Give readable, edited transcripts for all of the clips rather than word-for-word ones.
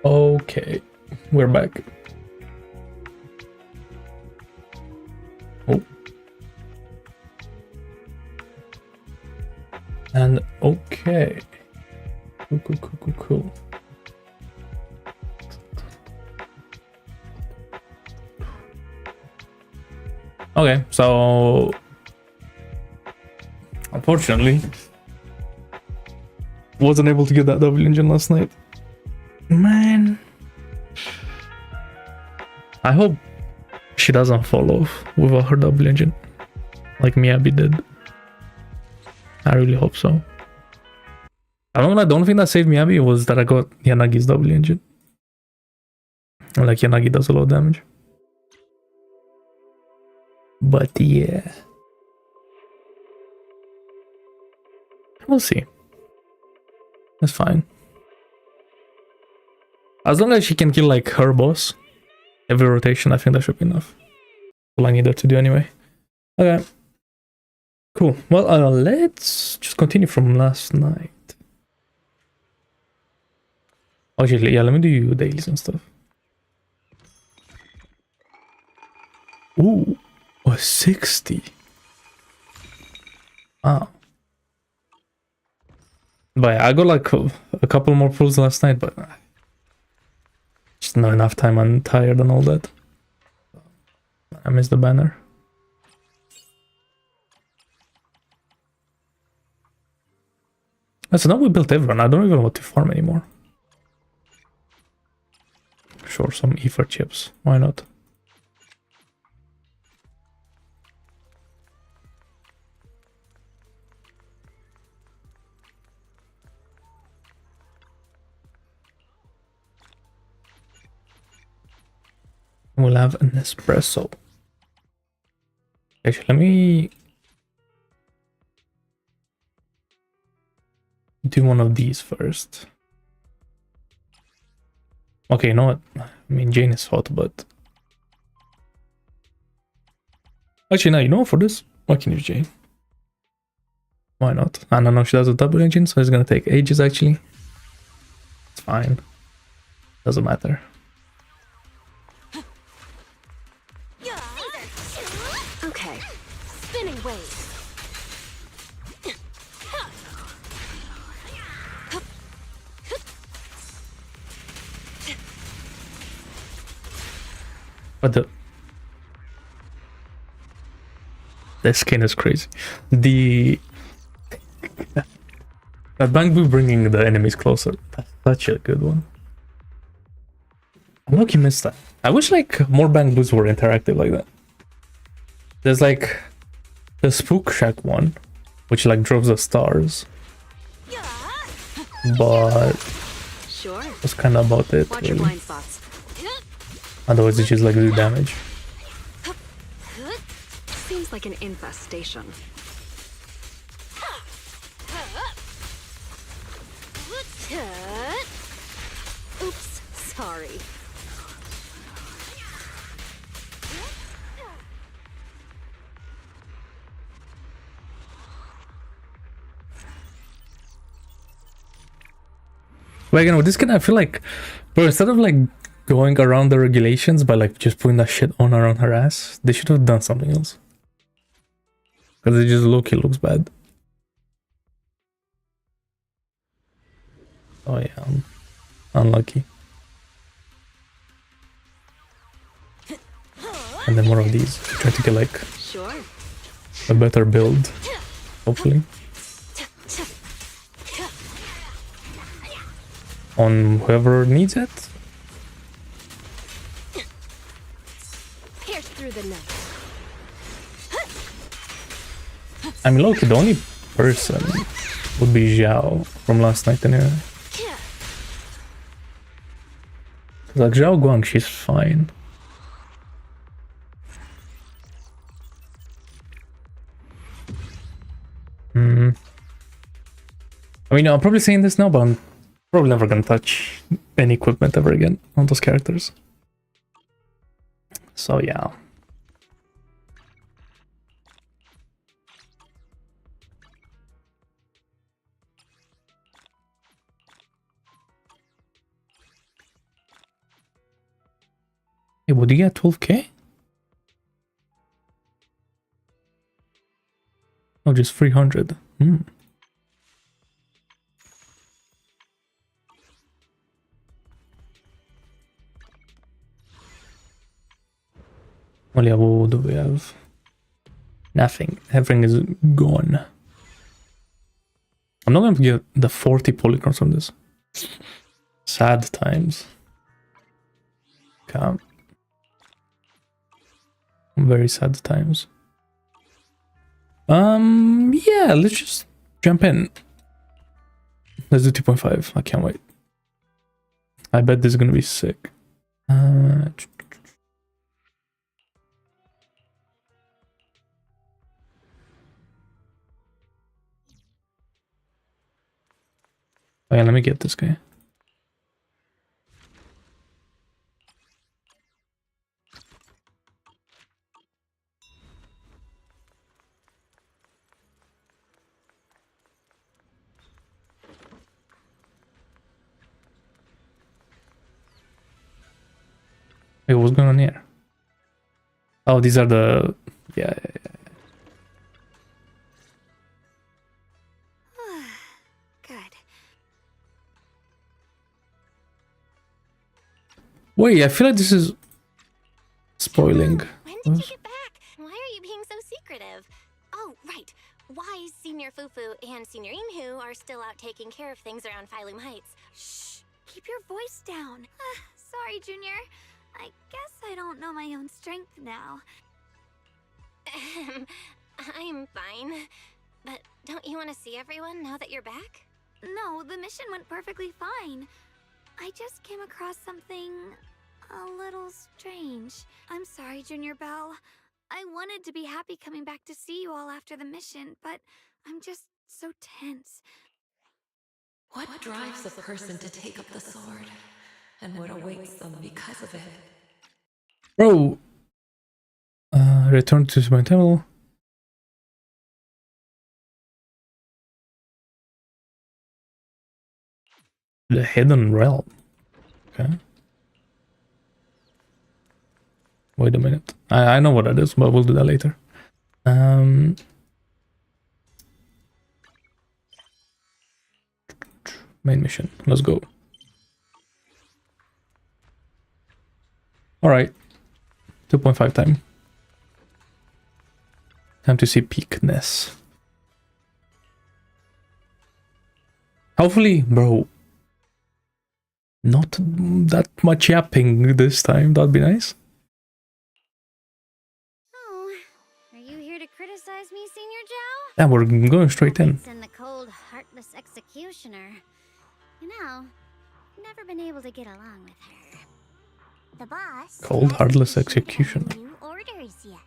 Okay, we're back. Oh. And okay. Cool. Okay, so unfortunately wasn't able to get that W engine last night. Man, I hope she doesn't fall off without her W engine like Miyabi did. I really hope so. I don't know, the only thing that saved Miyabi was that I got Yanagi's W engine. Like Yanagi does a lot of damage. But yeah. We'll see. That's fine. As long as she can kill like her boss every rotation, I think that should be enough. All I need her to do anyway. Okay. Cool. Well, let's just continue from last night. Actually, yeah, let me do dailies and stuff. Ooh, a 60. Ah. But yeah, I got like a couple more pulls last night, but just not enough time. I'm tired and all that. I missed the banner. So now we built everyone. I don't even want to farm anymore. Sure, some ether chips. Why not? We'll have an espresso. Actually, let me do one of these first. Okay, you know what? I mean, Jane is hot, but... Actually, no, you know what? For this, I can use Jane. Why not? I don't know, she does a double engine, so it's gonna take ages, actually. It's fine. Doesn't matter. Okay. Spinning wave. But the skin is crazy. That bamboo bringing the enemies closer. That's such a good one. I'm lucky missed that. I wish like more bamboos were interactive like that. There's like the Spook Shack one, which like drops the stars. But Sure. that's kind of about it. Watch your Really. blind spots. Otherwise, it just like do damage. Seems like an infestation. Oops, sorry. But again, with this skin, I feel like, bro, instead of like going around the regulations by like just putting that shit on around her ass, they should have done something else. Because it just low-key looks bad. Oh yeah, unlucky. And then more of these. Try to get like Sure. a better build, hopefully. On whoever needs it. Pierce through the night. I mean, look, the only person would be Xiao from last night anyway. Like Xiao Guang, she's fine. I mean, I'm probably saying this now, but I'm probably never gonna touch any equipment ever again on those characters. So yeah. Hey, would you get 12k? Oh, just 300. Well, yeah, what do we have? Nothing. Everything is gone. I'm not going to get the 40 polychromes from this. Sad times. Come. Very sad times. Yeah, let's just jump in. Let's do 2.5. I can't wait. I bet this is gonna be sick. Oh yeah, let me get this guy. Wait, what's going on here? Oh, these are the... Yeah. Good. Wait, I feel like this is spoiling. When did you get back? Why are you being so secretive? Oh, right. Wise, Senior Fufu, and Senior Inhu are still out taking care of things around Phylum Heights. Shh! Keep your voice down. Sorry, Junior. I guess I don't know my own strength now. I'm fine. But don't you want to see everyone now that you're back? No, the mission went perfectly fine. I just came across something a little strange. I'm sorry, Junior Belle. I wanted to be happy coming back to see you all after the mission, but I'm just so tense. What drives a person to take up the sword? And what awaits them because of it? Bro! Return to my temple. The Hidden Realm. Okay. Wait a minute. I know what that is, but we'll do that later. Main mission. Let's go. Alright. 2.5 time. Time to see peakness. Hopefully, bro. Not that much yapping this time. That'd be nice. Oh, are you here to criticize me, Senior Joe? Yeah, we're going straight in. And the cold, heartless executioner. You know, never been able to get along with her. The boss Cold, hasn't heartless issued executioner. any new orders yet.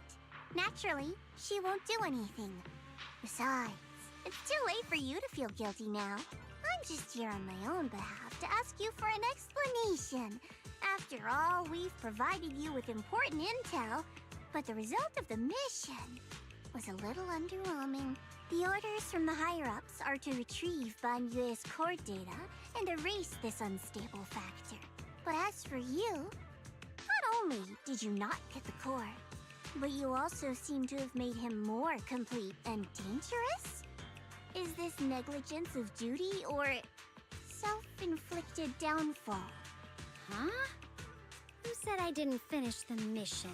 Naturally, she won't do anything. Besides, it's too late for you to feel guilty now. I'm just here on my own behalf to ask you for an explanation. After all, we've provided you with important intel, but the result of the mission was a little underwhelming. The orders from the higher-ups are to retrieve Banyue's core data and erase this unstable factor. But as for you, not only did you not get the core, but you also seem to have made him more complete and dangerous? Is this negligence of duty or self-inflicted downfall? Huh? Who said I didn't finish the mission?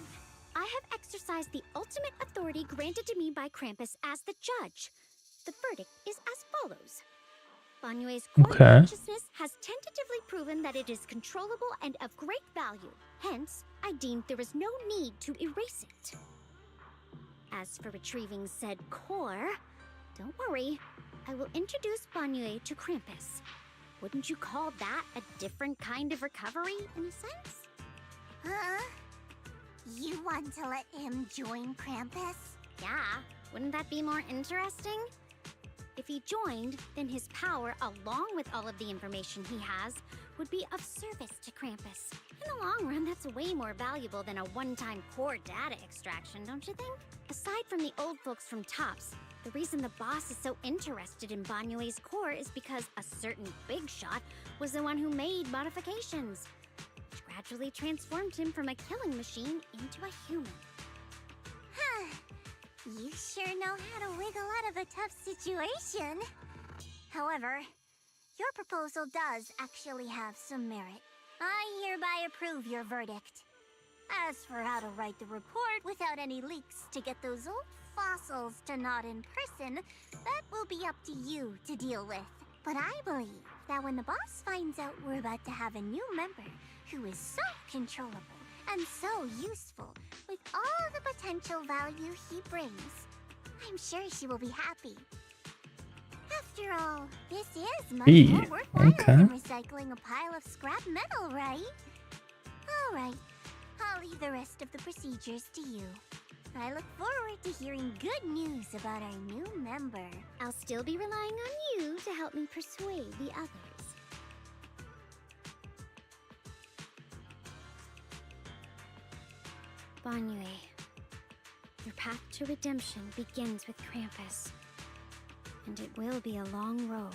I have exercised the ultimate authority granted to me by Krampus as the judge. The verdict is as follows. Banyue's core Okay. consciousness has tentatively proven that it is controllable and of great value. Hence, I deemed there is no need to erase it. As for retrieving said core, don't worry. I will introduce Banyue to Krampus. Wouldn't you call that a different kind of recovery, in a sense? Huh? You want to let him join Krampus? Yeah, wouldn't that be more interesting? If he joined, then his power, along with all of the information he has, would be of service to Krampus. In the long run, that's way more valuable than a one-time core data extraction, don't you think? Aside from the old folks from Tops, the reason the boss is so interested in Banyue's core is because a certain big shot was the one who made modifications, which gradually transformed him from a killing machine into a human. You sure know how to wiggle out of a tough situation. However, your proposal does actually have some merit. I hereby approve your verdict. As for how to write the report without any leaks to get those old fossils to nod in person, that will be up to you to deal with. But I believe that when the boss finds out we're about to have a new member who is so controllable and so useful with all the potential value he brings, I'm sure she will be happy. After all, this is much more worthwhile than recycling a pile of scrap metal, right? Alright, I'll leave the rest of the procedures to you. I look forward to hearing good news about our new member. I'll still be relying on you to help me persuade the others. Banyue, your path to redemption begins with Krampus. And it will be a long road.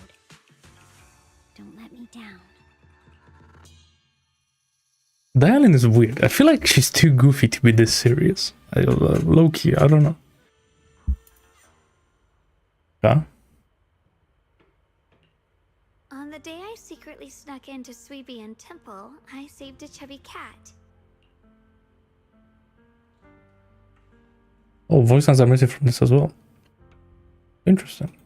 Don't let me down. Dialin is weird. I feel like she's too goofy to be this serious. Low-key, I don't know. Yeah? On the day I secretly snuck into Sweebian Temple, I saved a chubby cat. Oh, voice lines are missing from this as well. Interesting.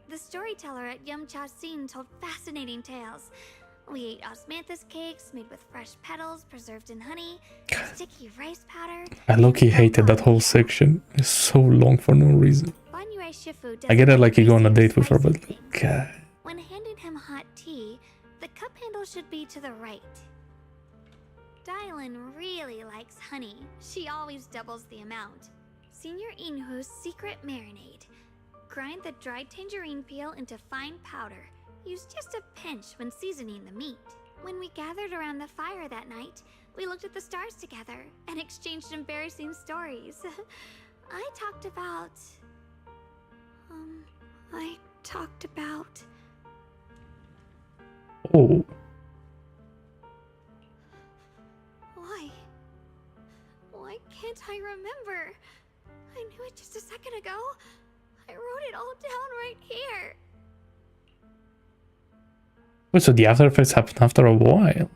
The storyteller at Yumcha Scene told fascinating tales. We ate osmanthus cakes made with fresh petals preserved in honey, sticky rice powder. I low-key hated that whole section. It's so long for no reason. Banyue Shifu I get it like you go on a date with her, spicy but things. God. When handing him hot tea, the cup handle should be to the right. Dylan really likes honey. She always doubles the amount. Senior Inhu's secret marinade. Grind the dried tangerine peel into fine powder. Use just a pinch when seasoning the meat. When we gathered around the fire that night, we looked at the stars together and exchanged embarrassing stories. I talked about... Oh. Why can't I remember? I knew it just a second ago. I wrote it all down right here. Wait, so the after effects happen after a while?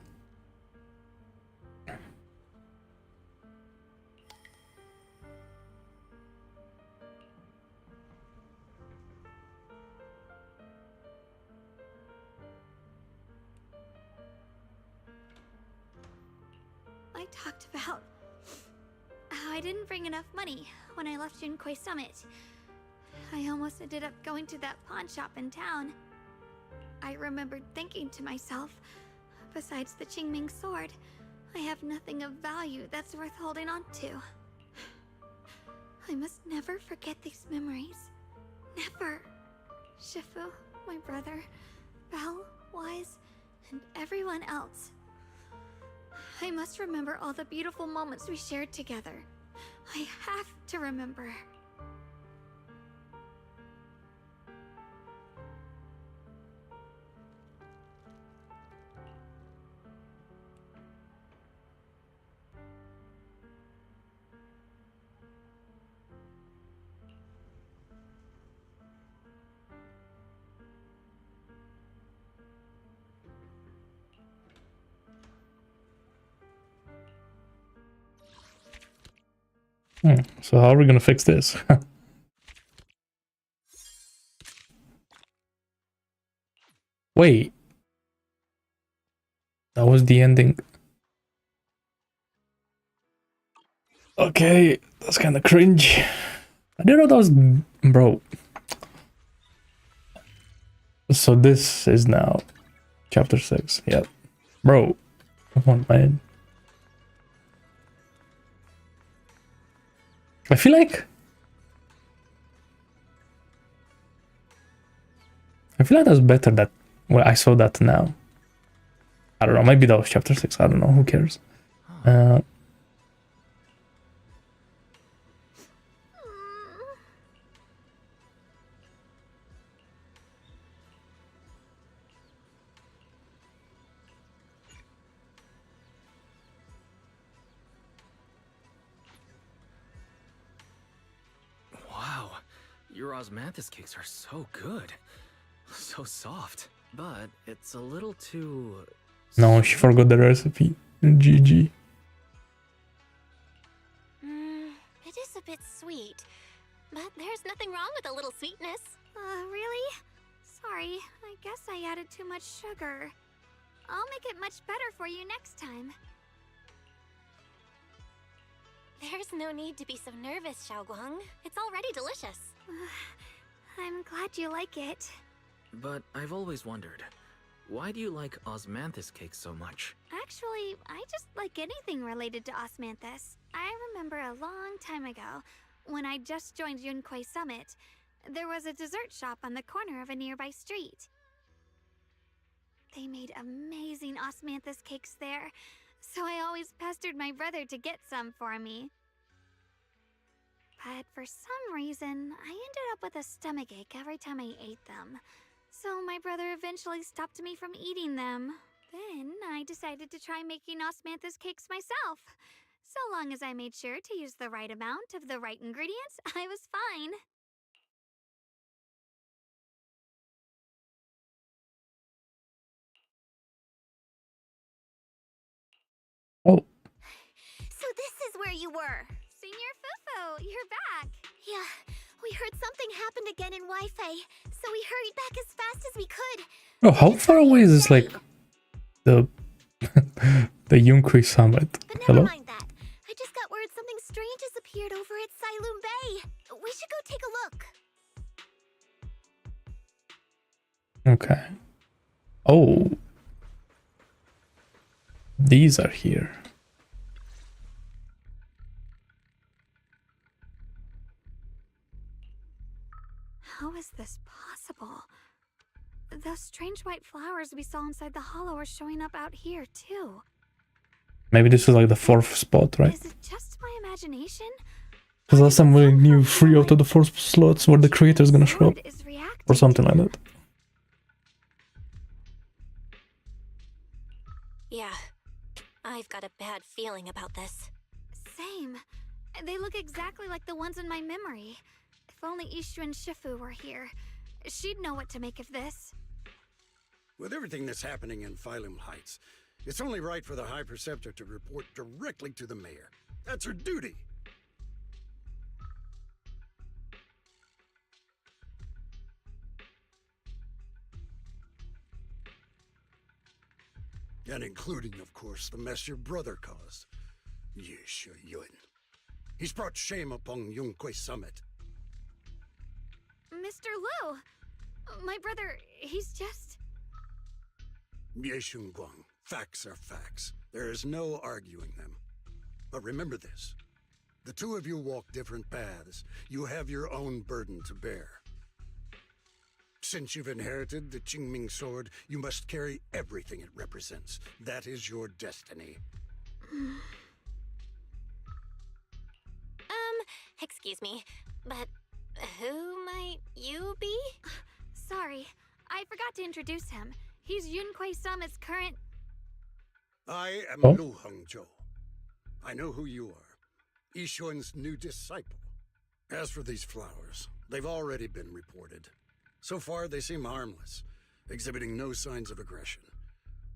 I talked about how I didn't bring enough money when I left Junkoi Summit. I almost ended up going to that pawn shop in town. I remembered thinking to myself, besides the Qingming sword, I have nothing of value that's worth holding on to. I must never forget these memories. Never. Shifu, my brother, Belle, Wise, and everyone else. I must remember all the beautiful moments we shared together. I have to remember. So how are we gonna fix this? Wait. That was the ending. Okay, that's kind of cringe. I didn't know that was... Bro. So this is now chapter 6. Yep. Bro. Come on, man. I feel like that's better that I saw that now. I don't know, maybe that was chapter 6, I don't know, who cares. osmanthus cakes are so good. So soft. But it's a little too... No, she forgot the recipe. GG. It is a bit sweet, but there's nothing wrong with a little sweetness. Really? Sorry, I guess I added too much sugar. I'll make it much better for you next time. There's no need to be so nervous, Xiaoguang. It's already delicious. I'm glad you like it. But I've always wondered, why do you like osmanthus cakes so much? Actually, I just like anything related to osmanthus. I remember a long time ago, when I just joined Yunquei Summit, there was a dessert shop on the corner of a nearby street. They made amazing osmanthus cakes there, so I always pestered my brother to get some for me. But for some reason, I ended up with a stomachache every time I ate them. So my brother eventually stopped me from eating them. Then I decided to try making osmanthus cakes myself. So long as I made sure to use the right amount of the right ingredients, I was fine. Oh, So this is where you were. Senior Fufu, you're back. Yeah, we heard something happened again in Wi-Fi, so we hurried back as fast as we could. oh, how far away is this? Like the the Yunquei Summit. But never Hello. mind that. I just got word something strange has appeared over at Silum Bay. We should go take a look. Okay. Oh, these are here. How is this possible? Those strange white flowers we saw inside the hollow are showing up out here, too. Maybe this is like the fourth spot, right? Is it just my imagination? Because last time we knew 3 out of the 4 slots where the creator is gonna show up, or something like that. Yeah, I've got a bad feeling about this. Same. They look exactly like the ones in my memory. If only Ishu and Shifu were here, she'd know what to make of this. With everything that's happening in Phylum Heights, it's only right for the High Preceptor to report directly to the mayor. That's her duty. And including, of course, the mess your brother caused. Yeshu Yun. He's brought shame upon Yunquei Summit. Mr. Lu! My brother, he's just... Yeshun Guang, facts are facts. There is no arguing them. But remember this. The two of you walk different paths. You have your own burden to bear. Since you've inherited the Qingming sword, you must carry everything it represents. That is your destiny. Excuse me, but who might you be? Sorry, I forgot to introduce him. He's Yunquei Summit's current... I am Oh. Lu Hengzhou. I know who you are. Yishun's new disciple. As for these flowers, they've already been reported. So far, they seem harmless, exhibiting no signs of aggression.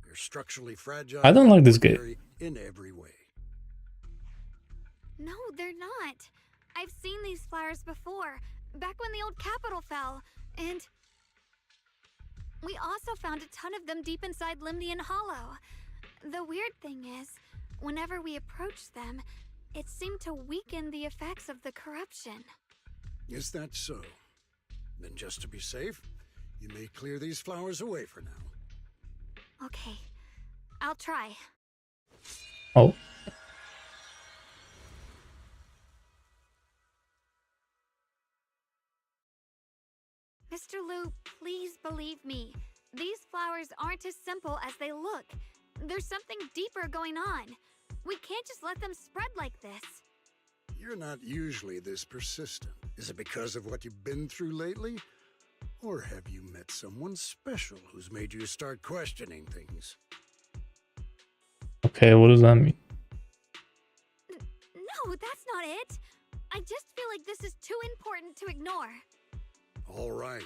They're structurally fragile. I don't like this guy. ordinary in every way. No, they're not. I've seen these flowers before, back when the old capital fell, and... we also found a ton of them deep inside Limnian Hollow. The weird thing is, whenever we approached them, it seemed to weaken the effects of the corruption. Is that so? Then just to be safe, you may clear these flowers away for now. Okay, I'll try. Oh, Mr. Lu, please believe me. These flowers aren't as simple as they look. There's something deeper going on. We can't just let them spread like this. You're not usually this persistent. Is it because of what you've been through lately? Or have you met someone special who's made you start questioning things? okay, what does that mean? No, that's not it. I just feel like this is too important to ignore. All right.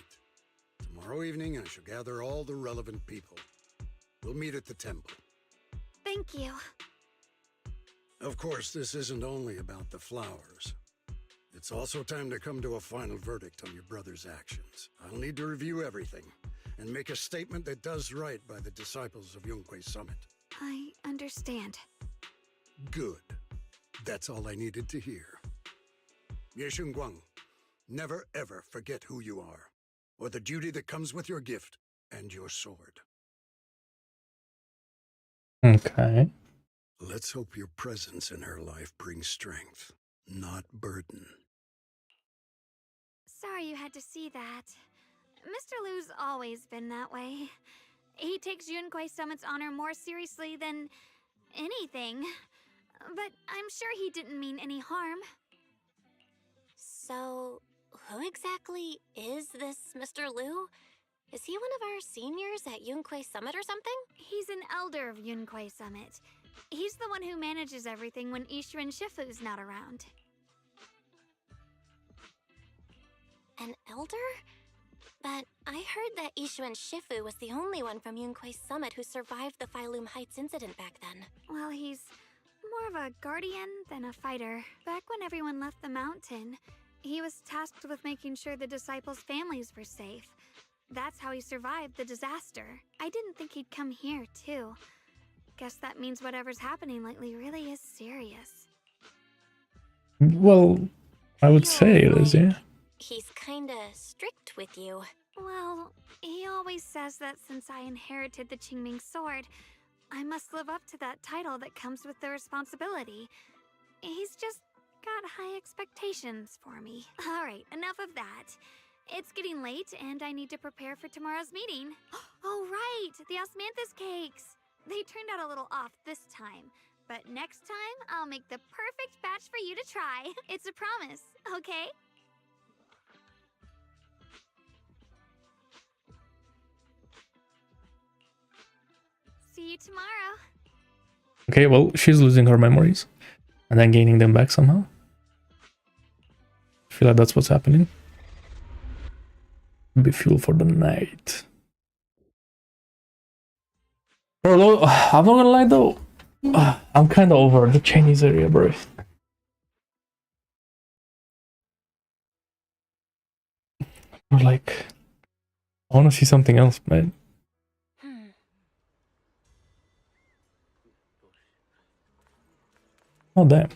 Tomorrow evening, I shall gather all the relevant people. We'll meet at the temple. Thank you. Of course, this isn't only about the flowers. It's also time to come to a final verdict on your brother's actions. I'll need to review everything and make a statement that does right by the disciples of Yunque Summit. I understand. Good. That's all I needed to hear. Yeshun Guang, never ever forget who you are, or the duty that comes with your gift and your sword. Okay. Let's hope your presence in her life brings strength, not burden. Sorry you had to see that. Mr. Liu's always been that way. He takes Yunque Summit's honor more seriously than anything. But I'm sure he didn't mean any harm. So, who exactly is this Mr. Liu? Is he one of our seniors at Yunque Summit or something? He's an elder of Yunque Summit. He's the one who manages everything when Ishirin Shifu's not around. An elder? But I heard that Ishirin Shifu was the only one from Yunque Summit who survived the Phylum Heights incident back then. Well, he's more of a guardian than a fighter. Back when everyone left the mountain, he was tasked with making sure the disciples' families were safe. That's how he survived the disaster. I didn't think he'd come here, too. Guess that means whatever's happening lately really is serious. Well, I would say it is, yeah. He's kinda strict with you. Well, he always says that since I inherited the Qingming sword, I must live up to that title that comes with the responsibility. He's just got high expectations for me. Alright, enough of that. It's getting late and I need to prepare for tomorrow's meeting. Oh right, the osmanthus cakes! They turned out a little off this time, but next time I'll make the perfect batch for you to try. It's a promise, okay? See you tomorrow. Okay, well, she's losing her memories and then gaining them back somehow. I feel like that's what's happening. Be fuel for the night. Bro, I'm not gonna lie though. I'm kind of over the Chinese area, bro. Or like, I want to see something else, man. Oh damn.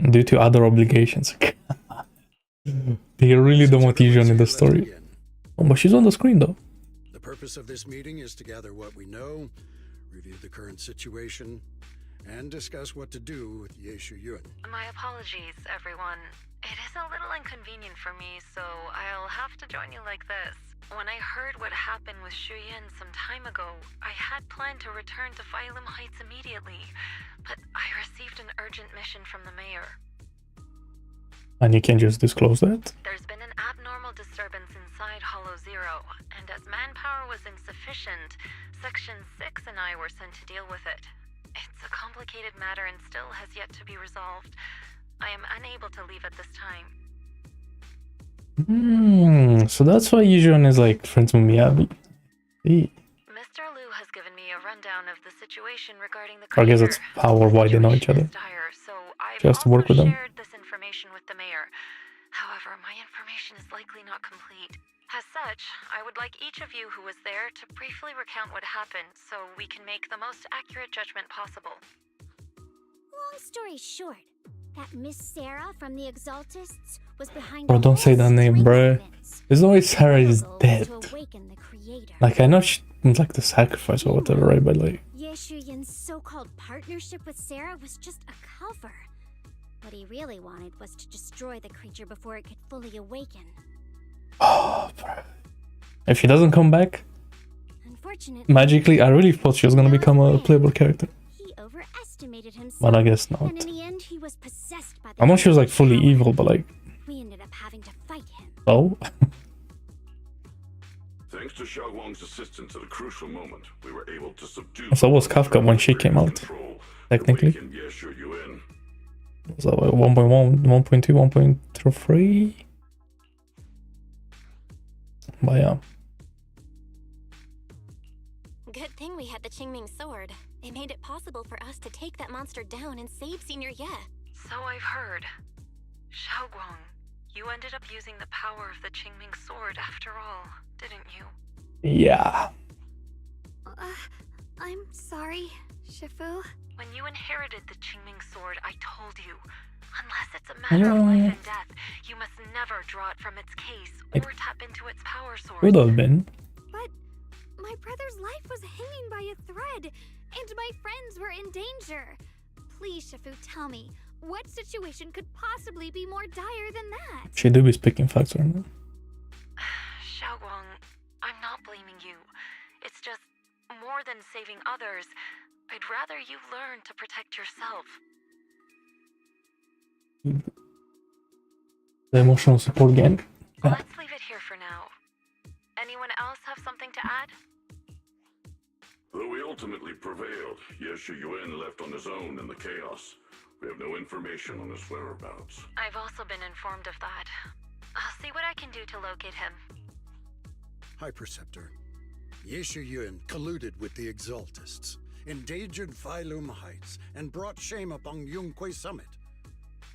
Due to other obligations. They really don't want Ijon in the story. Oh, but she's on the screen though. The purpose of this meeting is to gather what we know, review the current situation, and discuss what to do with Yeshu Yun. My apologies, everyone. It is a little inconvenient for me, so I'll have to join you like this. When I heard what happened with Shuyin some time ago, I had planned to return to Phylum Heights immediately, but I received an urgent mission from the mayor. And you can just disclose that? There's been an abnormal disturbance inside Hollow Zero, and as manpower was insufficient, Section 6 and I were sent to deal with it. It's a complicated matter and still has yet to be resolved. I am unable to leave at this time. So that's why Ijon is like friends with Miyabi. See. Mr. Liu has given me a rundown of the situation regarding the I guess that's how or why they know each other. Dire, so I've She has to work with them. shared this information with the mayor. However, my information is likely not complete. As such, I would like each of you who was there to briefly recount what happened so we can make the most accurate judgment possible. Long story short, that Miss Sarah from the Exaltists was behind. Bro, the don't say whole that name, string bro. of events. There's no way Sarah is Proposal was dead. to awaken the creator. Like, I know she's like the sacrifice or whatever, right? But like, Yeshuyin's so-called partnership with Sarah was just a cover. What he really wanted was to destroy the creature before it could fully awaken. oh, bro. If she doesn't come back Unfortunately, magically, I really thought she was gonna become a playable character, he overestimated himself. but I guess not. And in the end, he was possessed by the I know she was like fully power. evil, but like, We ended up having to fight him. oh, Thanks to Xiaoguang's assistance at a crucial moment, we were able to subdue. So was Kafka when she came out, technically. Was that like 1.1, 1.2, 1.3? But yeah. Good thing we had the Qingming sword. It made it possible for us to take that monster down and save Senior Ye. So I've heard. Xiaoguang, you ended up using the power of the Qingming sword after all, didn't you? Yeah. I'm sorry, Shifu. When you inherited the Qingming sword, I told you, unless it's a matter of life and death, you must never draw it from its case or tap into its power source. Would have been. But my brother's life was hanging by a thread, and my friends were in danger. Please, Shifu, tell me, what situation could possibly be more dire than that? She do be speaking facts right now. Xiaoguang, I'm not blaming you. It's just, more than saving others, I'd rather you learn to protect yourself. The emotional support again. Let's leave it here for now. Anyone else have something to add? Though we ultimately prevailed, Yeshu Yuan left on his own in the chaos. We have no information on his whereabouts. I've also been informed of that. I'll see what I can do to locate him. High Preceptor, Yeshu Yuan colluded with the Exaltists, endangered Phylum Heights, and brought shame upon Yunque Summit.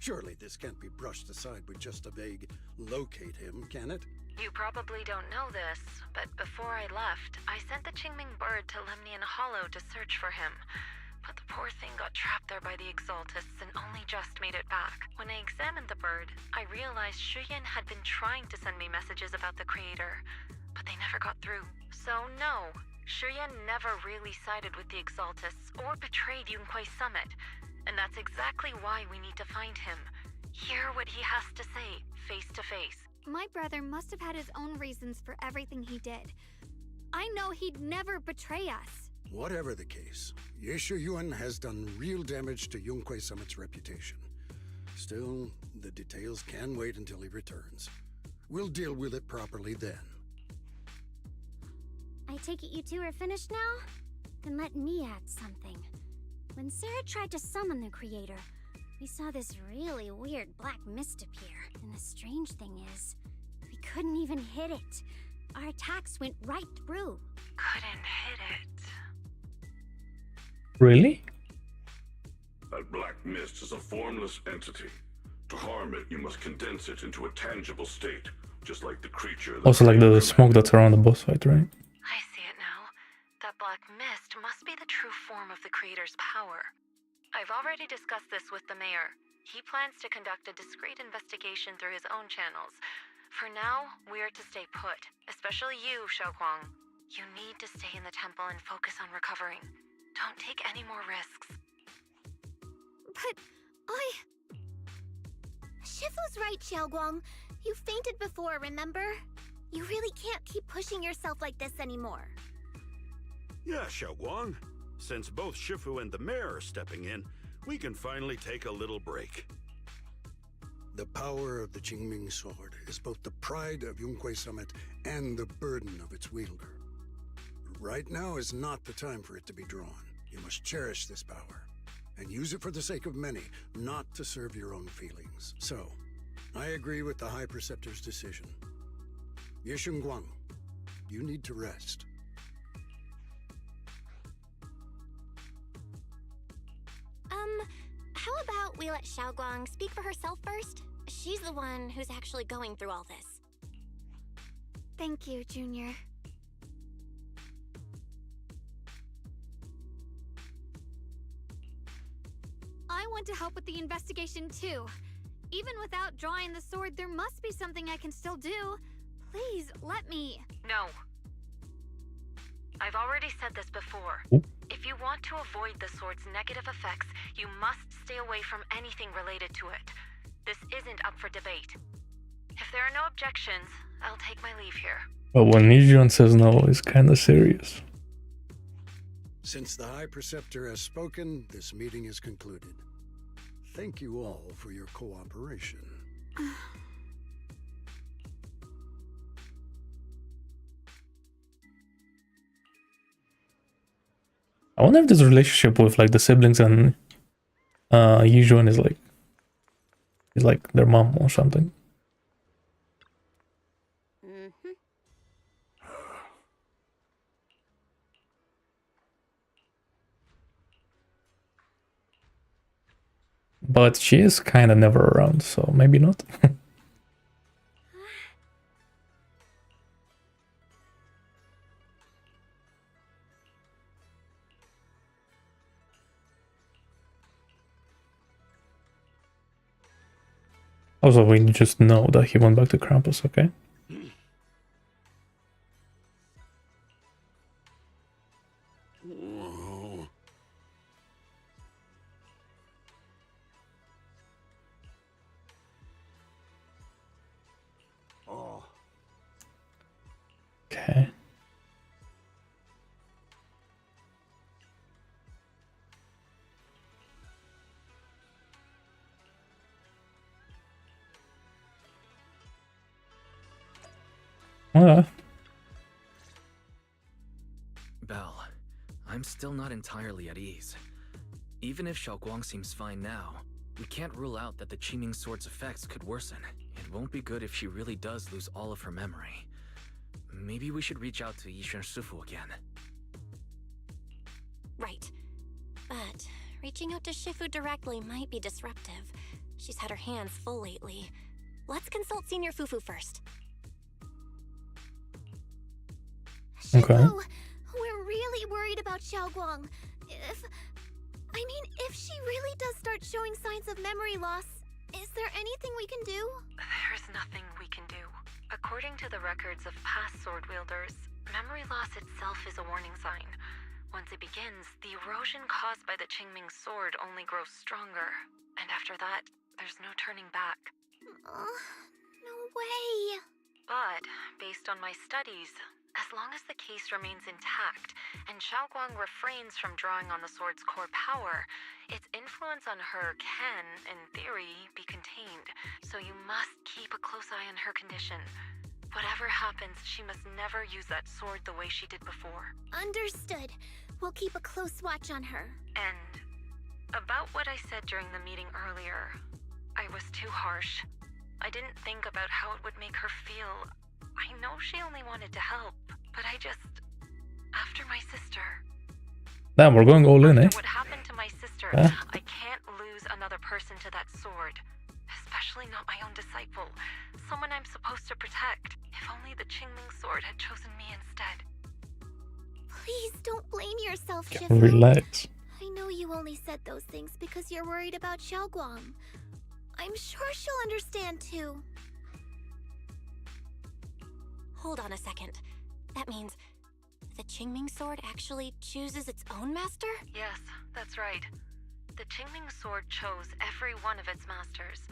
Surely this can't be brushed aside with just a vague locate him, can it? You probably don't know this, but before I left, I sent the Qingming bird to Lemnian Hollow to search for him. But the poor thing got trapped there by the Exaltists and only just made it back. When I examined the bird, I realized Shuyan had been trying to send me messages about the Creator, but they never got through. So no, Shuyan never really sided with the Exaltists or betrayed Yunque Summit. And that's exactly why we need to find him. Hear what he has to say, face to face. My brother must have had his own reasons for everything he did. I know he'd never betray us. Whatever the case, Yeshu Yuan has done real damage to Yunque Summit's reputation. Still, the details can wait until he returns. We'll deal with it properly then. I take it you two are finished now? Then let me add something. When Sarah tried to summon the Creator, we saw this really weird black mist appear. And the strange thing is, we couldn't even hit it. Our attacks went right through. Couldn't hit it. Really? That black mist is a formless entity. To harm it, you must condense it into a tangible state, just like the creature. Also like the smoke that's around the boss fight, right? I see it now. That black mist must be the true form of the Creator's power. I've already discussed this with the mayor. He plans to conduct a discreet investigation through his own channels. For now, we're to stay put, especially you, Xiaoguang. You need to stay in the temple and focus on recovering. Don't take any more risks. But Shifu's right, Xiaoguang. You fainted before, remember? You really can't keep pushing yourself like this anymore. Yeah, Xiaoguang. Since both Shifu and the mayor are stepping in, we can finally take a little break. The power of the Qingming sword is both the pride of Yunque Summit and the burden of its wielder. Right now is not the time for it to be drawn. You must cherish this power and use it for the sake of many, not to serve your own feelings. So, I agree with the High Preceptor's decision. Yeshun Guang, you need to rest. How about we let Xiaoguang speak for herself first? She's the one who's actually going through all this. thank you, Junior. I want to help with the investigation too. Even without drawing the sword, there must be something I can still do. Please, let me. No. I've already said this before. Oop. If you want to avoid the sword's negative effects, you must stay away from anything related to it. This isn't up for debate. If there are no objections, I'll take my leave here. But when Nijion says no, it's kinda serious. Since the High Preceptor has spoken, this meeting is concluded. Thank you all for your cooperation. I wonder if this relationship with like the siblings and Yizhuan is like their mom or something. Mm-hmm. But she is kind of never around, so maybe not. Also, we just know that he went back to Krampus, okay? Whoa. Oh. Okay. Belle, I'm still not entirely at ease. Even if Xiaoguang seems fine now, we can't rule out that the Qingming Sword's effects could worsen. It won't be good if she really does lose all of her memory. Maybe we should reach out to Yishuan Shifu again. Right. But reaching out to Shifu directly might be disruptive. She's had her hands full lately. Let's consult Senior Fufu first. Okay. Shifu, we're really worried about Xiaoguang. If she really does start showing signs of memory loss, is there anything we can do? There's nothing we can do. According to the records of past sword wielders, memory loss itself is a warning sign. Once it begins, the erosion caused by the Qingming Sword only grows stronger. And after that, there's no turning back. No way. But, based on my studies, as long as the case remains intact and Xiaoguang refrains from drawing on the sword's core power, its influence on her can, in theory, be contained. So you must keep a close eye on her condition. Whatever happens, she must never use that sword the way she did before. Understood. We'll keep a close watch on her. And about what I said during the meeting earlier, I was too harsh. I didn't think about how it would make her feel. I know she only wanted to help, but after my sister... Damn, we're going all in, eh? What happened to my sister, Yeah. I can't lose another person to that sword. Especially not my own disciple. Someone I'm supposed to protect. If only the Qingming Sword had chosen me instead. Please don't blame yourself, Yeah, Shifu. relax. I know you only said those things because you're worried about Xiaoguang. I'm sure she'll understand too. Hold on a second. That means the Qingming Sword actually chooses its own master? Yes, that's right. The Qingming Sword chose every one of its masters.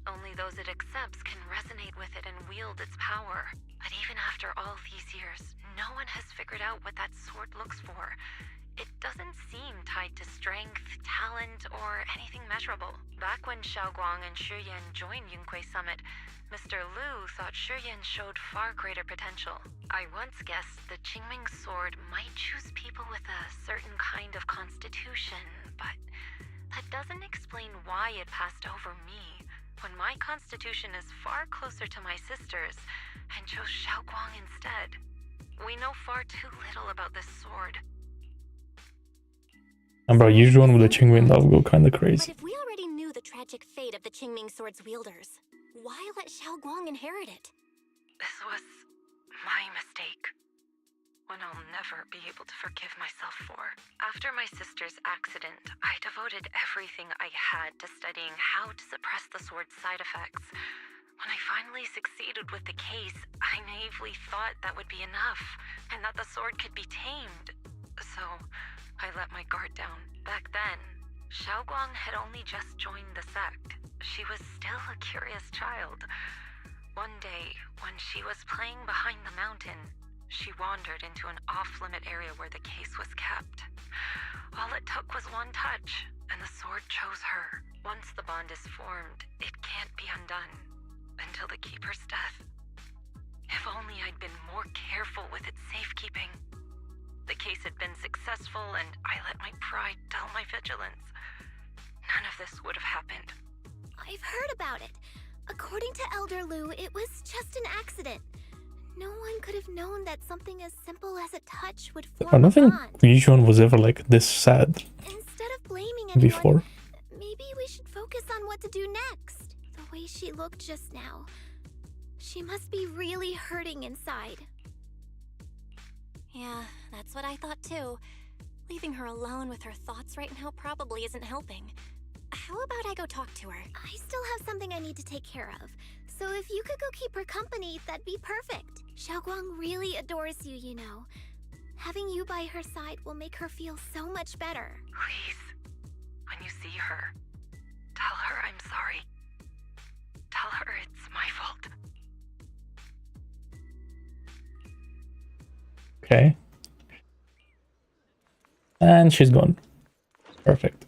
Only those it accepts can resonate with it and wield its power. But even after all these years, no one has figured out what that sword looks for. It doesn't seem tied to strength, talent, or anything measurable. Back when Xiaoguang and Shiyan joined Yunque Summit, Mr. Liu thought Shiyan showed far greater potential. I once guessed the Qingming Sword might choose people with a certain kind of constitution, but that doesn't explain why it passed over me, when my constitution is far closer to my sister's, and chose Xiaoguang instead. We know far too little about this sword. And bro, Yizhuan with the Qingming, that would go kinda But crazy. if we already knew the tragic fate of the Qingming Sword's wielders, why let Xiaoguang inherit it? This was my mistake. One I'll never be able to forgive myself for. After my sister's accident, I devoted everything I had to studying how to suppress the sword's side effects. When I finally succeeded with the case, I naively thought that would be enough, and that the sword could be tamed. So, I let my guard down. Back then, Xiaoguang had only just joined the sect. She was still a curious child. One day, when she was playing behind the mountain, she wandered into an off-limit area where the case was kept. All it took was one touch, and the sword chose her. Once the bond is formed, it can't be undone. Until the Keeper's death. If only I'd been more careful with its safekeeping. the case had been successful and I let my pride dull my vigilance, none of this would have happened. I've heard about it. According to Elder Lu, it was just an accident. No one could have known that something as simple as a touch would form I don't a think bond. Yishuan was ever like this sad Instead of blaming anyone, before. maybe we should focus on what to do next. The way she looked just now, she must be really hurting inside. Yeah, that's what I thought too. Leaving her alone with her thoughts right now probably isn't helping. How about I go talk to her? I still have something I need to take care of, so if you could go keep her company, that'd be perfect. Xiaoguang really adores you, you know. Having you by her side will make her feel so much better. Please, when you see her, tell her I'm sorry. Tell her it's my fault. Okay. And she's gone. Perfect.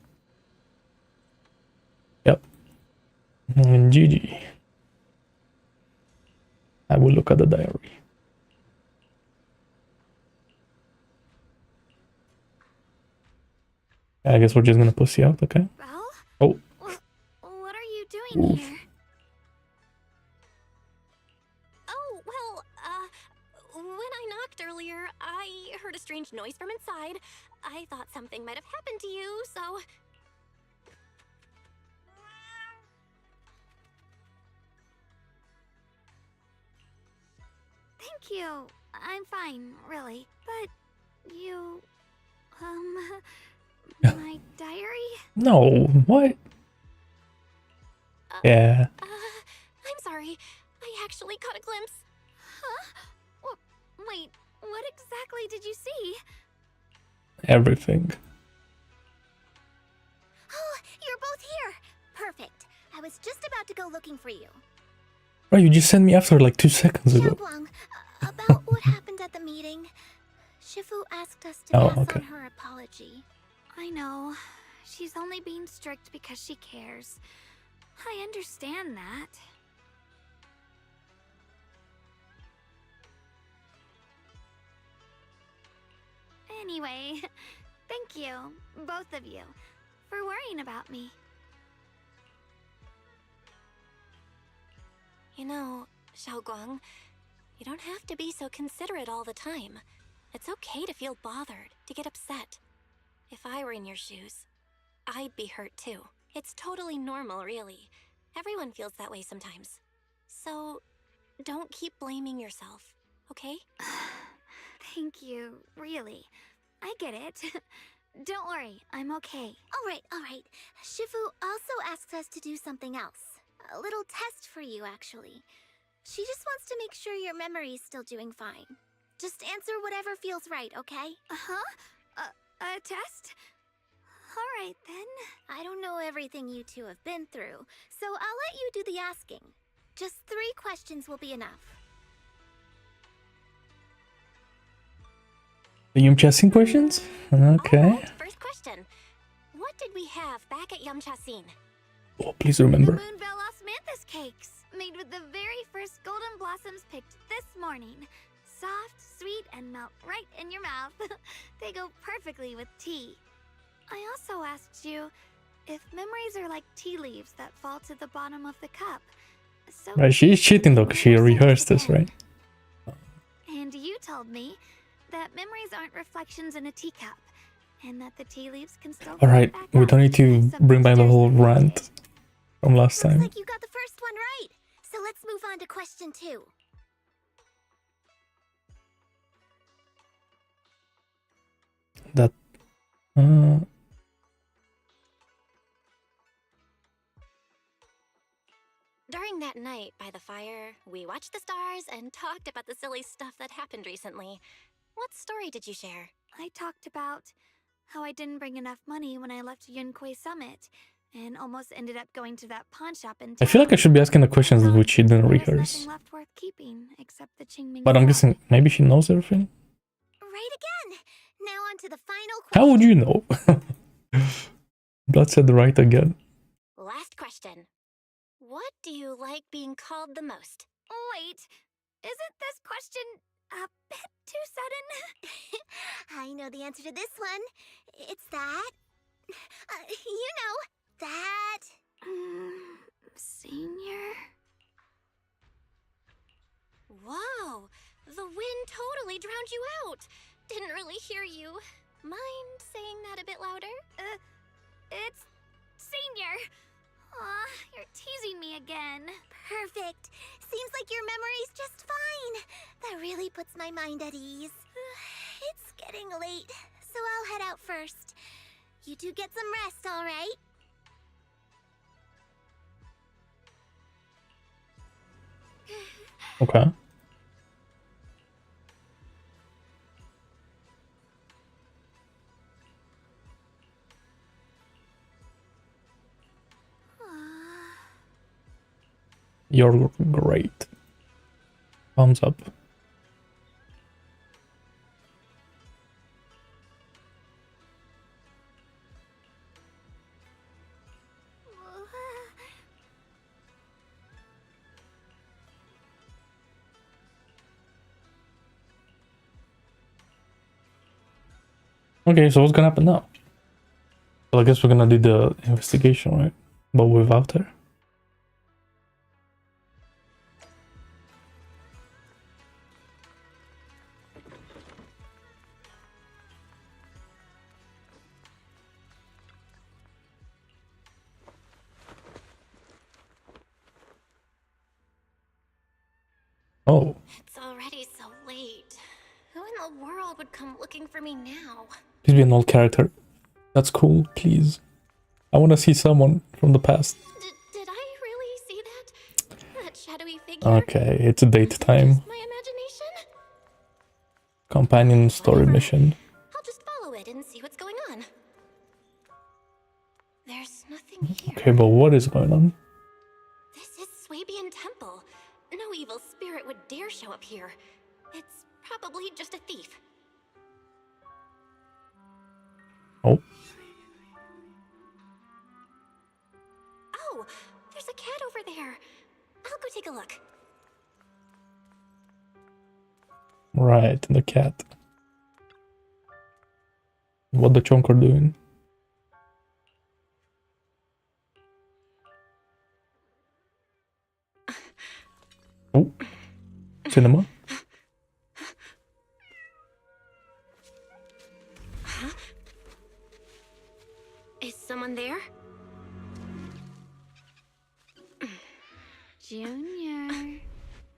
Yep. And GG. I will look at the diary. I guess we're just gonna pussy out, okay? Well? Oh. What are you doing Oof. here? Oh, well, when I knocked earlier, I heard a strange noise from inside. I thought something might have happened to you, so... Thank you. I'm fine, really. But you... my diary? No, what? Yeah. I'm sorry. I actually caught a glimpse. Huh? Wait, what exactly did you see? Everything. Oh, you're both here! Perfect. I was just about to go looking for you. Right, you just sent me after like 2 seconds ago. Xiaoguang, about what happened at the meeting. Shifu asked us to pass okay. on her apology. I know. She's only being strict because she cares. I understand that. Anyway, thank you, both of you, for worrying about me. You know, Xiaoguang, you don't have to be so considerate all the time. It's okay to feel bothered, to get upset. If I were in your shoes, I'd be hurt too. It's totally normal, really. Everyone feels that way sometimes. So, don't keep blaming yourself, okay? Thank you, really. I get it. Don't worry, I'm okay. All right. Shifu also asks us to do something else. A little test for you, actually. She just wants to make sure your memory's still doing fine. Just answer whatever feels right, okay? Uh-huh? A test? All right, then. I don't know everything you two have been through, so I'll let you do the asking. Just 3 questions will be enough. The Yumchasin questions? Okay. Alright, first question. What did we have back at Yumchasin? Oh, please remember. The Moonbell Osmanthus cakes, made with the very first golden blossoms picked this morning. Soft, sweet, and melt right in your mouth. They go perfectly with tea. I also asked you if memories are like tea leaves that fall to the bottom of the cup. So Right, she's cheating though, because she rehearsed this, right? And you told me that memories aren't reflections in a teacup, and that the tea leaves can still Alright, float back we up don't need to if something bring back the stirs whole them rant instead. from last Looks time. like you got the first one right. So let's move on to question 2. That... During that night by the fire, we watched the stars and talked about the silly stuff that happened recently. What story did you share? I talked about how I didn't bring enough money when I left Yunquay Summit, and almost ended up going to that pawn shop in town. I feel like I should be asking the questions which she didn't There was rehearse. nothing left worth keeping except the Qingming But I'm Club. guessing maybe she knows everything? Right again! Now on to the final question. How would you know? Blood said right again. Last question. What do you like being called the most? Wait, isn't this question a bit too sudden. I know the answer to this one. It's that. You know, that. Senior? Whoa, the wind totally drowned you out. Didn't really hear you. Mind saying that a bit louder? It's Senior. Aw, you're teasing me again. Perfect. Seems like your memory's just fine. That really puts my mind at ease. It's getting late, so I'll head out first. You two get some rest, all right? Okay. You're great. Thumbs up. Okay, so what's gonna happen now? Well, I guess we're gonna do the investigation, right? But without her. Oh. It's already so late. Who in the world would come looking for me now? Please be an old character. That's cool, please. I want to see someone from the past. Did I really see that? That shadowy figure? Okay, it's a date time. My imagination? Companion story Whatever. mission. I'll just follow it and see what's going on. There's nothing here. Okay, but what is going on? This is Swabian Temple. No evil spirit would dare show up here. It's probably just a thief. Oh. Oh, there's a cat over there. I'll go take a look. Right, the cat. What the chonker doing? Oh, cinema. Huh? Is someone there? Junior.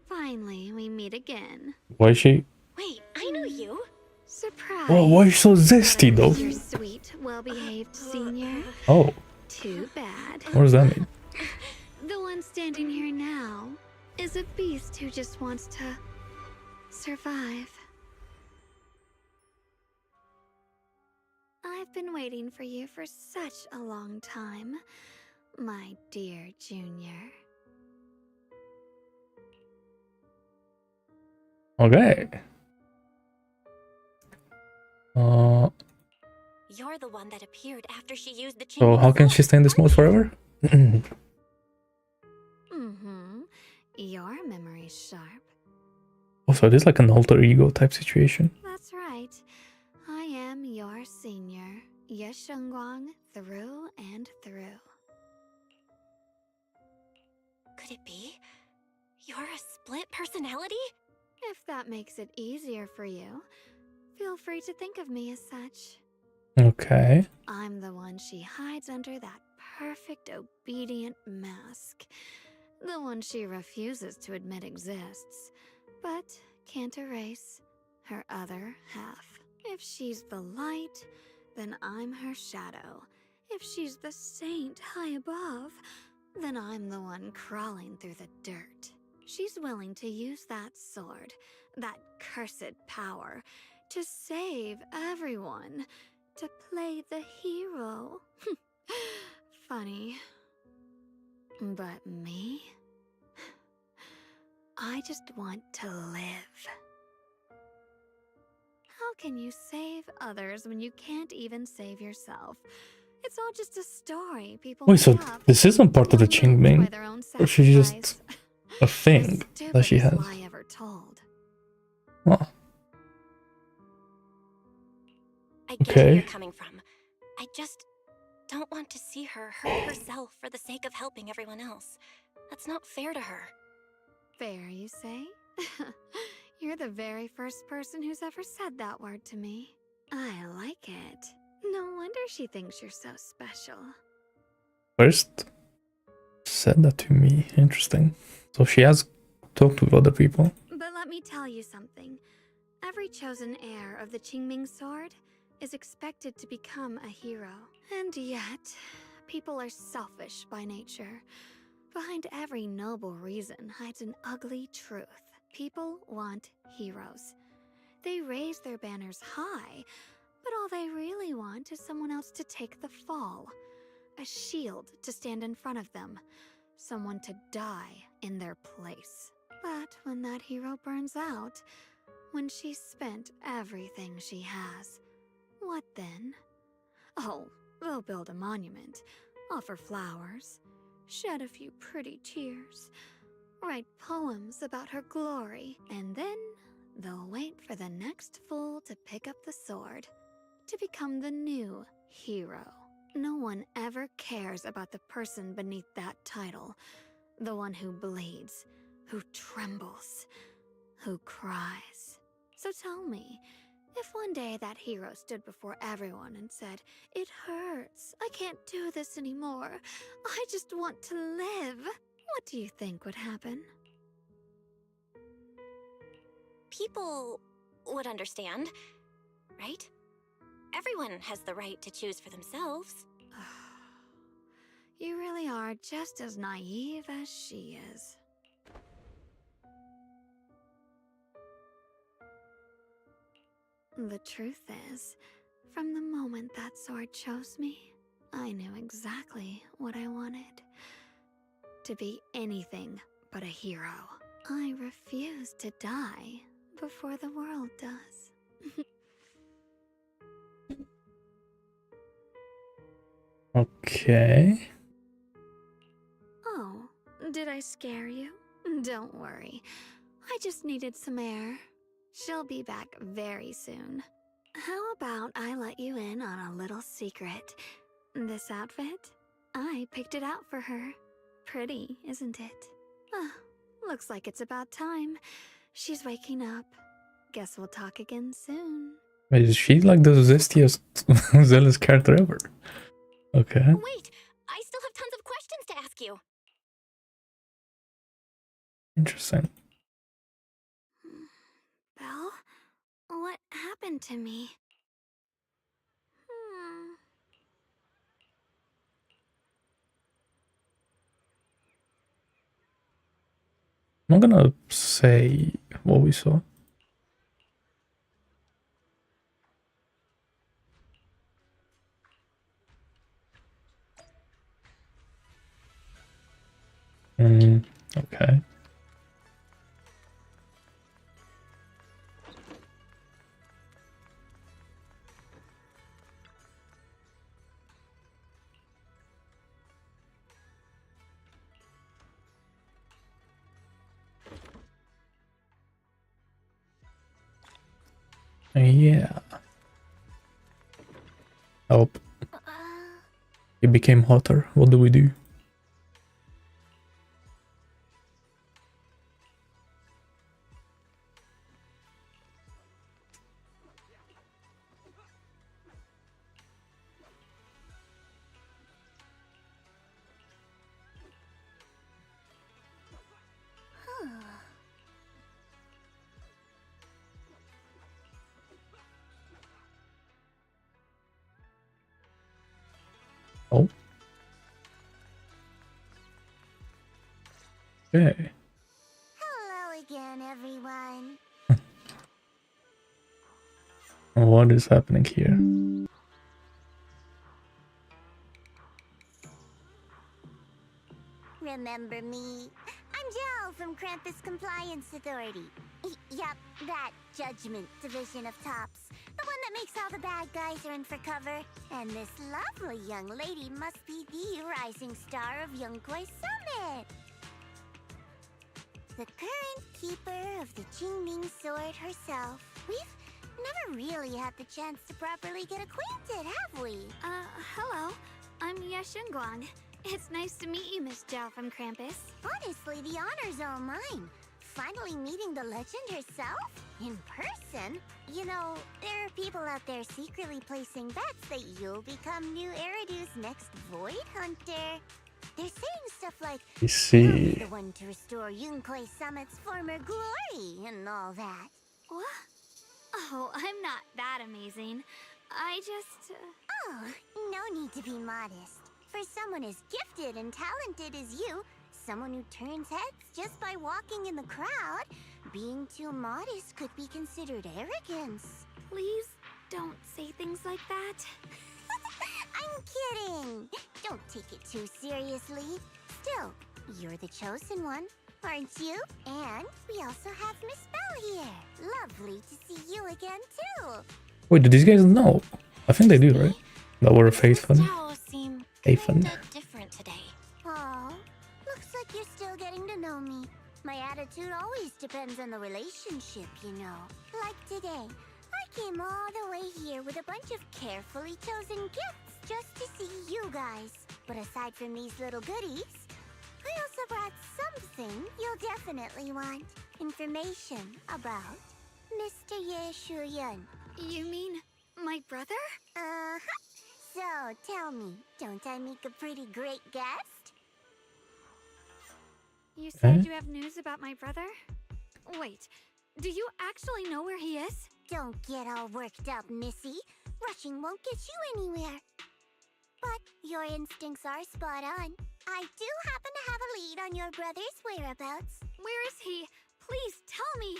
Finally, we meet again. Why is she? Wait, I know you. Surprise. Oh, why is she so zesty though? You're sweet, well-behaved senior. Oh, Too bad. what does that mean? The one standing here now is a beast who just wants to survive. I've been waiting for you for such a long time, my dear Junior. Okay. You're the one that appeared after she used the So how can she stay in this mode forever? Your memory's sharp. Also, it is like an alter ego type situation. That's right. I am your senior, Ye Shengguang, through and through. Could it be? You're a split personality? If that makes it easier for you, feel free to think of me as such. Okay. I'm the one she hides under that perfect obedient mask. The one she refuses to admit exists, but can't erase her other half. If she's the light, then I'm her shadow. If she's the saint high above, then I'm the one crawling through the dirt. She's willing to use that sword, that cursed power, to save everyone, to play the hero. Funny. But me? I just want to live. How can you save others when you can't even save yourself? It's all just a story people Wait, so make up. this isn't part of the Qingming? By their own Or she's just sacrifice. a thing The that she has? stupidest lie ever told. Oh, I get where okay. you're coming from. I just don't want to see her hurt herself for the sake of helping everyone else. That's not fair to her. Fair, you say? You're the very first person who's ever said that word to me. I like it. No wonder she thinks you're so special. First said that to me. Interesting. So she has talked with other people. But let me tell you something. Every chosen heir of the Qingming sword is expected to become a hero. And yet, people are selfish by nature. Behind every noble reason hides an ugly truth. People want heroes. They raise their banners high, but all they really want is someone else to take the fall. A shield to stand in front of them. Someone to die in their place. But when that hero burns out, when she's spent everything she has, what then? Oh, they'll build a monument, offer flowers, shed a few pretty tears, write poems about her glory, and then they'll wait for the next fool to pick up the sword, to become the new hero. No one ever cares about the person beneath that title, the one who bleeds, who trembles, who cries. So tell me, if one day that hero stood before everyone and said, "It hurts, I can't do this anymore, I just want to live," what do you think would happen? People would understand, right? Everyone has the right to choose for themselves. You really are just as naive as she is. The truth is, from the moment that sword chose me, I knew exactly what I wanted. To be anything but a hero. I refuse to die before the world does. Okay. Oh, did I scare you? Don't worry. I just needed some air. She'll be back very soon. How about I let you in on a little secret? This outfit? I picked it out for her. Pretty, isn't it? Ah, looks like it's about time. She's waking up. Guess we'll talk again soon. Wait, is she like the zestiest zealous character ever? Okay. Wait, I still have tons of questions to ask you. Interesting. Belle? What happened to me? I'm not gonna say what we saw. Okay. Yeah. Oh, it became hotter. What do we do? Oh. Okay. Hello again, everyone. What is happening here? Remember me? I'm Jill from Krampus Compliance Authority. Yup, that Judgment Division of Tops. The one that makes all the bad guys run for cover. And this lovely young lady must be the rising star of Young Koi Summit. The current keeper of the Qingming sword herself. We've never really had the chance to properly get acquainted, have we? Hello. I'm Yashunguang. It's nice to meet you, Miss Zhao from Krampus. Honestly, the honor's all mine. Finally meeting the legend herself? In person? You know, there are people out there secretly placing bets that you'll become new Eridu's next Void Hunter. They're saying stuff like, I "You'll see. be the one to restore Yunkuei Summit's former glory," and all that. What? Oh, I'm not that amazing. I just... Oh, no need to be modest. For someone as gifted and talented as you, someone who turns heads just by walking in the crowd, being too modest could be considered arrogance. Please don't say things like that. I'm kidding! Don't take it too seriously. Still, you're the chosen one, aren't you? And we also have Miss Belle here. Lovely to see you again, too. Wait, do these guys know? I think they do, right? That we're faithful. Zhao seem Faithful. kinda different today. Aw, looks like you're still getting to know me. My attitude always depends on the relationship, you know. Like today, I came all the way here with a bunch of carefully chosen gifts just to see you guys. But aside from these little goodies, I also brought something you'll definitely want. Information about Mr. Ye Shuyan. You mean my brother? Uh-huh. So, tell me, don't I make a pretty great guest? You said you have news about my brother? Wait, do you actually know where he is? Don't get all worked up, Missy. Rushing won't get you anywhere. But your instincts are spot on. I do happen to have a lead on your brother's whereabouts. Where is he? Please tell me.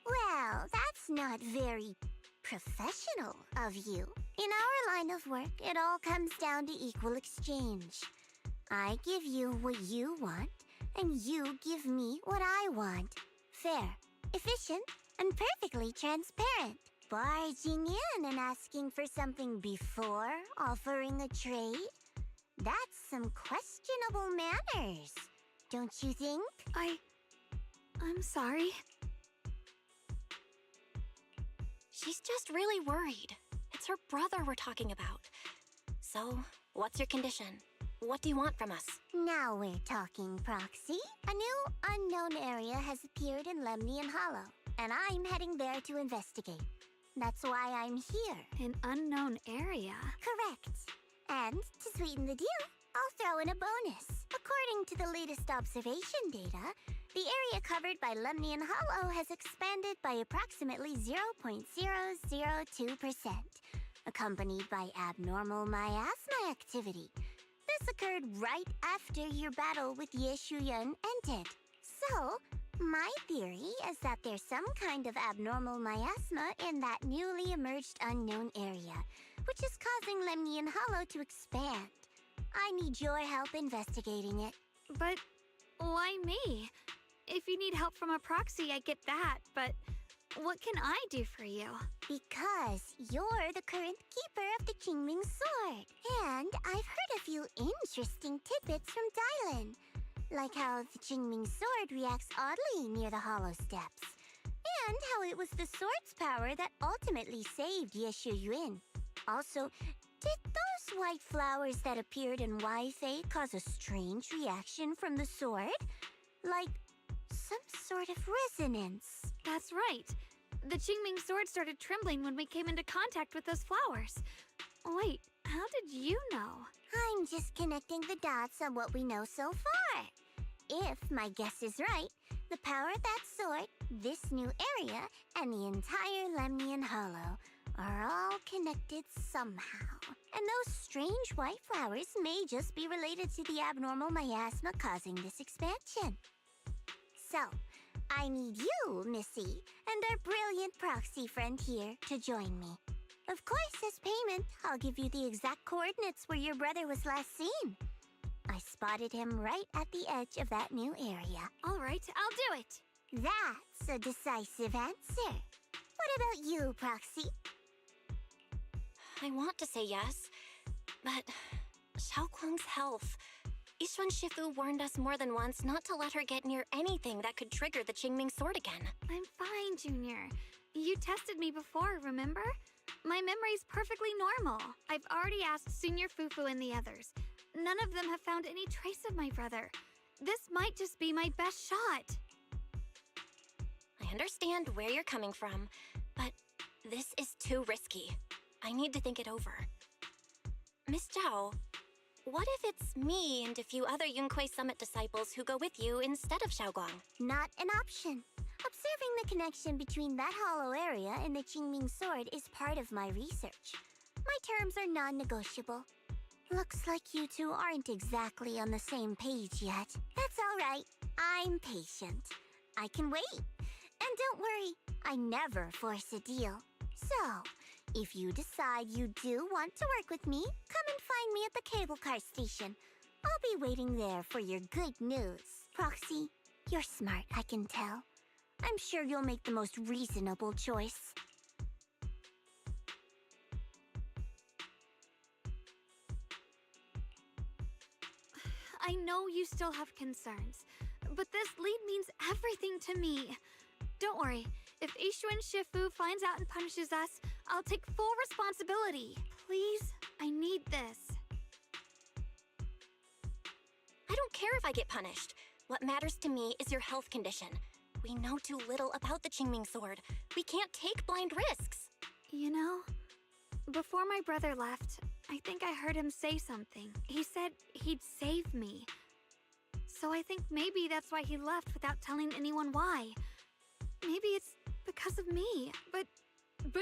Well, that's not very professional of you. In our line of work, it all comes down to equal exchange. I give you what you want, and you give me what I want. Fair, efficient, and perfectly transparent. Barging in and asking for something before offering a trade? That's some questionable manners, don't you think? I'm sorry. She's just really worried. It's her brother we're talking about. So, what's your condition? What do you want from us? Now we're talking, Proxy. A new unknown area has appeared in Lemnian Hollow, and I'm heading there to investigate. That's why I'm here. An unknown area? Correct. And to sweeten the deal, I'll throw in a bonus. According to the latest observation data, the area covered by Lemnian Hollow has expanded by approximately 0.002%, accompanied by abnormal miasma activity. This occurred right after your battle with Ye Shuyan ended. So, my theory is that there's some kind of abnormal miasma in that newly emerged unknown area, which is causing Lemnian Hollow to expand. I need your help investigating it. But why me? If you need help from a proxy, I get that, but what can I do for you? Because you're the current keeper of the Qingming sword. And I've heard a few interesting tidbits from Dylan. Like how the Qingming sword reacts oddly near the hollow steps. And how it was the sword's power that ultimately saved Ye Shuyuan. Also, did those white flowers that appeared in Weifei cause a strange reaction from the sword? Like some sort of resonance. That's right. The Qingming sword started trembling when we came into contact with those flowers. Wait, how did you know? I'm just connecting the dots on what we know so far. If my guess is right, the power of that sword, this new area, and the entire Lemnian Hollow are all connected somehow. And those strange white flowers may just be related to the abnormal miasma causing this expansion. So, I need you, Missy, and our brilliant proxy friend here to join me. Of course, as payment, I'll give you the exact coordinates where your brother was last seen. I spotted him right at the edge of that new area. All right, I'll do it. That's a decisive answer. What about you, Proxy? I want to say yes, but Xiaoguang's health. Ishun Shifu warned us more than once not to let her get near anything that could trigger the Qingming sword again. I'm fine, Junior. You tested me before, remember? My memory's perfectly normal. I've already asked Senior Fufu and the others. None of them have found any trace of my brother. This might just be my best shot. I understand where you're coming from, but this is too risky. I need to think it over. Miss Zhao, what if it's me and a few other Yunquei Summit disciples who go with you instead of Xiaoguang? Not an option. Observing the connection between that hollow area and the Qingming sword is part of my research. My terms are non-negotiable. Looks like you two aren't exactly on the same page yet. That's all right. I'm patient. I can wait. And don't worry, I never force a deal. So, if you decide you do want to work with me, come and find me at the cable car station. I'll be waiting there for your good news. Proxy, you're smart, I can tell. I'm sure you'll make the most reasonable choice. I know you still have concerns, but this lead means everything to me. Don't worry, if Ishun Shifu finds out and punishes us, I'll take full responsibility. Please, I need this. I don't care if I get punished. What matters to me is your health condition. We know too little about the Qingming sword. We can't take blind risks. You know, before my brother left, I think I heard him say something. He said he'd save me. So I think maybe that's why he left without telling anyone why. Maybe it's because of me, but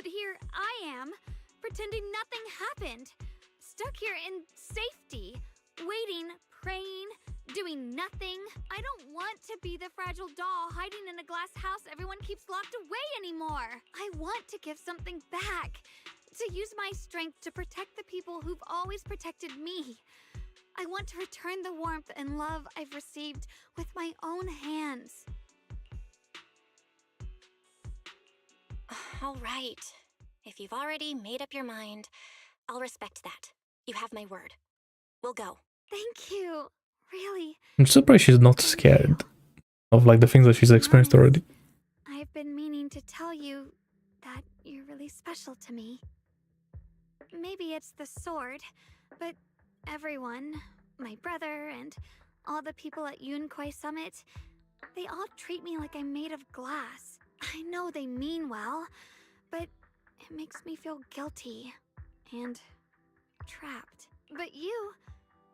here I am, pretending nothing happened. Stuck here in safety, waiting, praying, doing nothing. I don't want to be the fragile doll hiding in a glass house everyone keeps locked away anymore. I want to give something back, to use my strength to protect the people who've always protected me. I want to return the warmth and love I've received with my own hands. All right. If you've already made up your mind, I'll respect that. You have my word. We'll go. Thank you. Really. I'm surprised she's not scared of like the things that she's experienced already. I've been meaning to tell you that you're really special to me. Maybe it's the sword, but everyone, my brother and all the people at Yunquei Summit, they all treat me like I'm made of glass. I know they mean well, but it makes me feel guilty and trapped. But you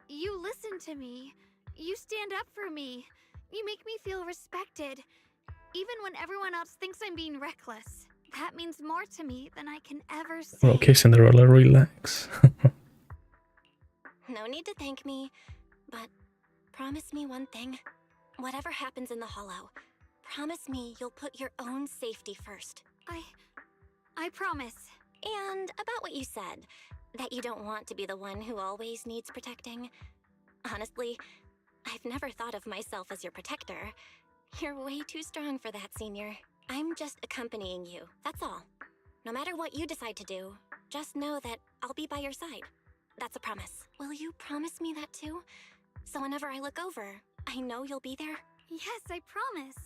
listen to me. You stand up for me. You make me feel respected, even when everyone else thinks I'm being reckless. That means more to me than I can ever say. Okay, Cinderella, relax. No need to thank me, but promise me one thing. Whatever happens in the Hollow, promise me you'll put your own safety first. I promise. And about what you said, that you don't want to be the one who always needs protecting. Honestly, I've never thought of myself as your protector. You're way too strong for that, Senior. I'm just accompanying you, that's all. No matter what you decide to do, just know that I'll be by your side. That's a promise. Will you promise me that too? So whenever I look over, I know you'll be there? Yes, I promise.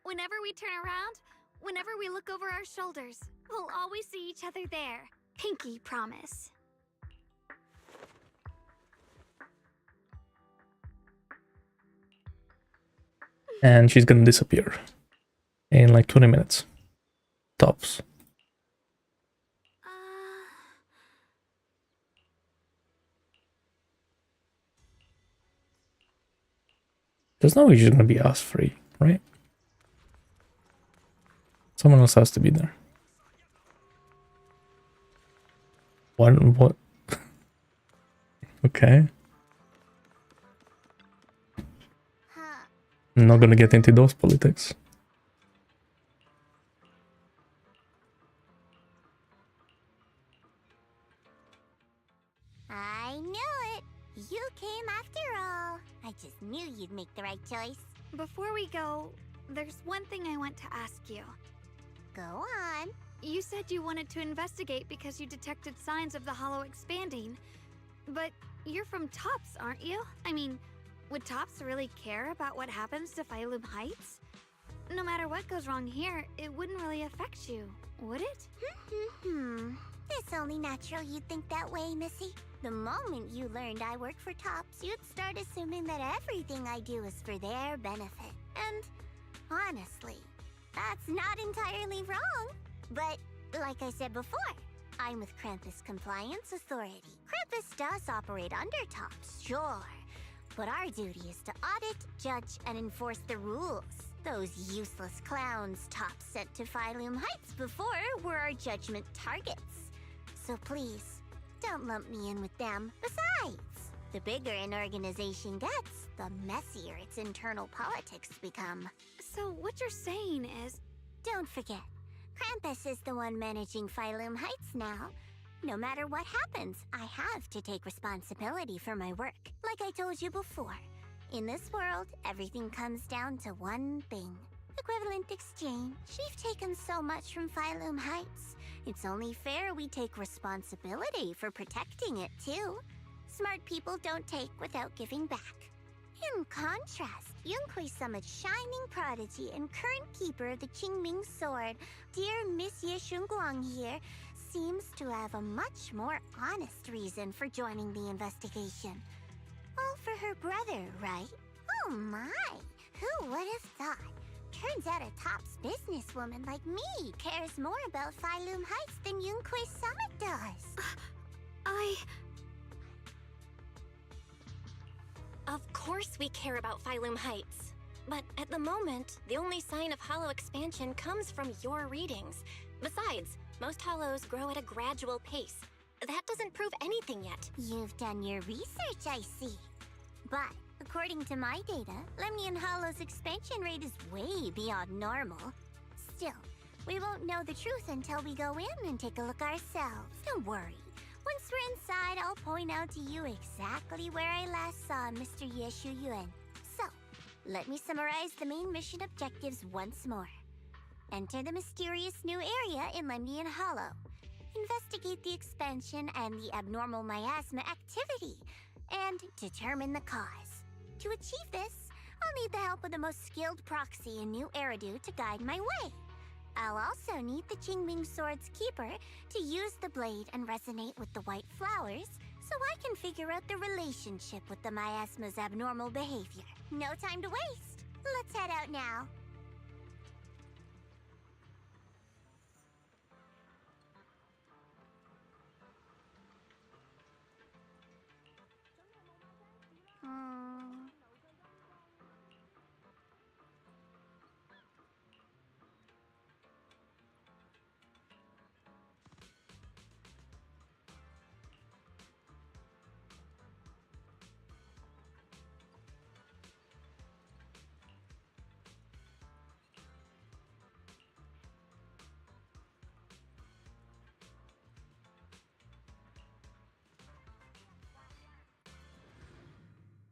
Whenever we turn around, whenever we look over our shoulders, we'll always see each other there. Pinky promise. And she's gonna disappear in like 20 minutes. Tops. There's no way she's gonna be us free, right? Someone else has to be there. What? Okay. I'm not gonna get into those politics. I knew it. You came after all. I just knew you'd make the right choice. Before we go, there's one thing I want to ask you. Go on. You said you wanted to investigate because you detected signs of the Hollow expanding. But you're from Tops, aren't you? I mean, Would Tops really care about what happens to Phylum Heights? No matter what goes wrong here, it wouldn't really affect you, would it? It's only natural you'd think that way, Missy. The moment you learned I work for Tops, you'd start assuming that everything I do is for their benefit. And honestly, that's not entirely wrong. But like I said before, I'm with Krampus Compliance Authority. Krampus does operate under Tops, sure. But our duty is to audit, judge, and enforce the rules. Those useless clowns Tops sent to Phylum Heights before were our judgment targets. So please, don't lump me in with them. Besides, the bigger an organization gets, the messier its internal politics become. So what you're saying is... Don't forget, Krampus is the one managing Phylum Heights now. No matter what happens, I have to take responsibility for my work. Like I told you before, in this world, everything comes down to one thing. Equivalent exchange. We've taken so much from Phylum Heights. It's only fair we take responsibility for protecting it, too. Smart people don't take without giving back. In contrast, Yunhui Summit's shining prodigy and current keeper of the Qingming Sword, dear Monsieur Shunguang here, seems to have a much more honest reason for joining the investigation. All for her brother, right? Oh my! Who would have thought? Turns out a Tops businesswoman like me cares more about Phylum Heights than Yunhui Summit does. Of course we care about Phylum Heights. But at the moment, the only sign of hollow expansion comes from your readings. Besides, most hollows grow at a gradual pace. That doesn't prove anything yet. You've done your research, I see. But according to my data, Lemnian Hollow's expansion rate is way beyond normal. Still, we won't know the truth until we go in and take a look ourselves. Don't worry. Once we're inside, I'll point out to you exactly where I last saw Mr. Yeshu Yuan. So, let me summarize the main mission objectives once more. Enter the mysterious new area in Lemnian Hollow. Investigate the expansion and the abnormal miasma activity, and determine the cause. To achieve this, I'll need the help of the most skilled proxy in New Eridu to guide my way. I'll also need the Qingming Sword's keeper to use the blade and resonate with the white flowers so I can figure out the relationship with the miasma's abnormal behavior. No time to waste. Let's head out now.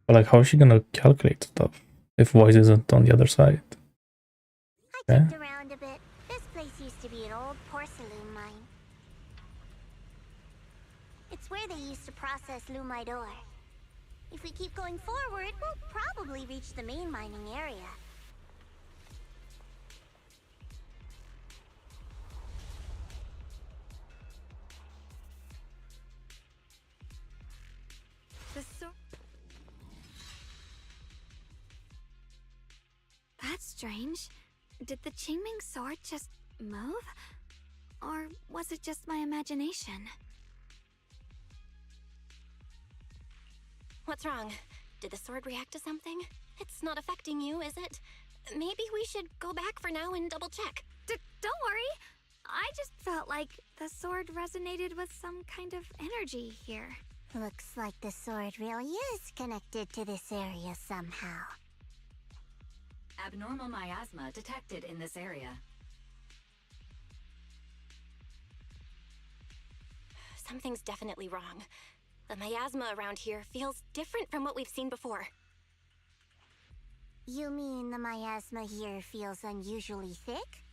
But like, how is she gonna calculate stuff if voice isn't on the other side? I kicked around a bit. This place used to be an old porcelain mine. It's where they used to process lumite ore. If we keep going forward, we'll probably reach the main mining area. That's strange. Did the Qingming Sword just move? Or was it just my imagination? What's wrong? Did the sword react to something? It's not affecting you, is it? Maybe we should go back for now and double check. Don't worry. I just felt like the sword resonated with some kind of energy here. Looks like the sword really is connected to this area somehow. Abnormal miasma detected in this area. Something's definitely wrong. The miasma around here feels different from what we've seen before. You mean the miasma here feels unusually thick?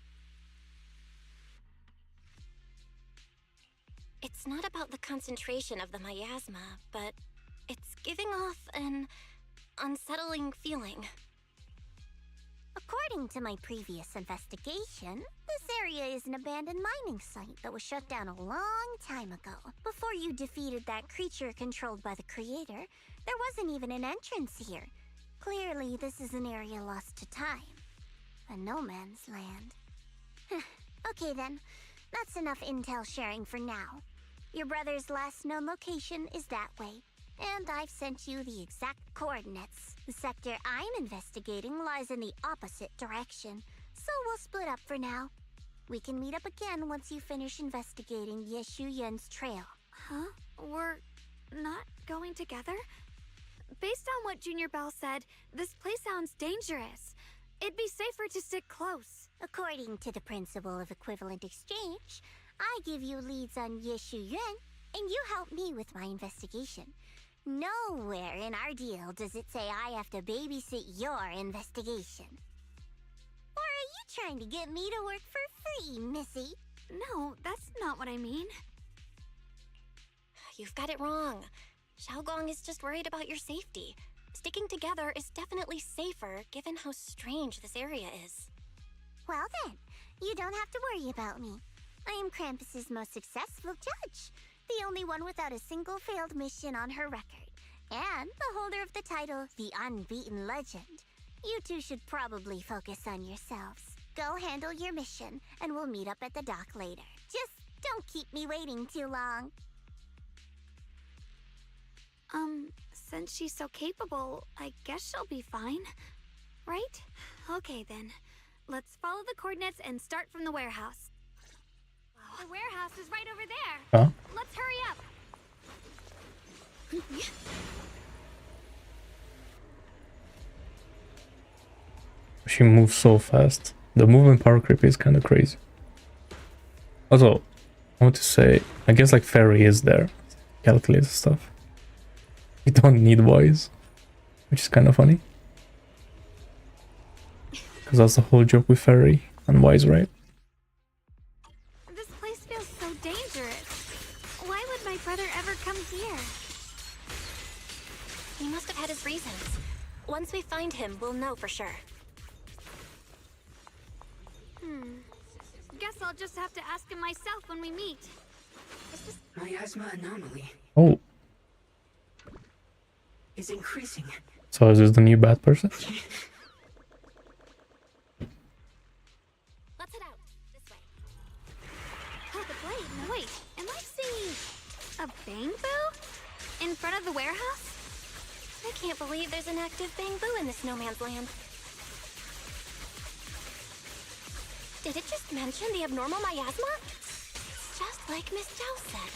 It's not about the concentration of the miasma, but it's giving off an unsettling feeling. According to my previous investigation, this area is an abandoned mining site that was shut down a long time ago. Before you defeated that creature controlled by the creator, there wasn't even an entrance here. Clearly, this is an area lost to time. A no man's land. Okay then, that's enough intel sharing for now. Your brother's last known location is that way, and I've sent you the exact coordinates. The sector I'm investigating lies in the opposite direction, so we'll split up for now. We can meet up again once you finish investigating Yeshu Yen's trail. Huh? We're not going together? Based on what Junior Bell said, this place sounds dangerous. It'd be safer to stick close. According to the principle of equivalent exchange, I give you leads on Yeshu Yuan, and you help me with my investigation. Nowhere in our deal does it say I have to babysit your investigation. Or are you trying to get me to work for free, Missy? No, that's not what I mean. You've got it wrong. Xiaogong is just worried about your safety. Sticking together is definitely safer, given how strange this area is. Well then, you don't have to worry about me. I am Krampus's most successful judge, the only one without a single failed mission on her record, and the holder of the title, the Unbeaten Legend. You two should probably focus on yourselves. Go handle your mission, and we'll meet up at the dock later. Just don't keep me waiting too long. Since she's so capable, I guess she'll be fine. Right? Okay then. Let's follow the coordinates and start from the warehouse. The warehouse is right over there. Huh? Let's hurry up. She moves so fast. The movement power creep is kind of crazy. Also, I want to say, I guess like Fairy is there. Calculates stuff. You don't need voice, which is kind of funny. Because that's the whole joke with Fairy and Wise, right? This place feels so dangerous. Why would my brother ever come here? He must have had his reasons. Once we find him, we'll know for sure. Guess I'll just have to ask him myself when we meet. Is this miasma anomaly? Oh, Is increasing. so is this the new bad person? Let's head out. This way. Oh, the blade. No, wait. Am I seeing a bamboo in front of the warehouse? I can't believe there's an active bamboo in this no man's land. Did it just mention the abnormal miasma? It's just like Miss Zhao said.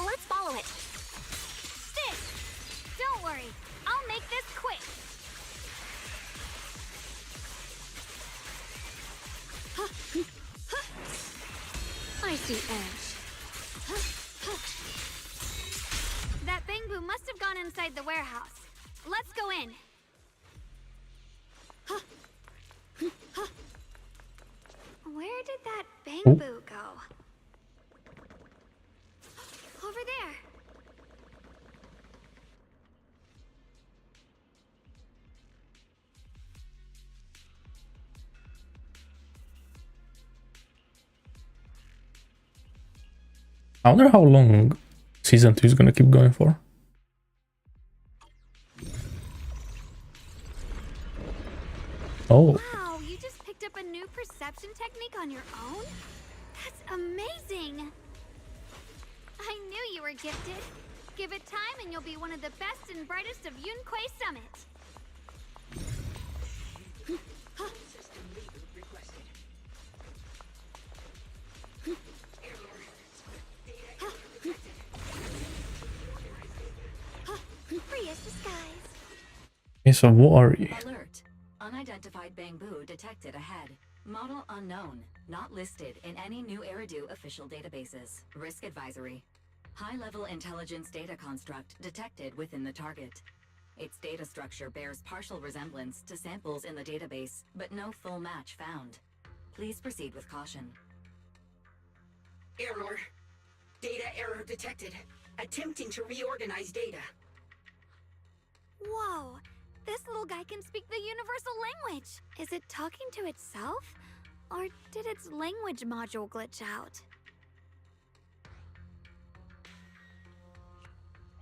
Let's follow it. Sis! Don't worry. I'll make this quick. I see edge. That bamboo must have gone inside the warehouse. Let's go in. Where did that bamboo go? Over there. I wonder how long season 2 is gonna keep going for. Oh. Wow, you just picked up a new perception technique on your own? That's amazing! I knew you were gifted. Give it time and you'll be one of the best and brightest of Yunquei Summit. Free as the skies. Okay, so what are you? Alert. Unidentified bamboo detected ahead. Model unknown. Not listed in any new Eridu official databases. Risk advisory. High-level intelligence data construct detected within the target. Its data structure bears partial resemblance to samples in the database, but no full match found. Please proceed with caution. Error. Data error detected. Attempting to reorganize data. Whoa, This little guy can speak the universal language. Is it talking to itself? Or did its language module glitch out?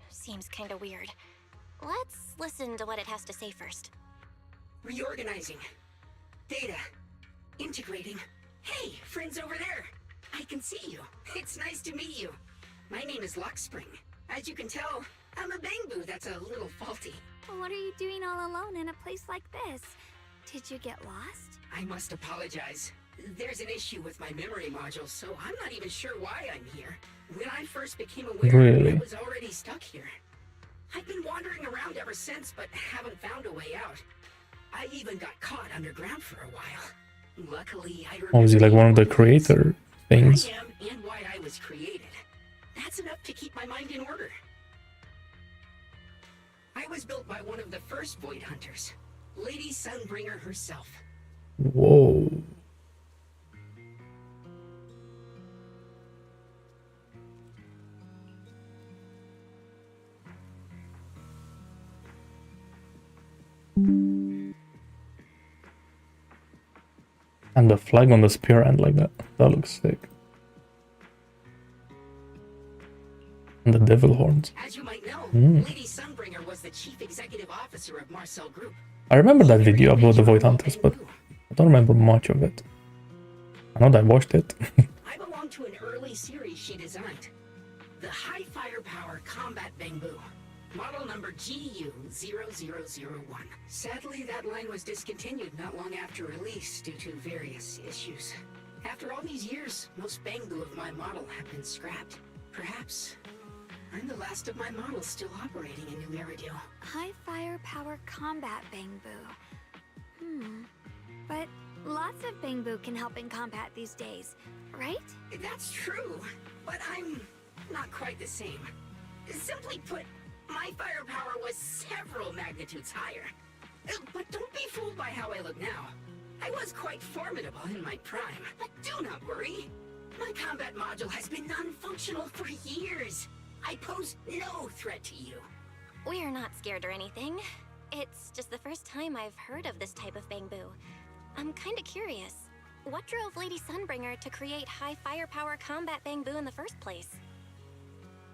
Seems kinda weird. Let's listen to what it has to say first. Reorganizing. Data. Integrating. Hey, friends over there. I can see you. It's nice to meet you. My name is Lockspring. As you can tell, I'm a Bangboo that's a little faulty. What are you doing all alone in a place like this? Did you get lost? I must apologize. There's an issue with my memory module, so I'm not even sure why I'm here. When I first became aware, Really? I was already stuck here. I've been wandering around ever since, but haven't found a way out. I even got caught underground for a while. Luckily, I remember... Oh, is he like one of the creator things? I am and why I was created. That's enough to keep my mind in order. I was built by one of the first Void Hunters, Lady Sunbringer herself. Whoa. And the flag on the spear end like that. That looks sick. And the devil horns. As you might know, Lady Sunbringer was the chief executive officer of Marcel Group. I remember that video about the Void Hunters, but I don't remember much of it. I know that I watched it. I belong to an early series she designed. The High Firepower Combat Bangboo. Model number GU0001. Sadly, that line was discontinued not long after release due to various issues. After all these years, most Bangboo of my model have been scrapped. Perhaps I'm the last of my models still operating in New Eridu. High firepower combat Bangboo. But lots of Bangboo can help in combat these days, right? That's true, but I'm not quite the same. Simply put, my firepower was several magnitudes higher. But don't be fooled by how I look now. I was quite formidable in my prime, but do not worry. My combat module has been non-functional for years. I pose no threat to you. We're not scared or anything. It's just the first time I've heard of this type of Bangboo. I'm kinda curious. What drove Lady Sunbringer to create high firepower combat Bangboo in the first place?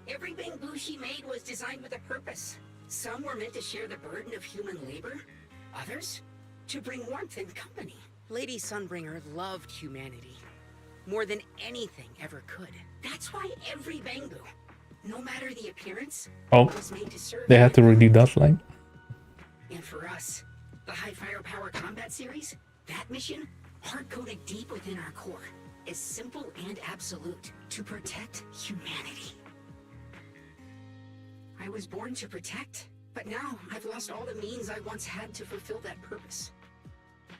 Every Bangboo she made was designed with a purpose. Some were meant to share the burden of human labor. Others, to bring warmth and company. Lady Sunbringer loved humanity. More than anything ever could. That's why every Bangboo, no matter the appearance, was made to serve. They had to redo that line. And for us, the High Firepower Combat Series, that mission, hard-coded deep within our core, is simple and absolute. To protect humanity. I was born to protect, but now I've lost all the means I once had to fulfill that purpose.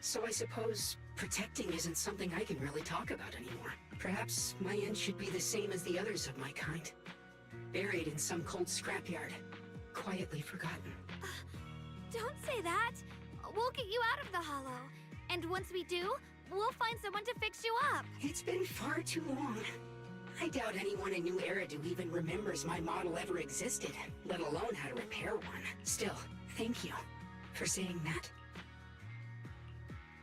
So I suppose protecting isn't something I can really talk about anymore. Perhaps my end should be the same as the others of my kind. Buried in some cold scrapyard, quietly forgotten. Don't say that. We'll get you out of the hollow. And once we do, we'll find someone to fix you up. It's been far too long. I doubt anyone in New Eridu even remembers my model ever existed, let alone how to repair one. Still, thank you for saying that.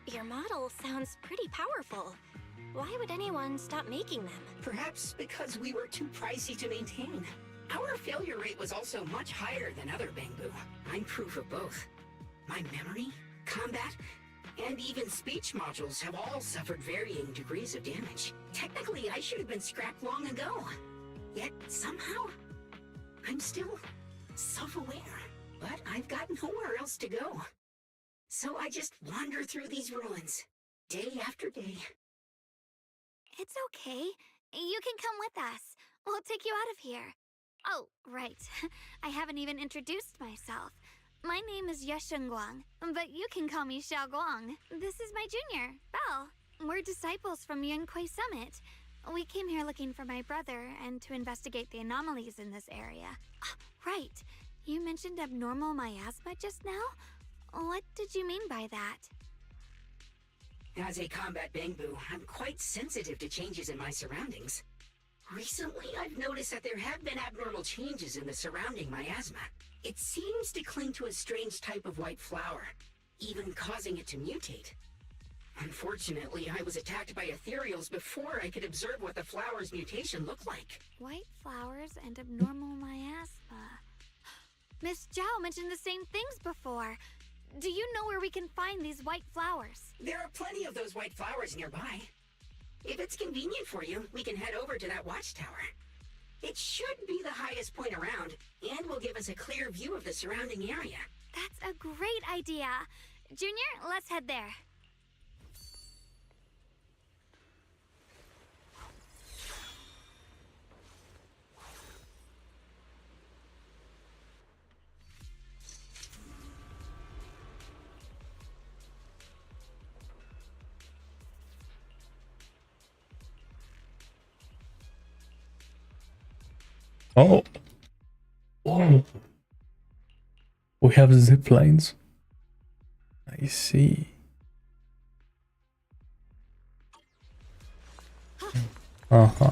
Your model sounds pretty powerful. Why would anyone stop making them? Perhaps because we were too pricey to maintain. Our failure rate was also much higher than other Bangboo. I'm proof of both. My memory, combat, and even speech modules have all suffered varying degrees of damage. Technically, I should have been scrapped long ago. Yet, somehow, I'm still self-aware. But I've got nowhere else to go. So I just wander through these ruins, day after day. It's okay. You can come with us. We'll take you out of here. Oh, right. I haven't even introduced myself. My name is Yeshengguang, but you can call me Xiaoguang. This is my junior, Belle. We're disciples from Yunquei Summit. We came here looking for my brother and to investigate the anomalies in this area. Right. You mentioned abnormal miasma just now? What did you mean by that? As a combat Bangboo, I'm quite sensitive to changes in my surroundings. Recently, I've noticed that there have been abnormal changes in the surrounding miasma. It seems to cling to a strange type of white flower, even causing it to mutate. Unfortunately, I was attacked by ethereals before I could observe what the flower's mutation looked like. White flowers and abnormal miasma. Miss Zhao mentioned the same things before. Do you know where we can find these white flowers? There are plenty of those white flowers nearby. If it's convenient for you, we can head over to that watchtower. It should be the highest point around, and will give us a clear view of the surrounding area. That's a great idea. Junior, let's head there. Oh. Oh. We have zip lines. I see. Uh-huh.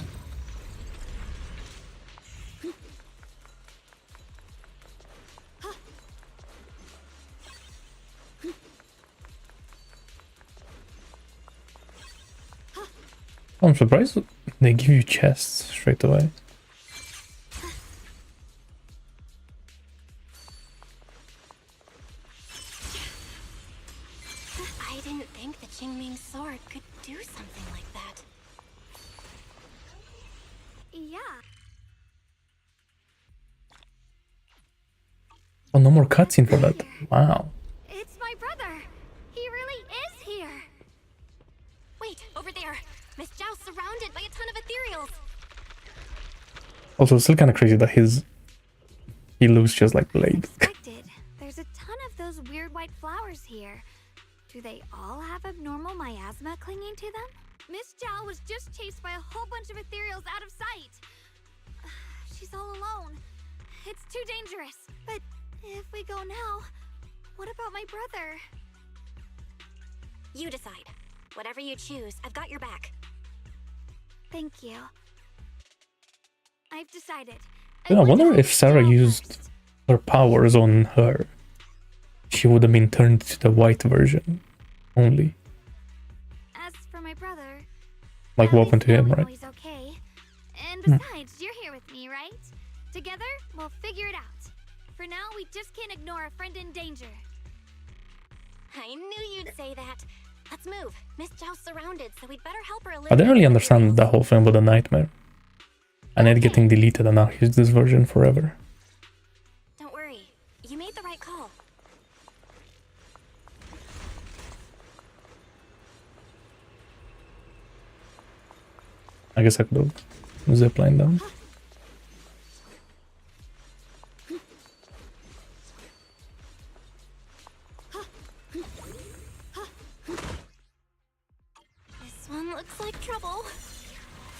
I'm surprised they give you chests straight away. I didn't think the Qingming sword could do something like that. Yeah. Oh, no more cutscene for that. Wow. It's my brother. He really is here. Wait, over there. Miss Zhao's surrounded by a ton of ethereals. Also, it's still kind of crazy that he looks just like Blade. Expected. There's a ton of those weird white flowers here. Do they all have abnormal miasma clinging to them? Miss Zhao was just chased by a whole bunch of ethereals out of sight. She's all alone. It's too dangerous. But if we go now, what about my brother? You decide. Whatever you choose, I've got your back. Thank you. I've decided. Yeah, I wonder if Sarah used her powers on her. She would have been turned to the white version only. As for my brother, Like what happened to him, right? he's okay. And besides, you're here with me, right? Together, we'll figure it out. For now, we just can't ignore a friend in danger. I knew you'd say that. Let's move. Miss Zhao's surrounded, so we'd better help her I eliminate didn't really the understand ethereals. the whole thing with the nightmare. And it getting deleted and now here's this version forever. Don't worry. You made the right call. I guess I could have ziplined down. This one looks like trouble.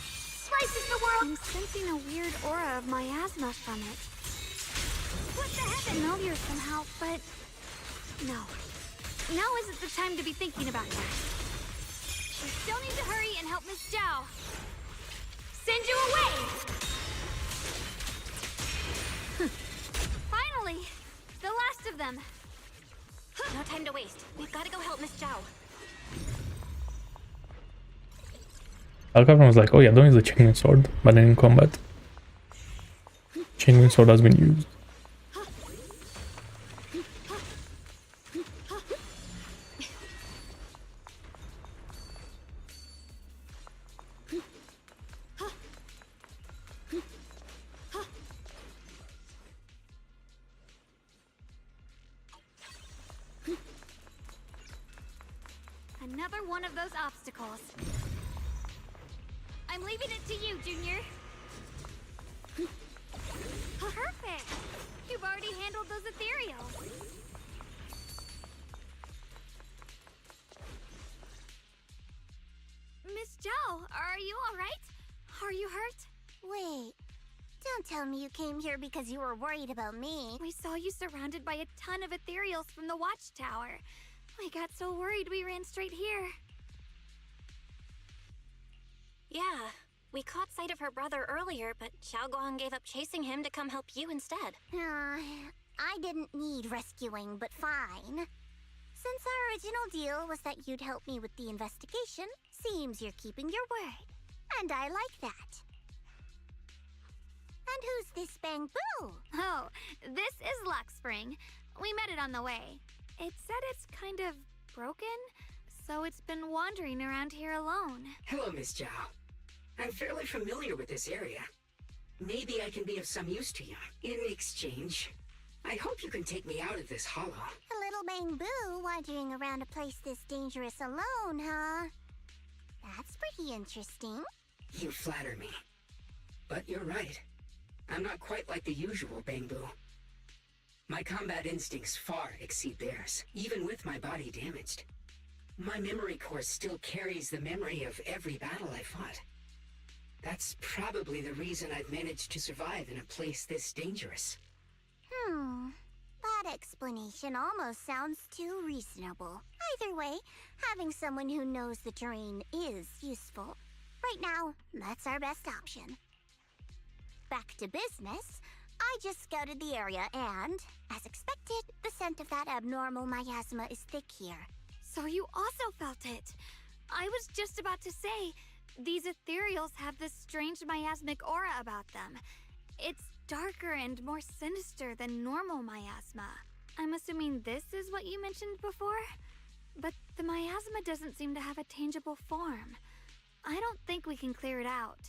Slices the world! I'm sensing a weird aura of miasma from it. What the heck? Familiar somehow, but no. Now isn't the time to be thinking about that. We still need to hurry and help Miss Zhao. Send you away! Finally! The last of them. No time to waste. We've got to go help Miss Zhao. Alcatraz was like, oh yeah, don't use the Qingming sword, but then in combat, Qingming sword has been used. Another one of those obstacles. I'm leaving it to you, Junior. Perfect! You've already handled those ethereals. Miss Zhao, are you alright? Are you hurt? Wait, don't tell me you came here because you were worried about me. We saw you surrounded by a ton of ethereals from the watchtower. We got so worried we ran straight here. Yeah, we caught sight of her brother earlier, but Xiaoguang gave up chasing him to come help you instead. I didn't need rescuing, but fine. Since our original deal was that you'd help me with the investigation, seems you're keeping your word. And I like that. And who's this Bamboo? Oh, this is Luxspring. We met it on the way. It said it's kind of broken, so it's been wandering around here alone. Hello, Miss Zhao. I'm fairly familiar with this area. Maybe I can be of some use to you. In exchange, I hope you can take me out of this hollow. A little Bamboo wandering around a place this dangerous alone, huh? That's pretty interesting. You flatter me. But you're right. I'm not quite like the usual Bamboo. My combat instincts far exceed theirs, even with my body damaged. My memory core still carries the memory of every battle I fought. That's probably the reason I've managed to survive in a place this dangerous. That explanation almost sounds too reasonable. Either way, having someone who knows the terrain is useful. Right now, that's our best option. Back to business. I just scouted the area and, as expected, the scent of that abnormal miasma is thick here. So you also felt it. I was just about to say, these ethereals have this strange miasmic aura about them. It's darker and more sinister than normal miasma. I'm assuming this is what you mentioned before? But the miasma doesn't seem to have a tangible form. I don't think we can clear it out.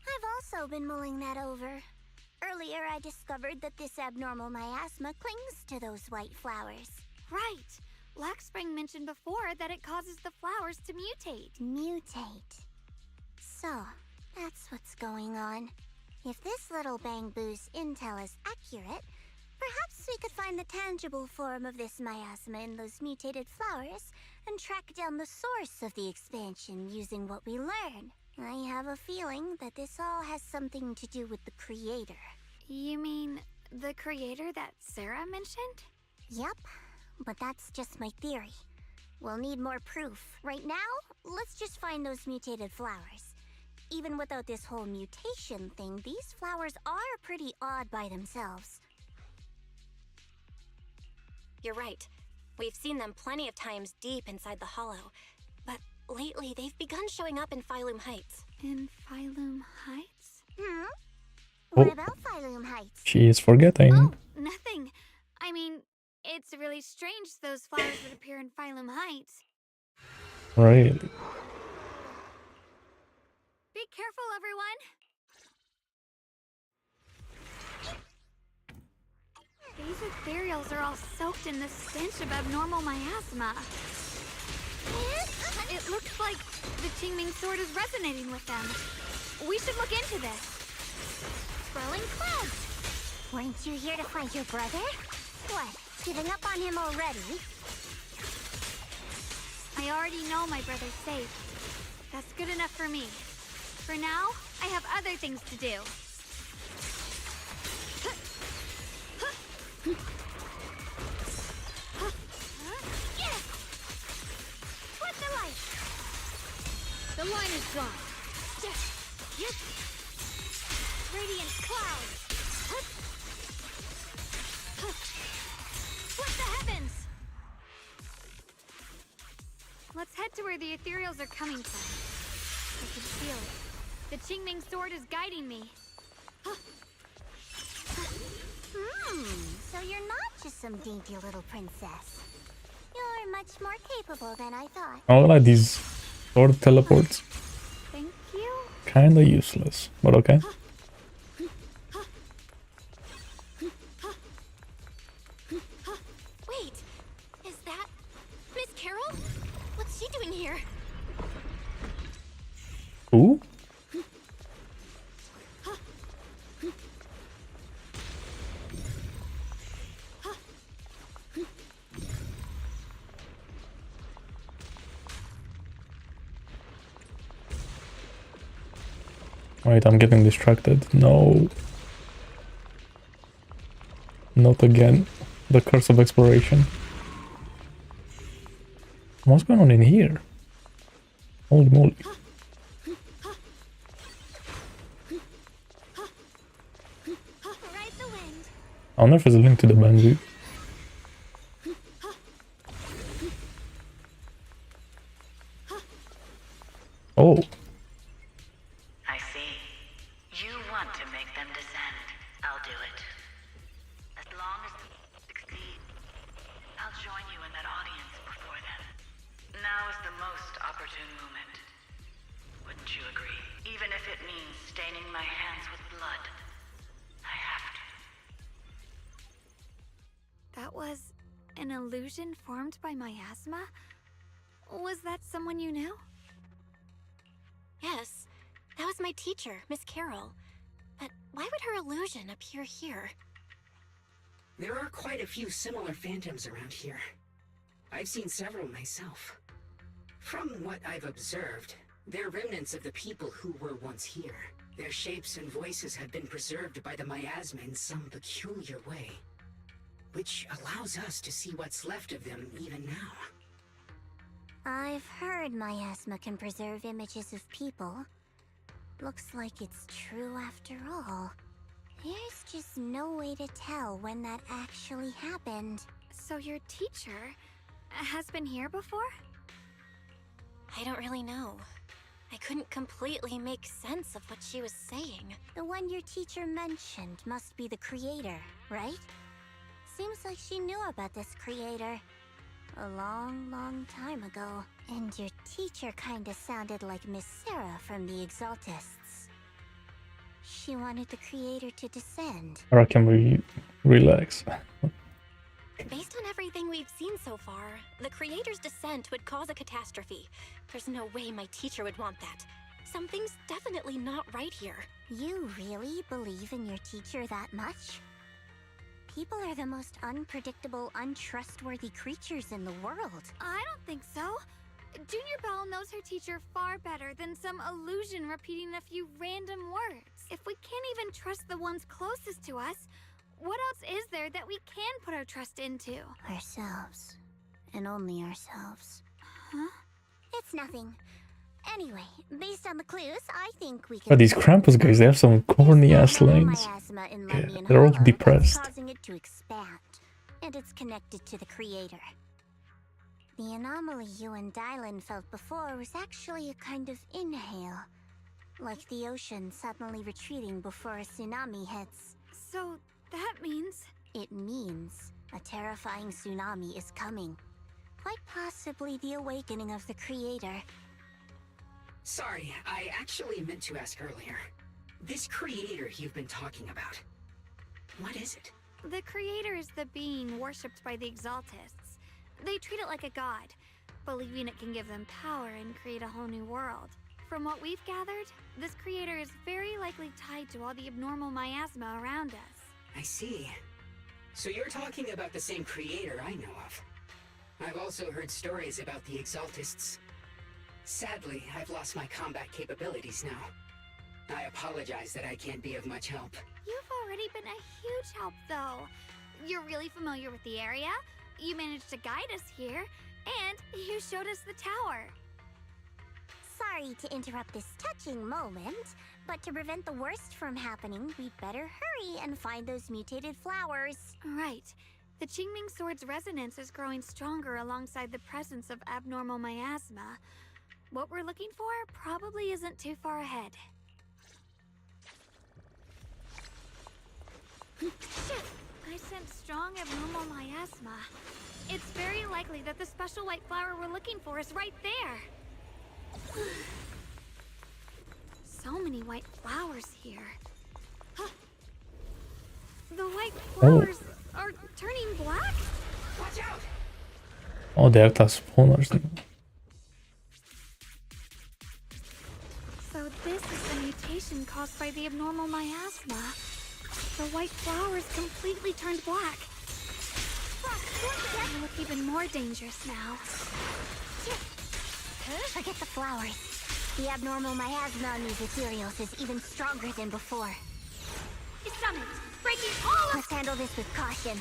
I've also been mulling that over. Earlier, I discovered that this abnormal miasma clings to those white flowers. Right. Luxspring mentioned before that it causes the flowers to mutate. Mutate. So, that's what's going on. If this little Bamboo's intel is accurate, perhaps we could find the tangible form of this miasma in those mutated flowers and track down the source of the expansion using what we learn. I have a feeling that this all has something to do with the creator. You mean the creator that Sarah mentioned? Yep, but that's just my theory. We'll need more proof. Right now, let's just find those mutated flowers. Even without this whole mutation thing, these flowers are pretty odd by themselves. You're right. We've seen them plenty of times deep inside the hollow. But lately, they've begun showing up in Phylum Heights. In Phylum Heights? What about Phylum Heights? She is forgetting. Oh, nothing. I mean, it's really strange those flowers would appear in Phylum Heights. Really? Be careful, everyone! These ethereals are all soaked in the stench of abnormal miasma. It looks like the Qingming sword is resonating with them. We should look into this. Swirling clouds! Weren't you here to find your brother? What, giving up on him already? I already know my brother's safe. That's good enough for me. For now, I have other things to do. What's the light? The line is drawn. Radiant cloud. Split the heavens! Let's head to where the ethereals are coming from. I can feel it. The Qingming sword is guiding me. So you're not just some dainty little princess. You're much more capable than I thought. I don't like these sword teleports. Thank you. Kinda useless, but okay. Wait, is that Miss Carol? What's she doing here? Who? Wait, I'm getting distracted. No. Not again. The curse of exploration. What's going on in here? Holy moly. Ride the wind. I wonder if there's a link to the bamboo. Oh. I see. You want to make them descend. I'll do it. As long as they succeed, I'll join you in that audience before them. Now is the most opportune moment. Wouldn't you agree? Even if it means staining my hands with blood. I have to. That was an illusion formed by miasma? Was that someone you knew? Yes, that was my teacher, Miss Carroll. But why would her illusion appear here? There are quite a few similar phantoms around here. I've seen several myself. From what I've observed, they're remnants of the people who were once here. Their shapes and voices have been preserved by the miasma in some peculiar way, which allows us to see what's left of them even now. I've heard miasma can preserve images of people. Looks like it's true after all. There's just no way to tell when that actually happened. So your teacher has been here before? I don't really know. I couldn't completely make sense of what she was saying. The one your teacher mentioned must be the creator, right? Seems like she knew about this creator a long time ago. And your teacher kinda sounded like Miss Sarah from the Exaltists. She wanted the creator to descend. Or can we relax? Based on everything we've seen so far, the creator's descent would cause a catastrophe. There's no way my teacher would want that. Something's definitely not right here. You really believe in your teacher that much? People are the most unpredictable, untrustworthy creatures in the world. I don't think so. Junior Belle knows her teacher far better than some illusion repeating a few random words. If we can't even trust the ones closest to us, what else is there that we can put our trust into? Ourselves. And only ourselves. Huh? It's nothing. Anyway, based on the clues, I think we can... But these Krampus guys, they have some corny ass lines. Yeah, they're all depressed. Causing it to expand, and it's connected to the creator. The anomaly you and Dylan felt before was actually a kind of inhale, like the ocean suddenly retreating before a tsunami hits. So that means... It means a terrifying tsunami is coming. Quite possibly the awakening of the creator. Sorry, I actually meant to ask earlier. This creator you've been talking about, what is it? The creator is the being worshipped by the Exaltists. They treat it like a god, believing it can give them power and create a whole new world. From what we've gathered, this creator is very likely tied to all the abnormal miasma around us. I see. So you're talking about the same creator I know of. I've also heard stories about the Exaltists. Sadly, I've lost my combat capabilities now. I apologize that I can't be of much help. You've already been a huge help, though. You're really familiar with the area, you managed to guide us here, and you showed us the tower. Sorry to interrupt this touching moment, but to prevent the worst from happening, we'd better hurry and find those mutated flowers. Right. The Qingming Sword's resonance is growing stronger alongside the presence of abnormal miasma. What we're looking for probably isn't too far ahead. Shit! I sense strong abnormal miasma. It's very likely that the special white flower we're looking for is right there. So many white flowers here. The white flowers are turning black? Watch out! Oh, they act as spawners. So this is the mutation caused by the abnormal miasma. The white flowers completely turned black. They look even more dangerous now. Forget the flowers. The abnormal miasma on these ethereals is even stronger than before. It's summoned, breaking all of... Let's handle this with caution.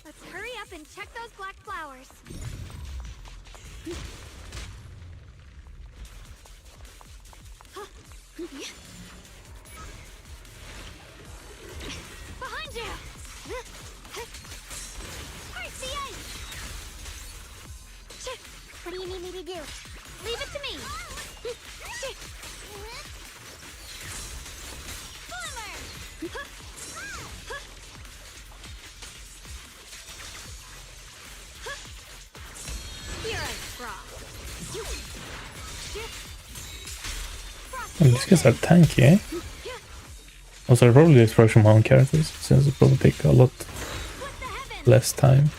Let's hurry up and check those black flowers. Behind you! RCA! What do you need me to do? Leave it to me! Forward! Here I frost. And these guys are tanky, eh? Also, I probably just from my own characters, since it probably take a lot less time.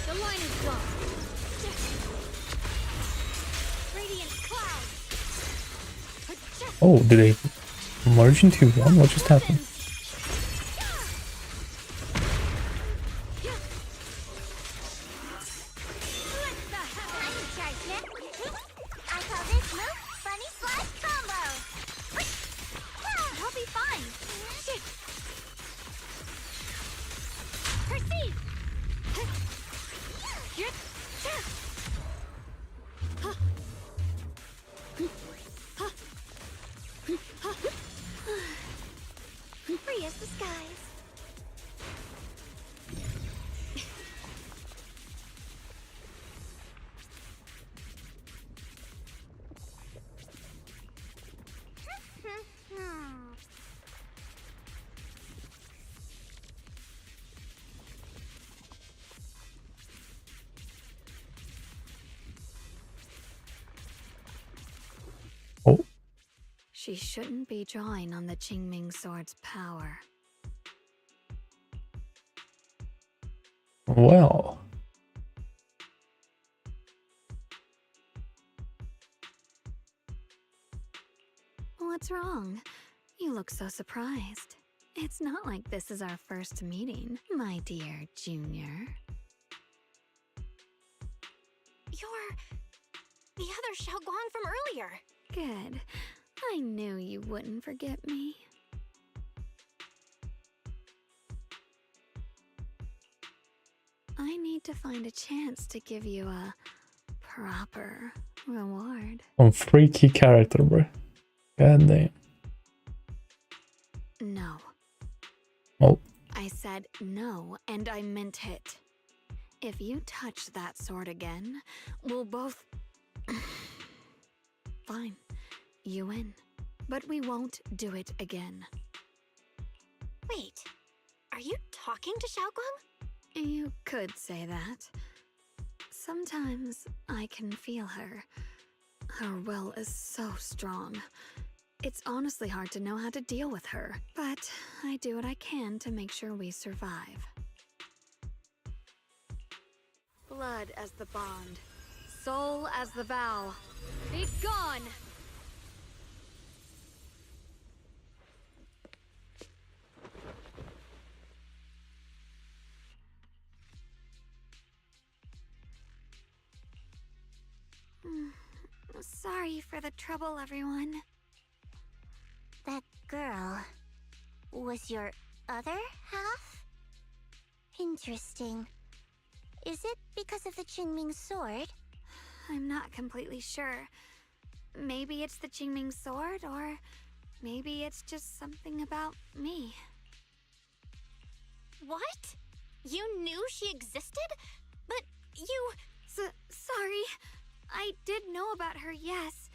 The line is gone. Radiant cloud. Oh, did they merge into one? What just happened? I call this move Funny Slash Combo. I'll be fine. Perceive. Free as the skies. Oh, She shouldn't be drawing on the Qingming sword's power. well. What's wrong? You look so surprised. It's not like this is our first meeting, my dear Junior. You're the other Xiaoguang from earlier. Good. I knew you wouldn't forget me. I need to find a chance to give you a proper reward. Some freaky character, bro. God damn. No. Oh, I said no, and I meant it. If you touch that sword again, we'll both... Fine. You win. But we won't do it again. Wait, are you talking to Xiaoguang? You could say that. Sometimes I can feel her. Her will is so strong. It's honestly hard to know how to deal with her, but I do what I can to make sure we survive. Blood as the bond, soul as the vow. Be gone! Sorry for the trouble, everyone. That girl was your other half? Interesting. Is it because of the Qingming sword? I'm not completely sure. Maybe it's the Qingming sword, or maybe it's just something about me. What? You knew she existed? But you... Sorry. I did know about her, yes.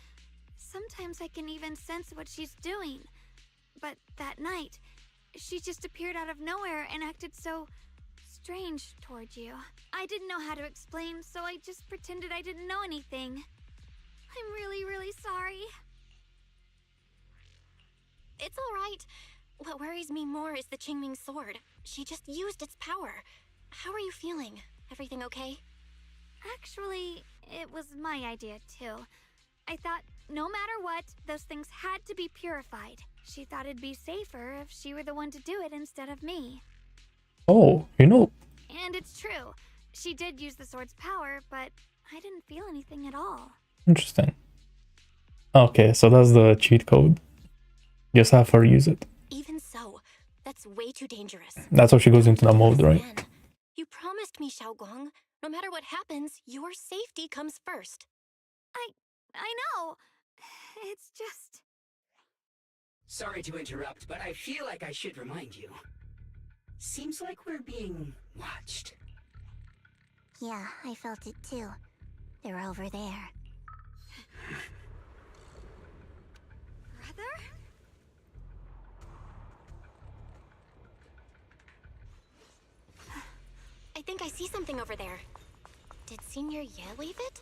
Sometimes I can even sense what she's doing. But that night, she just appeared out of nowhere and acted so strange toward you. I didn't know how to explain, so I just pretended I didn't know anything. I'm really, really sorry. It's all right. What worries me more is the Qingming sword. She just used its power. How are you feeling? Everything okay? Actually, it was my idea too. I thought no matter what, those things had to be purified. She thought it'd be safer if she were the one to do it instead of me. Oh, you know. And it's true. She did use the sword's power, but I didn't feel anything at all. Interesting. Okay, so that's the cheat code. Just have her use it. Even so, that's way too dangerous. That's how she goes into the mode, right? Man, you promised me, Xiaoguang. No matter what happens, your safety comes first. I know. It's just... Sorry to interrupt, but I feel like I should remind you. Seems like we're being watched. Yeah, I felt it too. They're over there. Brother? I think I see something over there. Did Senior Ye leave it?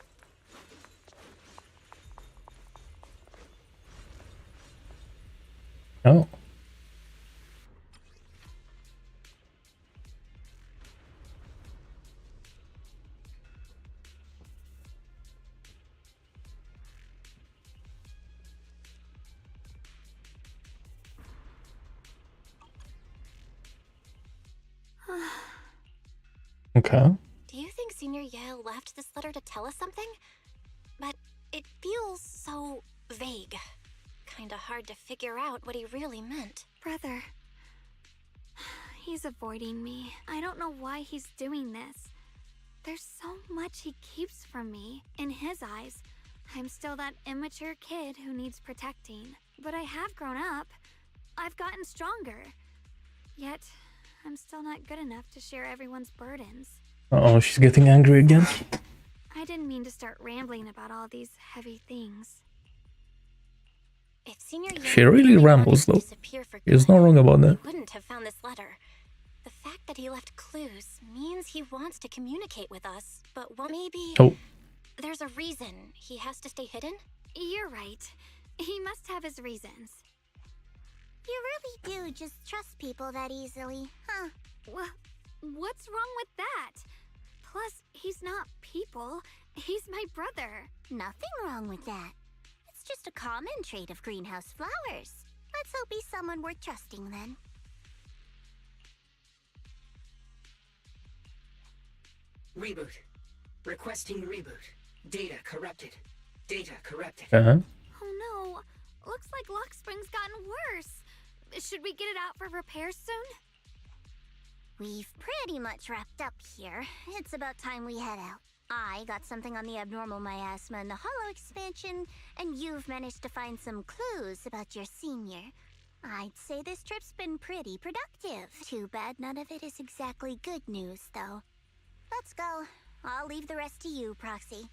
Oh. Okay. Do you think Senior Ye left this letter to tell us something? But it feels so vague. Kinda hard to figure out what he really meant. Brother. He's avoiding me. I don't know why he's doing this. There's so much he keeps from me. In his eyes, I'm still that immature kid who needs protecting. But I have grown up. I've gotten stronger. Yet, I'm still not good enough to share everyone's burdens. Uh-oh, she's getting angry again. I didn't mean to start rambling about all these heavy things. If Senior Ye She really rambles, though. There's no wrong about that. He wouldn't have found this letter. The fact that he left clues means he wants to communicate with us, but maybe there's a reason he has to stay hidden? You're right. He must have his reasons. You really do just trust people that easily, huh? Well, what's wrong with that? Plus, he's not people. He's my brother. Nothing wrong with that. It's just a common trait of greenhouse flowers. Let's hope he's someone worth trusting then. Reboot. Requesting reboot. Data corrupted. Data corrupted. Uh-huh. Oh no. Looks like Lock Spring's gotten worse. Should we get it out for repairs soon? We've pretty much wrapped up here. It's about time we head out. I got something on the abnormal miasma and the hollow expansion, and you've managed to find some clues about your senior. I'd say this trip's been pretty productive. Too bad none of it is exactly good news, though. Let's go. I'll leave the rest to you, Proxy.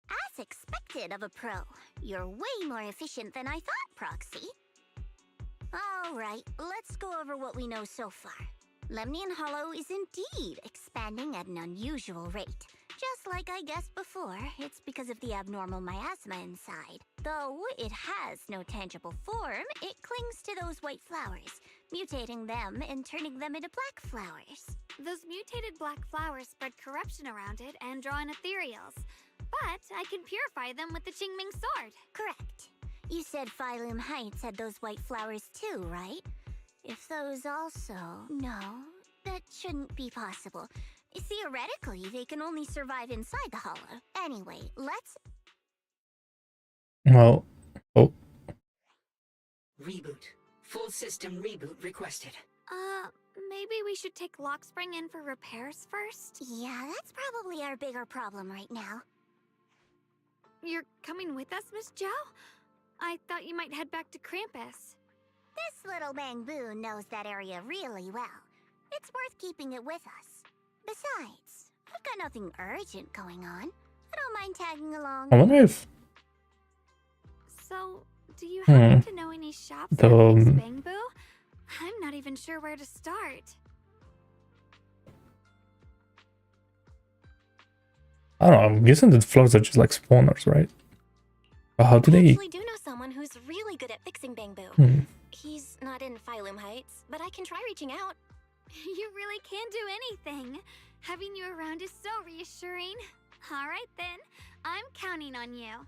As expected of a pro, you're way more efficient than I thought, Proxy. Alright, let's go over what we know so far. Lemnian Hollow is indeed expanding at an unusual rate. Just like I guessed before, it's because of the abnormal miasma inside. Though it has no tangible form, it clings to those white flowers, mutating them and turning them into black flowers. Those mutated black flowers spread corruption around it and draw in ethereals. But I can purify them with the Qingming sword. Correct. You said Phylum Heights had those white flowers too, right? If those also... No, that shouldn't be possible. Theoretically, they can only survive inside the hollow. Anyway, let's... Well... Oh. Reboot. Full system reboot requested. Maybe we should take Lock Spring in for repairs first? Yeah, that's probably our bigger problem right now. You're coming with us, Miss Zhao? I thought you might head back to Krampus. This little Bangbu knows that area really well. It's worth keeping it with us. Besides, I've got nothing urgent going on. I don't mind tagging along. I wonder if... So, do you happen to know any shops that fix Bangbu? I'm not even sure where to start. I don't know, I'm guessing the flowers are just like spawners, right? But how do they... I actually do know someone who's really good at fixing Bangbu. He's not in Phylum Heights, but I can try reaching out. You really can do anything. Having you around is so reassuring. All right then, I'm counting on you.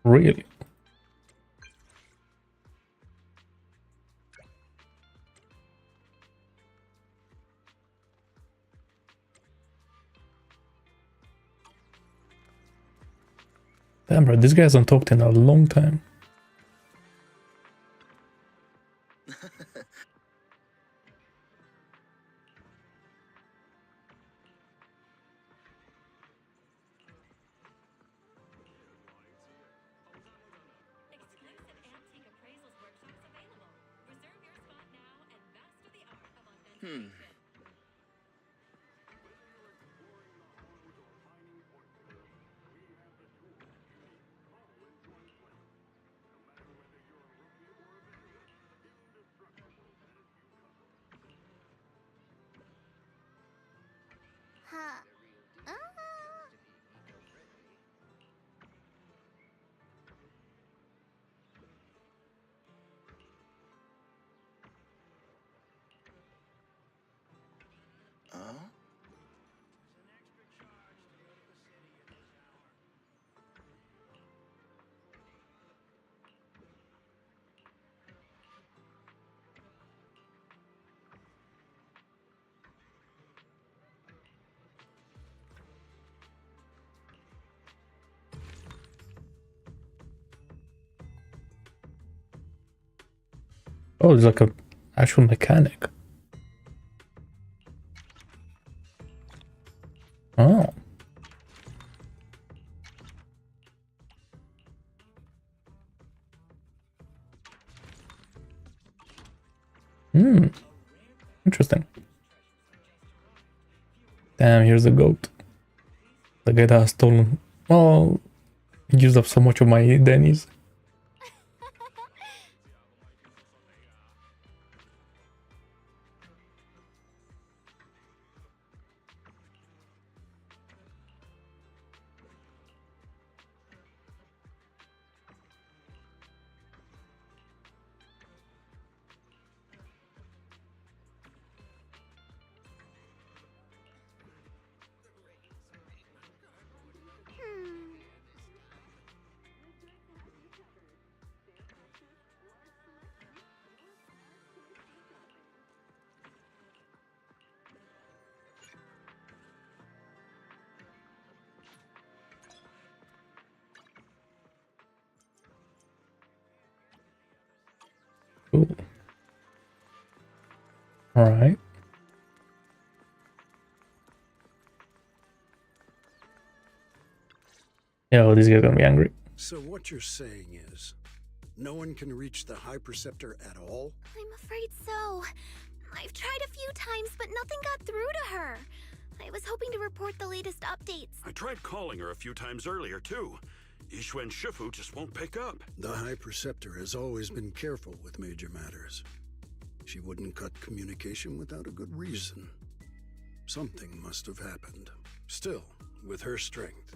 Really? Damn, bro, this guy hasn't talked in a long time. Huh. Oh, it's like a actual mechanic. Oh. Hmm. Interesting. Damn, here's the goat. The guy that has stolen. Oh, he used up so much of my Denny's. Cool. Alright. Yo, this guy's gonna be angry. So what you're saying is, no one can reach the High Preceptor at all? I'm afraid so. I've tried a few times, but nothing got through to her. I was hoping to report the latest updates. I tried calling her a few times earlier, too. Yishuen Shifu just won't pick up. The High Preceptor has always been careful with major matters. She wouldn't cut communication without a good reason. Something must have happened. Still, with her strength,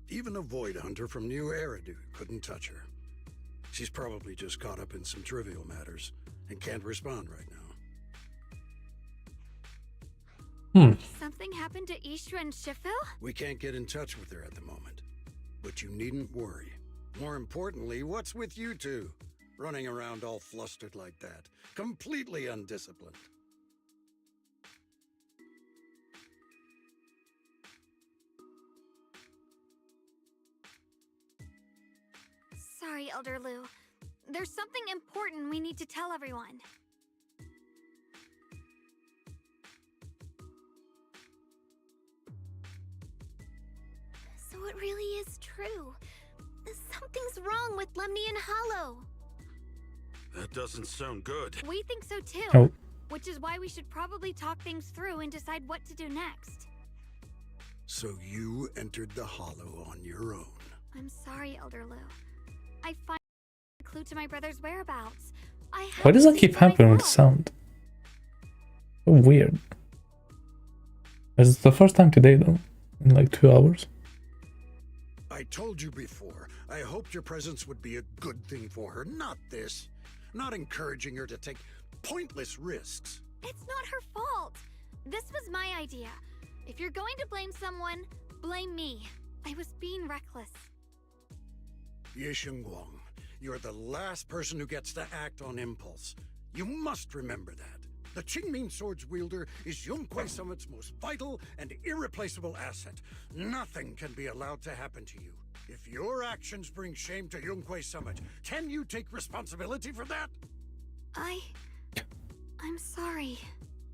even a Void Hunter from New Eridu couldn't touch her. She's probably just caught up in some trivial matters and can't respond right now. Something happened to Ishu and Shifu? We can't get in touch with her at the moment. But you needn't worry. More importantly, what's with you two? Running around all flustered like that. Completely undisciplined. Sorry, Elder Lu. There's something important we need to tell everyone. So it really is true. Something's wrong with Lemnian Hollow. That doesn't sound good. We think so too. Oh. Which is why we should probably talk things through and decide what to do next. So you entered the Hollow on your own. I'm sorry, Elder Lu. I find clue to my brother's whereabouts. Why does that keep happening with the sound? So weird. It's the first time today though, in like 2 hours. I told you before, I hoped your presence would be a good thing for her, not this. Not encouraging her to take pointless risks. It's not her fault. This was my idea. If you're going to blame someone, blame me. I was being reckless. Ye Guang, you're the last person who gets to act on impulse. You must remember that. The Qingming Sword's wielder is Yunque Summit's most vital and irreplaceable asset. Nothing can be allowed to happen to you. If your actions bring shame to Yunque Summit, can you take responsibility for that? I'm sorry.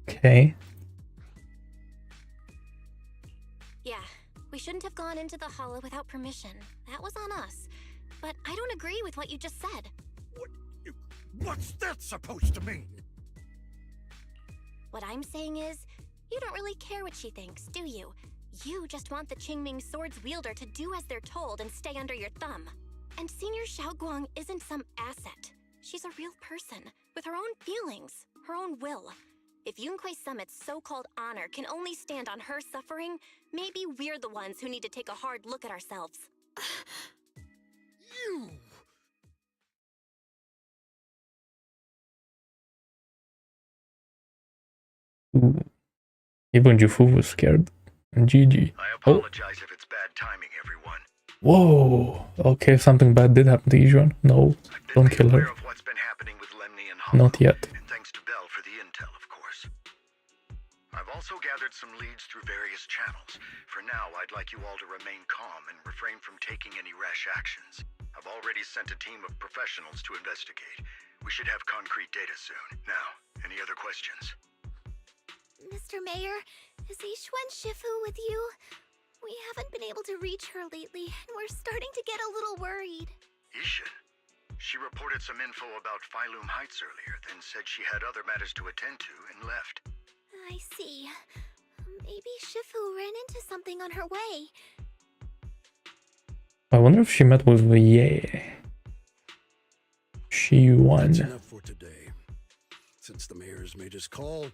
Okay. Yeah, we shouldn't have gone into the hollow without permission. That was on us. But I don't agree with what you just said. What's that supposed to mean? What I'm saying is, you don't really care what she thinks, do you? You just want the Qingming Sword's wielder to do as they're told and stay under your thumb. And Senior Xiaoguang isn't some asset. She's a real person, with her own feelings, her own will. If Yunque Summit's so-called honor can only stand on her suffering, maybe we're the ones who need to take a hard look at ourselves. You! Even Jufu was scared. And GG. I apologize if it's bad timing, everyone. Whoa. Okay, something bad did happen to Yijuan. No, don't kill her. Of what's been happening with Lemni and Hollow, Not yet. and thanks to Bell for the intel, of course. I've also gathered some leads through various channels. For now, I'd like you all to remain calm and refrain from taking any rash actions. I've already sent a team of professionals to investigate. We should have concrete data soon. Now, any other questions? Mr. Mayor, is Yishuan Shifu with you? We haven't been able to reach her lately, and we're starting to get a little worried. Ishin? She reported some info about Phylum Heights earlier, then said she had other matters to attend to and left. I see. Maybe Shifu ran into something on her way. I wonder if she met with Ye. She won. That's enough for today. Since the mayor's made his call,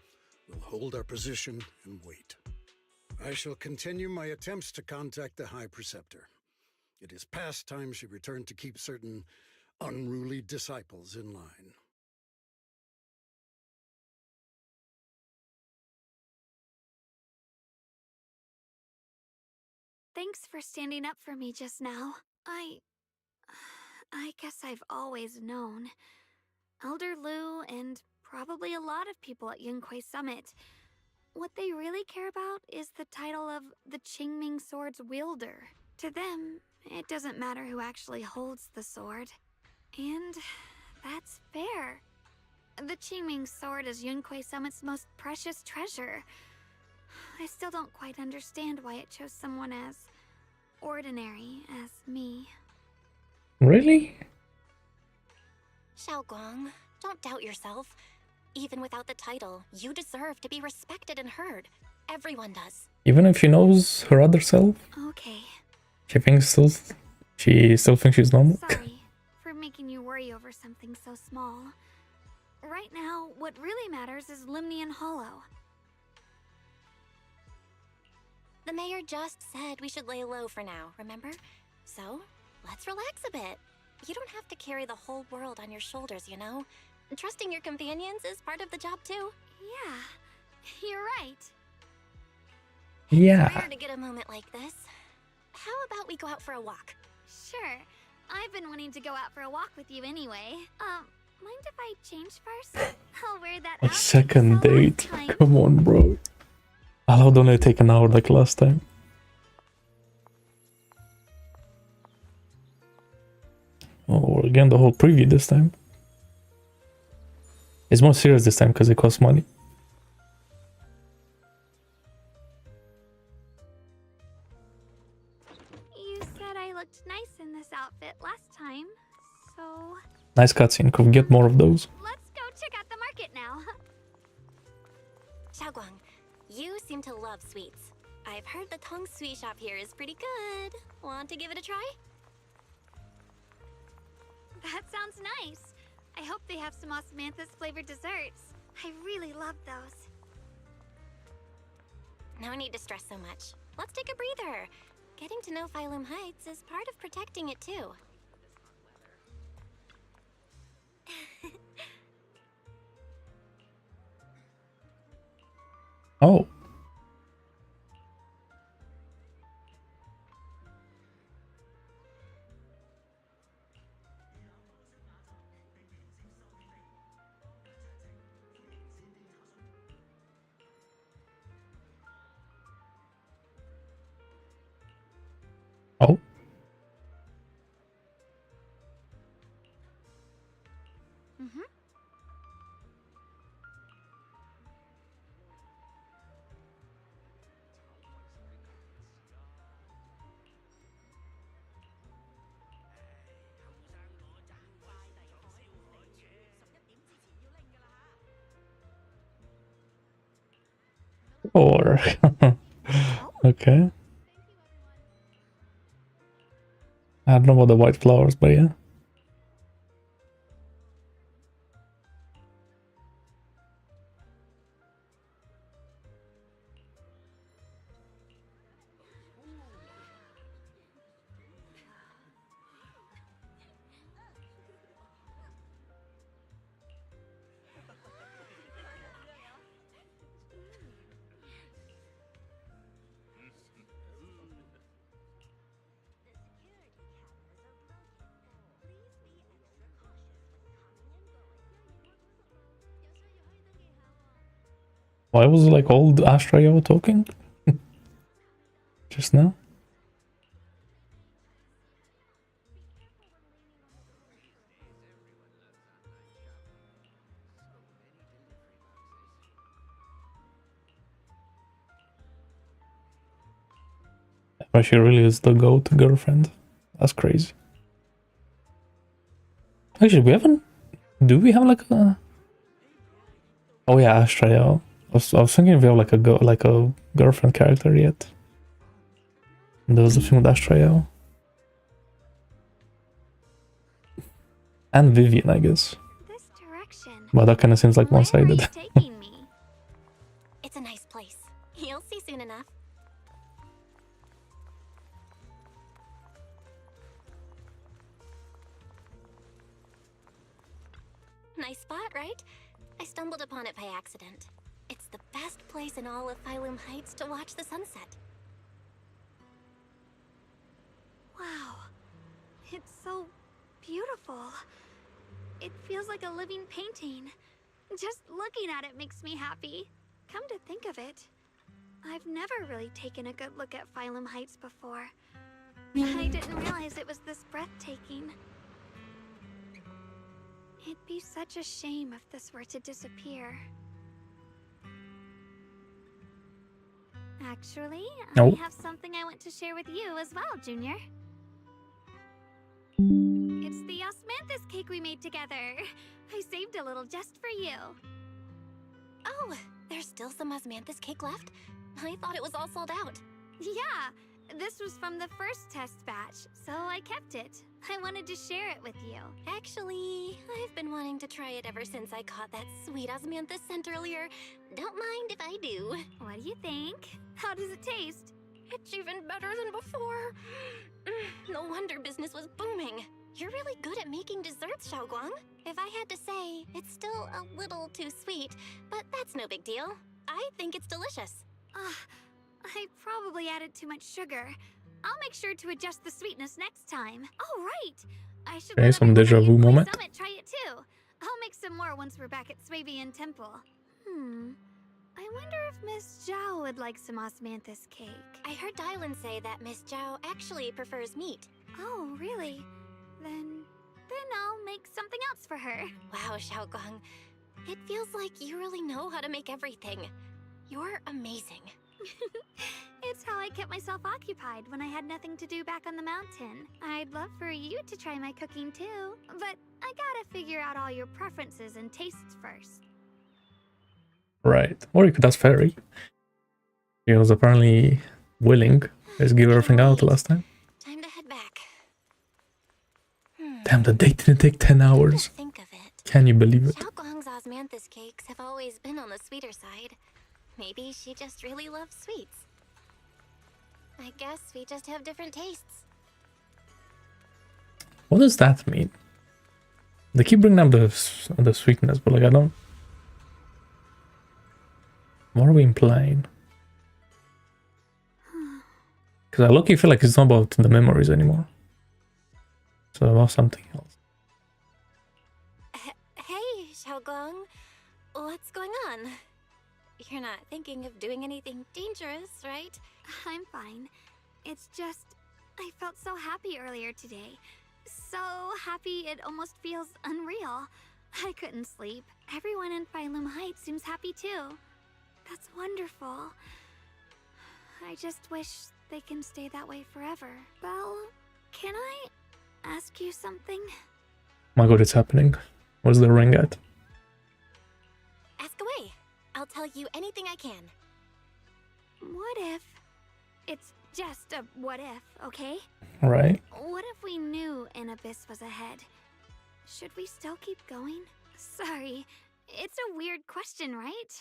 we'll hold our position and wait. I shall continue my attempts to contact the High Preceptor. It is past time she returned to keep certain unruly disciples in line. Thanks for standing up for me just now. I guess I've always known. Elder Lu and probably a lot of people at Yunque Summit, what they really care about is the title of the Qingming Sword's wielder. To them, it doesn't matter who actually holds the sword. And that's fair. The Qingming Sword is Yunque Summit's most precious treasure. I still don't quite understand why it chose someone as ordinary as me. Really? Xiaoguang, don't doubt yourself. Even without the title, you deserve to be respected and heard. Everyone does. Even if she knows her other self? Okay. She still thinks she's normal? Sorry for making you worry over something so small. Right now, what really matters is Lemni and Hollow. The mayor just said we should lay low for now, remember? So, let's relax a bit. You don't have to carry the whole world on your shoulders, you know? Trusting your companions is part of the job too. Yeah, you're right. Yeah. It's rare to get a moment like this. How about we go out for a walk? Sure. I've been wanting to go out for a walk with you anyway. Mind if I change first? I'll wear that A outfit second I saw last date? time. Come on, bro. Allowed only take an hour like last time. Oh, again the whole preview this time. It's more serious this time because it costs money. You said I looked nice in this outfit last time, so Nice cutscene. Could we get more of those? let's go check out the market now. Xiaoguang, you seem to love sweets. I've heard the Tong Sweet shop here is pretty good. Want to give it a try? That sounds nice. I hope they have some osmanthus flavored desserts. I really love those. No need to stress so much. Let's take a breather. Getting to know Phylum Heights is part of protecting it too. Oh. Oh. Mm-hmm. Or okay. I don't know about the white flowers, but yeah. Why was like old Astrayo talking just now? But she really is the GOAT girlfriend. That's crazy. Actually, we haven't. Do we have like a? Oh yeah, Astrayo. I was thinking if we have like a girlfriend character yet. There was a thing with Astrayo. And Vivian, I guess. This direction. But that kind of seems like Where one-sided. are you taking me? It's a nice place. You'll see soon enough. Nice spot, right? I stumbled upon it by accident. It's the best place in all of Phylum Heights to watch the sunset. Wow. It's so beautiful. It feels like a living painting. Just looking at it makes me happy. Come to think of it, I've never really taken a good look at Phylum Heights before. I didn't realize it was this breathtaking. It'd be such a shame if this were to disappear. Actually, I have something I want to share with you as well, Junior. It's the osmanthus cake we made together. I saved a little just for you. Oh, there's still some osmanthus cake left? I thought it was all sold out. Yeah, this was from the first test batch, so I kept it. I wanted to share it with you. Actually, I've been wanting to try it ever since I caught that sweet osmanthus scent earlier. Don't mind if I do. What do you think? How does it taste? It's even better than before. No wonder business was booming. You're really good at making desserts, Xiaoguang. If I had to say, it's still a little too sweet, but that's no big deal. I think it's delicious. I probably added too much sugar. I'll make sure to adjust the sweetness next time. Oh, right! I should Okay, some deja vu moment. Summit try it too. I'll make some more once we're back at Swabian Temple. I wonder if Miss Zhao would like some osmanthus cake. I heard Dylan say that Miss Zhao actually prefers meat. Oh, really? Then I'll make something else for her. Wow, Xiaoguang. It feels like you really know how to make everything. You're amazing. It's how I kept myself occupied when I had nothing to do back on the mountain. I'd love for you to try my cooking too, but I gotta figure out all your preferences and tastes first. Right. Or you could ask Fairy. He was apparently willing. Let's give everything out last time. Time to head back. Damn, the date didn't take 10 hours. Think of it. Can you believe it? Xiaoguang's osmanthus cakes have always been on the sweeter side. Maybe she just really loves sweets. I guess we just have different tastes. What does that mean? They keep bringing up the sweetness, but like I don't. What are we implying? Because I low-key feel like it's not about the memories anymore. So about something else. Hey, Xiaoguang. What's going on? You're not thinking of doing anything dangerous, right? I'm fine. It's just, I felt so happy earlier today. So happy it almost feels unreal. I couldn't sleep. Everyone in Phylum Heights seems happy too. That's wonderful. I just wish they can stay that way forever. Belle, can I ask you something? My god, it's happening. Where's the ring at? Ask away. I'll tell you anything I can. What if... It's just a what if, okay? Right. What if we knew an abyss was ahead? Should we still keep going? Sorry, it's a weird question, right?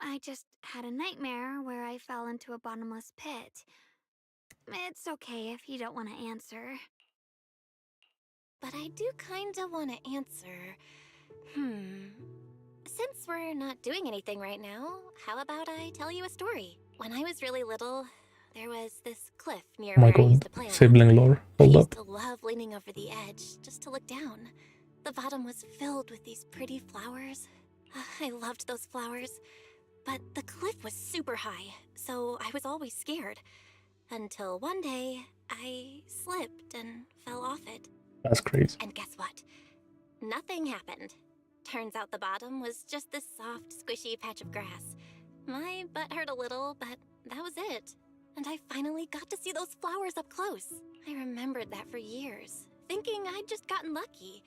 I just had a nightmare where I fell into a bottomless pit. It's okay if you don't want to answer. But I do kinda want to answer. Since we're not doing anything right now, how about I tell you a story? When I was really little, there was this cliff near Oh my where I used to god, play a lot. sibling lore. Hold I up. used to love leaning over the edge just to look down. The bottom was filled with these pretty flowers. I loved those flowers. But the cliff was super high, so I was always scared. Until one day, I slipped and fell off it. That's crazy. And guess what? Nothing happened. Turns out the bottom was just this soft, squishy patch of grass. My butt hurt a little, but that was it. And I finally got to see those flowers up close. I remembered that for years, thinking I'd just gotten lucky.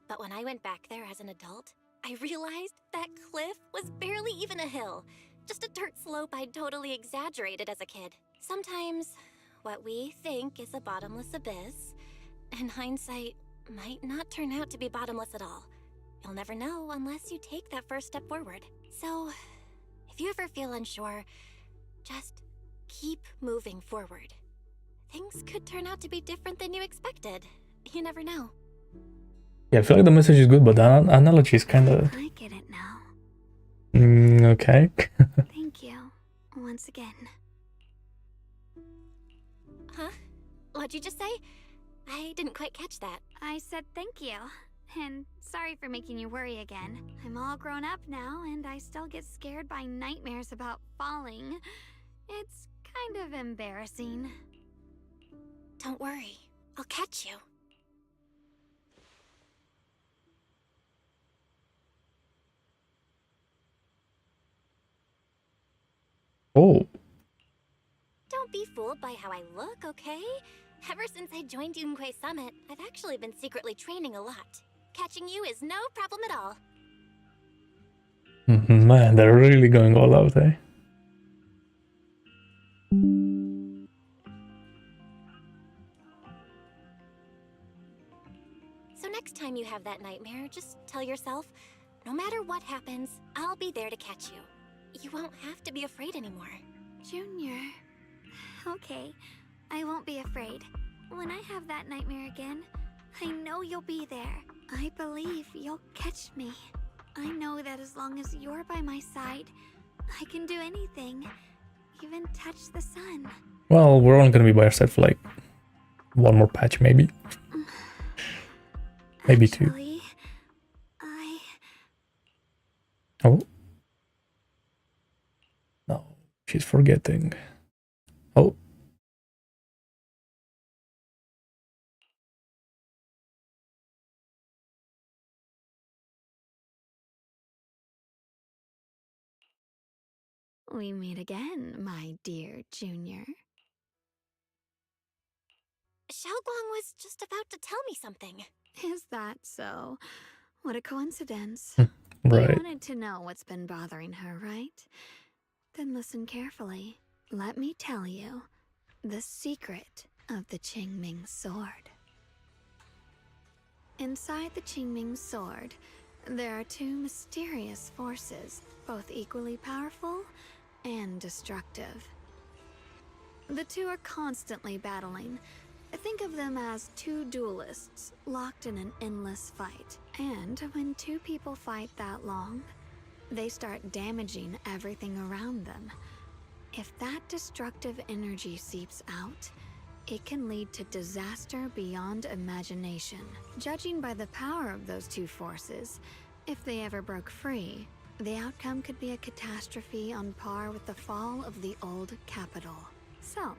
But when I went back there as an adult, I realized that cliff was barely even a hill. Just a dirt slope I'd totally exaggerated as a kid. Sometimes, what we think is a bottomless abyss, in hindsight, might not turn out to be bottomless at all. You'll never know unless you take that first step forward. So, if you ever feel unsure, just keep moving forward. Things could turn out to be different than you expected. You never know. Yeah, I feel like the message is good, but the analogy is kind of... I get it now. Okay. Thank you. Once again. Huh? What'd you just say? I didn't quite catch that. I said thank you. And sorry for making you worry again. I'm all grown up now, and I still get scared by nightmares about falling. It's kind of embarrassing. Don't worry. I'll catch you. Oh. Don't be fooled by how I look, okay? Ever since I joined Yunquei Summit, I've actually been secretly training a lot. Catching you is no problem at all. Man, they're really going all out, eh? So next time you have that nightmare, just tell yourself, no matter what happens, I'll be there to catch you. You won't have to be afraid anymore. Junior. Okay, I won't be afraid. When I have that nightmare again, I know you'll be there. I believe you'll catch me. I know that as long as you're by my side, I can do anything. Even touch the sun. Well, we're only gonna be by our side for like one more patch, maybe. Maybe two. Actually, Oh. No, she's forgetting. Oh. We meet again, my dear Junior. Xiaoguang was just about to tell me something. Is that so? What a coincidence. Right. You wanted to know what's been bothering her, right? Then listen carefully. Let me tell you the secret of the Qingming sword. Inside the Qingming sword, there are two mysterious forces, both equally powerful and destructive. The two are constantly battling. Think of them as two duelists locked in an endless fight. And when two people fight that long, they start damaging everything around them. If that destructive energy seeps out, it can lead to disaster beyond imagination. Judging by the power of those two forces, if they ever broke free, the outcome could be a catastrophe on par with the fall of the old capital. So,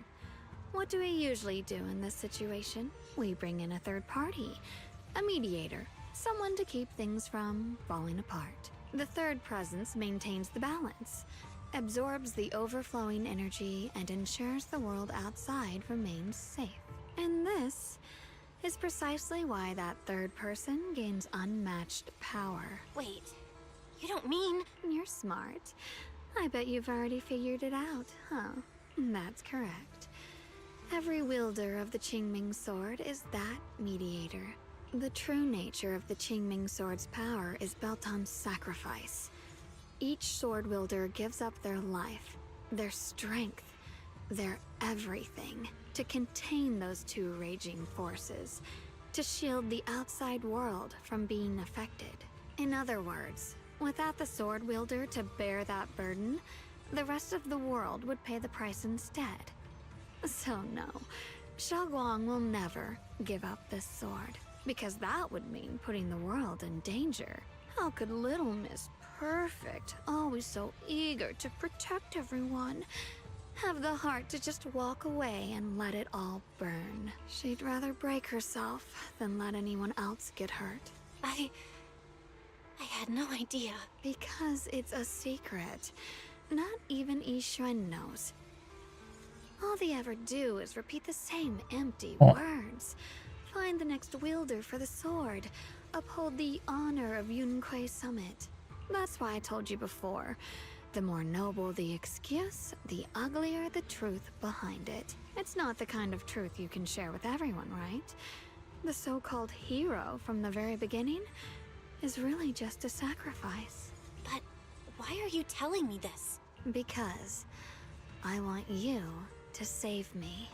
what do we usually do in this situation? We bring in a third party, a mediator, someone to keep things from falling apart. The third presence maintains the balance, absorbs the overflowing energy, and ensures the world outside remains safe. And this is precisely why that third person gains unmatched power. Wait, you don't mean... You're smart. I bet you've already figured it out, huh? That's correct. Every wielder of the Qingming sword is that mediator. The true nature of the Qingming sword's power is built on sacrifice. Each sword wielder gives up their life, their strength, their everything to contain those two raging forces, to shield the outside world from being affected. In other words, without the sword wielder to bear that burden, the rest of the world would pay the price instead. So no, Xiaoguang will never give up this sword, because that would mean putting the world in danger. How could little Miss Perfect, always so eager to protect everyone, have the heart to just walk away and let it all burn? She'd rather break herself than let anyone else get hurt. I had no idea. Because it's a secret. Not even Yixuan knows. All they ever do is repeat the same empty words. Find the next wielder for the sword. Uphold the honor of Yunkai Summit. That's why I told you before. The more noble the excuse, the uglier the truth behind it. It's not the kind of truth you can share with everyone, right? The so-called hero from the very beginning is really just a sacrifice. But why are you telling me this? Because I want you to save me.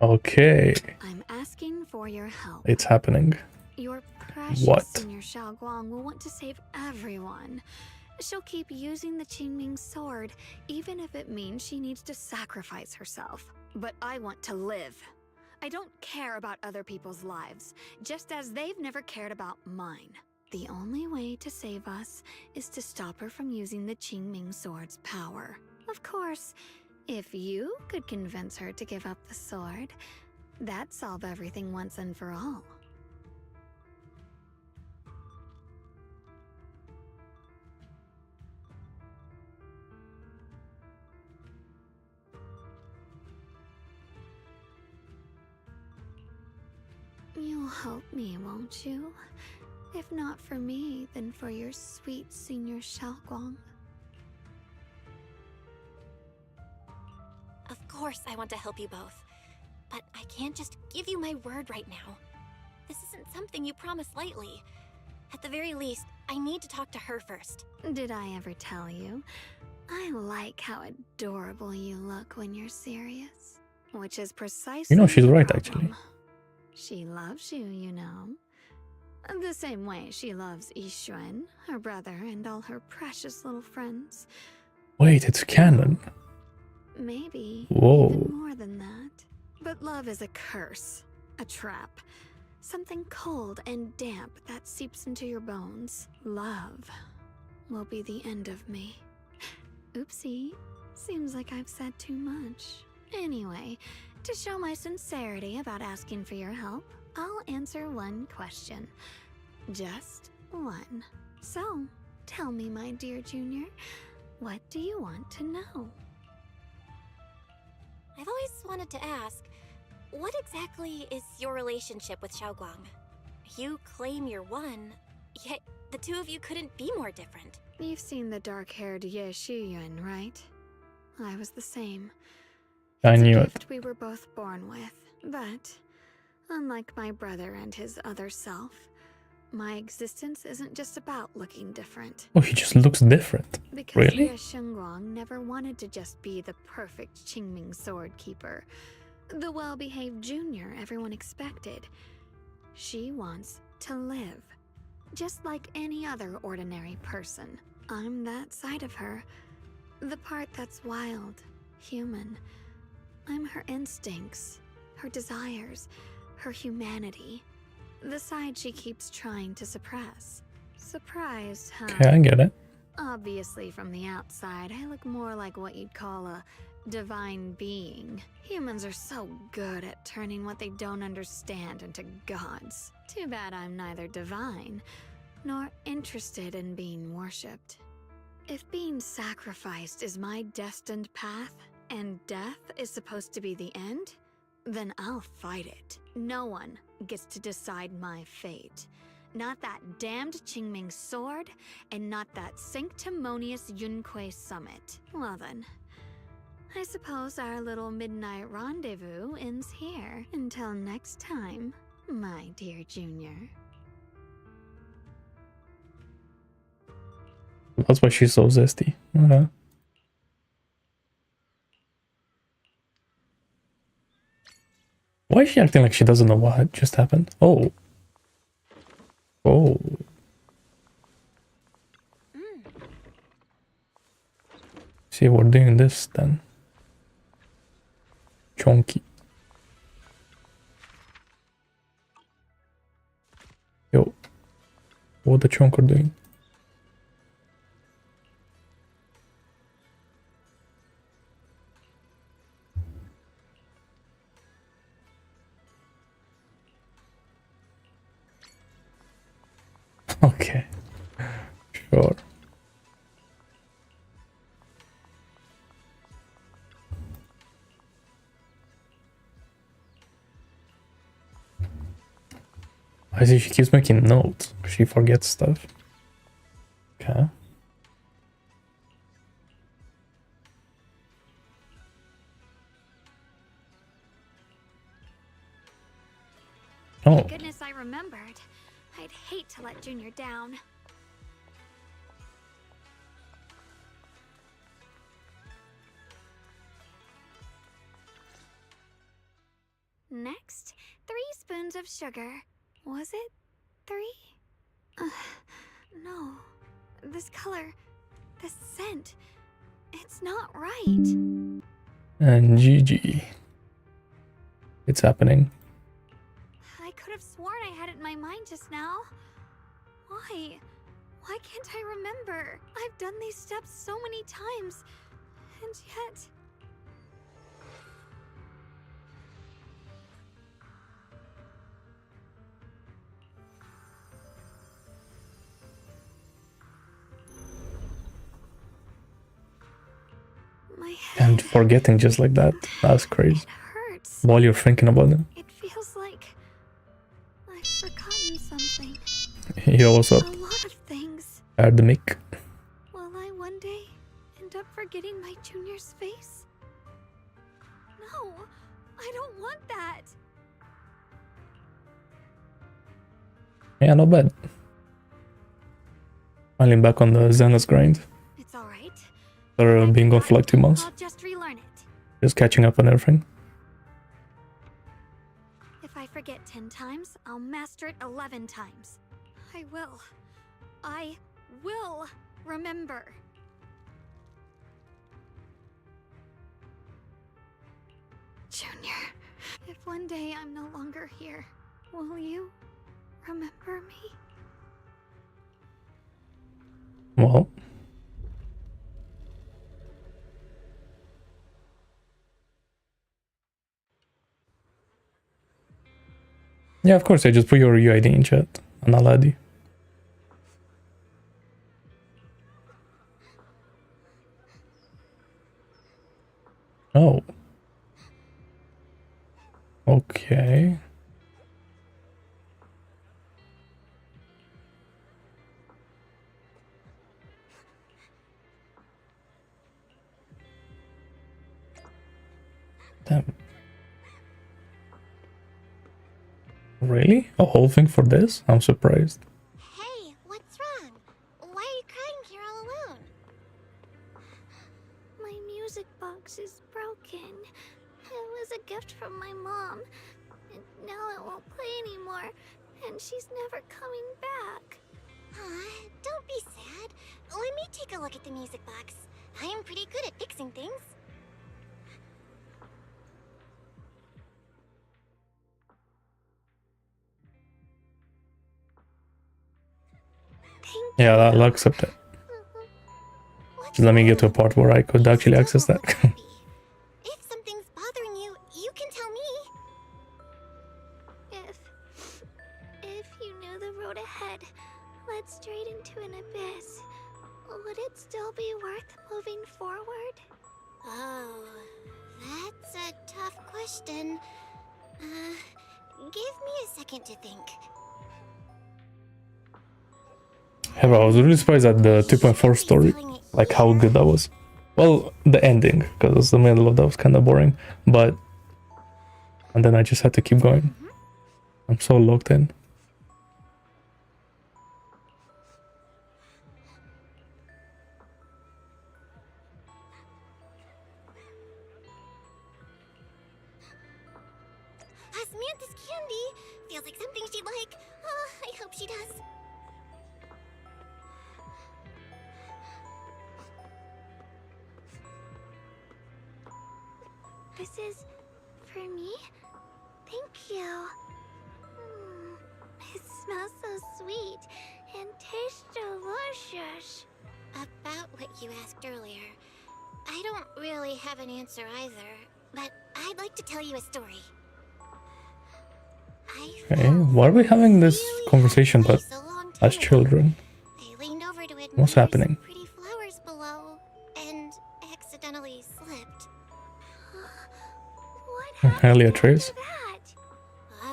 Okay. I'm asking for your help. It's happening. Your precious What? Senior Xiaoguang will want to save everyone. She'll keep using the Qingming sword, even if it means she needs to sacrifice herself. But I want to live. I don't care about other people's lives, just as they've never cared about mine. The only way to save us is to stop her from using the Qingming sword's power. Of course, if you could convince her to give up the sword, that'd solve everything once and for all. You'll help me, won't you? If not for me, then for your sweet Senior Xiaoguang. Of course I want to help you both, but I can't just give you my word right now. This isn't something you promise lightly. At the very least, I need to talk to her first. Did I ever tell you? I like how adorable you look when you're serious. Which is precisely You know, she's the right, problem. actually. She loves you, you know. The same way she loves Yixuan, her brother, and all her precious little friends. Wait, it's canon. Maybe Whoa. even more than that. But love is a curse, a trap. Something cold and damp that seeps into your bones. Love will be the end of me. Oopsie, seems like I've said too much. Anyway, to show my sincerity about asking for your help, I'll answer one question. Just one. So, tell me, my dear Junior, what do you want to know? I've always wanted to ask, what exactly is your relationship with Xiaoguang? You claim you're one, yet the two of you couldn't be more different. You've seen the dark-haired Ye Shiyuan, right? I was the same. I It's knew a it. gift we were both born with, but Unlike my brother and his other self, my existence isn't just about looking different. Oh, he just looks different. Because Really? Xie Shengguang never wanted to just be the perfect Qingming sword keeper, the well-behaved junior everyone expected. She wants to live, just like any other ordinary person. I'm that side of her, the part that's wild, human. I'm her instincts, her desires, her humanity. The side she keeps trying to suppress. Surprised, huh? Okay, I get it. Obviously, from the outside, I look more like what you'd call a divine being. Humans are so good at turning what they don't understand into gods. Too bad I'm neither divine nor interested in being worshipped. If being sacrificed is my destined path, and death is supposed to be the end, then I'll fight it. No one gets to decide my fate. Not that damned Qingming sword, and not that sanctimonious Yunque summit. Well then, I suppose our little midnight rendezvous ends here. Until next time, my dear Junior. That's why she's so zesty. Okay. Why is she acting like she doesn't know what just happened? Oh. Oh. See, we're doing this then. Chonky. Yo. What the chonk are doing? Okay. Sure. I see she keeps making notes. She forgets stuff. Okay. Oh. Thank goodness I remembered. I'd hate to let Junior down. Next, 3 spoons of sugar. Was it 3? No. This color, this scent, it's not right. And GG. It's happening. I could have sworn I had it in my mind just now. Why? Why can't I remember? I've done these steps so many times, and yet... My head... And forgetting just like that. That's crazy. It hurts. While you're thinking about it. It feels like I've forgotten something. Yo, what's up? A lot of things. Add the mic. Will I one day end up forgetting my Junior's face? No, I don't want that. Yeah, not bad. Finally back on the Xenos grind. It's all right. After being gone for like 2 months. I'll just relearn it. Just catching up on everything. If I forget 10 times, I'll master it 11 times. I will remember. Junior, if one day I'm no longer here, will you remember me? Well. Yeah, of course, I just put your UID in chat and I'll add you. Oh. Okay. Damn. Really? A whole thing for this? I'm surprised. Hey, what's wrong? Why are you crying here all alone? My music box is broken. It was a gift from my mom, and now it won't play anymore, and she's never coming back. Don't be sad. Let me take a look at the music box. I am pretty good at fixing things. Yeah, I'll accept it. Just let me get to a part where I could actually access that. If something's bothering you, you can tell me. If you knew the road ahead led straight into an abyss, would it still be worth moving forward? Oh, that's a tough question. Give me a second to think. Yeah, bro, I was really surprised at the 2.4 story, like how good that was. Well, the ending, because the middle of that was kind of boring, but... And then I just had to keep going. I'm so locked in. Samantha's candy! Feels like something she'd like. Oh, I hope she does. This is for me? Thank you. It smells so sweet and tastes delicious. About what you asked earlier, I don't really have an answer either, but I'd like to tell you a story. Okay, why are we having this conversation but as children? I leaned over to What's happening? pretty flowers below and accidentally slipped. Hell yeah, Trace.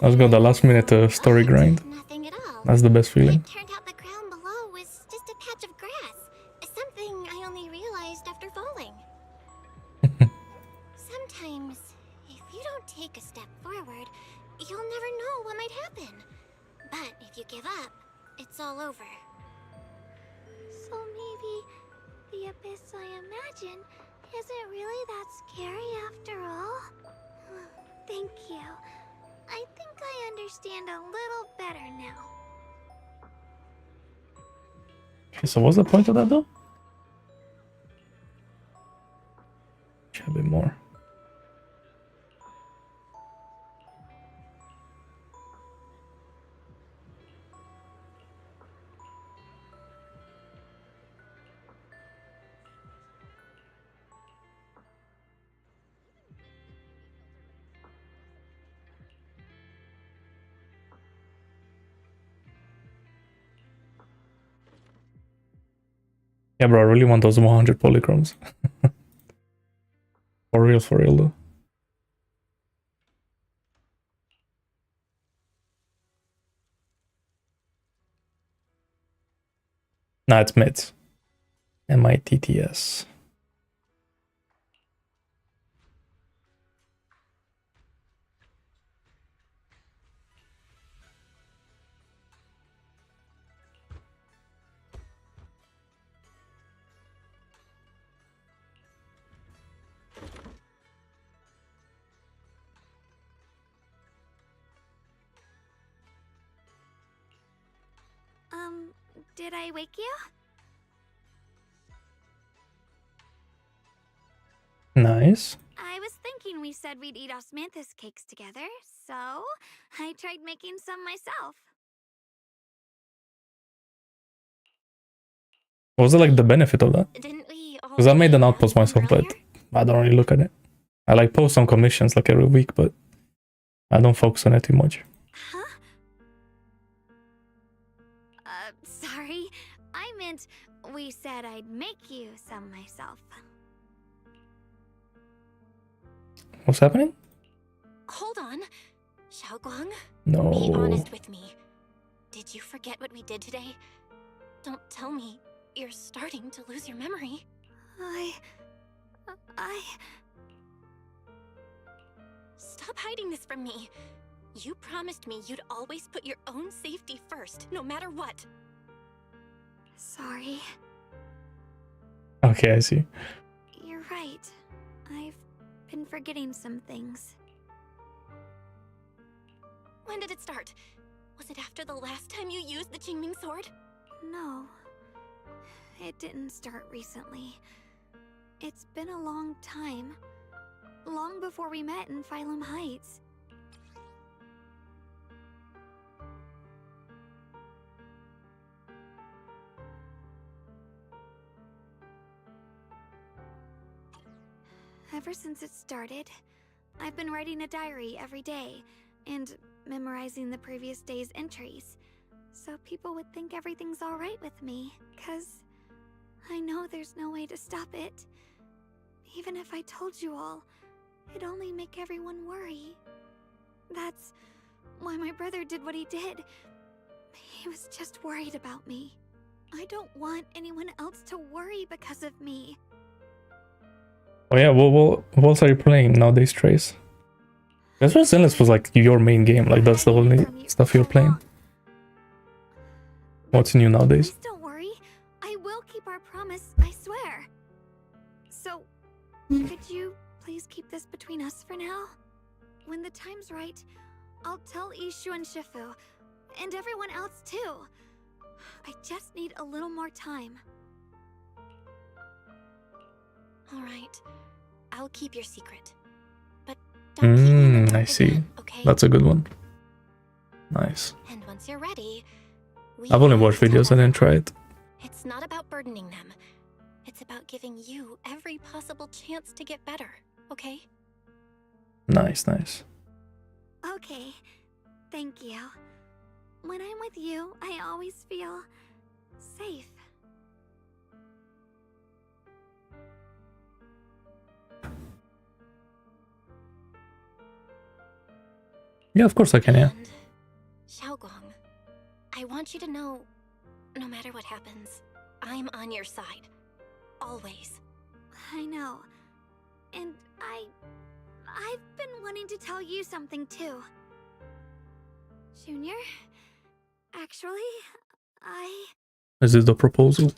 Let's go the last minute story grind. Nothing at all. That's the best feeling. It turned out the ground below was just a patch of grass. Something I only realized after falling. Sometimes, if you don't take a step forward, you'll never know what might happen. But if you give up, it's all over. So maybe the abyss I imagine isn't really that scary after all? Thank you. I think I understand a little better now. Okay, so what's the point of that though? A bit more. Yeah, bro, I really want those 100 polychromes. For real though. Nah, it's mitts. MITTS. Did I wake you? Nice. I was thinking we said we'd eat osmanthus cakes together, so I tried making some myself. What was like the benefit of that? Didn't we all... Because I made an outpost myself, but I don't really look at it. I like post some commissions like every week, but I don't focus on it too much. Huh? Sorry. I meant we said I'd make you some myself. What's happening? Hold on. Xiaoguang? No. Be honest with me. Did you forget what we did today? Don't tell me you're starting to lose your memory. I... Stop hiding this from me. You promised me you'd always put your own safety first, no matter what. Sorry. Okay, I see. You're right. I've been forgetting some things. When did it start? Was it after the last time you used the Qingming sword? No. It didn't start recently. It's been a long time. Long before we met in Phylum Heights. Ever since it started, I've been writing a diary every day and memorizing the previous day's entries, so people would think everything's alright with me, 'cause I know there's no way to stop it. Even if I told you all, it'd only make everyone worry. That's why my brother did what he did. He was just worried about me. I don't want anyone else to worry because of me. Oh yeah, what else are you playing nowadays, Trace? That's why Zenless was like your main game, like that's the only stuff you're playing. What's new nowadays? Please don't worry. I will keep our promise, I swear. So, could you please keep this between us for now? When the time's right, I'll tell Ishu and Shifu, and everyone else too. I just need a little more time. Alright. I'll keep your secret. But don't keep me in the dark I see. again, okay? That's a good one. Nice. And once you're ready, I've only watched videos, I didn't try it. It's not about burdening them. It's about giving you every possible chance to get better, okay? Nice, nice. Okay, thank you. When I'm with you, I always feel safe. Yeah, of course I can, yeah. And Xiaoguang, I want you to know, no matter what happens, I'm on your side. Always. I know. And I've been wanting to tell you something too. Junior, actually, Is this the proposal?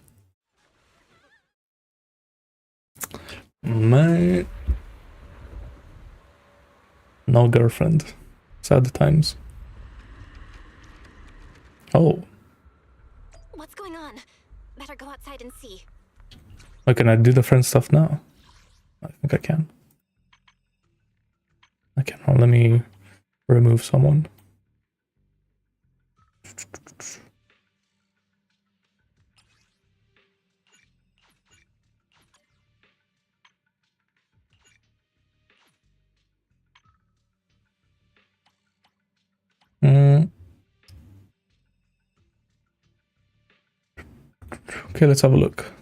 My... No girlfriend. Sad times. Oh. What's going on? Better go outside and see. Why can I do the friend stuff now? I think I can. I can. Oh, let me remove someone. Okay, let's have a look.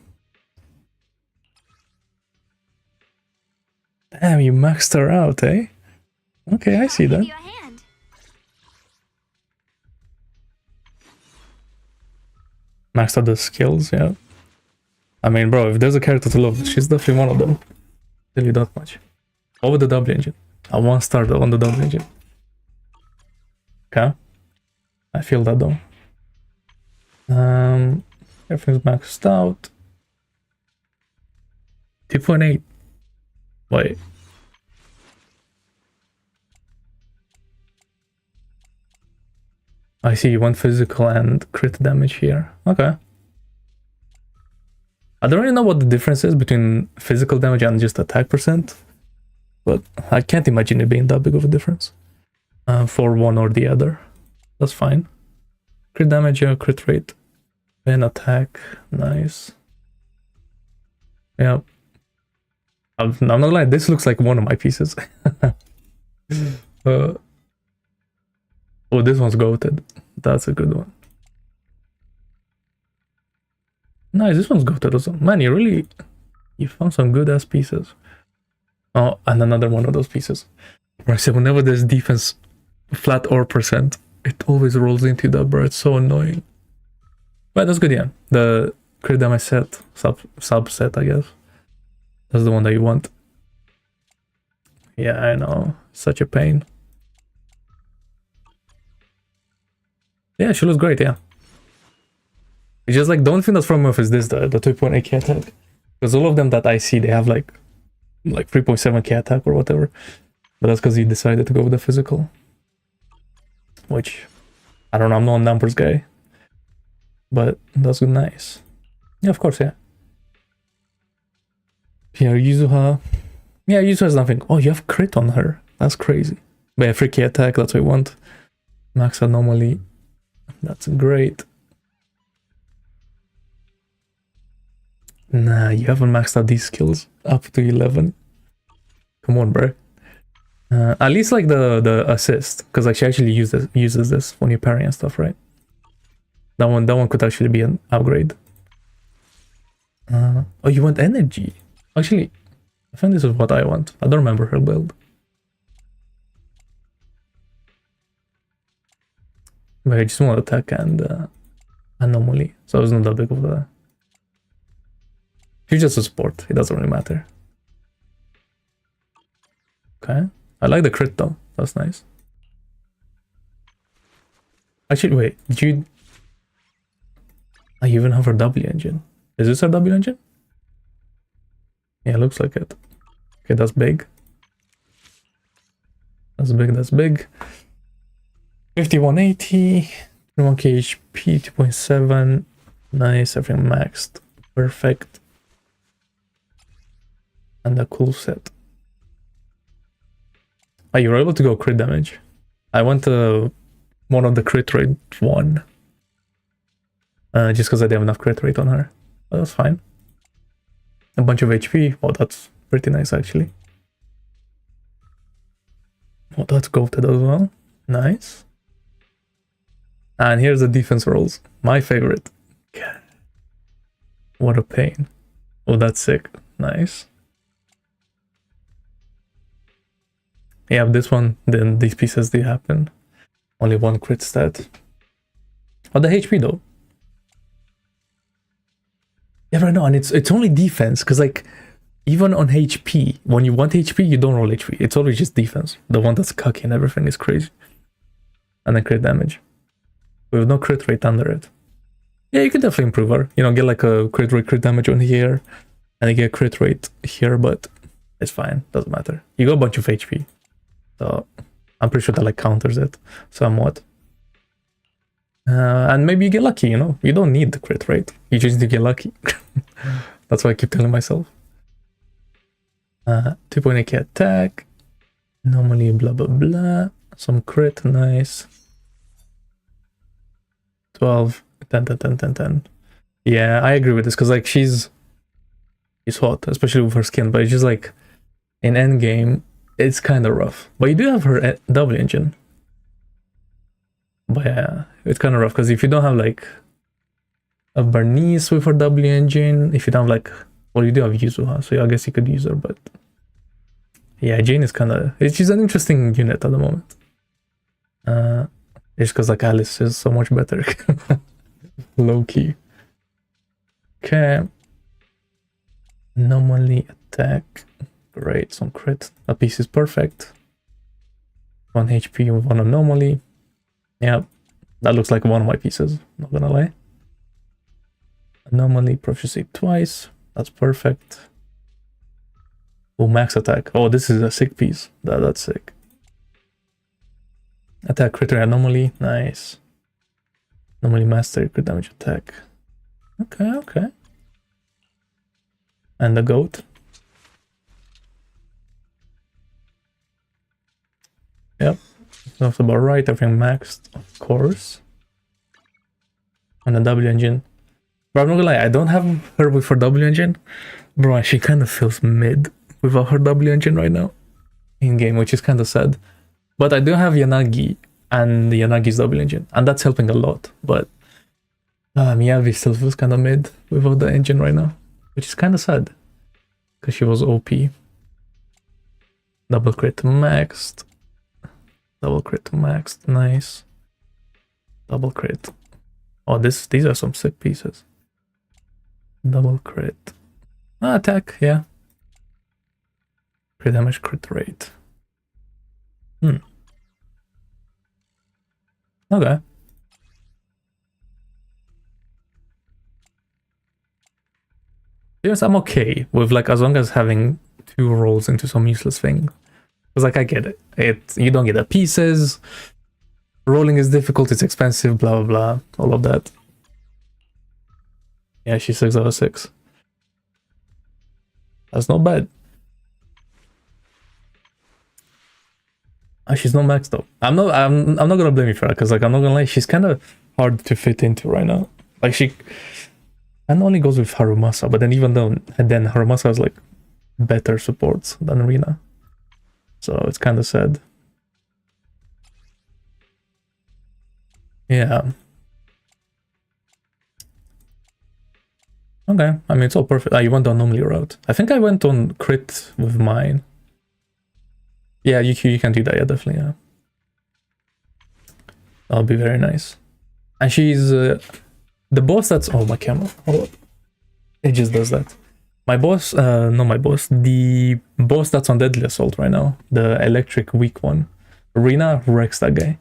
Damn, you maxed her out, eh? Okay, I see that. Maxed out the skills, yeah. I mean, bro, if there's a character to love, she's definitely one of them. Tell you that much. Over the W engine. I want to start on the W engine. Okay. I feel that though. Everything's maxed out. 2.8. Wait. I see, you want physical and crit damage here. Okay. I don't really know what the difference is between physical damage and just attack percent, but I can't imagine it being that big of a difference for one or the other. That's fine. Crit damage, yeah, crit rate, and attack, nice. Yeah. I'm not lying, this looks like one of my pieces. Oh, this one's goated. That's a good one. Nice, this one's goated also. Man, you found some good ass pieces. Oh, and another one of those pieces. Bro, I said whenever there's defense, flat or percent, it always rolls into that, bro. It's so annoying. But that's good, yeah. The crit damage set, subset, I guess. That's the one that you want. Yeah, I know. Such a pain. Yeah, she looks great, yeah. It's just like the only thing that's from off is this, the 2.8k attack. Because all of them that I see, they have like 3.7k attack or whatever. But that's because he decided to go with the physical. Which, I don't know, I'm not a numbers guy. But that's good, nice. Yeah, of course, yeah. Here, Yuzuha. Yeah, Yuzuha has nothing. Oh, you have crit on her. That's crazy. But yeah, 3k attack, that's what we want. Max anomaly. That's great. Nah, you haven't maxed out these skills up to 11. Come on, bro. At least like the assist, because like she actually uses this when you're parrying and stuff, right? That one could actually be an upgrade. Oh, you want energy? Actually, I think this is what I want. I don't remember her build. But I just want attack and anomaly, so it's not that big of a... She's just a support, it doesn't really matter. Okay, I like the crit though, that's nice. Actually, wait, did you... I even have her W engine. Is this her W engine? Yeah, looks like it. Okay, that's big. That's big, that's big. 5180, 1k HP, 2.7. Nice, everything maxed. Perfect. And a cool set. Oh, you were able to go crit damage. I went to one of the crit rate one. Just because I didn't have enough crit rate on her. But that's fine. A bunch of HP. Oh, that's pretty nice actually. Oh, that's goated as well. Nice. And here's the defense rolls. My favorite. God. What a pain. Oh, that's sick. Nice. Yeah, this one, then these pieces, they happen. Only one crit stat. Oh, the HP though. Yeah, right now, and it's only defense, because like, even on HP, when you want HP, you don't roll HP. It's always just defense. The one that's cocky and everything is crazy. And then crit damage. With no crit rate under it. Yeah, you can definitely improve her. You know, get like a crit rate, crit damage on here. And you get crit rate here, but it's fine. Doesn't matter. You got a bunch of HP. So I'm pretty sure that like counters it somewhat. And maybe you get lucky, you know? You don't need the crit rate. You just need to get lucky. That's what I keep telling myself. 2.8k attack. Normally blah blah blah. Some crit, nice. 12, 10, 10, 10, 10, 10. Yeah, I agree with this, because like she's hot, especially with her skin, but it's just like in endgame, it's kind of rough. But you do have her W engine. But yeah, it's kind of rough, because if you don't have like a Bernice with her W engine, if you don't have like, well, you do have Yuzuha, so yeah, I guess you could use her, but yeah, Jane is kind of, she's an interesting unit at the moment. Just because like Alice is so much better. Low key. Okay. Normally attack. Great, some crit. A piece is perfect. 1 HP and 1 anomaly. Yeah, that looks like one of my pieces, not gonna lie. Anomaly, proficiency twice. That's perfect. Oh, max attack. Oh, this is a sick piece. That's sick. Attack, crit rate, anomaly. Nice. Anomaly master, crit damage attack. Okay, okay. And the goat. Yep. That's about right. Everything maxed, of course. And the W engine. But I'm not gonna lie, I don't have her with her W engine. Bro, she kind of feels mid without her W engine right now. In game, which is kind of sad. But I do have Yanagi and Yanagi's W engine, and that's helping a lot. But Miyavi still feels kind of mid without the engine right now, which is kind of sad, because she was OP. Double crit maxed. Double crit maxed, nice. Double crit. Oh, these are some sick pieces. Double crit. Attack, yeah. Crit damage, crit rate. Okay. honest, I'm okay with like as long as having 2 rolls into some useless thing. Because like I get it. You don't get the pieces. Rolling is difficult, it's expensive, blah blah blah. All of that. Yeah, she's 6 out of 6. That's not bad. She's not maxed though. I'm not gonna blame you for that, because like I'm not gonna lie, she's kind of hard to fit into right now. Like she and only goes with Harumasa, but then then Harumasa has like better supports than Rina. So it's kind of sad. Yeah. Okay, I mean it's all perfect. You went on anomaly route. I think I went on crit with mine. Yeah, you can do that, yeah, definitely, yeah. That'll be very nice. And she's the boss that's my camera. Oh, it just does that. My boss, not my boss, the boss that's on Deadly Assault right now, the electric weak one. Rina wrecks that guy.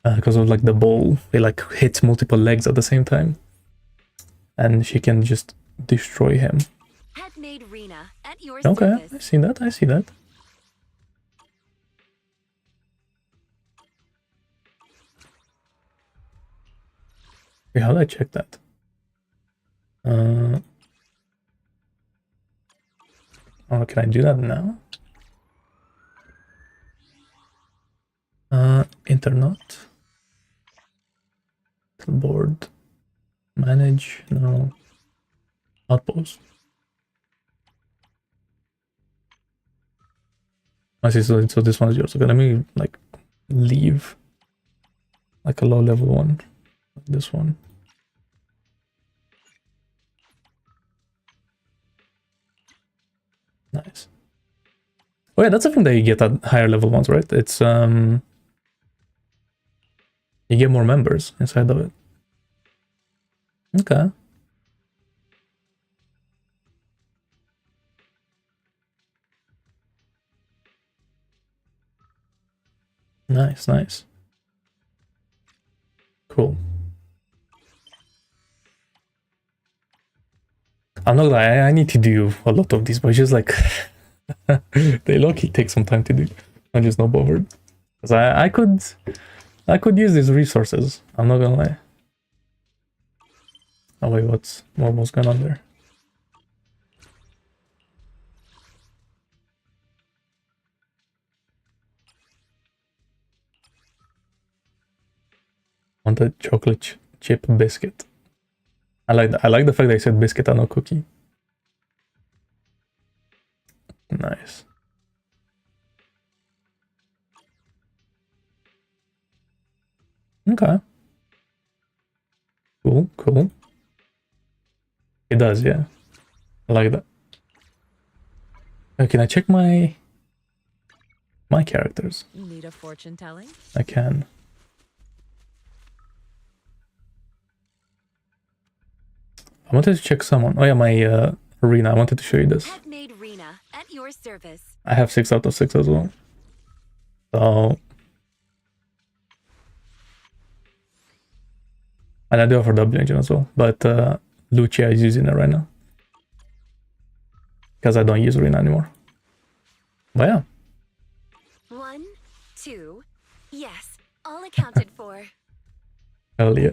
Because of like the ball, it like hits multiple legs at the same time. And she can just destroy him. Headmaid Rina, at your Okay, service. I see that, I see that. Okay, how do I check that? Oh, can I do that now? Internet. Board. Manage. No. Outpost. I see, so this one is yours. Okay, let me like leave like a low level one. This one. Nice. Oh yeah, that's the thing that you get at higher level ones, right? It's you get more members inside of it. Okay. Nice, nice. Cool. I'm not gonna lie, I need to do a lot of these, but it's just like they low-key take some time to do. I'm just not bothered. Because I could use these resources. I'm not gonna lie. Oh wait, what was going on there? Want a chocolate chip biscuit. I like the fact that I said biscuit and not cookie. Nice. Okay. Cool, cool. It does, yeah. I like that. Can I check my characters? Need a fortune telling? I can. I wanted to check someone. Oh yeah, my arena. I wanted to show you this. Headmaid Rina, at your service. I have 6 out of 6 as well. So, and I do have a double engine as well, but Lucia is using it right now because I don't use arena anymore. But yeah. 1, 2, yes, all accounted for. Hell yeah.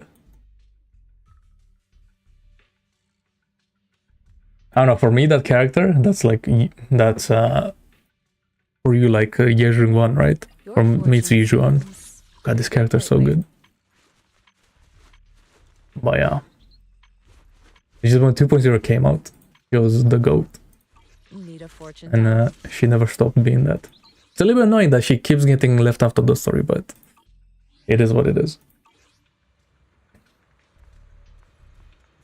I don't know, for me that character, that's like, that's for you like Yezhong 1, right? For me it's Yezhong 1. God, this character is so good. But yeah. It's just when 2.0 came out, she was the GOAT. Need a fortune And she never stopped being that. It's a little bit annoying that she keeps getting left out of the story, but it is what it is.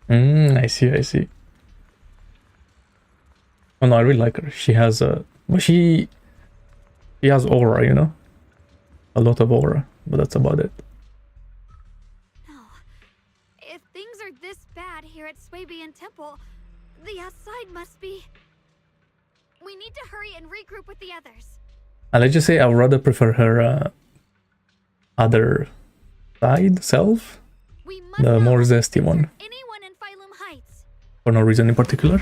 I see, I see. Oh no, I really like her. She has but she has aura, you know? A lot of aura, but that's about it. No. If things are this bad here at Swabian Temple, the outside must be... We need to hurry and regroup with the others. And let's just say I would rather prefer her other side, self, the more zesty one. Anyone in Phylum Heights. For no reason in particular.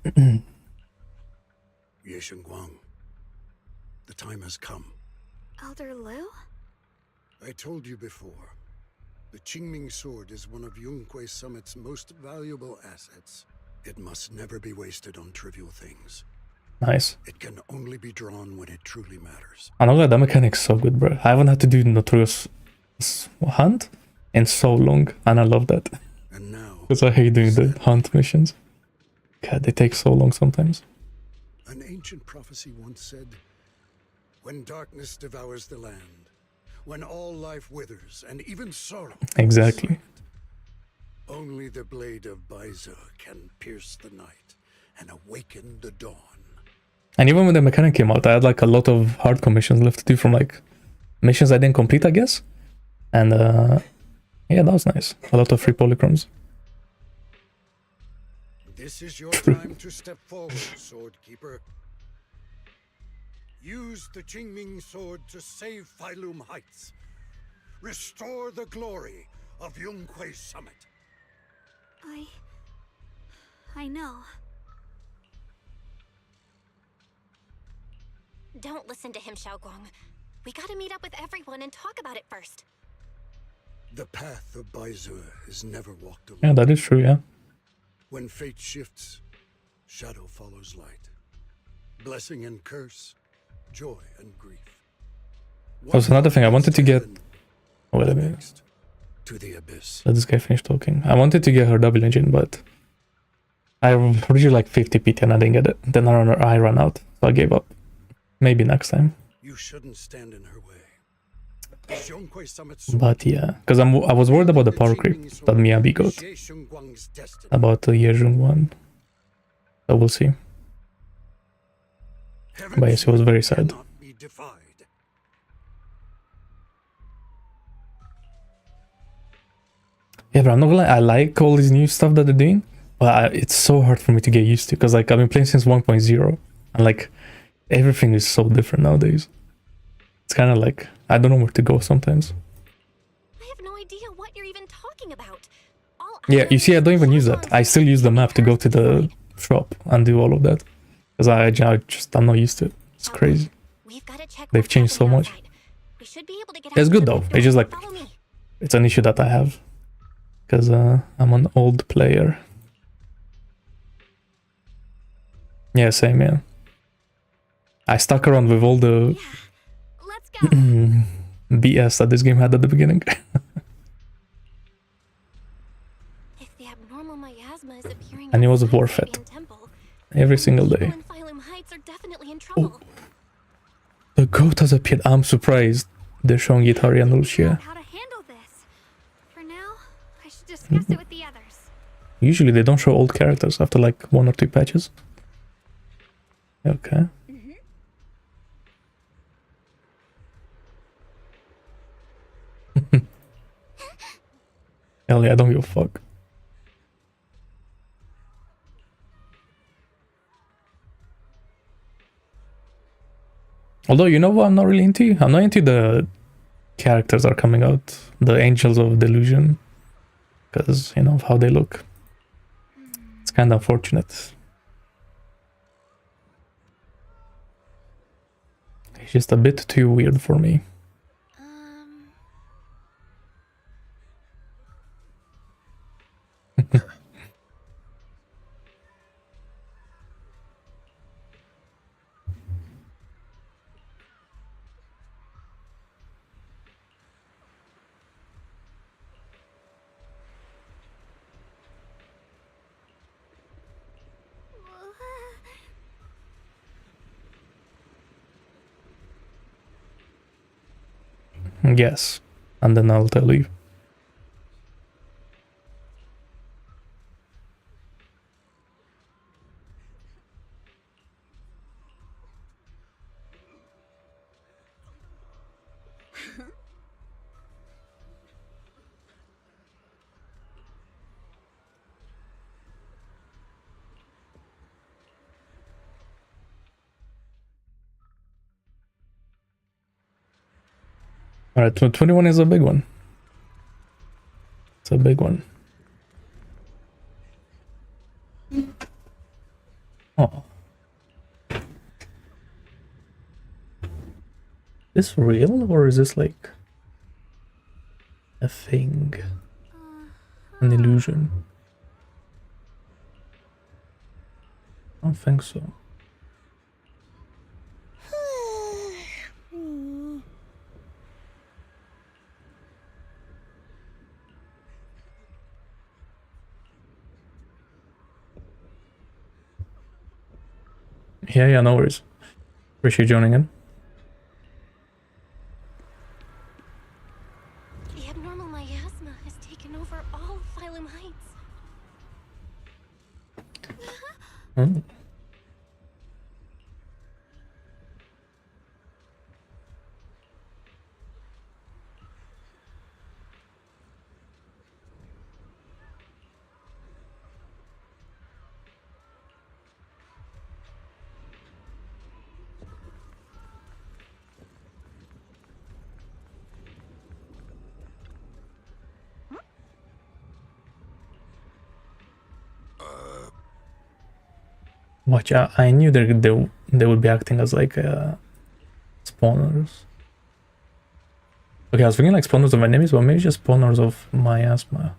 Ye Guang, the time has come. Elder Liu? I told you before, the Qingming sword is one of Yunque Summit's most valuable assets. It must never be wasted on trivial things. Nice. It can only be drawn when it truly matters. I know that mechanic's so good, bro. I haven't had to do Notorious hunt in so long, and I love that. And now, because I hate doing the hunt missions. God, they take so long sometimes. An ancient prophecy once said, when darkness devours the land, when all life withers, and even sorrow. Exactly. Only the blade of Baizu can pierce the night and awaken the dawn. And even when the mechanic came out, I had like a lot of hardcore missions left to do from like missions I didn't complete, I guess. And yeah, that was nice. A lot of free polychromes. This is your time to step forward, Sword Keeper. Use the Qingming sword to save Failum Heights. Restore the glory of Yunque Summit. I know. Don't listen to him, Xiaoguang. We gotta meet up with everyone and talk about it first. The path of Baizu is never walked alone. Yeah, that is true, yeah. When fate shifts, shadow follows light. Blessing and curse, joy and grief. That's another thing I wanted to get. Oh, wait a minute. To the abyss. Let this guy finish talking. I wanted to get her double engine, but I reached like 50 PT and I didn't get it. Then I ran out, so I gave up. Maybe next time. You shouldn't stand in her way. But yeah, because I was worried about the power creep that Miyabi got. About the Yejun one. So we'll see. But yes, it was very sad. Yeah, but I'm not gonna lie, I like all this new stuff that they're doing, but it's so hard for me to get used to, because like I've been playing since 1.0, and like everything is so different nowadays. It's kind of like, I don't know where to go sometimes. I have no idea what you're even talking about. Yeah, you see, I don't even use that. I still use the map to go to the shop and do all of that, because I'm not used to it. It's crazy. They've changed so much. It's good though. It's just like, it's an issue that I have, because I'm an old player. Yeah, same, yeah. I stuck around with all the BS that this game had at the beginning. And it was worth it. Every single day. Oh, the goat has appeared. I'm surprised they're showing it Hari and Lucia. Usually they don't show old characters after like 1 or 2 patches. Okay. Hell yeah, I don't give a fuck. Although, you know what I'm not really into? I'm not into the characters that are coming out. The Angels of Delusion. Because, you know, of how they look. It's kind of unfortunate. It's just a bit too weird for me. Yes, and then I'll tell you. Alright, 21 is a big one. It's a big one. Oh. Is this real or is this like a thing? An illusion? I don't think so. Yeah, no worries. Appreciate you joining in. The abnormal miasma has taken over all of Phylum Heights. Hmm. Watch out, I knew they would be acting as like spawners. Okay, I was thinking like spawners of enemies, but maybe just spawners of miasma.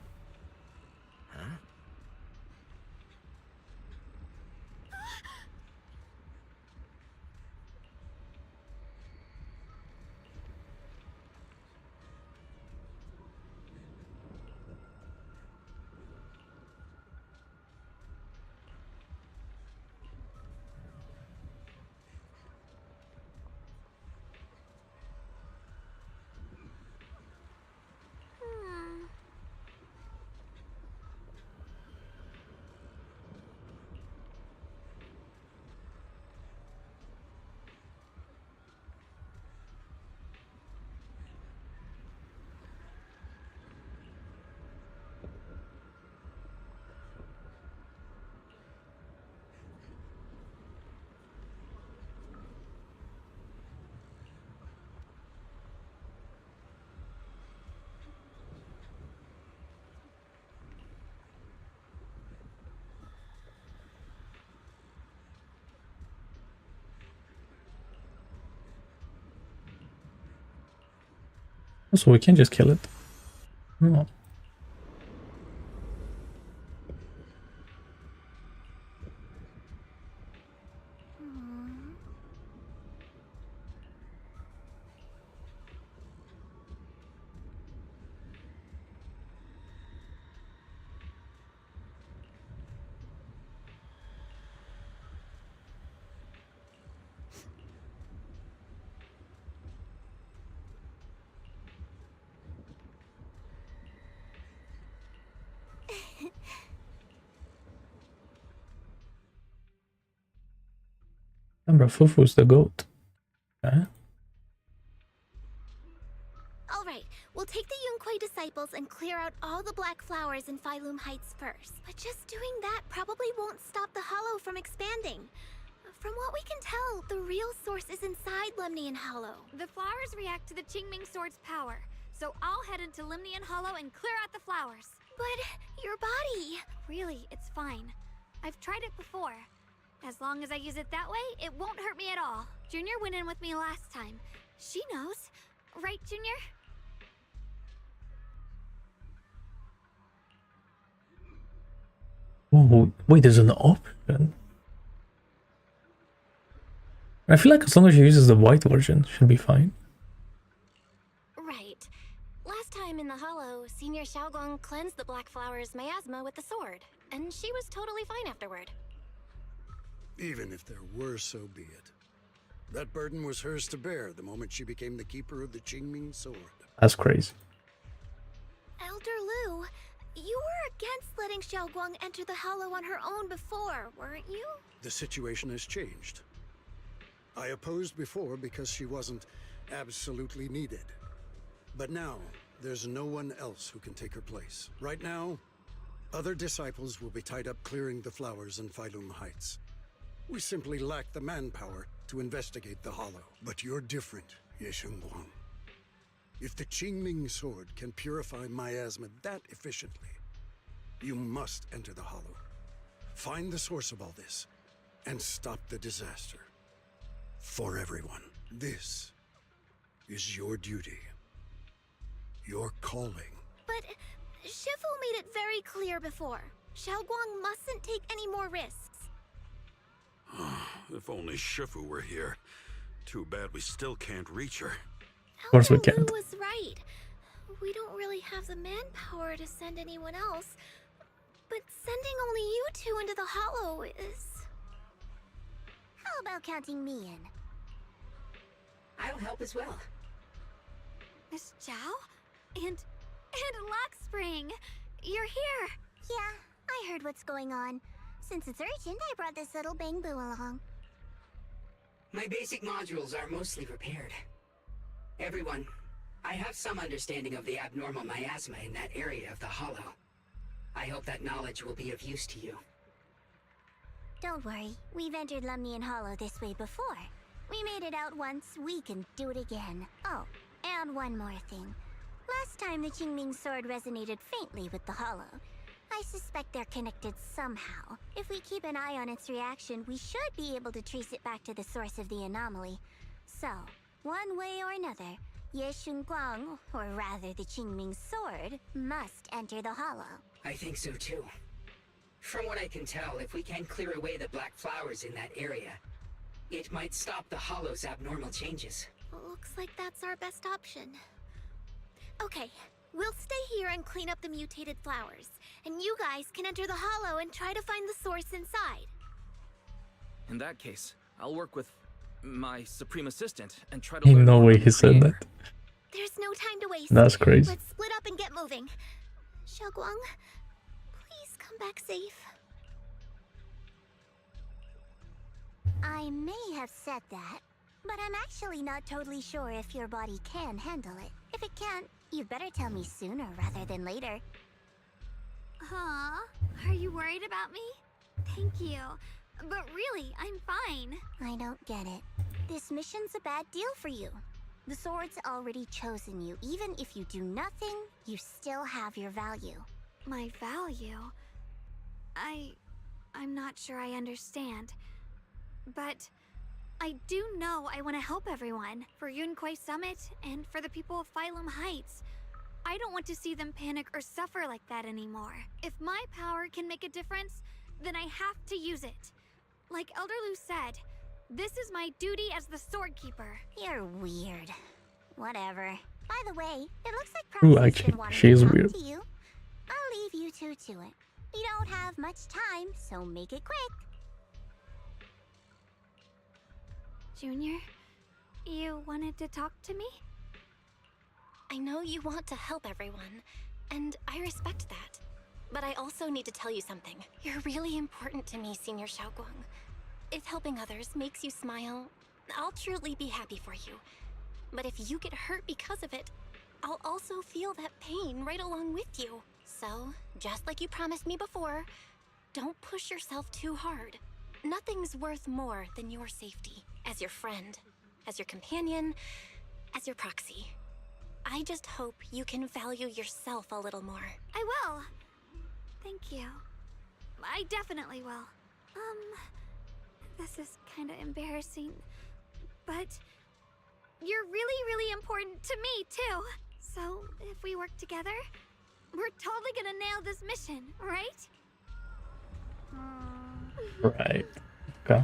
So we can just kill it. Oh. Remember, Fufu's the goat. Okay. Alright, we'll take the Yunquei disciples and clear out all the black flowers in Phylum Heights first. But just doing that probably won't stop the Hollow from expanding. From what we can tell, the real source is inside Lemnian Hollow. The flowers react to the Qingming Sword's power, so I'll head into Lemnian Hollow and clear out the flowers. But your body... Really, it's fine. I've tried it before. As long as I use it that way, it won't hurt me at all. Junior went in with me last time. She knows. Right, Junior? Oh, wait, there's an option. I feel like as long as she uses the white version, she'll be fine. Right. Last time in the Hollow, Senior Xiaoguang cleansed the Black Flower's miasma with the sword, and she was totally fine afterward. Even if there were, so be it. That burden was hers to bear the moment she became the keeper of the Qingming Sword. That's crazy. Elder Lu, you were against letting Xiaoguang enter the Hollow on her own before, weren't you? The situation has changed. I opposed before because she wasn't absolutely needed. But now, there's no one else who can take her place. Right now, other disciples will be tied up clearing the flowers in Phylum Heights. We simply lack the manpower to investigate the Hollow. But you're different, Ye Shengguang. If the Qingming Sword can purify miasma that efficiently, you must enter the Hollow. Find the source of all this, and stop the disaster. For everyone. This is your duty. Your calling. But Shifu made it very clear before. Xiaoguang mustn't take any more risks. If only Shifu were here. Too bad we still can't reach her. Of course we Elder can't. Lu was right. We don't really have the manpower to send anyone else. But sending only you two into the Hollow is... How about counting me in? I'll help as well. Miss Zhao? And Lock Spring! You're here! Yeah, I heard what's going on. Since it's urgent, I brought this little Bangbu along. My basic modules are mostly repaired. Everyone, I have some understanding of the abnormal miasma in that area of the Hollow. I hope that knowledge will be of use to you. Don't worry, we've entered Lumnian Hollow this way before. We made it out once, we can do it again. Oh, and one more thing. Last time the Qingming sword resonated faintly with the Hollow. I suspect they're connected somehow. If we keep an eye on its reaction, we should be able to trace it back to the source of the anomaly. So, one way or another, Ye Shunguang, or rather the Qingming sword, must enter the Hollow. I think so too. From what I can tell, if we can clear away the black flowers in that area, it might stop the Hollow's abnormal changes. Looks like that's our best option. Okay, we'll stay here and clean up the mutated flowers. And you guys can enter the Hollow and try to find the source inside. In that case, I'll work with my Supreme Assistant and try to In learn no more way from he the said creator. that. There's no time to waste. That's crazy. Let's split up and get moving. Xiaoguang, please come back safe. I may have said that, but I'm actually not totally sure if your body can handle it. If it can't, you'd better tell me sooner rather than later. Huh? Are you worried about me? Thank you. But really, I'm fine. I don't get it. This mission's a bad deal for you. The sword's already chosen you. Even if you do nothing, you still have your value. My value? I'm not sure I understand. But I do know I want to help everyone. For Yunquai Summit and for the people of Phylum Heights. I don't want to see them panic or suffer like that anymore. If my power can make a difference, then I have to use it. Like Elder Lu said, this is my duty as the Sword Keeper. You're weird. Whatever. By the way, it looks like Ooh, Proxy's actually, been wanting she to is talk weird. to you. I'll leave you two to it. We don't have much time, so make it quick. Junior, you wanted to talk to me? I know you want to help everyone, and I respect that. But I also need to tell you something. You're really important to me, Senior Xiaoguang. If helping others makes you smile, I'll truly be happy for you. But if you get hurt because of it, I'll also feel that pain right along with you. So, just like you promised me before, don't push yourself too hard. Nothing's worth more than your safety. As your friend, as your companion, as your proxy. I just hope you can value yourself a little more. I will. Thank you. I definitely will. This is kind of embarrassing, but you're really, really important to me, too. So, if we work together, we're totally gonna nail this mission, right? Right. Okay.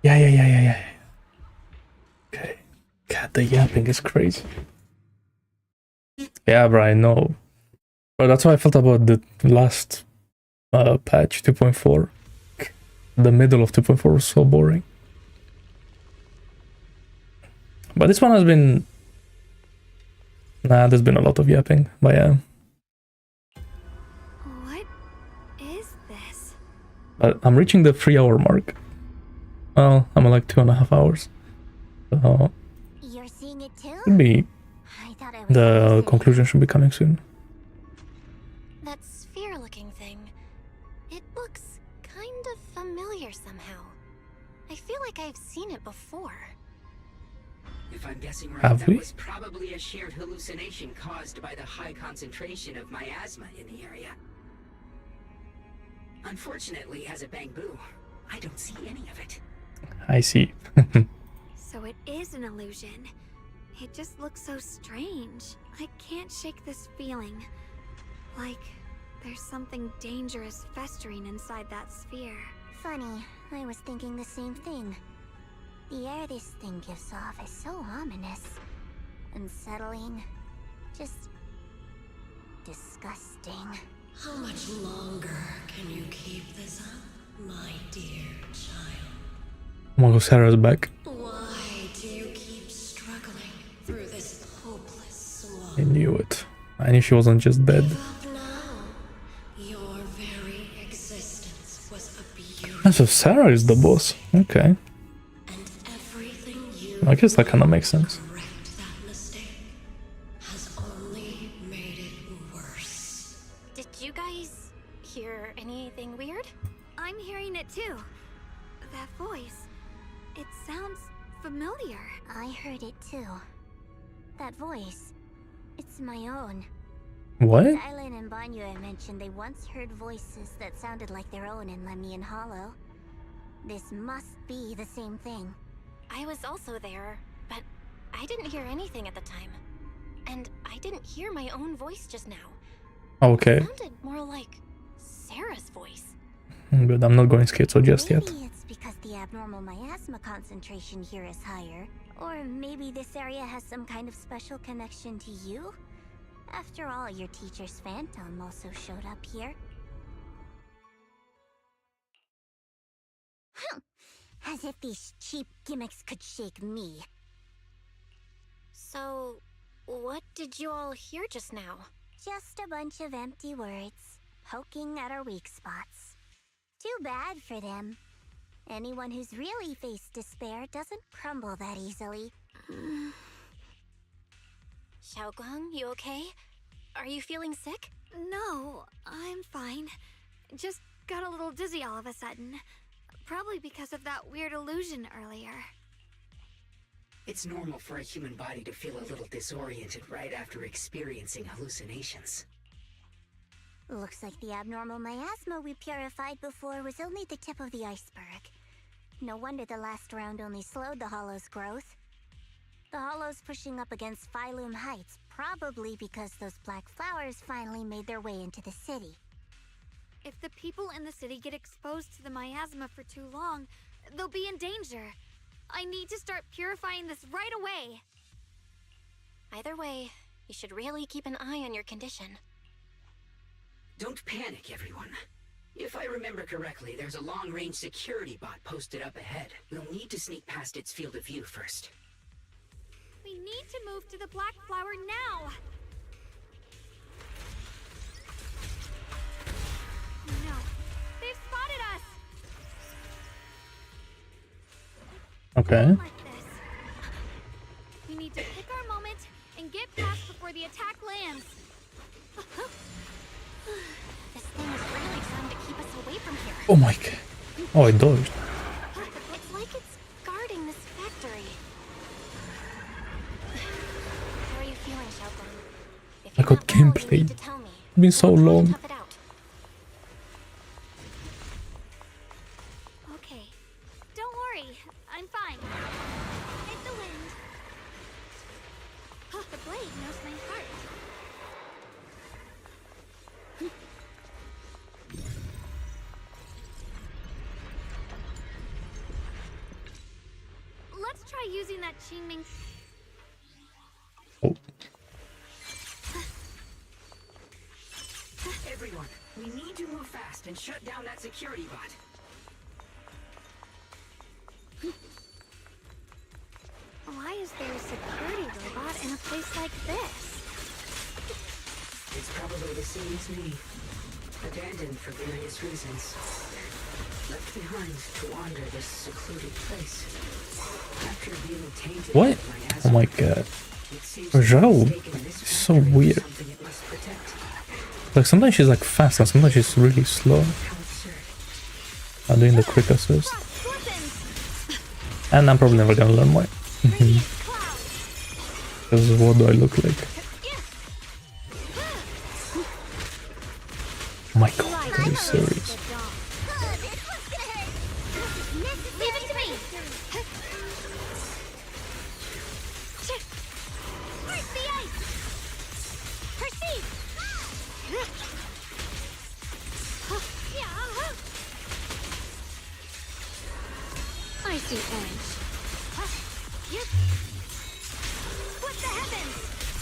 Yeah. Okay. God, the yapping is crazy. Yeah, bro, I know. But that's how I felt about the last patch 2.4. The middle of 2.4 was so boring. But this one has been... Nah, there's been a lot of yapping, but yeah. What is this? But I'm reaching the 3-hour mark. Well, I'm at like 2.5 hours. So You're seeing it too? should be... I thought I was The hallucinating. conclusion should be coming soon. That sphere-looking thing. It looks kind of familiar somehow. I feel like I've seen it before. If I'm guessing right, Have that we? was probably a shared hallucination caused by the high concentration of miasma in the area. Unfortunately, as a Bangbu, I don't see any of it. I see. So it is an illusion. It just looks so strange. I can't shake this feeling. Like there's something dangerous festering inside that sphere. Funny, I was thinking the same thing. The air this thing gives off is so ominous. Unsettling. Just... disgusting. How much longer can you keep this up, my dear child? Oh my god, Sarah's back. Why do you keep struggling through this hopeless swamp? I knew it. I knew she wasn't just dead. Your very existence was a beautiful. And so Sarah is the boss. Okay. I guess that kind of makes sense. That mistake has only made it worse. Did you guys hear anything weird? I'm hearing it too. That voice. It sounds familiar. I heard it too. That voice. It's my own. What? Dylan and Banyue mentioned they once heard voices that sounded like their own in Lemian Hollow. This must be the same thing. I was also there, but I didn't hear anything at the time. And I didn't hear my own voice just now. Okay. It sounded more like Sarah's voice. Good, I'm not going schizo just yet. Maybe it's because the abnormal miasma concentration here is higher. Or maybe this area has some kind of special connection to you? After all, your teacher's phantom also showed up here. As if these cheap gimmicks could shake me. So, what did you all hear just now? Just a bunch of empty words, poking at our weak spots. Too bad for them. Anyone who's really faced despair doesn't crumble that easily. Xiaoguang, you okay? Are you feeling sick? No, I'm fine. Just got a little dizzy all of a sudden. Probably because of that weird illusion earlier. It's normal for a human body to feel a little disoriented right after experiencing hallucinations. Looks like the abnormal miasma we purified before was only the tip of the iceberg. No wonder the last round only slowed the Hollow's growth. The Hollow's pushing up against Phylum Heights, probably because those black flowers finally made their way into the city. If the people in the city get exposed to the miasma for too long, they'll be in danger. I need to start purifying this right away. Either way, you should really keep an eye on your condition. Don't panic, everyone. If I remember correctly, there's a long-range security bot posted up ahead. We'll need to sneak past its field of view first. We need to move to the black flower now! No, they've spotted us! Okay. Like this. We need to pick our moment and get past before the attack lands. This thing is really trying to keep us away from here. Oh my god. Oh, I dodged. It's like it's guarding this factory. How are you feeling, Xiaoguang? I got gameplay. It's been so long. Okay, don't worry, I'm fine. Hit the wind. The blade knows my heart. Let's try using that Qingming. Everyone, we need to move fast and shut down that security bot. Why is there a security robot in a place like this? It's probably the same as me. Abandoned for various reasons. Left behind to wander this secluded place. After being tainted What? by Oh miasma, my god. it seems Zhao it's taken this is so factory as weird. something it must protect. Like sometimes she's like fast and sometimes she's really slow. I'm doing the quick assist. And I'm probably never gonna learn more. Because what do I look like? Oh my god, are you serious?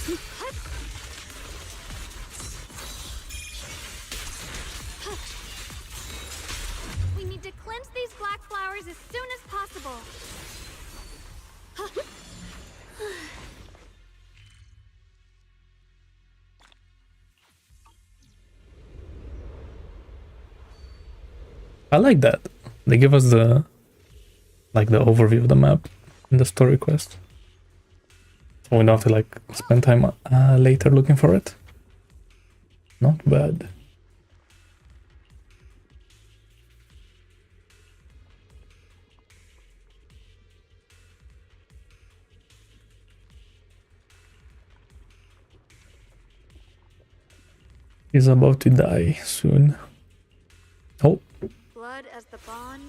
We need to cleanse these black flowers as soon as possible. I like that. They give us the overview of the map in the story quest. So we don't have to like spend time later looking for it. Not bad. He's about to die soon. Oh. Blood as the bond,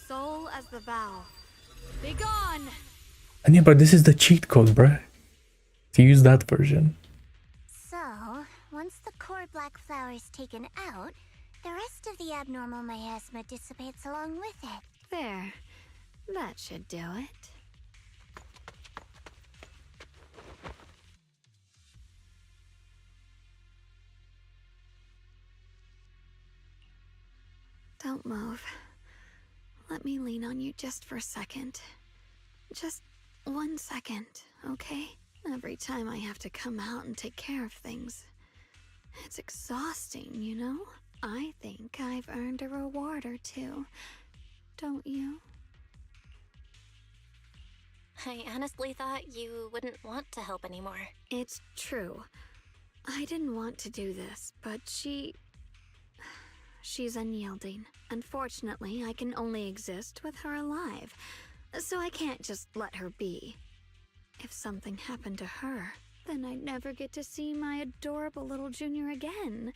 soul as the vow. Be gone! And yeah, but this is the cheat code, bruh. To use that version. So, once the core black flower is taken out, the rest of the abnormal miasma dissipates along with it. There. That should do it. Don't move. Let me lean on you just for a second. Just 1 second, okay? Every time I have to come out and take care of things. It's exhausting, you know? I think I've earned a reward or two. Don't you? I honestly thought you wouldn't want to help anymore. It's true. I didn't want to do this, but she's unyielding. Unfortunately, I can only exist with her alive, so I can't just let her be. If something happened to her, then I'd never get to see my adorable little Junior again,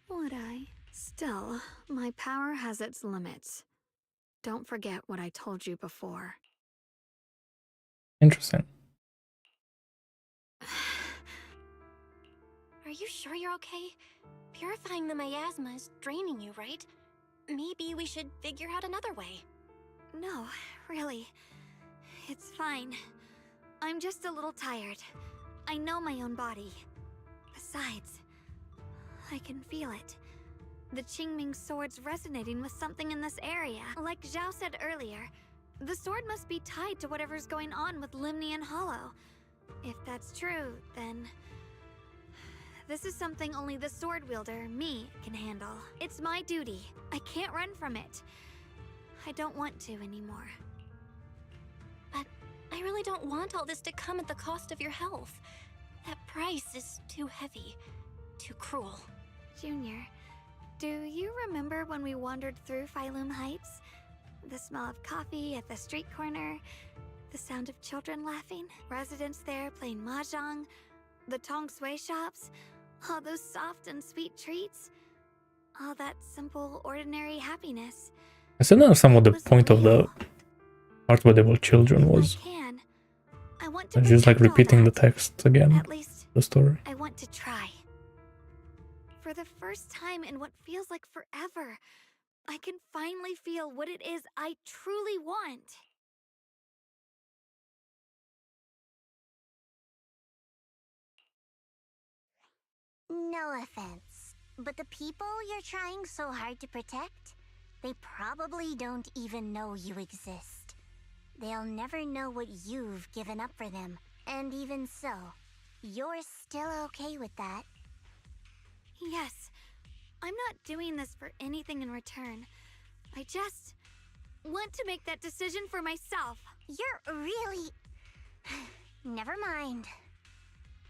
would I? Still, my power has its limits. Don't forget what I told you before. Interesting. Are you sure you're okay? Purifying the miasma is draining you, right? Maybe we should figure out another way. No, really. It's fine. I'm just a little tired. I know my own body. Besides, I can feel it. The Qingming sword's resonating with something in this area. Like Zhao said earlier, the sword must be tied to whatever's going on with Limnian Hollow. If that's true, then this is something only the sword wielder, me, can handle. It's my duty. I can't run from it. I don't want to anymore. But I really don't want all this to come at the cost of your health. That price is too heavy, too cruel. Junior, do you remember when we wandered through Phylum Heights? The smell of coffee at the street corner, the sound of children laughing, residents there playing mahjong, the Tong Sui shops, all those soft and sweet treats, all that simple, ordinary happiness. I still don't understand what the point of the part where they were children was. I want to It's just like repeating the text again. At least, the story. I want to try. For the first time in what feels like forever, I can finally feel what it is I truly want. No offense, but the people you're trying so hard to protect, they probably don't even know you exist. They'll never know what you've given up for them, and even so, you're still okay with that. Yes, I'm not doing this for anything in return. I just want to make that decision for myself. You're really... Never mind.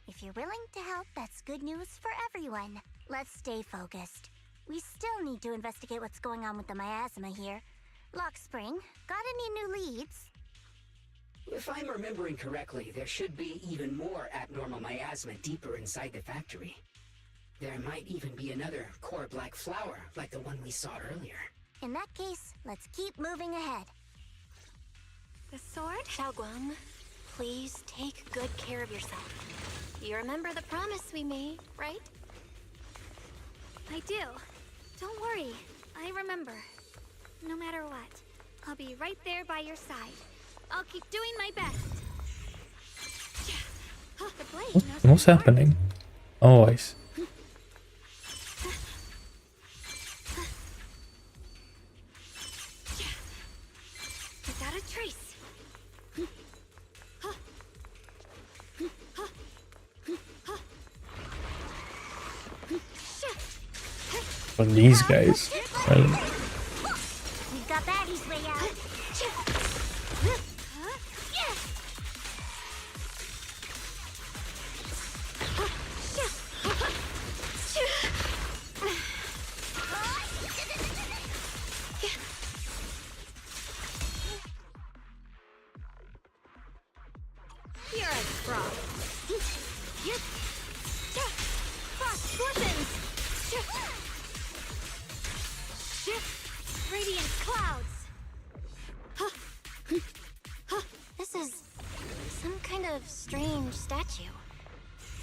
If you're willing to help, that's good news for everyone. Let's stay focused. We still need to investigate what's going on with the miasma here. Lockspring, got any new leads? If I'm remembering correctly, there should be even more abnormal miasma deeper inside the factory. There might even be another core black flower, like the one we saw earlier. In that case, let's keep moving ahead. The sword? Xiaoguang, please take good care of yourself. You remember the promise we made, right? I do. Don't worry, I remember. No matter what, I'll be right there by your side. I'll keep doing my best. The blade What, knows what's happening? Oh, I see. without a trace. For these guys. Really. We've got Batty's way out. You're a frog. Frost glistens. Radiant clouds. This is some kind of strange statue.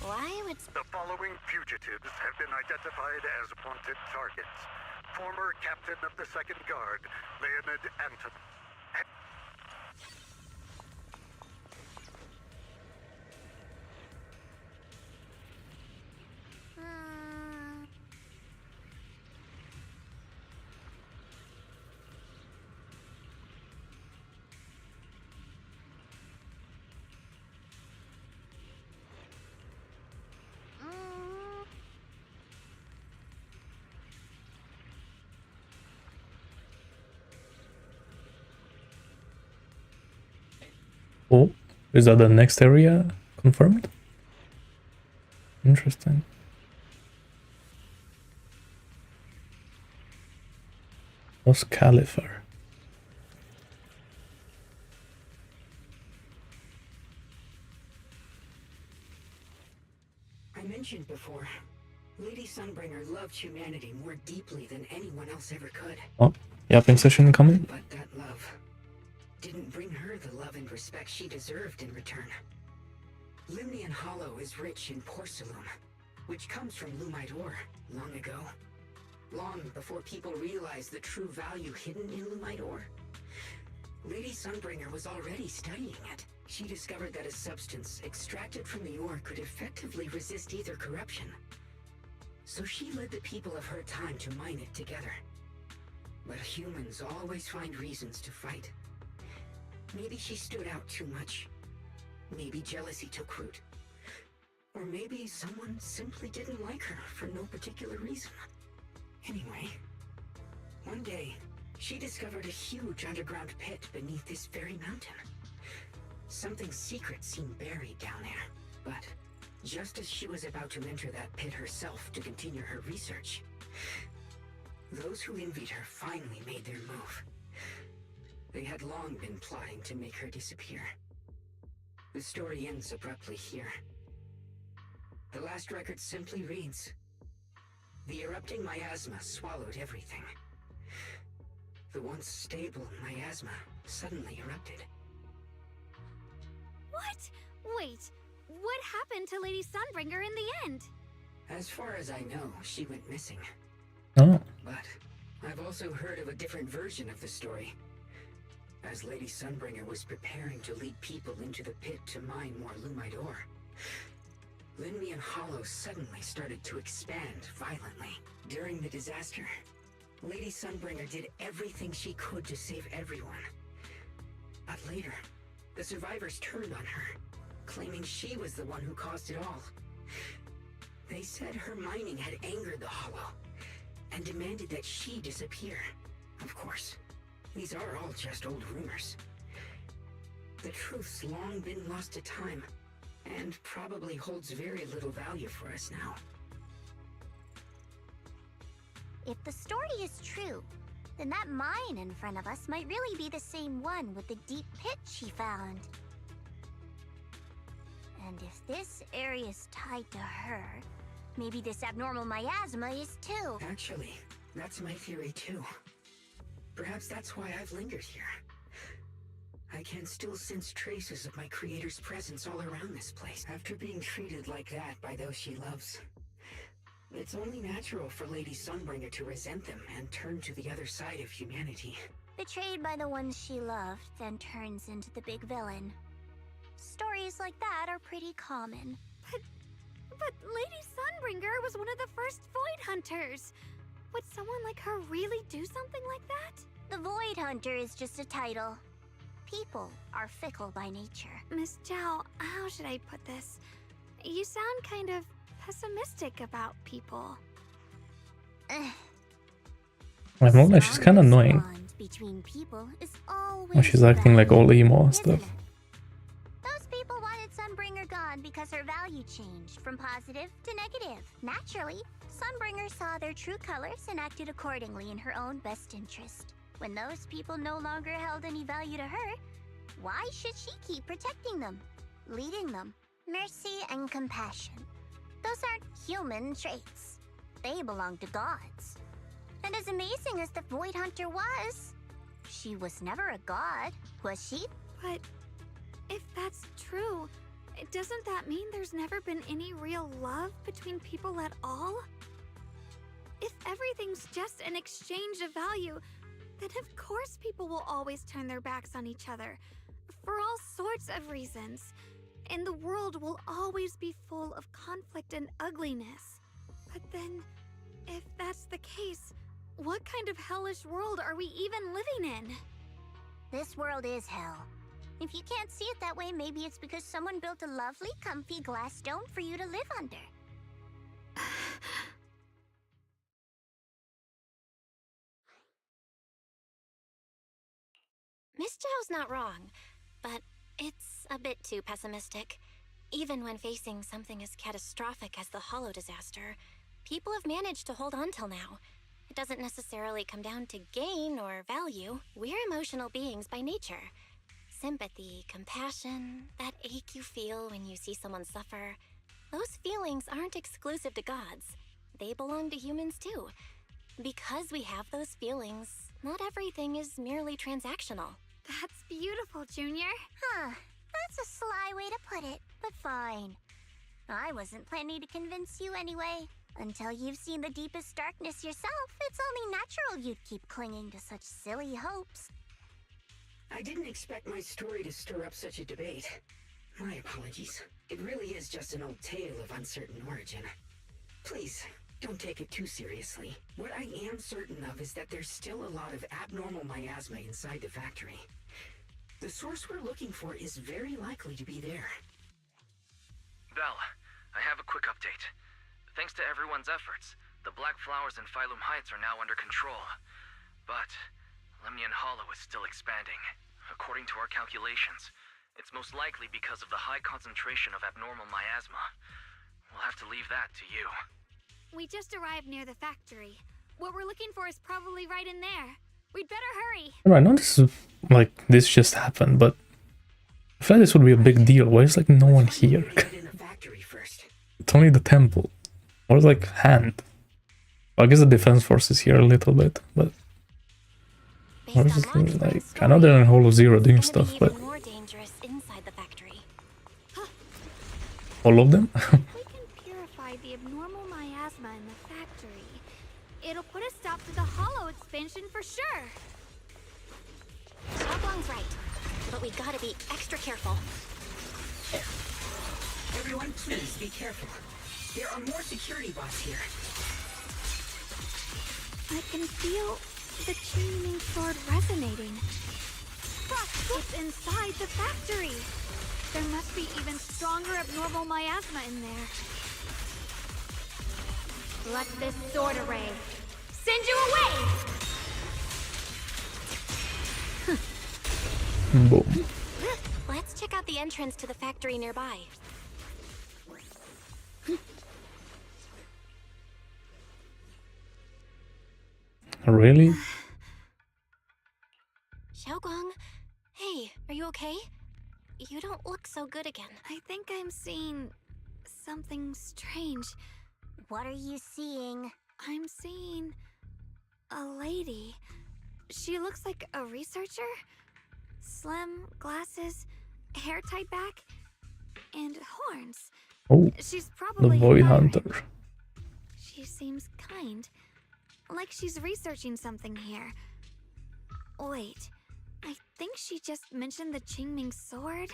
Why would... The following fugitives have been identified as wanted targets. Former Captain of the Second Guard, Leonid Anton. Oh, is that the next area confirmed? Interesting. What's Caliphar? I mentioned before, Lady Sunbringer loved humanity more deeply than anyone else ever could. Oh, yapping session coming? But that love didn't bring her the love and respect she deserved in return. Limnian Hollow is rich in porcelain, which comes from Lumite ore long ago. Long before people realized the true value hidden in Lumite ore. Lady Sunbringer was already studying it. She discovered that a substance extracted from the ore could effectively resist either corruption. So she led the people of her time to mine it together. But humans always find reasons to fight. Maybe she stood out too much. Maybe jealousy took root. Or maybe someone simply didn't like her for no particular reason. Anyway, one day, she discovered a huge underground pit beneath this very mountain. Something secret seemed buried down there. But just as she was about to enter that pit herself to continue her research, those who envied her finally made their move. They had long been plotting to make her disappear. The story ends abruptly here. The last record simply reads, "The erupting miasma swallowed everything. The once stable miasma suddenly erupted." What? Wait, what happened to Lady Sunbringer in the end? As far as I know, she went missing. Oh. But I've also heard of a different version of the story. As Lady Sunbringer was preparing to lead people into the pit to mine more Lumite ore, Limnian Hollow suddenly started to expand violently. During the disaster, Lady Sunbringer did everything she could to save everyone. But later, the survivors turned on her, claiming she was the one who caused it all. They said her mining had angered the Hollow, and demanded that she disappear. Of course, these are all just old rumors. The truth's long been lost to time, and probably holds very little value for us now. If the story is true, then that mine in front of us might really be the same one with the deep pit she found. And if this area's tied to her, maybe this abnormal miasma is too. Actually, that's my theory too. Perhaps that's why I've lingered here. I can still sense traces of my creator's presence all around this place. After being treated like that by those she loves, it's only natural for Lady Sunbringer to resent them and turn to the other side of humanity. Betrayed by the ones she loved, then turns into the big villain. Stories like that are pretty common. But Lady Sunbringer was one of the first Void Hunters. Would someone like her really do something like that? The Void Hunter is just a title. People are fickle by nature. Miss Zhao, how should I put this? You sound kind of pessimistic about people. I know that she's kind of annoying. Between people is always When she's acting like all emo and stuff. Those people wanted Sunbringer gone because her value changed from positive to negative. Naturally, Sunbringer saw their true colors and acted accordingly in her own best interest. When those people no longer held any value to her, why should she keep protecting them, leading them? Mercy and compassion. Those aren't human traits. They belong to gods. And as amazing as the Void Hunter was, she was never a god, was she? But if that's true, doesn't that mean there's never been any real love between people at all? If everything's just an exchange of value, then of course people will always turn their backs on each other, for all sorts of reasons. And the world will always be full of conflict and ugliness. But then, if that's the case, what kind of hellish world are we even living in? This world is hell. If you can't see it that way, maybe it's because someone built a lovely, comfy glass dome for you to live under. Miss Zhao's not wrong, but it's a bit too pessimistic. Even when facing something as catastrophic as the Hollow disaster, people have managed to hold on till now. It doesn't necessarily come down to gain or value. We're emotional beings by nature. Sympathy, compassion, that ache you feel when you see someone suffer, those feelings aren't exclusive to gods. They belong to humans too. Because we have those feelings, not everything is merely transactional. That's beautiful, Junior. Huh. That's a sly way to put it, but fine. I wasn't planning to convince you anyway. Until you've seen the deepest darkness yourself, it's only natural you'd keep clinging to such silly hopes. I didn't expect my story to stir up such a debate. My apologies. It really is just an old tale of uncertain origin. Please, don't take it too seriously. What I am certain of is that there's still a lot of abnormal miasma inside the factory. The source we're looking for is very likely to be there. Belle, I have a quick update. Thanks to everyone's efforts, the Black Flowers in Phylum Heights are now under control. But Lemnian Hollow is still expanding. According to our calculations, it's most likely because of the high concentration of abnormal miasma. We'll have to leave that to you. We just arrived near the factory. What we're looking for is probably right in there. We'd better hurry. I know this is like this just happened, but I feel like this would be a big deal. Why is like no one here? It's only the temple. Or like hand. I guess the defense force is here a little bit, but or is it like I know they're in Hollow Zero doing stuff, but More dangerous inside the factory. all of them? We can purify the abnormal miasma in the factory. It'll put a stop to the Hollow expansion for sure. Xiaoguang's right, but we gotta be extra careful. Everyone, please be careful. There are more security bots here. I can feel the chaining sword resonating. It's inside the factory. There must be even stronger abnormal miasma in there. Let this sword array send you away! Boom. Let's check out the entrance to the factory nearby. Really? Xiaoguang, hey, are you okay? You don't look so good again. I think I'm seeing something strange. What are you seeing? I'm seeing a lady. She looks like a researcher. Slim, glasses, hair tied back, and horns. Oh, She's the probably Void a Hunter. She seems kind. Like she's researching something here. Wait, I think she just mentioned the Qingming sword.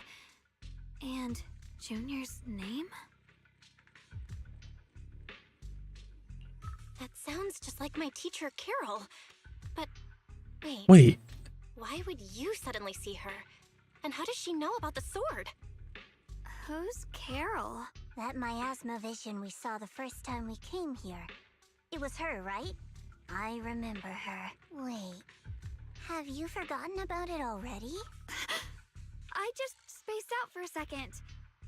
And Junior's name? That sounds just like my teacher, Carol. But wait. Wait. Why would you suddenly see her? And how does she know about the sword? Who's Carol? That miasma vision we saw the first time we came here. It was her, right? I remember her. Wait, have you forgotten about it already? I just spaced out for a second.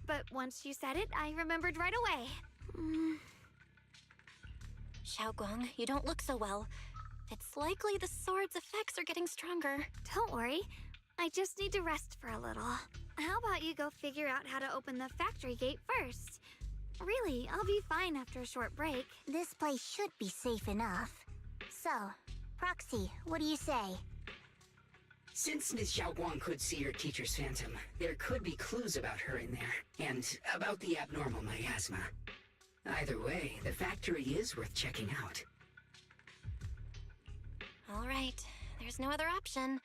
But once you said it, I remembered right away. Xiaoguang, you don't look so well. It's likely the sword's effects are getting stronger. Don't worry. I just need to rest for a little. How about you go figure out how to open the factory gate first? Really, I'll be fine after a short break. This place should be safe enough. So, Proxy, what do you say? Since Ms. Xiaoguang could see her teacher's phantom, there could be clues about her in there, and about the abnormal miasma. Either way, the factory is worth checking out. All right, there's no other option.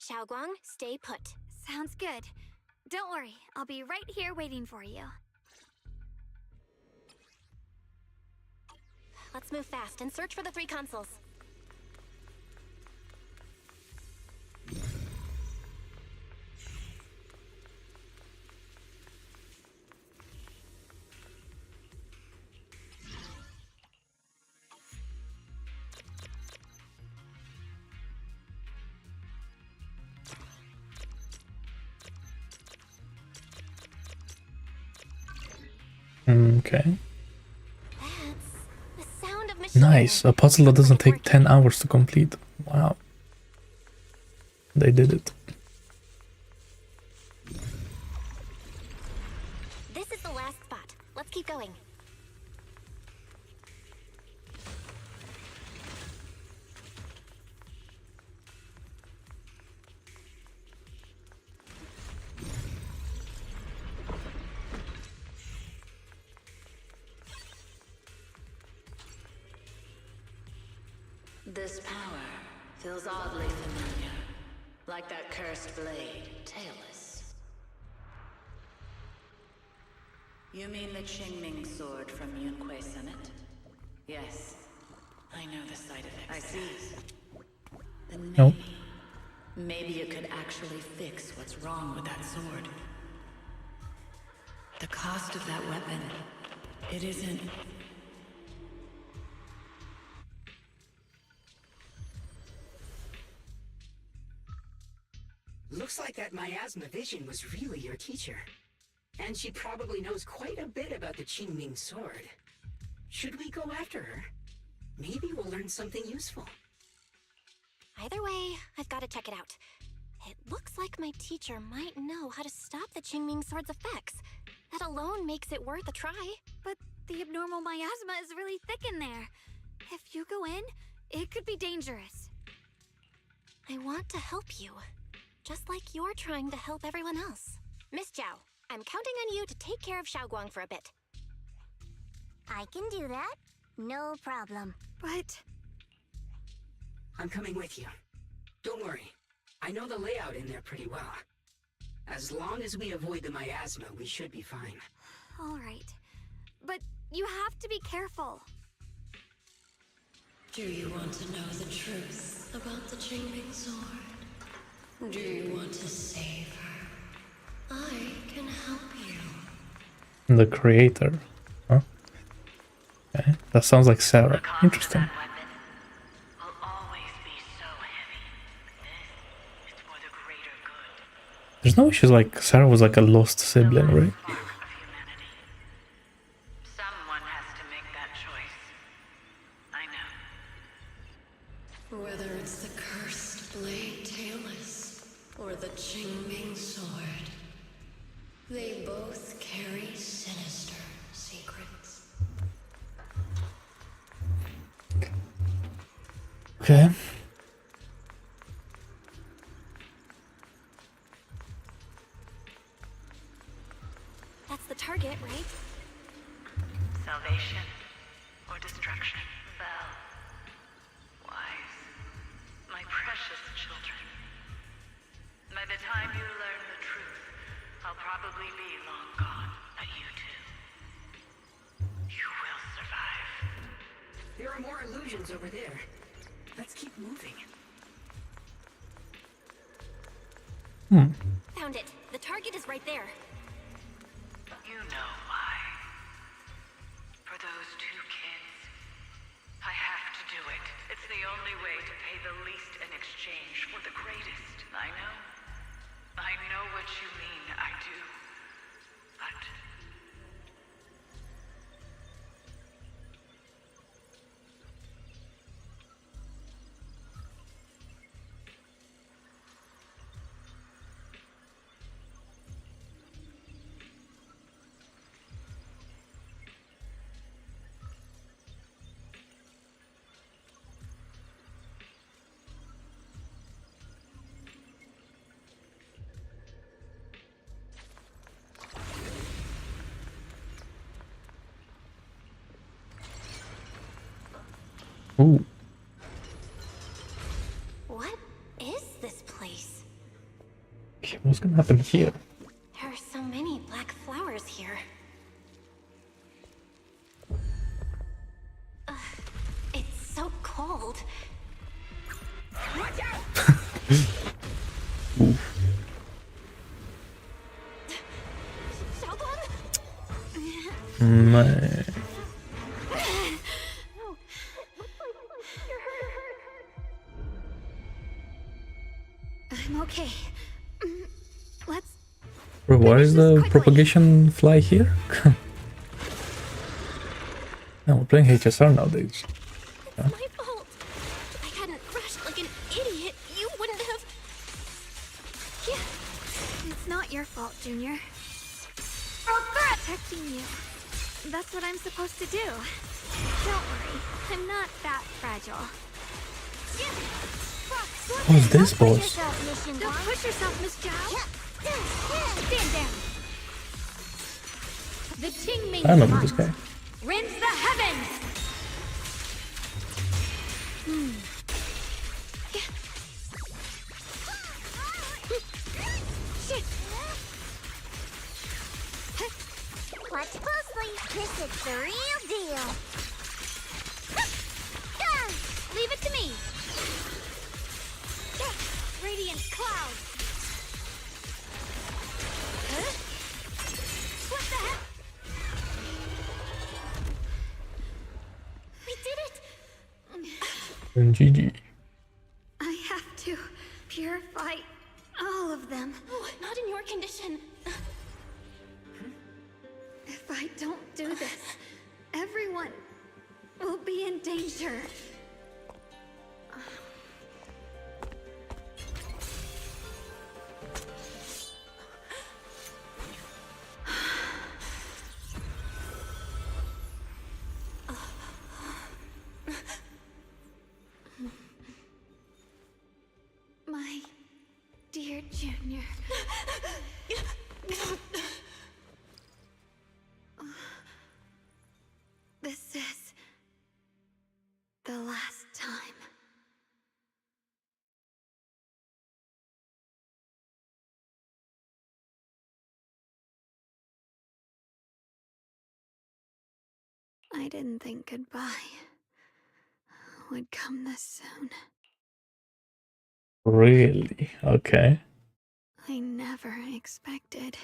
Xiaoguang, stay put. Sounds good. Don't worry, I'll be right here waiting for you. Let's move fast and search for the 3 consoles. Okay. The sound of machine. Nice. A puzzle that doesn't take 10 hours to complete. Wow. They did it. This is the last spot. Let's keep going. This power feels oddly familiar, like that cursed blade, tailless. You mean the Qingming sword from Yunque Summit? Yes, I know the side effects. I see. Then Nope. maybe you could actually fix what's wrong with that sword. The cost of that weapon, it isn't... Looks like that miasma vision was really your teacher. And she probably knows quite a bit about the Qingming sword. Should we go after her? Maybe we'll learn something useful. Either way, I've got to check it out. It looks like my teacher might know how to stop the Qingming sword's effects. That alone makes it worth a try. But the abnormal miasma is really thick in there. If you go in, it could be dangerous. I want to help you. Just like you're trying to help everyone else. Miss Zhao, I'm counting on you to take care of Xiaoguang for a bit. I can do that. No problem. But... I'm coming with you. Don't worry. I know the layout in there pretty well. As long as we avoid the miasma, we should be fine. All right. But you have to be careful. Do you want to know the truth about the Qingming sword? Do you want to save her? I can help you. The creator. Huh? Okay. That sounds like Sarah. Interesting. There's no issues like Sarah was like a lost sibling, right? Someone has to make that choice. I know. Whether it's the cursed blade tailless or the Qingming sword, they both carry sinister secrets. Okay. That's the target, right? Salvation or destruction? Belle. Wise. My precious children. By the time you learn the truth, I'll probably probably be long gone, but you too. You will survive. There are more illusions over there. Let's keep moving. Found it. The target is right there. You know why. For those two kids. I have to do it. It's the only way to pay the least in exchange for the greatest. I know. I know what you mean. I do. But... Ooh. What is this place? Okay, what's gonna happen here? There are so many black flowers here. It's so cold. Watch out! Man. I'm okay. Let's... Bro, why is the propagation fly here? No, we're playing HSR nowadays. It's my fault. If I hadn't rushed like an idiot, you wouldn't have... Yeah. It's not your fault, Junior. Protecting you. That's what I'm supposed to do. Don't worry. I'm not that fragile. Who's this boss? Don't push yourself, Miss Zhao. Stand down. The Qingming I remember this guy. rends the heavens. Watch closely. This is the real deal. Leave it to me. Radiant cloud. What the heck? We did it. And GG. I have to purify all of them. Oh, not in your condition. If I don't do this, everyone will be in danger. My dear Junior. This is the last time. I didn't think goodbye would come this soon. Really? Okay. I never expected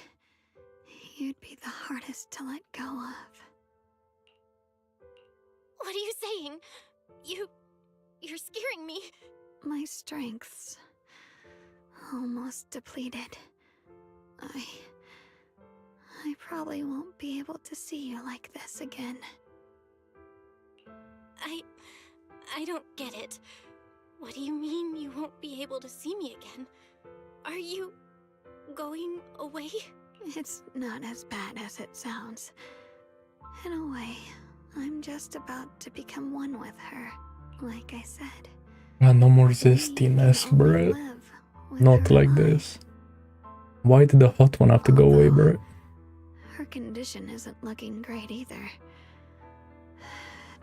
you'd be the hardest to let go of. What are you saying? You're scaring me. My strength's almost depleted. I probably won't be able to see you like this again. I don't get it. What do you mean you won't be able to see me again? Are you going away? It's not as bad as it sounds. In a way, I'm just about to become one with her, like I said. No more zestiness, bro. Not like this. Why did the hot one have to go away, bro? Her condition isn't looking great either.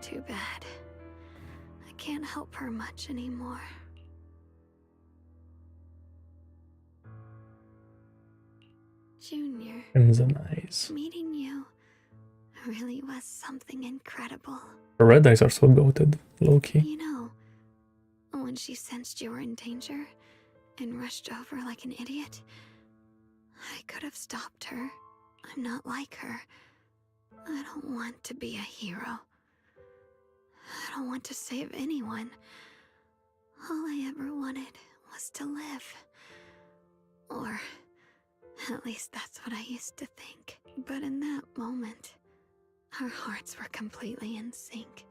Too bad. I can't help her much anymore. Junior, Crimson eyes. meeting you really was something incredible. The red eyes are so goated, low-key. You know, when she sensed you were in danger and rushed over like an idiot, I could have stopped her. I'm not like her. I don't want to be a hero. I don't want to save anyone. All I ever wanted was to live. Or at least that's what I used to think. But in that moment, our hearts were completely in sync.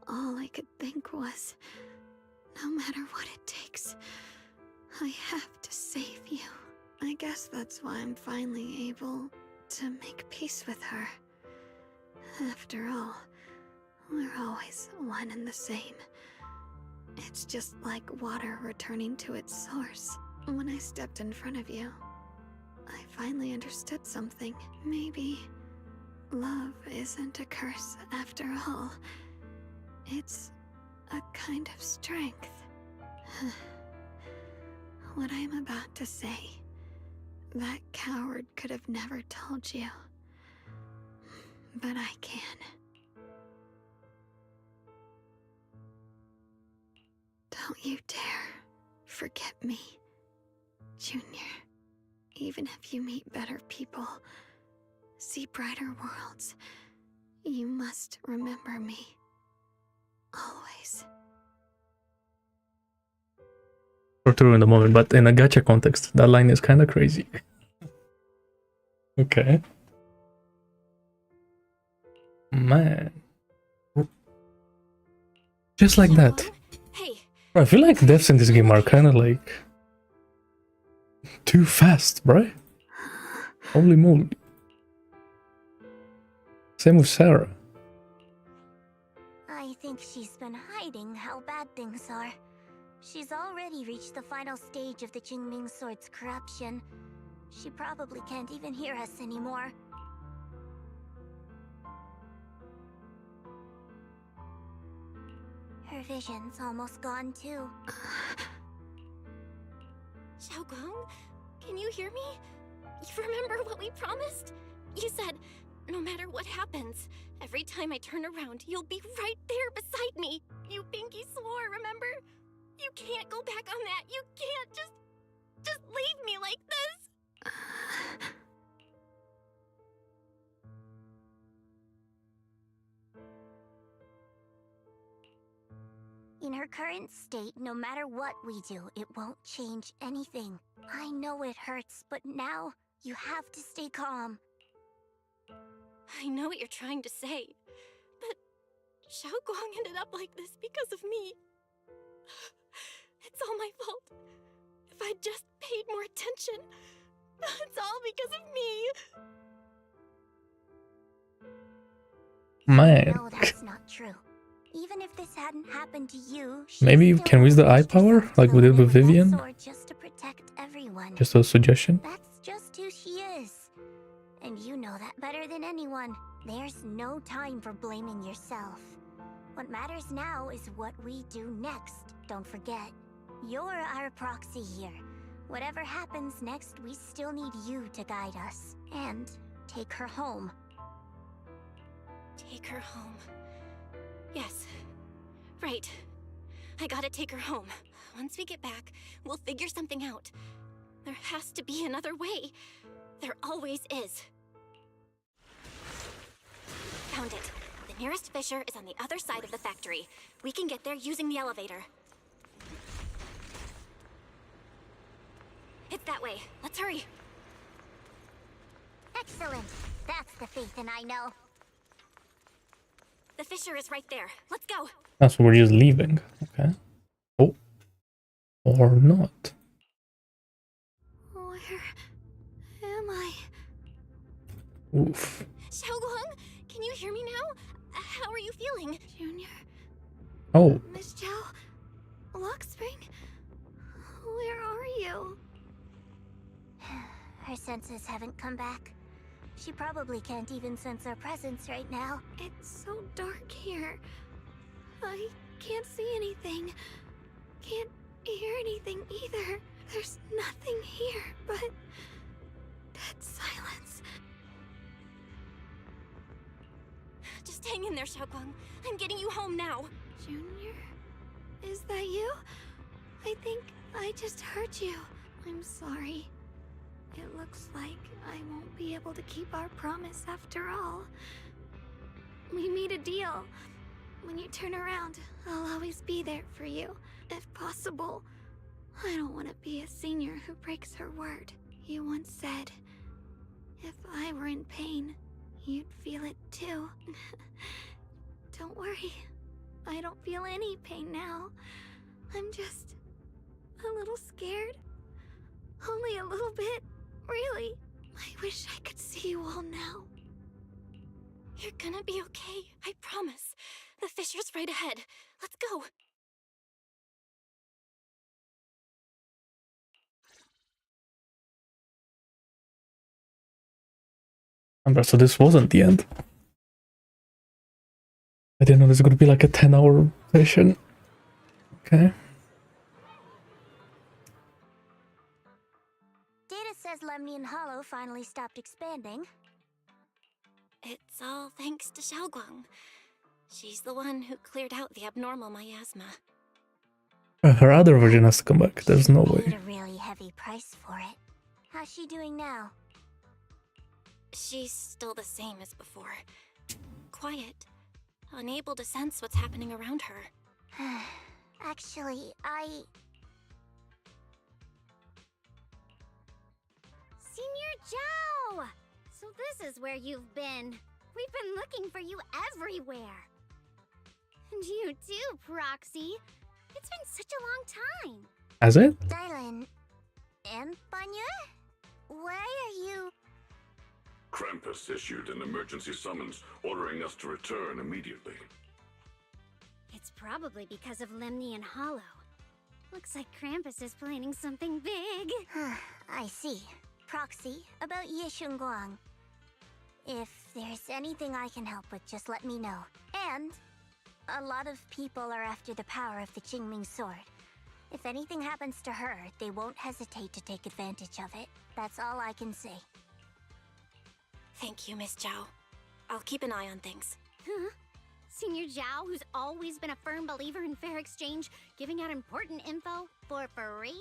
All I could think was, no matter what it takes, I have to save you. I guess that's why I'm finally able to make peace with her. After all, we're always one and the same. It's just like water returning to its source. When I stepped in front of you, I finally understood something. Maybe love isn't a curse after all. It's a kind of strength. What I'm about to say, that coward could have never told you. But I can. Don't you dare forget me, Junior. Even if you meet better people, see brighter worlds, you must remember me. Always. Or true in the moment, but in a gacha context, that line is kind of crazy. Okay. Man. Just like that. Hey. I feel like deaths in this game are kind of like too fast, bro. Holy moly. Same with Sarah. I think she's been hiding how bad things are. She's already reached the final stage of the Qingming Sword's corruption. She probably can't even hear us anymore. Her vision's almost gone too. Xiaoguang, can you hear me? You remember what we promised? You said, no matter what happens, every time I turn around, you'll be right there beside me. You pinky swore, remember? You can't go back on that. You can't just leave me like this. In her current state, no matter what we do, it won't change anything. I know it hurts, but now you have to stay calm. I know what you're trying to say, but Xiaoguang ended up like this because of me. It's all my fault. If I'd just paid more attention, it's all because of me. Man. No, that's not true. Even if this hadn't happened to you, Maybe you can use the eye power, like we did with Vivian? just to protect everyone. Just a suggestion. That's just who she is. And you know that better than anyone. There's no time for blaming yourself. What matters now is what we do next. Don't forget, you're our proxy here. Whatever happens next, we still need you to guide us. And take her home. Take her home. Yes. Right. I gotta take her home. Once we get back, we'll figure something out. There has to be another way. There always is. Found it. The nearest fissure is on the other side of the factory. We can get there using the elevator. It's that way. Let's hurry. Excellent. That's the Phaethon I know. The fissure is right there. Let's go. That's what we're just leaving. Okay. Oh. Or not. Where am I? Oof. Xiaoguang, can you hear me now? How are you feeling? Junior? Oh. Miss Chow? Luxspring? Where are you? Her senses haven't come back. She probably can't even sense our presence right now. It's so dark here. I can't see anything. Can't hear anything either. There's nothing here but Just hang in there, Xiaoguang. I'm getting you home now. Junior? Is that you? I think I just hurt you. I'm sorry. It looks like I won't be able to keep our promise after all. We made a deal. When you turn around, I'll always be there for you, if possible. I don't want to be a senior who breaks her word. You once said, if I were in pain, you'd feel it too. Don't worry. I don't feel any pain now. I'm just a little scared. Only a little bit, really. I wish I could see you all now. You're gonna be okay, I promise. The fissure's right ahead. Let's go. So this wasn't the end. I didn't know this was gonna be like a 10-hour session. Okay. Data says Lemnian Hollow finally stopped expanding. It's all thanks to Xiaoguang. She's the one who cleared out the abnormal miasma. Her other version has to come back. There's no Paid way. a really heavy price for it. How's she doing now? She's still the same as before. Quiet. Unable to sense what's happening around her. Actually, Senior Zhao! So this is where you've been. We've been looking for you everywhere. And you too, Proxy. It's been such a long time. Has it? Dylan and Banya? Why are you... Krampus issued an emergency summons ordering us to return immediately. It's probably because of Lemnian Hollow. Looks like Krampus is planning something big. I see. Proxy, about Yishunguang. If there's anything I can help with, just let me know. And a lot of people are after the power of the Qingming sword. If anything happens to her, they won't hesitate to take advantage of it. That's all I can say. Thank you, Miss Zhao. I'll keep an eye on things. Huh? Senior Zhao, who's always been a firm believer in fair exchange, giving out important info for free?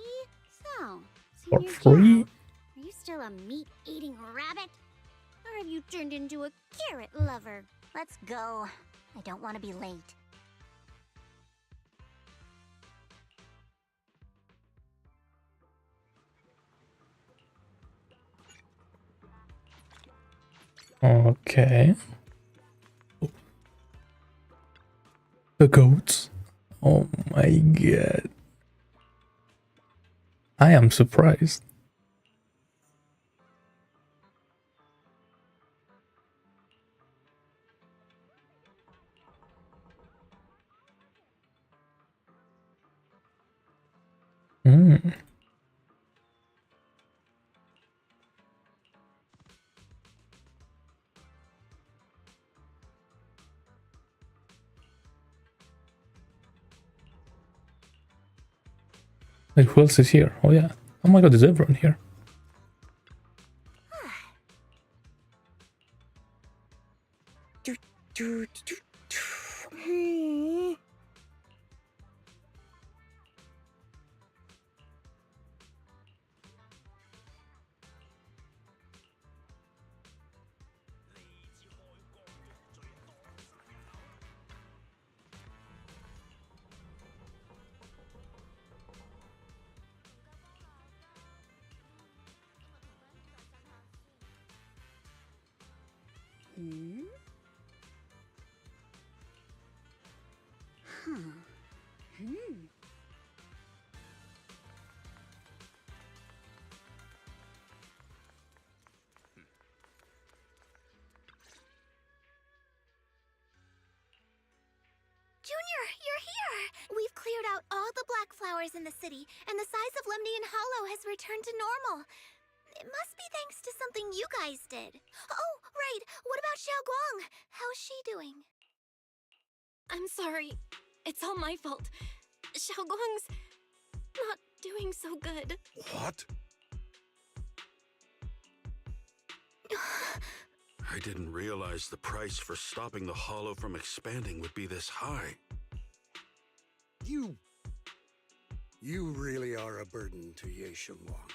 So, Senior free? Zhao, are you still a meat-eating rabbit? Or have you turned into a carrot lover? Let's go. I don't want to be late. Okay. The goats. Oh my god. I am surprised. Like, who else is here? Oh yeah. Oh my god, is everyone here? Junior, you're here! We've cleared out all the black flowers in the city, and the size of Lemnian Hollow has returned to normal. It must be thanks to something you guys did. Oh, right. What about Xiaoguang? How's she doing? I'm sorry. It's all my fault. Xiaoguang's not doing so good. What? I didn't realize the price for stopping the hollow from expanding would be this high. You really are a burden to Ye Shengwang.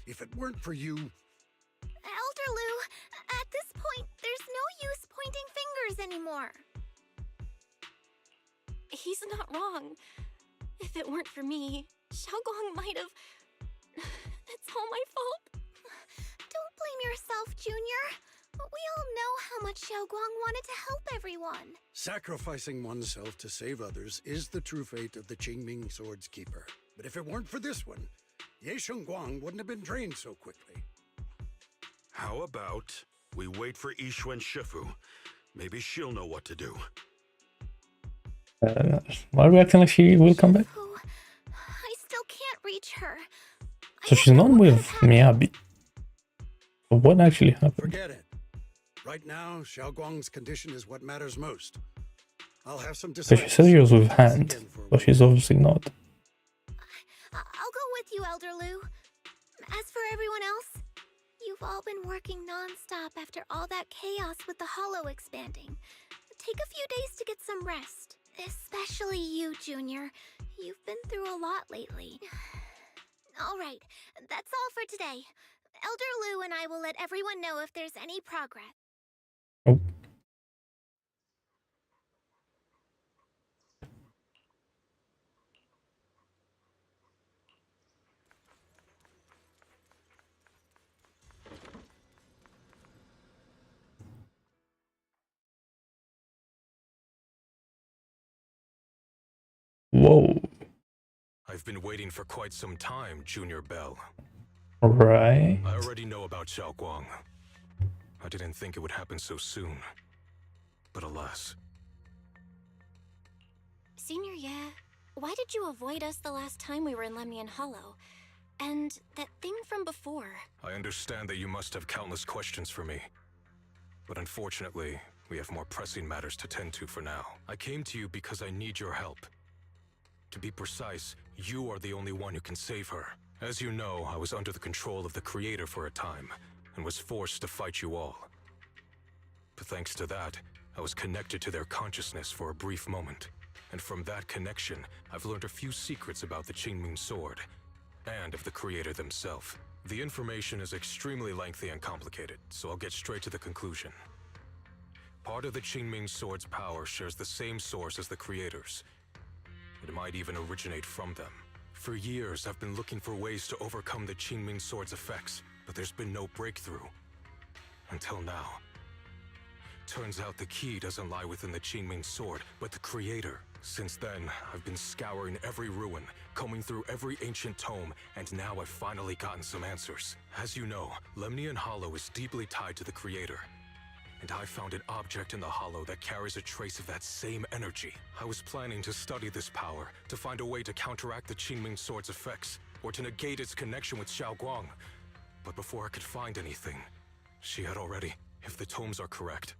If it weren't for you... Elder Lu, at this point, there's no use pointing fingers anymore. He's not wrong. If it weren't for me, Xiaoguang might have... It's all my fault. Don't blame yourself, Junior. We all know how much Xiaoguang wanted to help everyone. Sacrificing oneself to save others is the true fate of the Qingming Sword's keeper. But if it weren't for this one, Ye Shengwang wouldn't have been drained so quickly. How about we wait for Yixuan Shifu? Maybe she'll know what to do. Why are we acting like she will come back? I still can't reach her. So she's not with Miyabi. But what actually happened? Forget it. Right now, Xiaoguang's condition is what matters most. I'll have some So she said she was with Hand, but she's obviously not. I'll go with you, Elder Lu. As for everyone else, you've all been working non-stop after all that chaos with the hollow expanding. Take a few days to get some rest. Especially you, Junior. You've been through a lot lately. Alright, that's all for today. Elder Lu and I will let everyone know if there's any progress. Oh. Whoa. I've been waiting for quite some time, Junior Bell. Right. I already know about Xiaoguang. I didn't think it would happen so soon. But alas. Senior Ye, why did you avoid us the last time we were in Lemnian Hollow? And that thing from before? I understand that you must have countless questions for me. But unfortunately, we have more pressing matters to tend to for now. I came to you because I need your help. To be precise, you are the only one who can save her. As you know, I was under the control of the Creator for a time, and was forced to fight you all. But thanks to that, I was connected to their consciousness for a brief moment. And from that connection, I've learned a few secrets about the Qingming Sword, and of the Creator themselves. The information is extremely lengthy and complicated, so I'll get straight to the conclusion. Part of the Qingming Sword's power shares the same source as the Creator's. It might even originate from them. For years, I've been looking for ways to overcome the Qingming Sword's effects, but there's been no breakthrough. Until now. Turns out the key doesn't lie within the Qingming Sword, but the Creator. Since then, I've been scouring every ruin, combing through every ancient tome, and now I've finally gotten some answers. As you know, Lemnian Hollow is deeply tied to the Creator. And I found an object in the hollow that carries a trace of that same energy. I was planning to study this power, to find a way to counteract the Qingming Sword's effects, or to negate its connection with Xiaoguang. But before I could find anything, she had already... If the tomes are correct,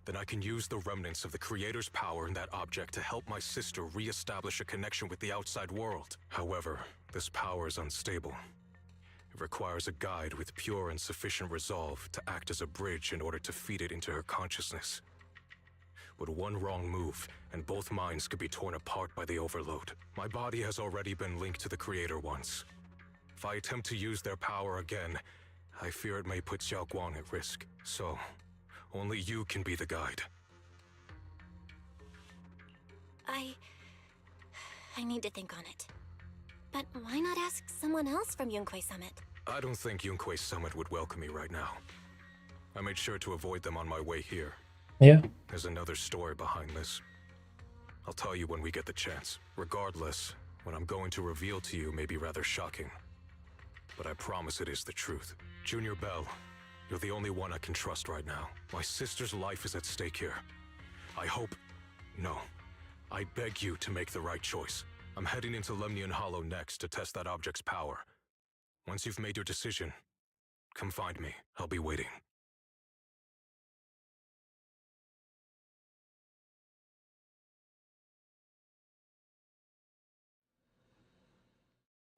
then I can use the remnants of the Creator's power in that object to help my sister re-establish a connection with the outside world. However, this power is unstable. It requires a guide with pure and sufficient resolve to act as a bridge in order to feed it into her consciousness. But one wrong move, and both minds could be torn apart by the overload. My body has already been linked to the Creator once. If I attempt to use their power again, I fear it may put Xiaoguang at risk. So, only you can be the guide. I need to think on it. But why not ask someone else from Yunque Summit? I don't think Yunque Summit would welcome me right now. I made sure to avoid them on my way here. Yeah. There's another story behind this. I'll tell you when we get the chance. Regardless, what I'm going to reveal to you may be rather shocking. But I promise it is the truth. Junior Bell, you're the only one I can trust right now. My sister's life is at stake here. I hope... No. I beg you to make the right choice. I'm heading into Lemnian Hollow next to test that object's power. Once you've made your decision, come find me. I'll be waiting.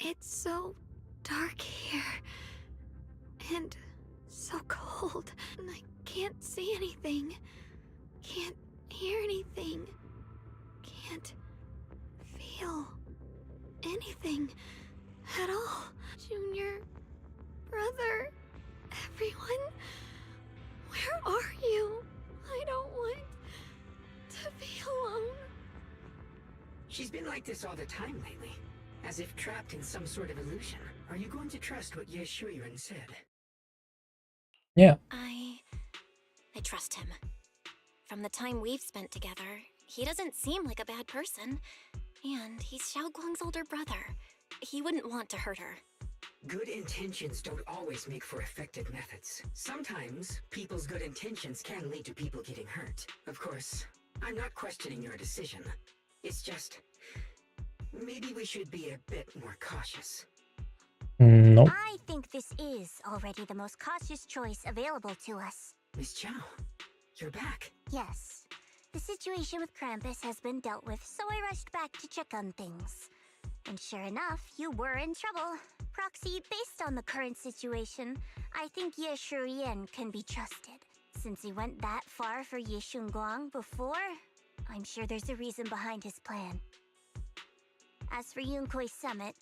It's so dark here. And so cold. I Can't see anything. Can't hear anything. Can't feel anything at all. Junior, brother, everyone, where are you? I don't want to be alone. She's been like this all the time lately, as if trapped in some sort of illusion. Are you going to trust what Ye Shuiren said? Yeah. I trust him. From the time we've spent together, he doesn't seem like a bad person. And he's Xiaoguang's older brother. He wouldn't want to hurt her. Good intentions don't always make for effective methods. Sometimes, people's good intentions can lead to people getting hurt. Of course, I'm not questioning your decision. It's just, maybe we should be a bit more cautious. No. I think this is already the most cautious choice available to us. Miss Chow, you're back. Yes. The situation with Krampus has been dealt with, so I rushed back to check on things. And sure enough, you were in trouble. Proxy, based on the current situation, I think Ye Shuiren can be trusted. Since he went that far for Ye Shunguang before, I'm sure there's a reason behind his plan. As for Yunkui's summit,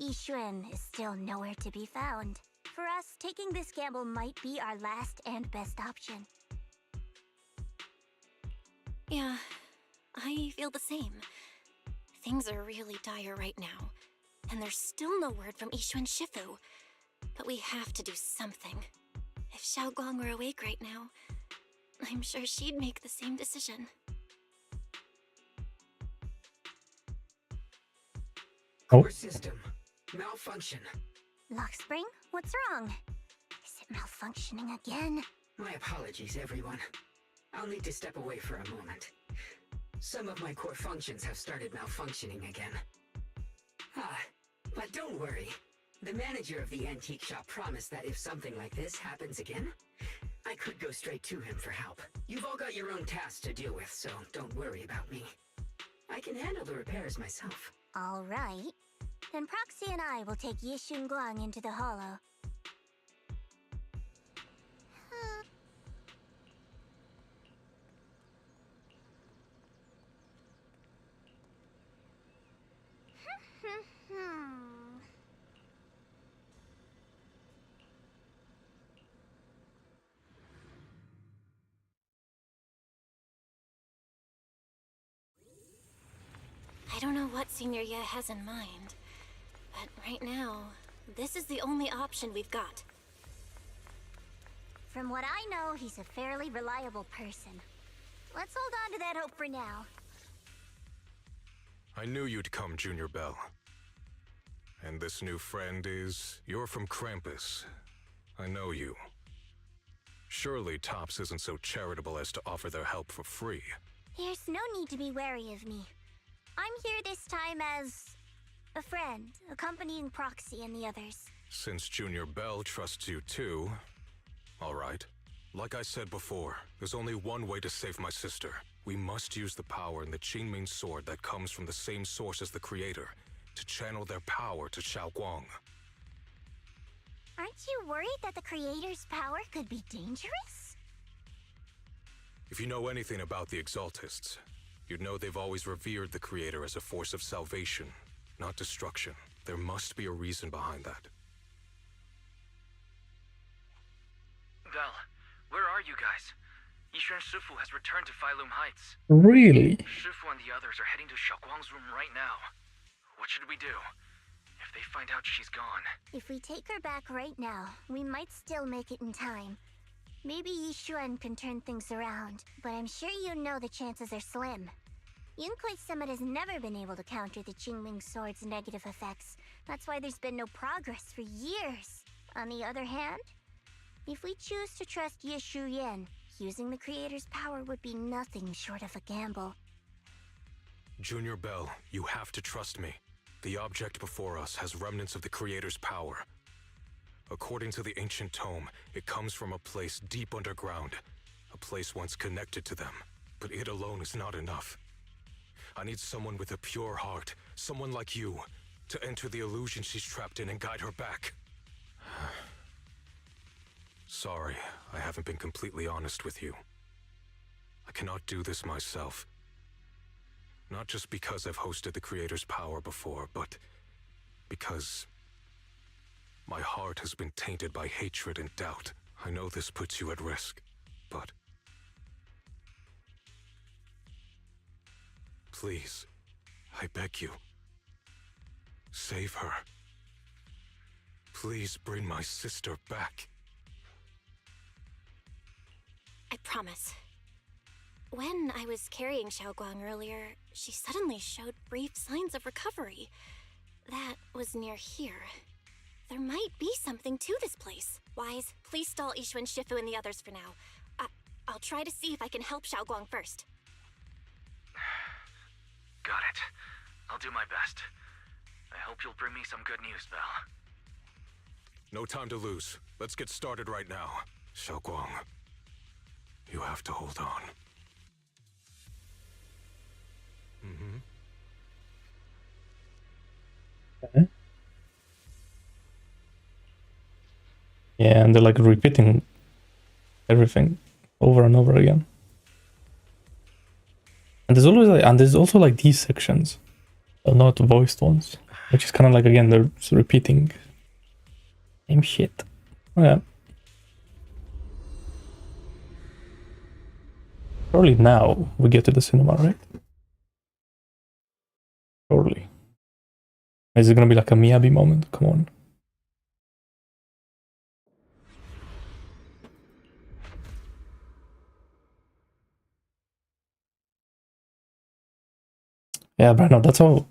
Yixuan is still nowhere to be found. For us, taking this gamble might be our last and best option. Yeah, I feel the same. Things are really dire right now, and there's still no word from Yixuan Shifu. But we have to do something. If Xiaoguang were awake right now, I'm sure she'd make the same decision. Core system. Malfunction. Lockspring, what's wrong? Is it malfunctioning again? My apologies, everyone. I'll need to step away for a moment. Some of my core functions have started malfunctioning again. But don't worry. The manager of the antique shop promised that if something like this happens again, I could go straight to him for help. You've all got your own tasks to deal with, so don't worry about me. I can handle the repairs myself. All right. Then Proxy and I will take Ye Shunguang into the hollow. I don't know what Senior Ye has in mind, but right now, this is the only option we've got. From what I know, he's a fairly reliable person. Let's hold on to that hope for now. I knew you'd come, Junior Bell. And this new friend is... You're from Krampus. I know you. Surely Tops isn't so charitable as to offer their help for free. There's no need to be wary of me. I'm here this time as a friend, accompanying Proxy and the others. Since Junior Bell trusts you too... All right. Like I said before, there's only one way to save my sister. We must use the power in the Qingming sword that comes from the same source as the Creator to channel their power to Xiaoguang. Aren't you worried that the Creator's power could be dangerous? If you know anything about the Exaltists, you'd know they've always revered the Creator as a force of salvation, not destruction. There must be a reason behind that. Val, where are you guys? Yixuan Shifu has returned to Failum Heights. Really? Shifu and the others are heading to Xiaoguang's room right now. What should we do? If they find out she's gone... If we take her back right now, we might still make it in time. Maybe Yixuan can turn things around, but I'm sure you know the chances are slim. Yunkui's summit has never been able to counter the Qingming sword's negative effects. That's why there's been no progress for years. On the other hand, if we choose to trust Ye Shuiren, using the Creator's power would be nothing short of a gamble. Junior Bell, you have to trust me. The object before us has remnants of the Creator's power. According to the ancient tome, it comes from a place deep underground. A place once connected to them. But it alone is not enough. I need someone with a pure heart, someone like you, to enter the illusion she's trapped in and guide her back. Sorry, I haven't been completely honest with you. I cannot do this myself. Not just because I've hosted the Creator's power before, but because my heart has been tainted by hatred and doubt. I know this puts you at risk, but please, I beg you, save her. Please bring my sister back. I promise. When I was carrying Xiaoguang earlier, she suddenly showed brief signs of recovery. That was near here. There might be something to this place. Wise, please stall Yixuan, Shifu, and the others for now. I'll try to see if I can help Xiaoguang first. Got it. I'll do my best. I hope you'll bring me some good news, Belle. No time to lose. Let's get started right now. Xiaoguang, you have to hold on. Okay. Yeah, and they're like repeating everything over and over again. And there's always like, and there's also like these sections, not voiced ones, which is kind of like, again, they're just repeating same shit. Oh, yeah. Surely now we get to the cinema, right? Surely. Is it gonna be like a Miyabi moment? Come on. Yeah, but no, that's how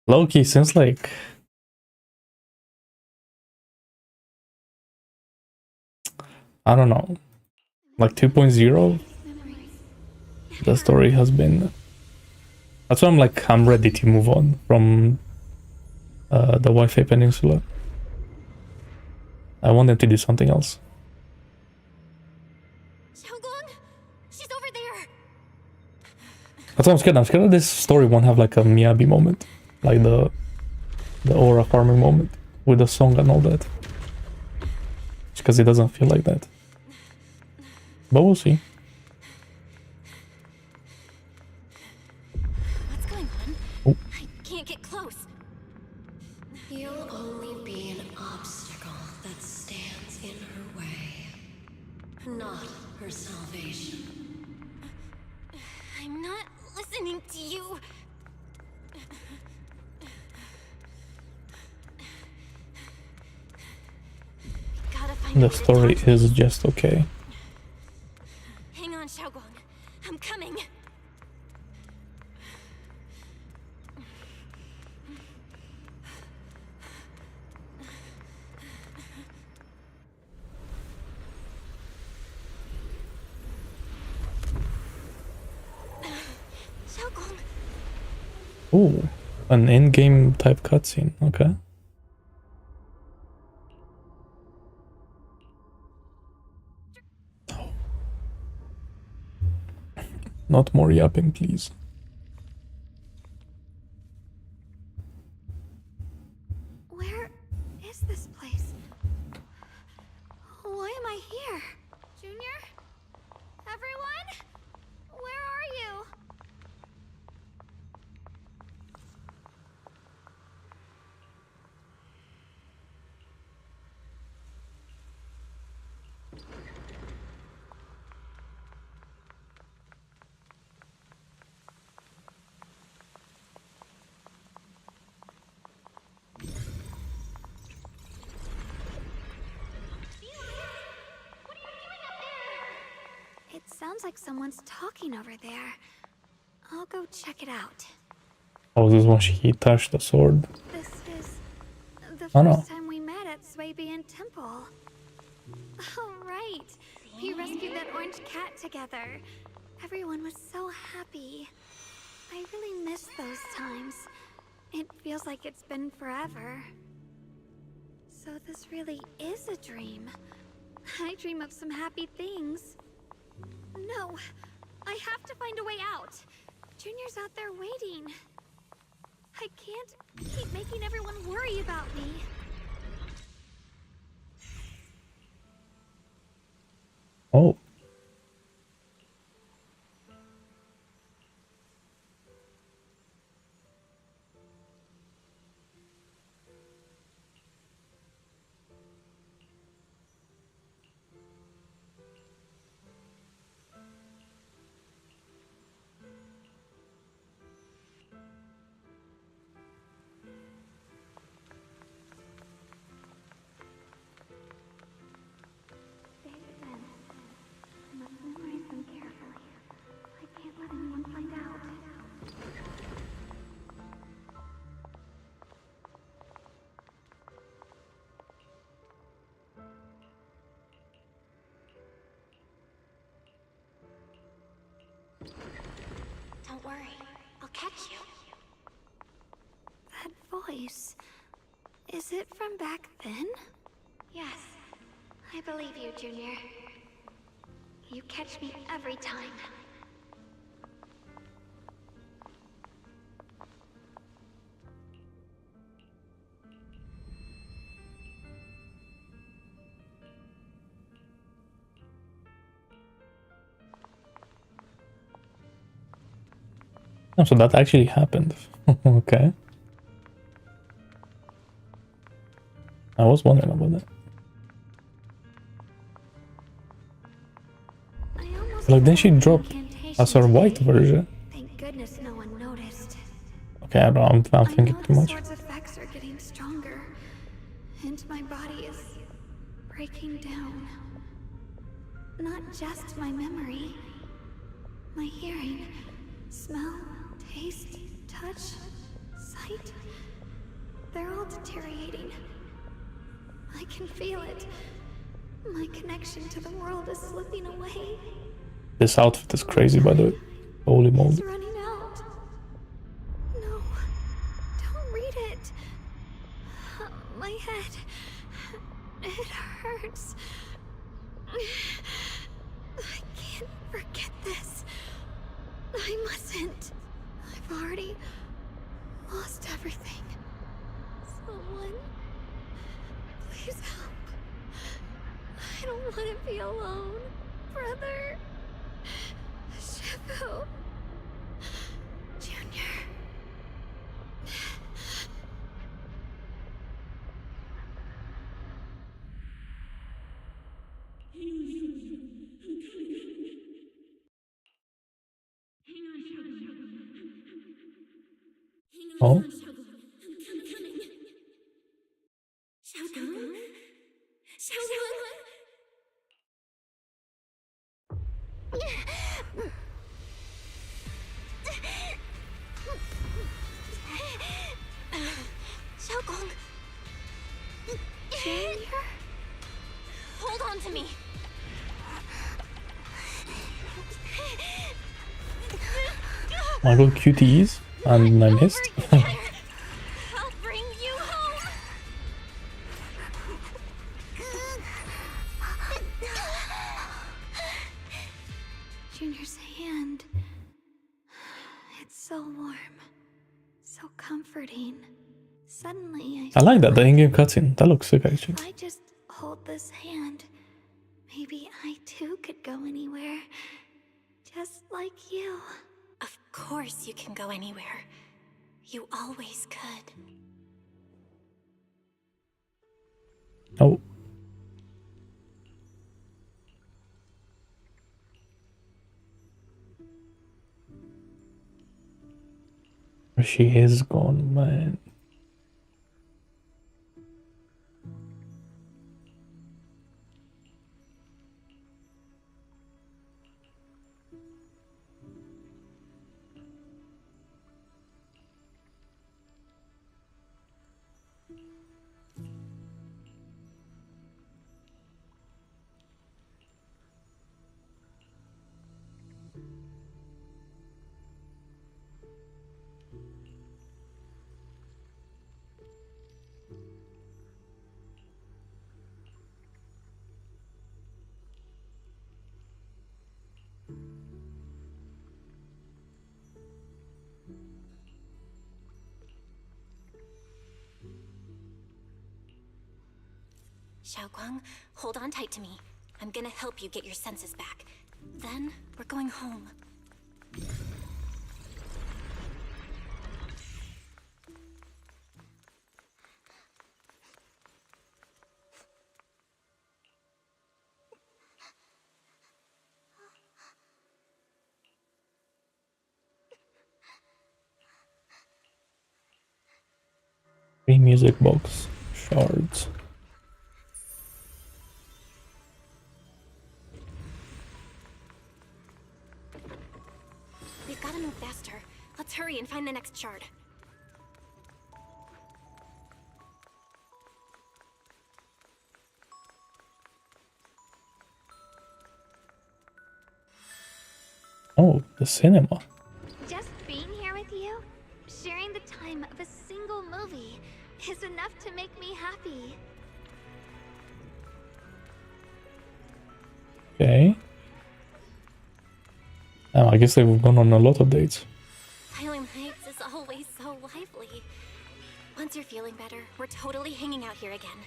low-key seems like I don't know, like 2.0. The story has been. That's why I'm like, I'm ready to move on from the Wi-Fi Peninsula. I want them to do something else. Xiaoguang, she's over there. That's why I'm scared. I'm scared that this story won't have like a Miyabi moment, like the aura farming moment with the song and all that, because it doesn't feel like that. But we'll see. What's going on? Oh. I can't get close. You'll only be an obstacle that stands in her way, not her salvation. I'm not listening to you. Gotta find a The way to story dodge is these. just okay. Hang on, Xiaoguang. I'm coming. Xiaoguang. Ooh, an in-game type cutscene. Okay. Not more yapping, please. Where is this place? Why am I here? Junior? Everyone? Where are you? It sounds like someone's talking over there. I'll go check it out. Oh, this is when she touched the sword. This is the Oh, no. first time we met at Swabian Temple. Oh, right. We rescued that orange cat together. Everyone was so happy. I really miss those times. It feels like it's been forever. So this really is a dream. I dream of some happy things. No, I have to find a way out. Junior's out there waiting. I can't keep making everyone worry about me. Oh. I must memorize them carefully. I can't let anyone find out. Don't worry, I'll catch you. That voice. Is it from back then? Yes, I believe you, Junior. You catch me every time. Oh, so that actually happened. Okay. I was wondering about that. Like, then she dropped as her white version. Thank goodness no one noticed. Okay, I don't know, I'm thinking too much. Sword's effects are getting stronger, and my body is breaking down. Not just my memory, my hearing, smell, taste, touch, sight. They're all deteriorating. I can feel it. My connection to the world is slipping away. This outfit is crazy, by the way. Holy moly. It's running out. No, don't read it. My head. It hurts. I can't forget this. I mustn't. I've already lost everything. Someone, please help. I don't want to be alone, brother. Shifu. Junior. Oh. Xiaogong! Junior? Hold on to me! My god, QTEs, and I missed. I'll bring you home! Junior's hand. It's so warm. So comforting. Suddenly I like that, the in-game cutscene. That looks sick, actually. If I just hold this hand, maybe I too could go anywhere. Just like you. Of course you can go anywhere. You always could. Oh. She is gone, man. Xiaoguang, hold on tight to me. I'm gonna help you get your senses back. Then, we're going home. Free music box. Shards. We've gotta move faster. Let's hurry and find the next shard. Oh, the cinema. Just being here with you, sharing the time of a single movie, is enough to make me happy. Okay. I guess they've gone on a lot of dates. Highland Heights is always so lively. Once you're feeling better, we're totally hanging out here again.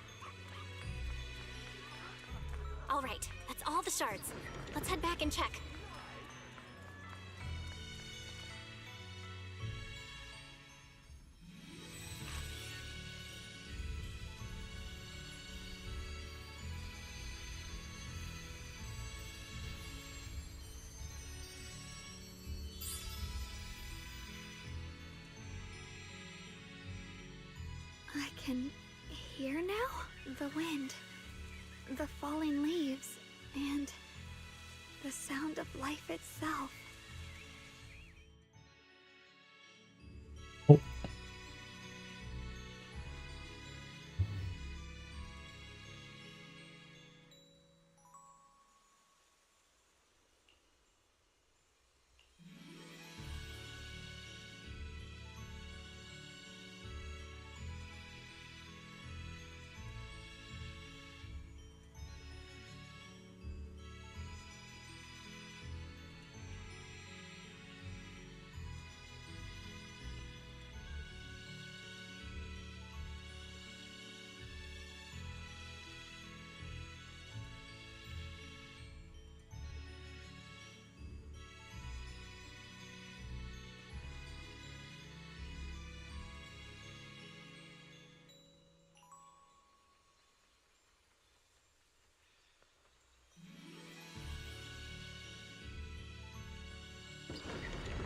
Alright, that's all the shards. Let's head back and check. I can hear now? The wind, the falling leaves, and the sound of life itself.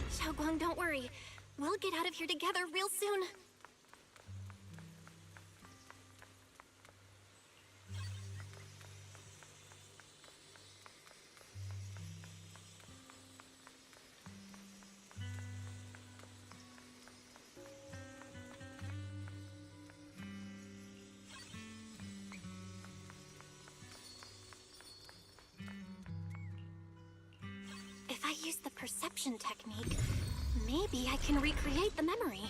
Xiaoguang, don't worry. We'll get out of here together real soon. If I use the perception technique, maybe I can recreate the memory.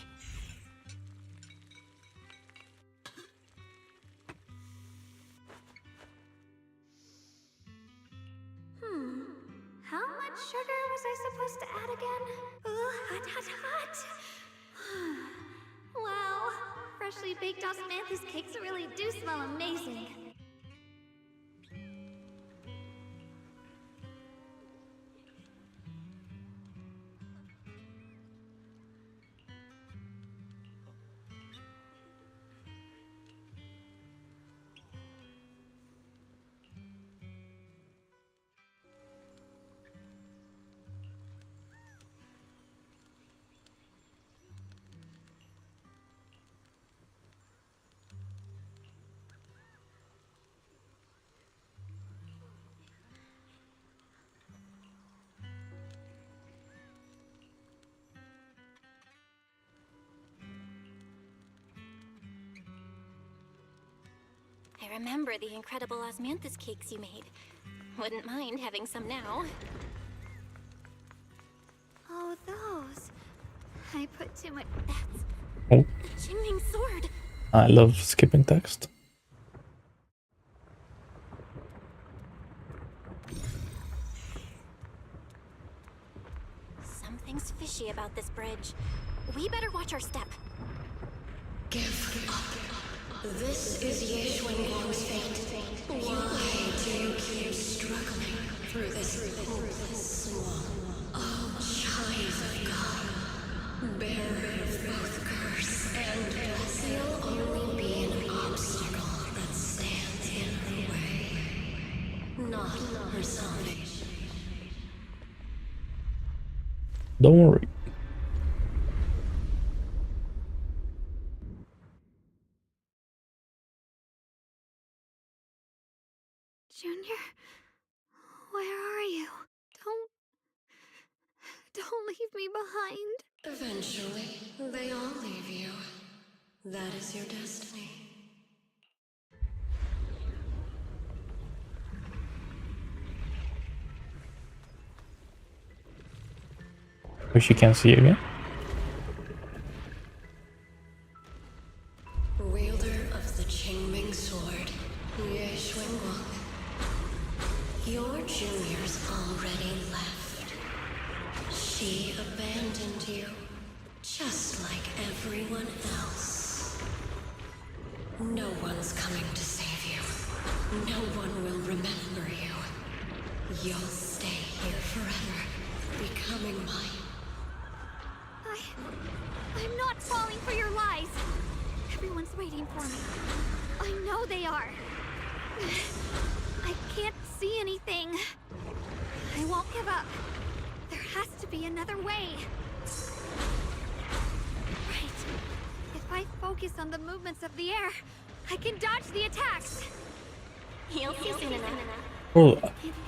How much sugar was I supposed to add again? Ooh, hot, hot, hot! Wow, freshly baked osmanthus cakes really do smell amazing. I remember the incredible osmanthus cakes you made. Wouldn't mind having some now. Oh, those. I put too much. That's Oh, Qingming sword. I love skipping text. Something's fishy about this bridge. We better watch our step. Give up. This is Ye Xuanguang's fate. Why do you keep struggling through this hopeless swamp? Oh, child of God, bearer of both curse and blessing, you'll only be an obstacle that stands in her way, not her salvation. Don't worry. Junior, where are you? Don't leave me behind. Eventually, they all leave you. That is your destiny. Wish she can see again. Wielder of the Qingming sword, Ye Xuanguang. Your junior's already left. She abandoned you, just like everyone else. No one's coming to save you. No one will remember you. You'll stay here forever, becoming mine. I'm not falling for your lies. Everyone's waiting for me. I know they are. I can't see anything. I won't give up. There has to be another way. Right. If I focus on the movements of the air, I can dodge the attacks. You'll see soon enough. Bro,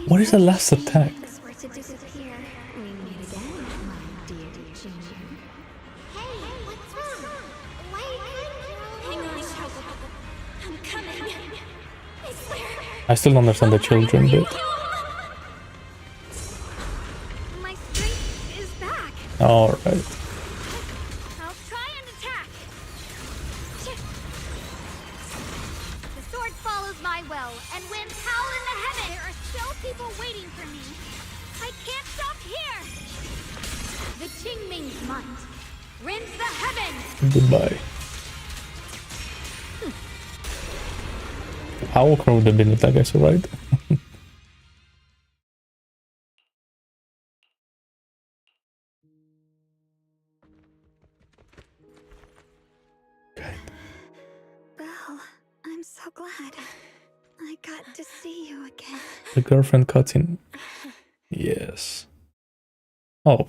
what is the last attack? Were to disappear. We meet again, my dear Junior. Hey, what's wrong? Why are you Hang on, Xiaoguang. I'm coming. I swear. I still don't understand the children bit. My strength is back. Alright. I'll try and attack. The sword follows my will and winds howl in the heaven. There are still people waiting for me. I can't stop here. The Qingming's might rends the heavens. Goodbye. Owl Crow would have been with that guy, so right? Belle, I'm so glad. I got to see you again. The girlfriend cutscene. Yes. Oh.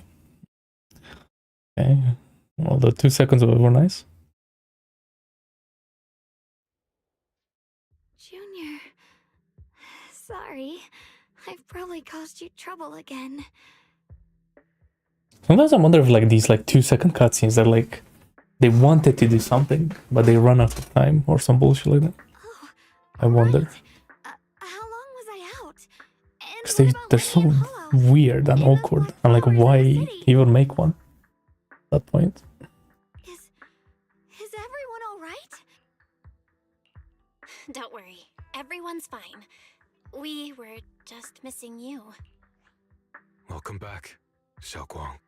Okay. Well, the 2 seconds of it were nice. Junior, sorry. I've probably caused you trouble again. Sometimes I wonder if like these like 2-second cutscenes, they're like they wanted to do something, but they run out of time or some bullshit like that. I wonder. How long was I out? Because they're so weird and awkward. And like, why even make one at that point? Is everyone alright? Don't worry. Everyone's fine. We were just missing you. Welcome back, Xiaoguang.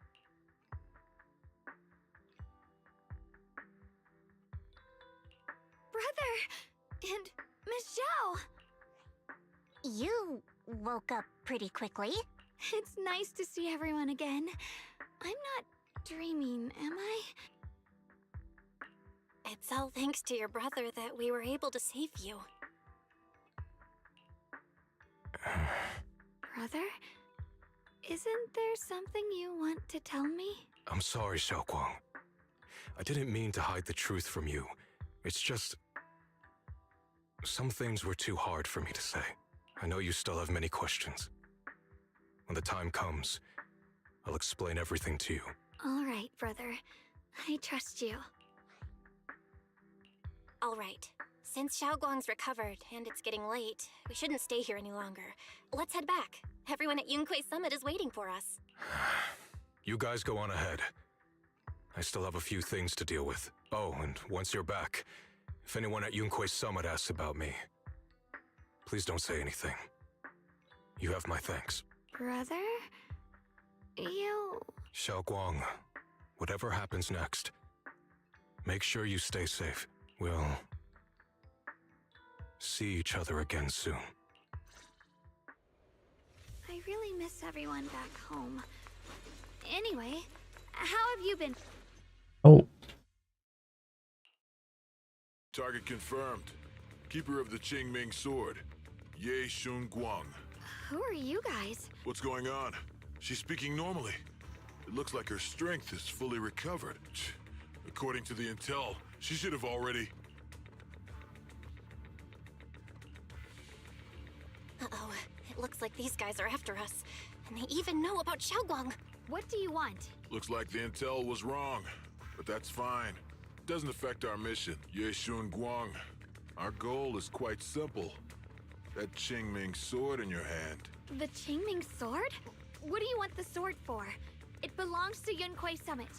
Brother! And Miss Zhao! You woke up pretty quickly. It's nice to see everyone again. I'm not dreaming, am I? It's all thanks to your brother that we were able to save you. Brother? Isn't there something you want to tell me? I'm sorry, Xiaoguang. I didn't mean to hide the truth from you. It's just... some things were too hard for me to say. I know you still have many questions. When the time comes, I'll explain everything to you. Alright, brother. I trust you. Alright. Since Xiaoguang's recovered and it's getting late, we shouldn't stay here any longer. Let's head back. Everyone at Yunquei Summit is waiting for us. You guys go on ahead. I still have a few things to deal with. Oh, and once you're back, if anyone at Yunquei Summit asks about me, please don't say anything. You have my thanks. Brother? You... Xiaoguang, whatever happens next, make sure you stay safe. We'll see each other again soon. I really miss everyone back home. Anyway, how have you been? Oh, Target confirmed. Keeper of the Qingming sword, Ye Shun Guang. Who are you guys? What's going on? She's speaking normally. It looks like her strength is fully recovered. According to the intel, she should have already... Uh-oh. It looks like these guys are after us. And they even know about Xiaoguang. What do you want? Looks like the intel was wrong, but that's fine. Doesn't affect our mission. Ye Shun Guang. Our goal is quite simple. That Qingming sword in your hand. The Qingming sword? What do you want the sword for? It belongs to Yunquei Summit,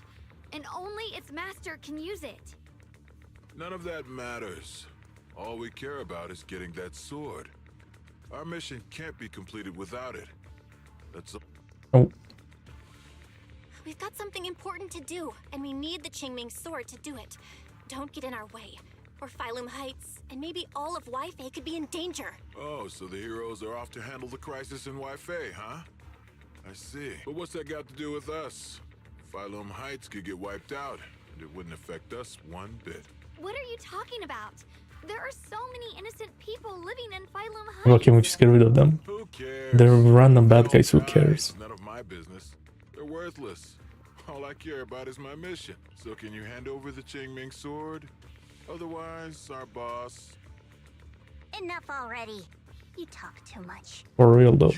and only its master can use it. None of that matters. All we care about is getting that sword. Our mission can't be completed without it. That's oh. We've got something important to do, and we need the Qingming sword to do it. Don't get in our way. Or Phylum Heights, and maybe all of Wi-Fi could be in danger. Oh, so the heroes are off to handle the crisis in Wi-Fi, huh? I see. But what's that got to do with us? Phylum Heights could get wiped out, and it wouldn't affect us one bit. What are you talking about? There are so many innocent people living in Phylum Heights. Well, can we just get rid of them? Who cares? They're random bad guys, who cares? None of my business. They're worthless. All I care about is my mission. So can you hand over the Qingming sword? Otherwise, our boss... Enough already. You talk too much. For real though.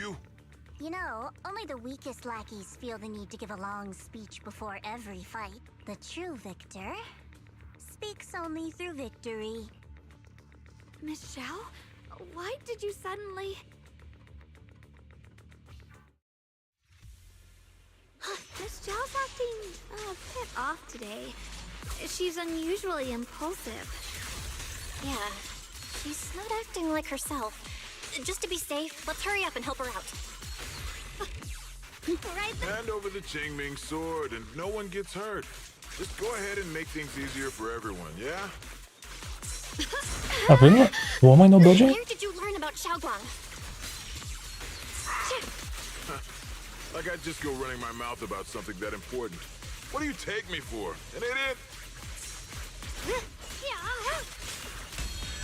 You know, only the weakest lackeys feel the need to give a long speech before every fight. The true victor speaks only through victory. Miss Xiao? Why did you suddenly... Miss Xiao's acting a bit off today. She's unusually impulsive. Yeah, she's not acting like herself. Just to be safe, let's hurry up and help her out. Right then. Hand over the Qingming sword and no one gets hurt. Just go ahead and make things easier for everyone, yeah? Ah, really? Why am I not dodging? Where did you learn about Xiaoguang? Like I'd just go running my mouth about something that important. What do you take me for? An idiot?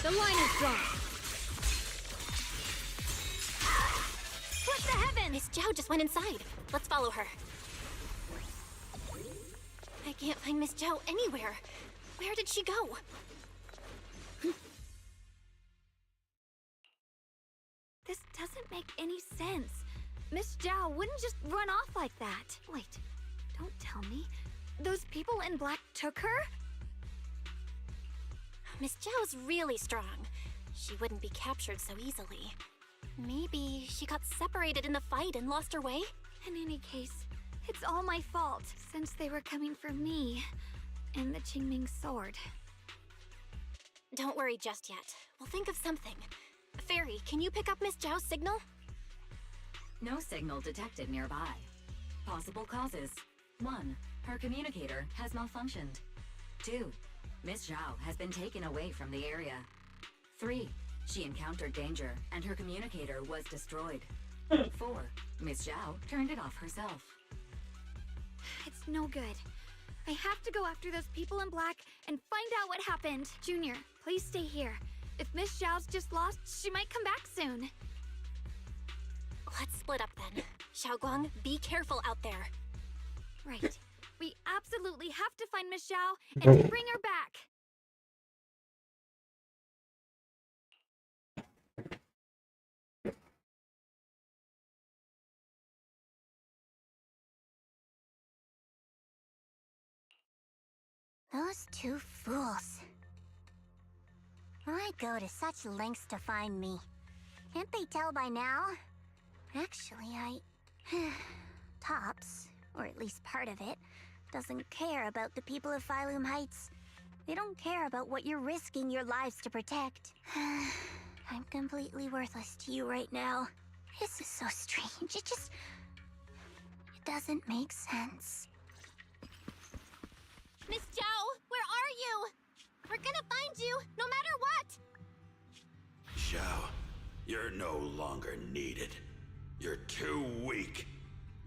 The line is drawn. What the heavens? Miss Zhao just went inside. Let's follow her. I can't find Miss Zhao anywhere. Where did she go? This doesn't make any sense. Miss Zhao wouldn't just run off like that. Wait, don't tell me. Those people in black took her? Miss Zhao's really strong. She wouldn't be captured so easily. Maybe she got separated in the fight and lost her way? In any case, it's all my fault, since they were coming for me and the Qingming sword. Don't worry just yet. We'll think of something. Fairy, can you pick up Miss Zhao's signal? No signal detected nearby. Possible causes. 1. Her communicator has malfunctioned. 2. Miss Zhao has been taken away from the area. 3. She encountered danger and her communicator was destroyed. 4. Miss Zhao turned it off herself. It's no good. I have to go after those people in black and find out what happened. Junior, please stay here. If Miss Zhao's just lost, she might come back soon. Let's split up then. Xiaoguang, be careful out there. Right. We absolutely have to find Miss Zhao and bring her back. Those two fools. Why go to such lengths to find me? Can't they tell by now? Actually, Tops, or at least part of it, doesn't care about the people of Phylum Heights. They don't care about what you're risking your lives to protect. I'm completely worthless to you right now. This is so strange. It doesn't make sense. Miss Zhao, where are you? We're gonna find you, no matter what! Zhao. You're no longer needed. You're too weak.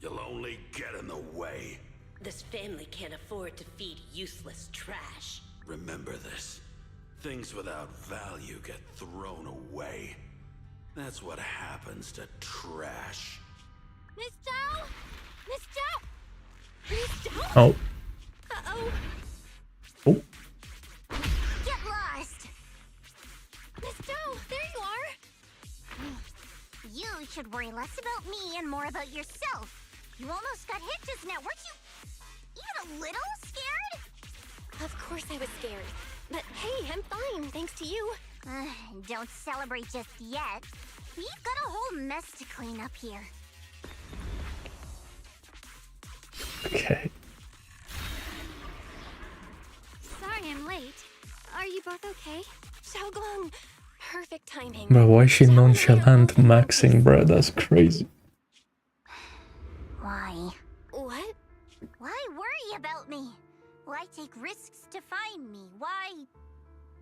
You'll only get in the way. This family can't afford to feed useless trash. Remember this. Things without value get thrown away. That's what happens to trash. Miss Zhao? Miss Zhao? Miss Zhao? Oh. Uh-oh. Oh. Get lost! Miss Zhao, there you are! You should worry less about me and more about yourself. You almost got hit just now, weren't you even a little scared? Of course I was scared. But hey, I'm fine, thanks to you. Don't celebrate just yet. We've got a whole mess to clean up here. Okay. Sorry I'm late. Are you both okay? Xiaoguang! Perfect timing. But why is she nonchalant maxing, bro? That's crazy. Why? What? Why worry about me? Why take risks to find me? Why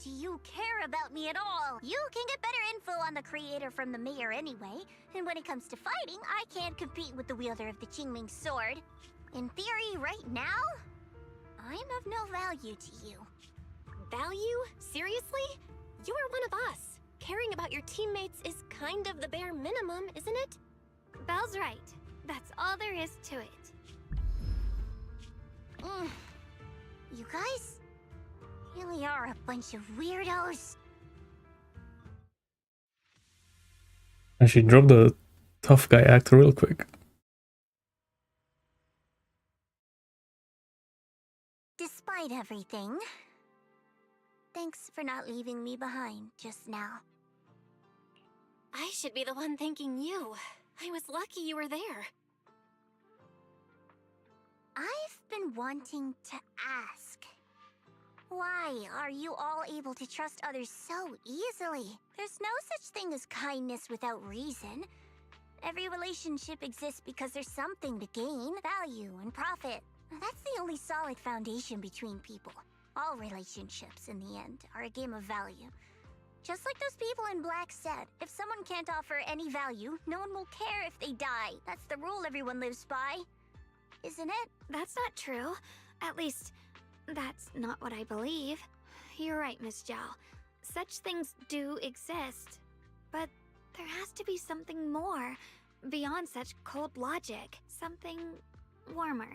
do you care about me at all? You can get better info on the creator from the mayor anyway, and when it comes to fighting, I can't compete with the wielder of the Qingming sword. In theory, right now, I'm of no value to you. Value? Seriously? You're one of us. Caring about your teammates is kind of the bare minimum, isn't it? Belle's right. That's all there is to it. You guys really are a bunch of weirdos. And she dropped the tough guy act real quick. Despite everything, thanks for not leaving me behind just now. I should be the one thanking you. I was lucky you were there. I've been wanting to ask. Why are you all able to trust others so easily? There's no such thing as kindness without reason. Every relationship exists because there's something to gain, value, and profit. That's the only solid foundation between people. All relationships, in the end, are a game of value. Just like those people in Black said, if someone can't offer any value, no one will care if they die. That's the rule everyone lives by. Isn't it? That's not true. At least, that's not what I believe. You're right, Miss Zhao. Such things do exist. But there has to be something more, beyond such cold logic. Something warmer.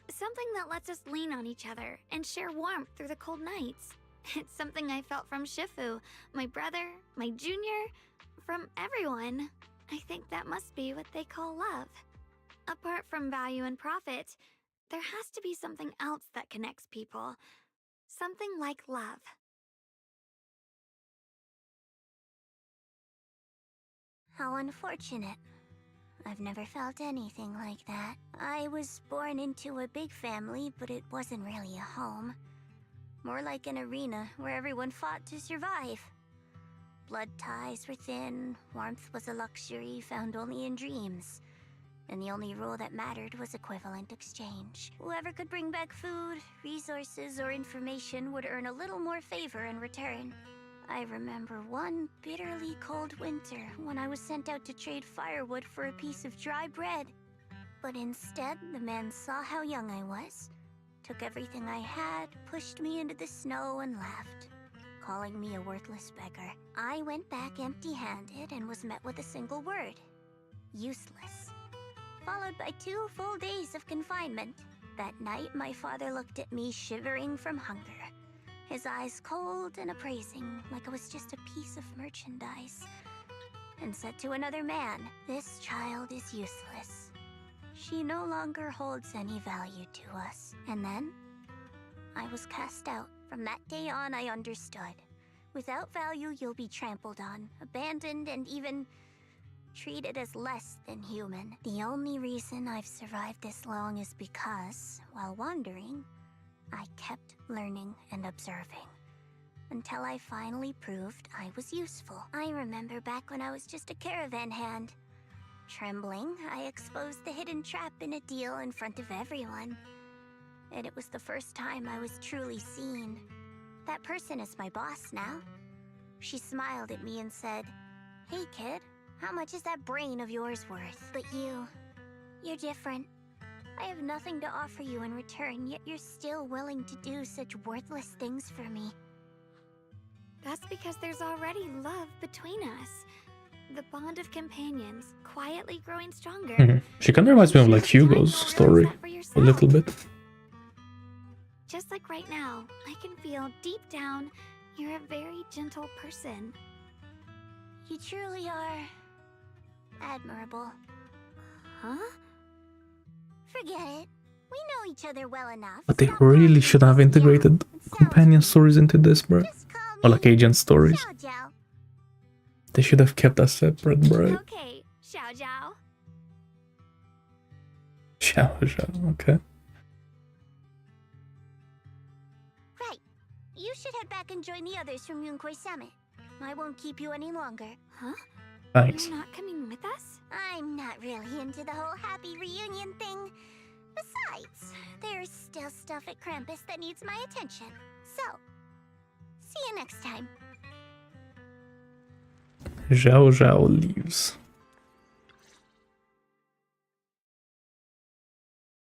Something that lets us lean on each other and share warmth through the cold nights. It's something I felt from Shifu, my brother, my junior, from everyone. I think that must be what they call love. Apart from value and profit, there has to be something else that connects people. Something like love. How unfortunate. I've never felt anything like that. I was born into a big family, but it wasn't really a home. More like an arena where everyone fought to survive. Blood ties were thin, warmth was a luxury found only in dreams. And the only rule that mattered was equivalent exchange. Whoever could bring back food, resources, or information would earn a little more favor in return. I remember one bitterly cold winter when I was sent out to trade firewood for a piece of dry bread. But instead, the man saw how young I was, took everything I had, pushed me into the snow, and left, calling me a worthless beggar. I went back empty-handed and was met with a single word: useless. Followed by 2 full days of confinement. That night, my father looked at me shivering from hunger, his eyes cold and appraising, like I was just a piece of merchandise, and said to another man, "This child is useless. She no longer holds any value to us." And then, I was cast out. From that day on, I understood. Without value, you'll be trampled on, abandoned, and even treated as less than human. The only reason I've survived this long is because, while wandering, I kept learning and observing. Until I finally proved I was useful. I remember back when I was just a caravan hand. Trembling, I exposed the hidden trap in a deal in front of everyone. And it was the first time I was truly seen. That person is my boss now. She smiled at me and said, "Hey kid, how much is that brain of yours worth?" But you're different. I have nothing to offer you in return, yet you're still willing to do such worthless things for me. That's because there's already love between us. The bond of companions, quietly growing stronger. She kind of reminds me of like Hugo's story a little bit. Just like right now, I can feel deep down you're a very gentle person. You truly are admirable. Huh? Forget it. We know each other well enough. But they really should have integrated companion stories into this, bro. Or like agent stories. Xiao Jiao. They should have kept us separate, bro. Okay, Xiao Jiao. Xiao, okay. Right. You should head back and join the others from Yunkai Summit. I won't keep you any longer. Huh? Thanks. You're not coming with us? I'm not really into the whole happy reunion thing. Besides, there's still stuff at Krampus that needs my attention. So, see you next time. Zhao leaves.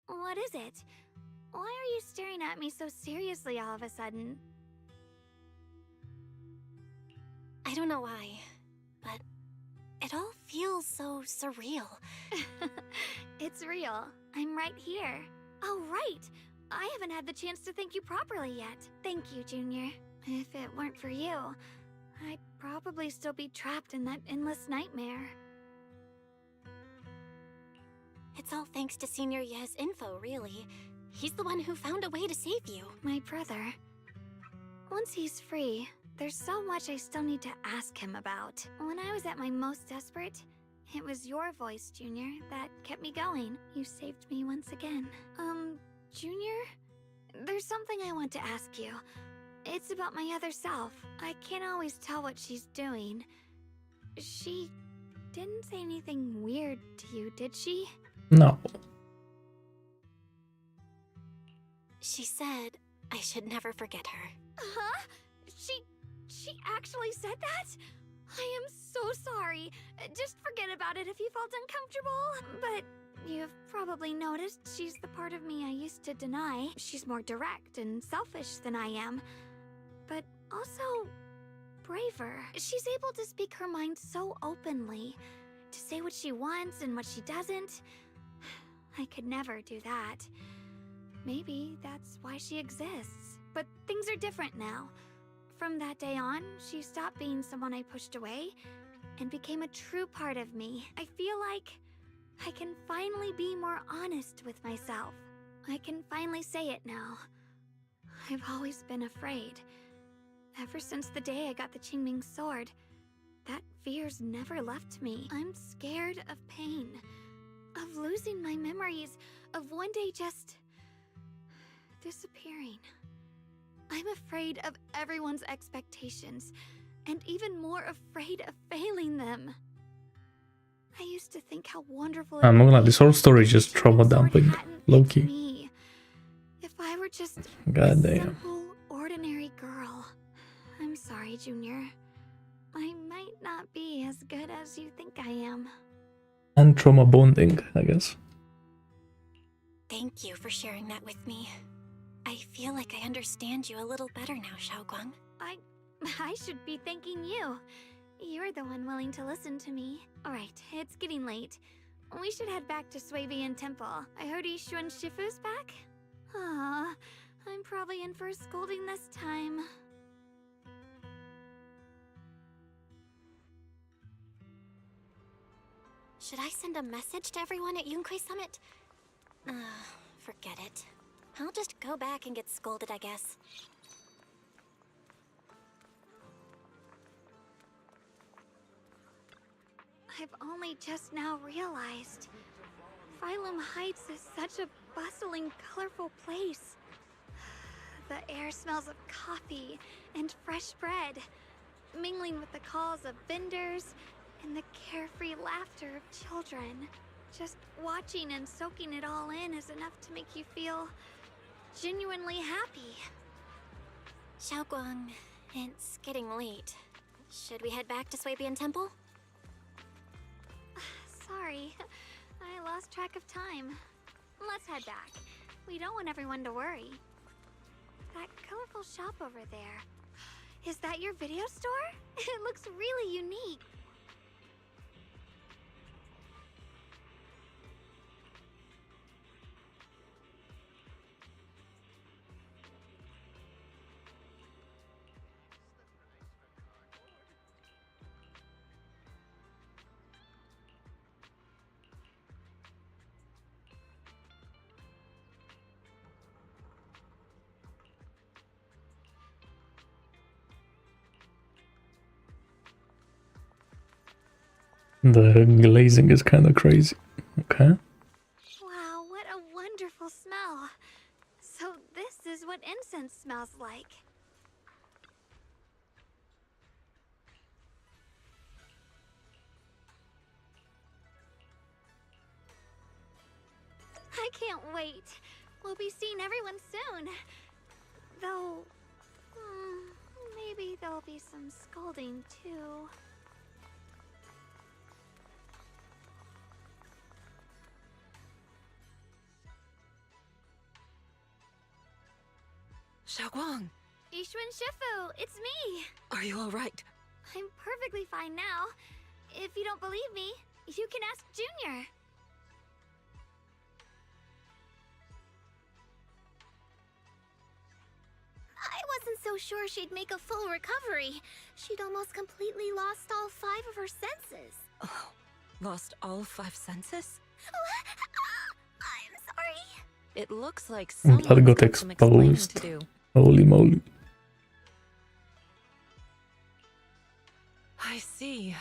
What is it? Why are you staring at me so seriously all of a sudden? I don't know why, but it all feels so surreal. It's real. I'm right here. Oh, right. I haven't had the chance to thank you properly yet. Thank you, Junior. If it weren't for you, I'd probably still be trapped in that endless nightmare. It's all thanks to Senior Ye's info, really. He's the one who found a way to save you. My brother. Once he's free, there's so much I still need to ask him about. When I was at my most desperate, it was your voice, Junior, that kept me going. You saved me once again. Junior? There's something I want to ask you. It's about my other self. I can't always tell what she's doing. She didn't say anything weird to you, did she? No. She said I should never forget her. Huh? She actually said that? I am so sorry. Just forget about it if you felt uncomfortable. But you've probably noticed she's the part of me I used to deny. She's more direct and selfish than I am, but also braver. She's able to speak her mind so openly, to say what she wants and what she doesn't. I could never do that. Maybe that's why she exists. But things are different now. From that day on, she stopped being someone I pushed away and became a true part of me. I feel like I can finally be more honest with myself. I can finally say it now. I've always been afraid. Ever since the day I got the Qingming sword, that fear's never left me. I'm scared of pain, of losing my memories, of one day just disappearing. I'm afraid of everyone's expectations, and even more afraid of failing them. I used to think how wonderful it I'm not would gonna lie, be this whole story if just the trauma sword dumping hadn't picked Loki. me. If I were just God a damn. simple, ordinary girl. I'm sorry, Junior. I might not be as good as you think I am. And trauma bonding, I guess. Thank you for sharing that with me. I feel like I understand you a little better now, Xiaoguang. I should be thanking you. You're the one willing to listen to me. Alright, it's getting late. We should head back to Suivian Temple. I heard Yishuan Shifu's back? Aw, I'm probably in for a scolding this time. Should I send a message to everyone at Yunkai Summit? Forget it. I'll just go back and get scolded, I guess. I've only just now realized. Phylum Heights is such a bustling, colorful place. The air smells of coffee and fresh bread, mingling with the calls of vendors and the carefree laughter of children. Just watching and soaking it all in is enough to make you feel genuinely happy. Xiaoguang, it's getting late. Should we head back to Swabian Temple? Sorry, I lost track of time. Let's head back. We don't want everyone to worry. That colorful shop over there. Is that your video store? It looks really unique. The glazing is kind of crazy. Okay. Wow, what a wonderful smell. So this is what incense smells like. I can't wait. We'll be seeing everyone soon. Though, maybe there'll be some scolding too. Xiaoguang, Ishun Shifu, it's me! are you alright? I'm perfectly fine now. If you don't believe me, you can ask Junior. I wasn't so sure she'd make a full recovery. She'd almost completely lost all 5 of her senses. Oh, lost all 5 senses? I'm sorry. It looks like Blood someone's got got some explaining to exposed. do. Holy moly. I see.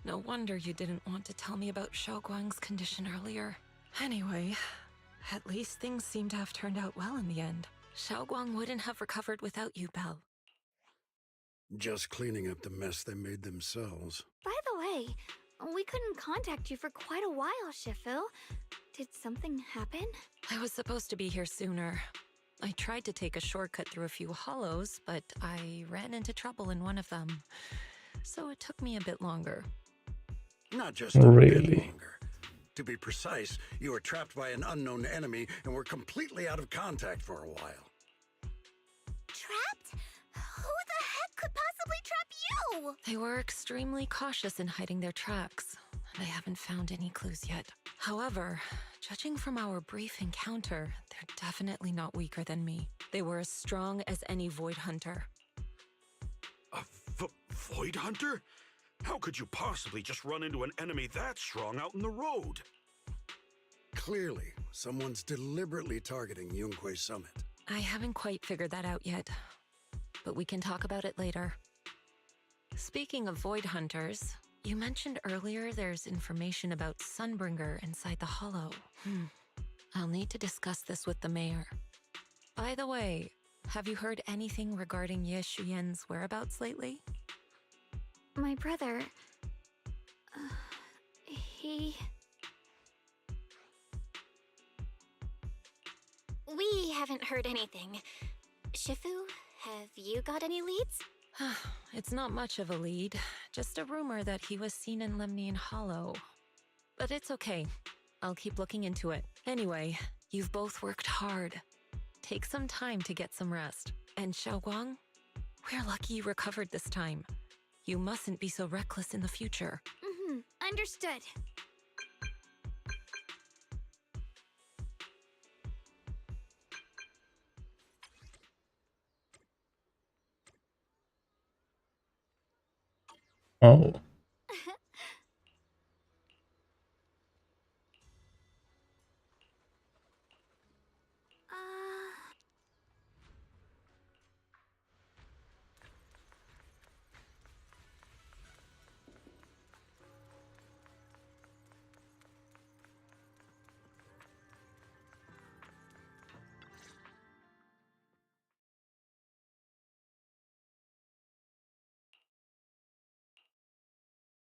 No wonder you didn't want to tell me about Xiaoguang's condition earlier. Anyway, at least things seem to have turned out well in the end. Xiaoguang wouldn't have recovered without you, Belle. Just cleaning up the mess they made themselves. By the way, we couldn't contact you for quite a while, Shifu. Did something happen? I was supposed to be here sooner. I tried to take a shortcut through a few hollows, but I ran into trouble in one of them. So it took me a bit longer. Not just a bit Really? longer. To be precise, you were trapped by an unknown enemy and were completely out of contact for a while. Trapped? Who the heck could possibly trap you? They were extremely cautious in hiding their tracks, and I haven't found any clues yet. However, judging from our brief encounter, they're definitely not weaker than me. They were as strong as any Void Hunter. A Void Hunter? How could you possibly just run into an enemy that strong out in the road? Clearly, someone's deliberately targeting Yunque Summit. I haven't quite figured that out yet, but we can talk about it later. Speaking of Void Hunters, you mentioned earlier there's information about Sunbringer inside the Hollow. I'll need to discuss this with the mayor. By the way, have you heard anything regarding Ye Shuyen's whereabouts lately? My brother... he... We haven't heard anything. Shifu, have you got any leads? It's not much of a lead, just a rumor that he was seen in Lemnian Hollow. But it's okay. I'll keep looking into it. Anyway, you've both worked hard. Take some time to get some rest. And Xiaoguang, we're lucky you recovered this time. You mustn't be so reckless in the future. Understood. Oh.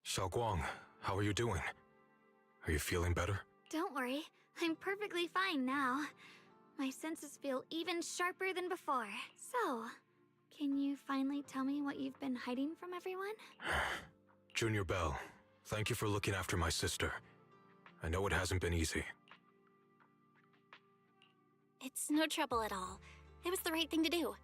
Xiaoguang, how are you doing? Are you feeling better? Don't worry, I'm perfectly fine now. My senses feel even sharper than before. So, Can you finally tell me what you've been hiding from everyone? Junior Bell, thank you for looking after my sister. I know it hasn't been easy. It's no trouble at all. It was the right thing to do.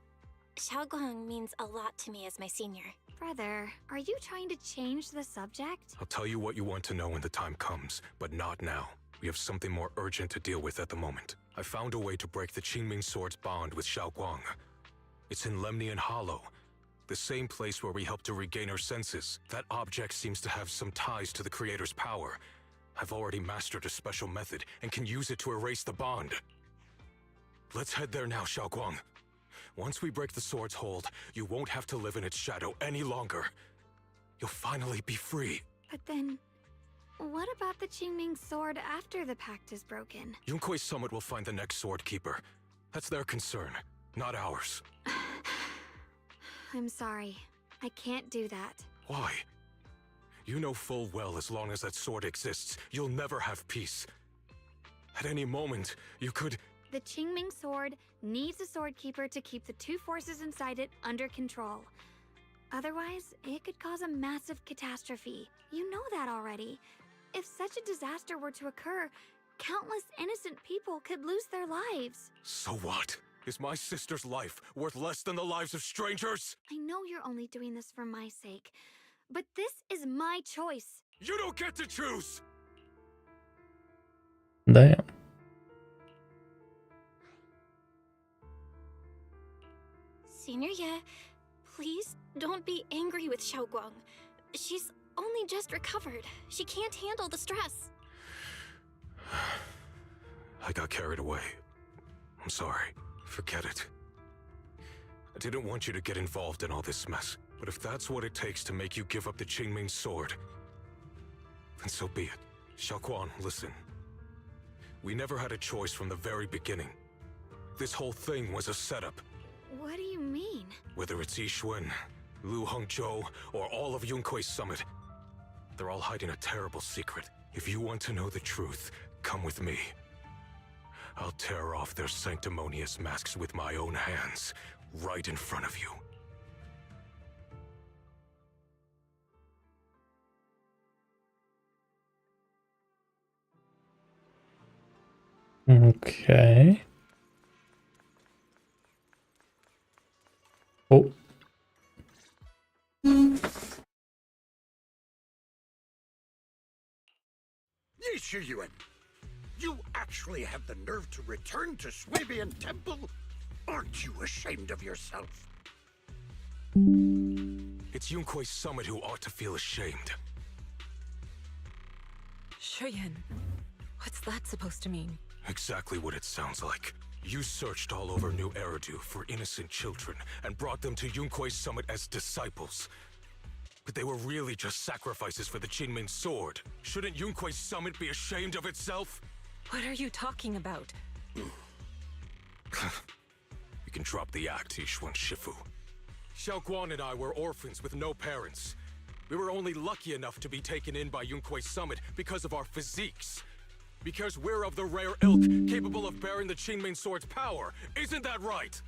Xiaoguang means a lot to me as my senior. Brother, are you trying to change the subject? I'll tell you what you want to know when the time comes, but not now. We have something more urgent to deal with at the moment. I found a way to break the Qingming Sword's bond with Xiaoguang. It's in Lemnian Hollow, the same place where we helped to regain her senses. That object seems to have some ties to the Creator's power. I've already mastered a special method and can use it to erase the bond. Let's head there now, Xiaoguang. Once we break the sword's hold, you won't have to live in its shadow any longer. You'll finally be free. But then, what about the Qingming sword after the pact is broken? Yunkuei Summit will find the next sword keeper. That's their concern, not ours. I'm sorry. I can't do that. Why? You know full well as long as that sword exists, you'll never have peace. At any moment, you could... The Qingming sword needs a sword keeper to keep the two forces inside it under control. Otherwise, it could cause a massive catastrophe. You know that already. If such a disaster were to occur, countless innocent people could lose their lives. So what? Is my sister's life worth less than the lives of strangers? I know you're only doing this for my sake, but this is my choice. You don't get to choose! Damn. Senior Ye, please don't be angry with Xiaoguang. She's only just recovered. She can't handle the stress. I got carried away. I'm sorry. Forget it. I didn't want you to get involved in all this mess, but if that's what it takes to make you give up the Qingming sword, then so be it. Xiaoguang, listen. We never had a choice from the very beginning. This whole thing was a setup. What do you mean? Whether it's Yixuan, Lu Hongzhou, or all of Yunkuei Summit, they're all hiding a terrible secret. If you want to know the truth, come with me. I'll tear off their sanctimonious masks with my own hands, right in front of you. Okay. Oh. Yixuan, you actually have the nerve to return to Swabian Temple? Aren't you ashamed of yourself? It's Yunkuei Summit who ought to feel ashamed. Shuyan, what's that supposed to mean? Exactly what it sounds like. You searched all over New Eridu for innocent children and brought them to Yunkuei Summit as disciples. But they were really just sacrifices for the Qingming sword. Shouldn't Yunkuei Summit be ashamed of itself? What are you talking about? You can drop the act, Yixuan Shifu. Xiaoguang and I were orphans with no parents. We were only lucky enough to be taken in by Yunkuei Summit because of our physiques. Because we're of the rare ilk, capable of bearing the Qingming sword's power. Isn't that right?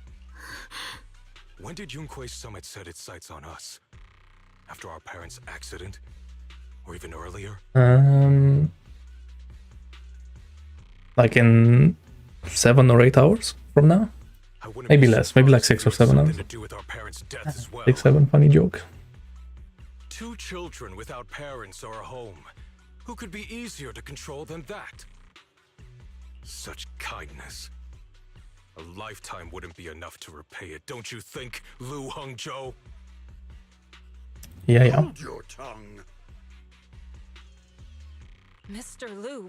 When did Yunkuei Summit set its sights on us? After our parents' accident? Or even earlier? Like in 7 or 8 hours from now? Maybe less, maybe like 6 or 7 hours. To do with our parents' death as well. 6, 7, funny joke. 2 children without parents or a home. Who could be easier to control than that? Such kindness. A lifetime wouldn't be enough to repay it, don't you think, Lu Hongzhou? Yeah. Hold your tongue. Mr. Lu,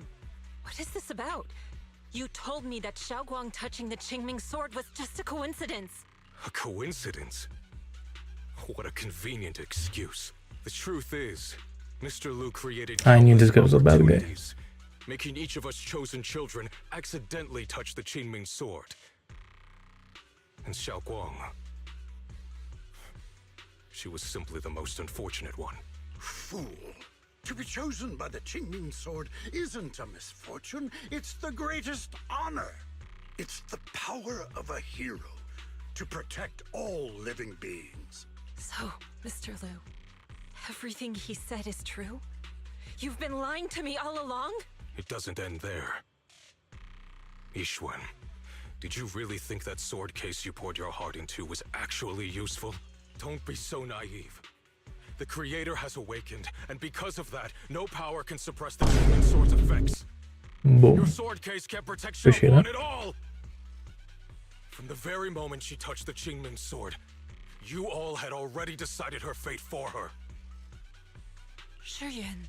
what is this about? You told me that Xiaoguang touching the Qingming sword was just a coincidence. A coincidence? What a convenient excuse. The truth is, Mr. Lu created I knew this guy was a bad guy. opportunities, making each of us chosen children accidentally touch the Qingming sword. And Xiaoguang, she was simply the most unfortunate one. Fool. To be chosen by the Qingming sword isn't a misfortune, it's the greatest honor. It's the power of a hero to protect all living beings. So, Mr. Liu, everything he said is true? You've been lying to me all along? It doesn't end there. Ishwen, did you really think that sword case you poured your heart into was actually useful? Don't be so naive. The Creator has awakened, and because of that, no power can suppress the Qingming Sword's effects. Boom. Your sword case can't protect Appreciate Xiaoguang that. at all! From the very moment she touched the Qingming Sword, you all had already decided her fate for her. Shuyuan,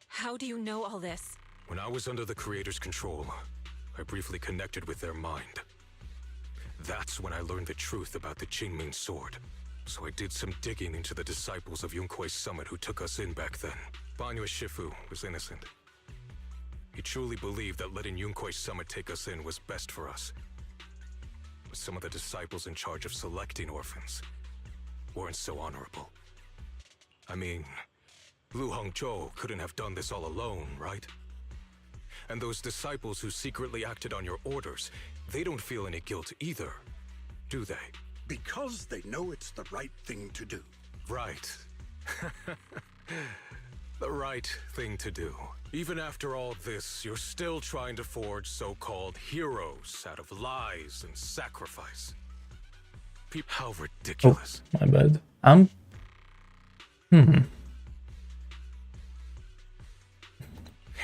how do you know all this? When I was under the Creator's control, I briefly connected with their mind. That's when I learned the truth about the Qingming Sword. So I did some digging into the disciples of Yunkui's summit who took us in back then. Banyue Shifu was innocent. He truly believed that letting Yunkui's summit take us in was best for us. But some of the disciples in charge of selecting orphans weren't so honorable. I mean, Lu Hongzhou couldn't have done this all alone, right? And those disciples who secretly acted on your orders, they don't feel any guilt either, do they? Because they know it's the right thing to do. Right. The right thing to do. Even after all this, you're still trying to forge so-called heroes out of lies and sacrifice. How ridiculous. Oh, my bad.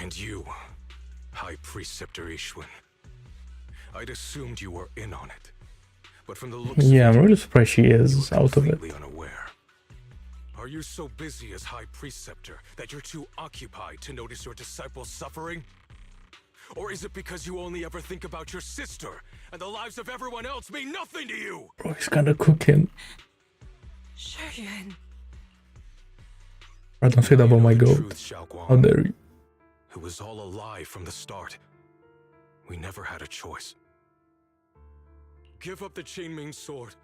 And you, High Preceptor Ishwen. I'd assumed you were in on it. But from the looks Yeah, of I'm really surprised she is out of it. completely unaware. Are you so busy as High Preceptor that you're too occupied to notice your disciples suffering? Or is it because you only ever think about your sister and the lives of everyone else mean nothing to you? Bro, he's kinda cooking. Shuyuan. I don't say that about my goat. How dare you? It was all a lie from the start. We never had a choice. Give up the Qingming Sword.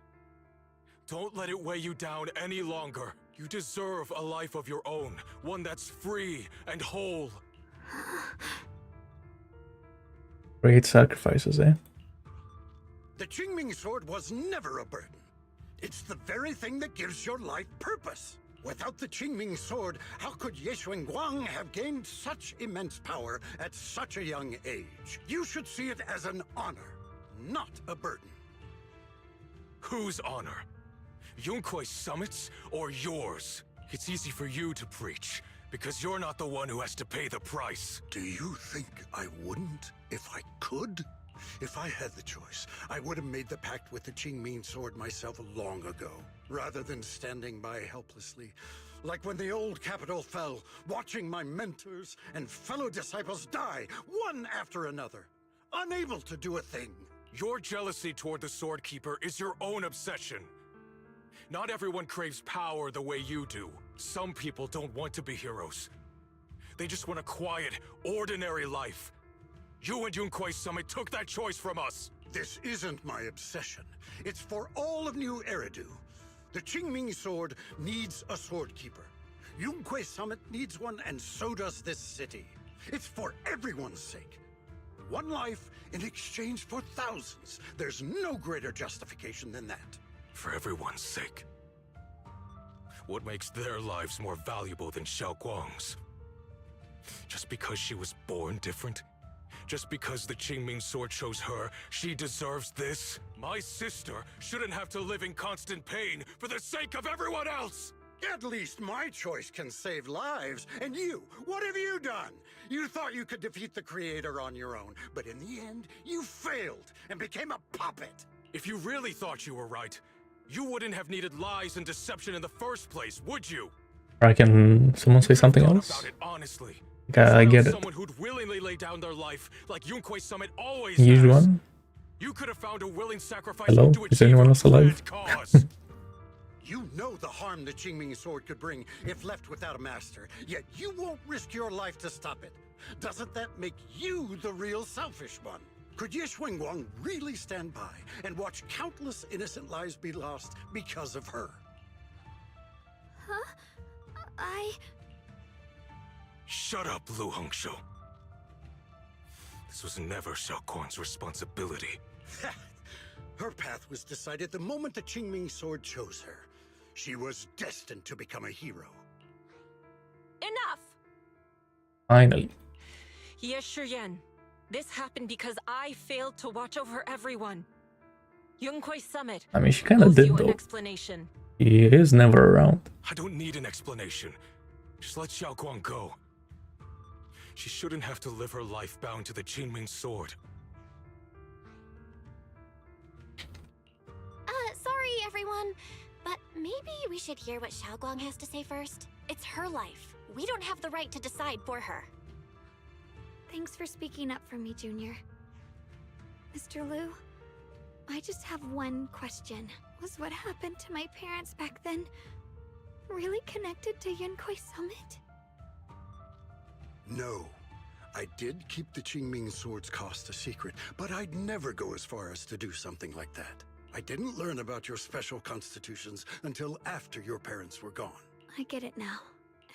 Don't let it weigh you down any longer. You deserve a life of your own, one that's free and whole. Great sacrifices, eh? The Qingming Sword was never a burden. It's the very thing that gives your life purpose. Without the Qingming Sword, how could Ye Guang have gained such immense power at such a young age? You should see it as an honor, not a burden. Whose honor? Yunkui's summit's or yours? It's easy for you to preach, because you're not the one who has to pay the price. Do you think I wouldn't if I could? If I had the choice, I would have made the pact with the Qingming Sword myself long ago, rather than standing by helplessly, like when the old capital fell, watching my mentors and fellow disciples die, one after another, unable to do a thing. Your jealousy toward the Sword Keeper is your own obsession. Not everyone craves power the way you do. Some people don't want to be heroes. They just want a quiet, ordinary life. You and Yunkui's summit took that choice from us. This isn't my obsession. It's for all of New Eridu. The Qingming Sword needs a Sword Keeper. Yunkui's summit needs one, and so does this city. It's for everyone's sake. One life in exchange for thousands. There's no greater justification than that. For everyone's sake. What makes their lives more valuable than Xiaoguang's? Just because she was born different? Just because the Qingming Sword chose her, she deserves this? My sister shouldn't have to live in constant pain for the sake of everyone else! At least my choice can save lives. And you, what have you done? You thought you could defeat the Creator on your own, but in the end, you failed and became a puppet. If you really thought you were right, you wouldn't have needed lies and deception in the first place, would you? Or can someone say something else? About it honestly. I get it. Someone who'd willingly lay down their life like Yunkui's summit always Huge has. one. You could have found a willing sacrifice. Hello? To Is anyone else alive? You know the harm the Qingming Sword could bring if left without a master, yet you won't risk your life to stop it. Doesn't that make you the real selfish one? Could Ye Guang really stand by and watch countless innocent lives be lost because of her? Huh? Shut up, Lu Hongzhou. This was never Xiaoguang's responsibility. Her path was decided the moment the Qingming sword chose her. She was destined to become a hero. Enough! Finally. Yes, Shiyan. This happened because I failed to watch over everyone. Yunkwei Summit I mean, she kind of owes did you an though. explanation. He is never around. I don't need an explanation. Just let Xiaoguang go. She shouldn't have to live her life bound to the Qingming sword. Sorry, everyone. But maybe we should hear what Xiaoguang has to say first. It's her life. We don't have the right to decide for her. Thanks for speaking up for me, Junior. Mr. Liu, I just have one question. Was what happened to my parents back then really connected to Yunkwei Summit? No. I did keep the Qingming sword's cost a secret, but I'd never go as far as to do something like that. I didn't learn about your special constitutions until after your parents were gone. I get it now.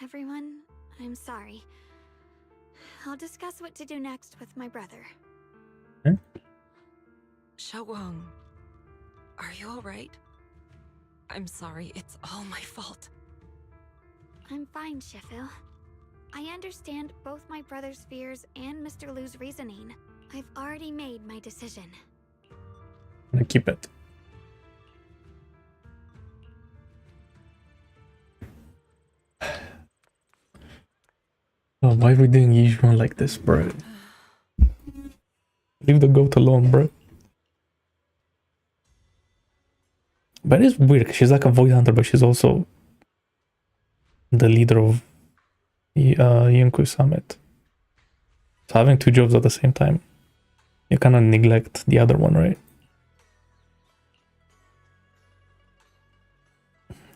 Everyone, I'm sorry. I'll discuss what to do next with my brother. Xiaoguang, are you alright? I'm sorry, it's all my fault. I'm fine, Shifu. I understand both my brother's fears and Mr. Liu's reasoning. I've already made my decision. I'm gonna keep it. Oh, why are we doing Yizhuan like this, bro? Leave the goat alone, bro. But it's weird, 'cause she's like a void hunter, but she's also the leader of the Yunkwei Summit. So having two jobs at the same time, you kind of neglect the other one, right?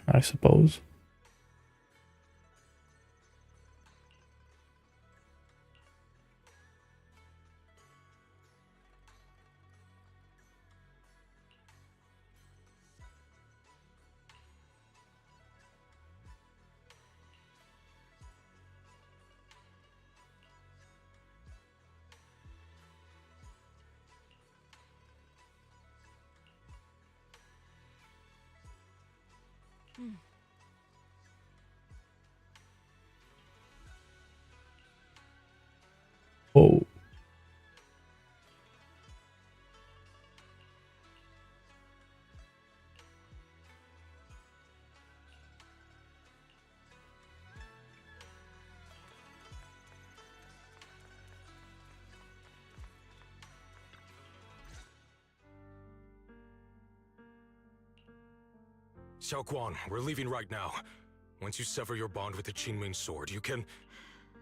I suppose. Oh. Xiaoguang, we're leaving right now. Once you sever your bond with the Qingming sword, you can...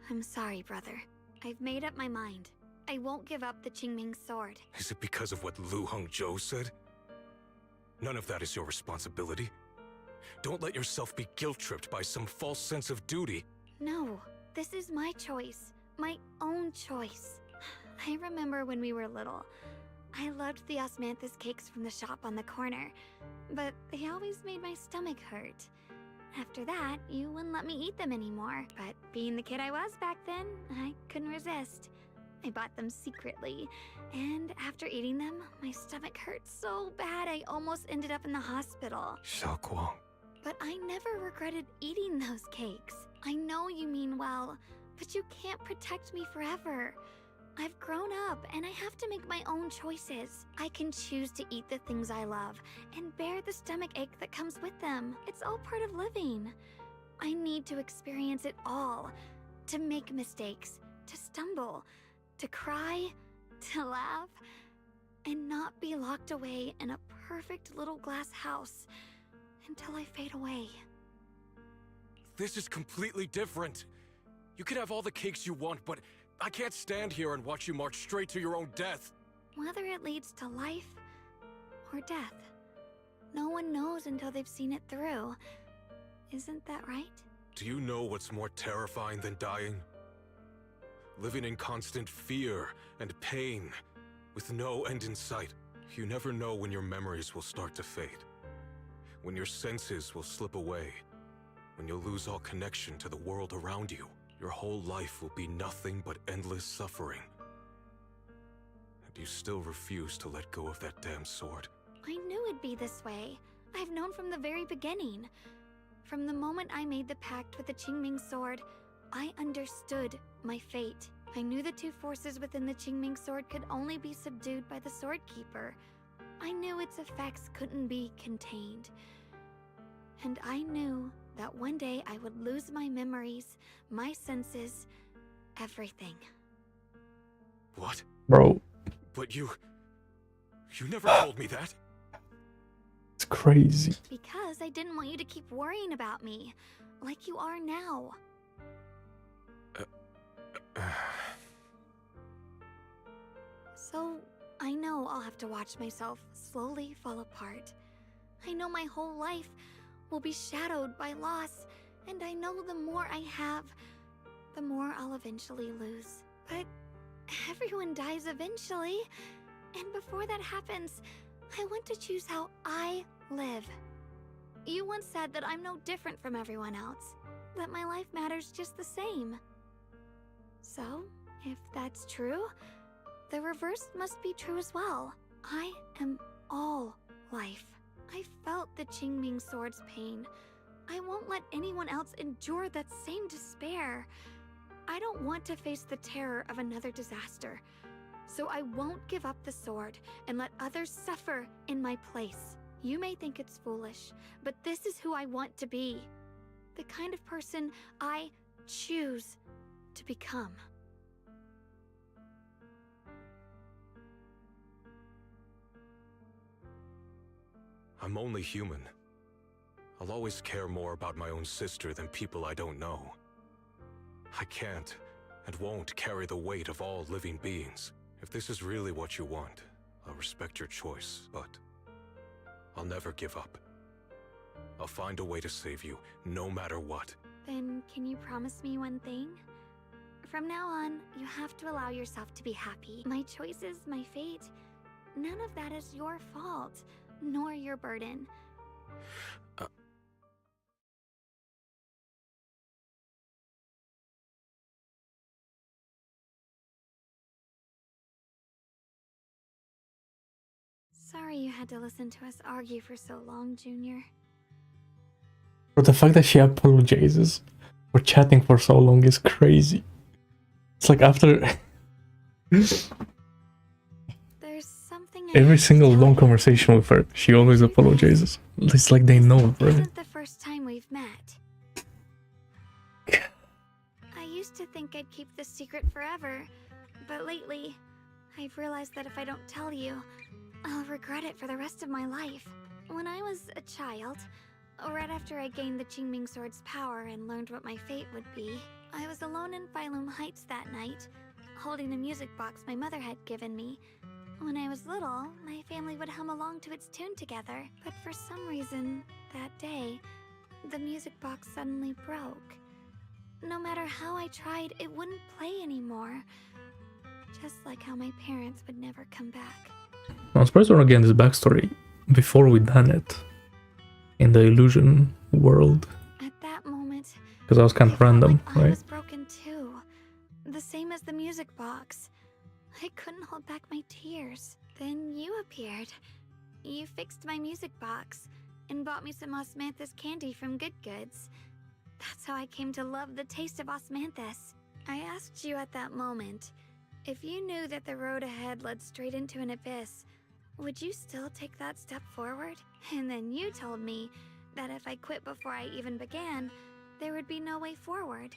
I'm sorry, brother. I've made up my mind. I won't give up the Qingming sword. Is it because of what Lu Hongzhou said? None of that is your responsibility. Don't let yourself be guilt-tripped by some false sense of duty. No, this is my choice. My own choice. I remember when we were little. I loved the osmanthus cakes from the shop on the corner, but they always made my stomach hurt. After that, you wouldn't let me eat them anymore, but being the kid I was back then, I couldn't resist. I bought them secretly, and after eating them, my stomach hurt so bad I almost ended up in the hospital. Xiaoguang. But I never regretted eating those cakes. I know you mean well, but you can't protect me forever. I've grown up, and I have to make my own choices. I can choose to eat the things I love, and bear the stomach ache that comes with them. It's all part of living. I need to experience it all. To make mistakes, to stumble, to cry, to laugh, and not be locked away in a perfect little glass house until I fade away. This is completely different. You can have all the cakes you want, but I can't stand here and watch you march straight to your own death. Whether it leads to life or death, no one knows until they've seen it through. Isn't that right? Do you know what's more terrifying than dying? Living in constant fear and pain, with no end in sight. You never know when your memories will start to fade, when your senses will slip away, when you'll lose all connection to the world around you. Your whole life will be nothing but endless suffering. And you still refuse to let go of that damn sword. I knew it'd be this way. I've known from the very beginning. From the moment I made the pact with the Qingming sword, I understood my fate. I knew the two forces within the Qingming sword could only be subdued by the Sword Keeper. I knew its effects couldn't be contained. And I knew that one day I would lose my memories, my senses, everything. What? Bro, But you never told me that. it's crazy. Because I didn't want you to keep worrying about me, like you are now. So, I know I'll have to watch myself slowly fall apart. I know my whole life will be shadowed by loss, and I know the more I have, the more I'll eventually lose. But everyone dies eventually, and before that happens, I want to choose how I live. You once said that I'm no different from everyone else, that my life matters just the same. So, if that's true, the reverse must be true as well. I am all life. I felt the Qingming sword's pain. I won't let anyone else endure that same despair. I don't want to face the terror of another disaster. So I won't give up the sword and let others suffer in my place. You may think it's foolish, but this is who I want to be. The kind of person I choose to become. I'm only human. I'll always care more about my own sister than people I don't know. I can't and won't carry the weight of all living beings. If this is really what you want, I'll respect your choice, but I'll never give up. I'll find a way to save you, no matter what. Then can you promise me one thing? From now on, you have to allow yourself to be happy. My choices, my fate, none of that is your fault, nor your burden. Sorry you had to listen to us argue for so long, Junior. But the fact that she apologizes for chatting for so long is crazy. It's like after There's something every single long conversation with her, she always apologizes. It's like they know, This right? isn't the first time we've met. I used to think I'd keep this secret forever, but lately, I've realized that if I don't tell you, I'll regret it for the rest of my life. When I was a child, right after I gained the Qingming sword's power and learned what my fate would be, I was alone in Phylum Heights that night, holding a music box my mother had given me. When I was little, my family would hum along to its tune together, but for some reason, that day, the music box suddenly broke. No matter how I tried, it wouldn't play anymore. Just like how my parents would never come back. I'm surprised we're not getting this backstory before we done it in the illusion world. At that moment, Because that was kind of random, I right? was broken too. The same as the music box. I couldn't hold back my tears. Then you appeared. You fixed my music box and bought me some osmanthus candy from Good Goods. That's how I came to love the taste of osmanthus. I asked you at that moment, if you knew that the road ahead led straight into an abyss, would you still take that step forward? And then you told me that if I quit before I even began, there would be no way forward,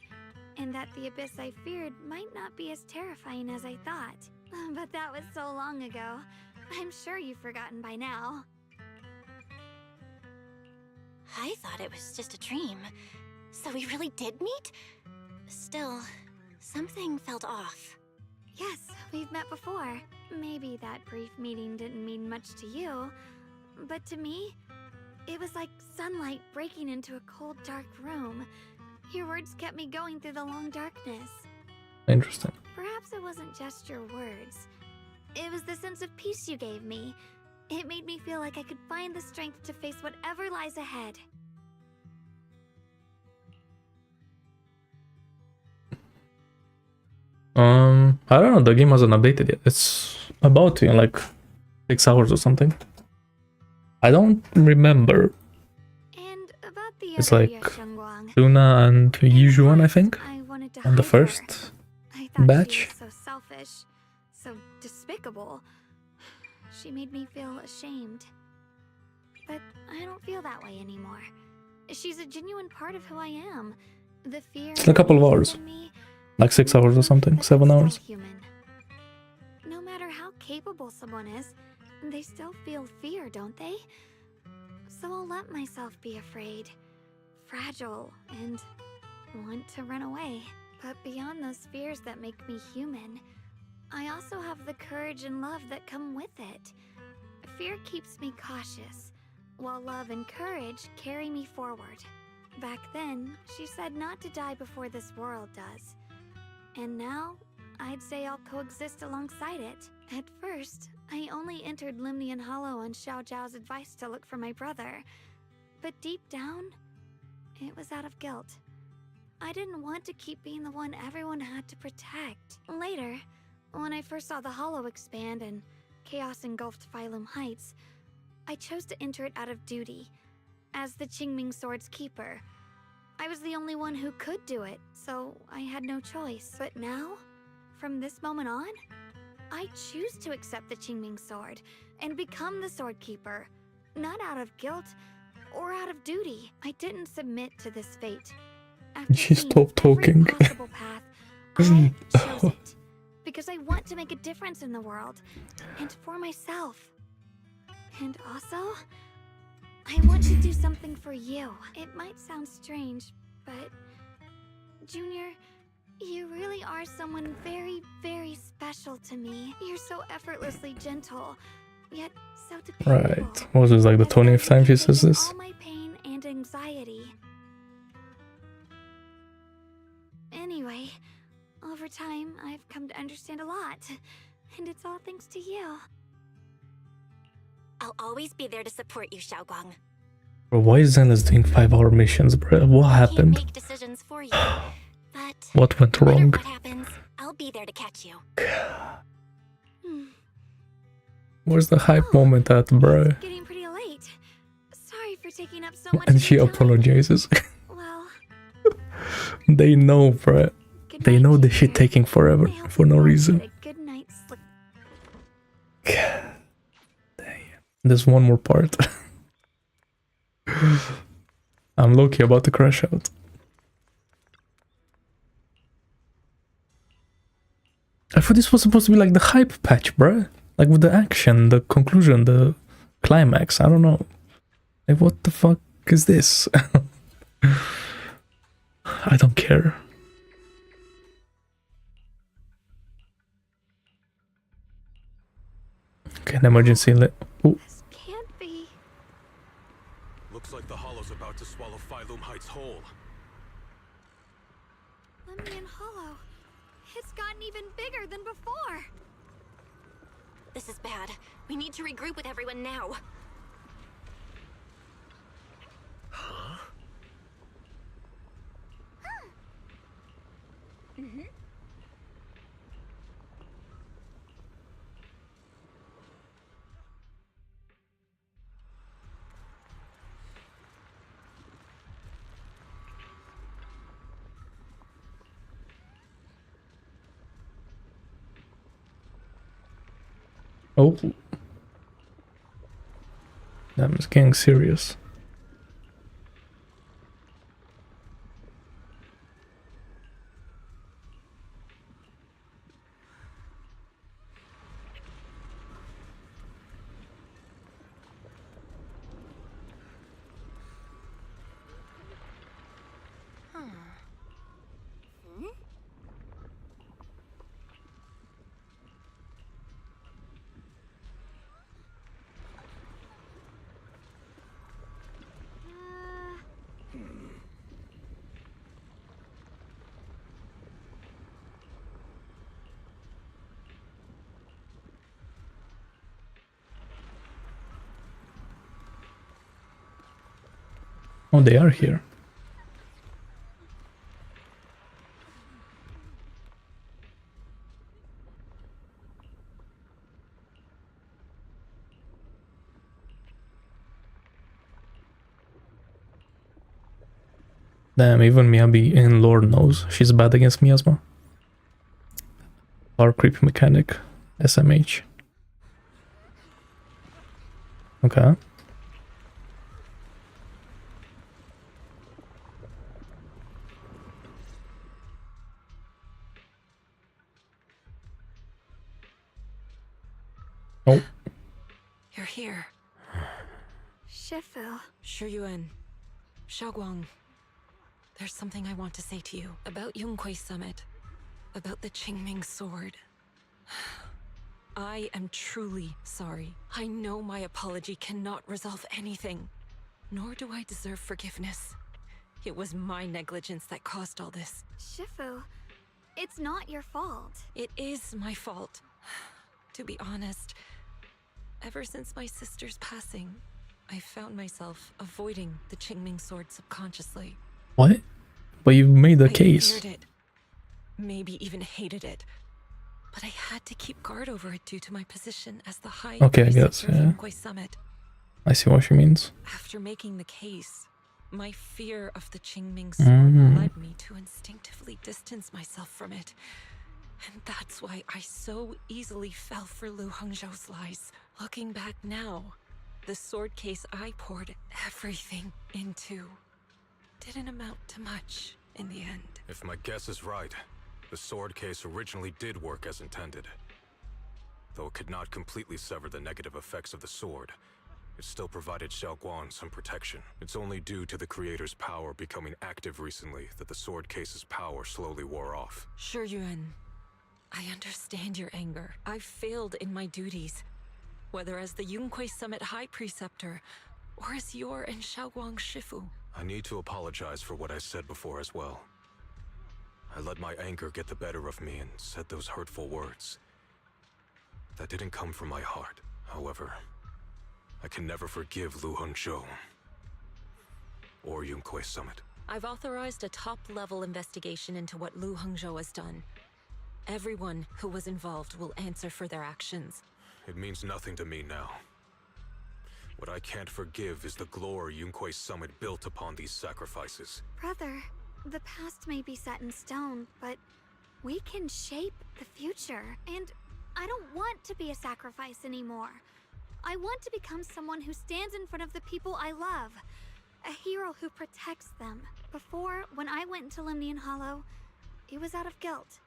and that the abyss I feared might not be as terrifying as I thought. But that was so long ago. I'm sure you've forgotten by now. I thought it was just a dream. So we really did meet? Still, something felt off. Yes, we've met before. Maybe that brief meeting didn't mean much to you, but to me, it was like sunlight breaking into a cold, dark room. Your words kept me going through the long darkness. Interesting. Perhaps it wasn't just your words. It was the sense of peace you gave me. It made me feel like I could find the strength to face whatever lies ahead. I don't know, the game hasn't updated yet. It's about to in like 6 hours or something. I don't remember. And about the It's other like Yeshengguang, Luna and Yujuan, I think, I wanted to on the hide her. first I thought batch. she was so selfish, so despicable. She made me feel ashamed. But I don't feel that way anymore. She's a genuine part of who I am. The fear It's in a couple of that hours. lives in me, Like 6 hours or something, that 7 I'm hours. still human. No matter how capable someone is, they still feel fear, don't they? So I'll let myself be afraid, fragile, and want to run away. But beyond those fears that make me human, I also have the courage and love that come with it. Fear keeps me cautious, while love and courage carry me forward. Back then, she said not to die before this world does. And now, I'd say I'll coexist alongside it. At first, I only entered Limnian Hollow on Xiao Zhao's advice to look for my brother. But deep down, it was out of guilt. I didn't want to keep being the one everyone had to protect. Later, when I first saw the Hollow expand and chaos engulfed Phylum Heights, I chose to enter it out of duty, as the Qingming Sword's keeper. I was the only one who could do it, so I had no choice. But now, from this moment on, I choose to accept the Qingming Sword and become the Sword Keeper, not out of guilt or out of duty. I didn't submit to this fate. After She seeing stopped talking. every possible path, I chose it because I want to make a difference in the world and for myself. And also, I want to do something for you. It might sound strange, but Junior, you really are someone very, very special to me. You're so effortlessly gentle, yet so dependable. Right. Was this like the 20th time she says this? All my pain and anxiety. Anyway, over time, I've come to understand a lot, and it's all thanks to you. I'll always be there to support you, Xiaoguang. Bro, why is Zenless doing 5-hour missions, bro? What I can't happened? make decisions for you, but What went no matter wrong? what happens, I'll be there to catch you. Where's the hype moment at, bro? Getting pretty late. Sorry for taking up so much And of she your time. apologizes. Well, They know, bro. They know this shit taking forever for no reason. a good night's sleep. There's one more part. I'm low-key about to crash out. I thought this was supposed to be like the hype patch, bruh. Like with the action, the conclusion, the climax. I don't know. Like what the fuck is this? I don't care. Okay, an emergency lit. Ooh. Can't be. Looks like the Hollow's about to swallow Phylum Heights whole. Lemnian Hollow. It's gotten even bigger than before. This is bad. We need to regroup with everyone now. Huh? Mm-hmm. Oh. Damn, it's getting serious. Oh, they are here. Damn, even Miyabi in lore knows she's bad against miasma. Power creep mechanic, SMH. Okay. Oh. You're here. Shifu. Shuyuan. Xiaoguang. There's something I want to say to you about Yunquei Summit. About the Qingming sword. I am truly sorry. I know my apology cannot resolve anything. Nor do I deserve forgiveness. It was my negligence that caused all this. Shifu, it's not your fault. It is my fault. To be honest, ever since my sister's passing, I found myself avoiding the Qingming sword subconsciously. What? But you made the I case. feared it. Maybe even hated it. But I had to keep guard over it due to my position as the High Okay, I guess, Preceptor of yeah. Yunquei Summit. I see what she means. After making the case, my fear of the Qingming sword led me to instinctively distance myself from it. And that's why I so easily fell for Lu Hongzhou's lies. Looking back now, the sword case I poured everything into didn't amount to much in the end. If my guess is right, the sword case originally did work as intended. Though it could not completely sever the negative effects of the sword, it still provided Xiaoguang some protection. It's only due to the creator's power becoming active recently that the sword case's power slowly wore off. Shuyuan, I understand your anger. I failed in my duties, whether as the Yunquei Summit High Preceptor or as your and Xiaoguang's Shifu. I need to apologize for what I said before as well. I let my anger get the better of me and said those hurtful words. That didn't come from my heart. However, I can never forgive Lu Hongzhou or Yunquei Summit. I've authorized a top-level investigation into what Lu Hongzhou has done. Everyone who was involved will answer for their actions. It means nothing to me now. What I can't forgive is the glory Yunquei Summit built upon these sacrifices. Brother, the past may be set in stone, but we can shape the future. And I don't want to be a sacrifice anymore. I want to become someone who stands in front of the people I love. A hero who protects them. Before, when I went into Lemnian Hollow, it was out of guilt.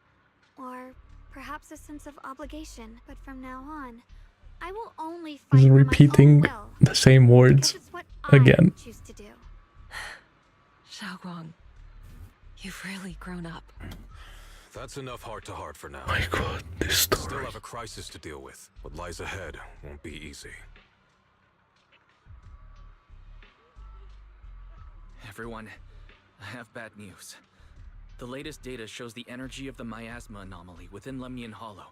Or perhaps a sense of obligation. But from now on, I will only fight He's for repeating my own will. the same words again. I choose to do. Xiaoguang, you've really grown up. That's enough heart-to-heart for now. My god, this story. Still have a crisis to deal with. What lies ahead won't be easy. Everyone, I have bad news. The latest data shows the energy of the miasma anomaly within Lemnian Hollow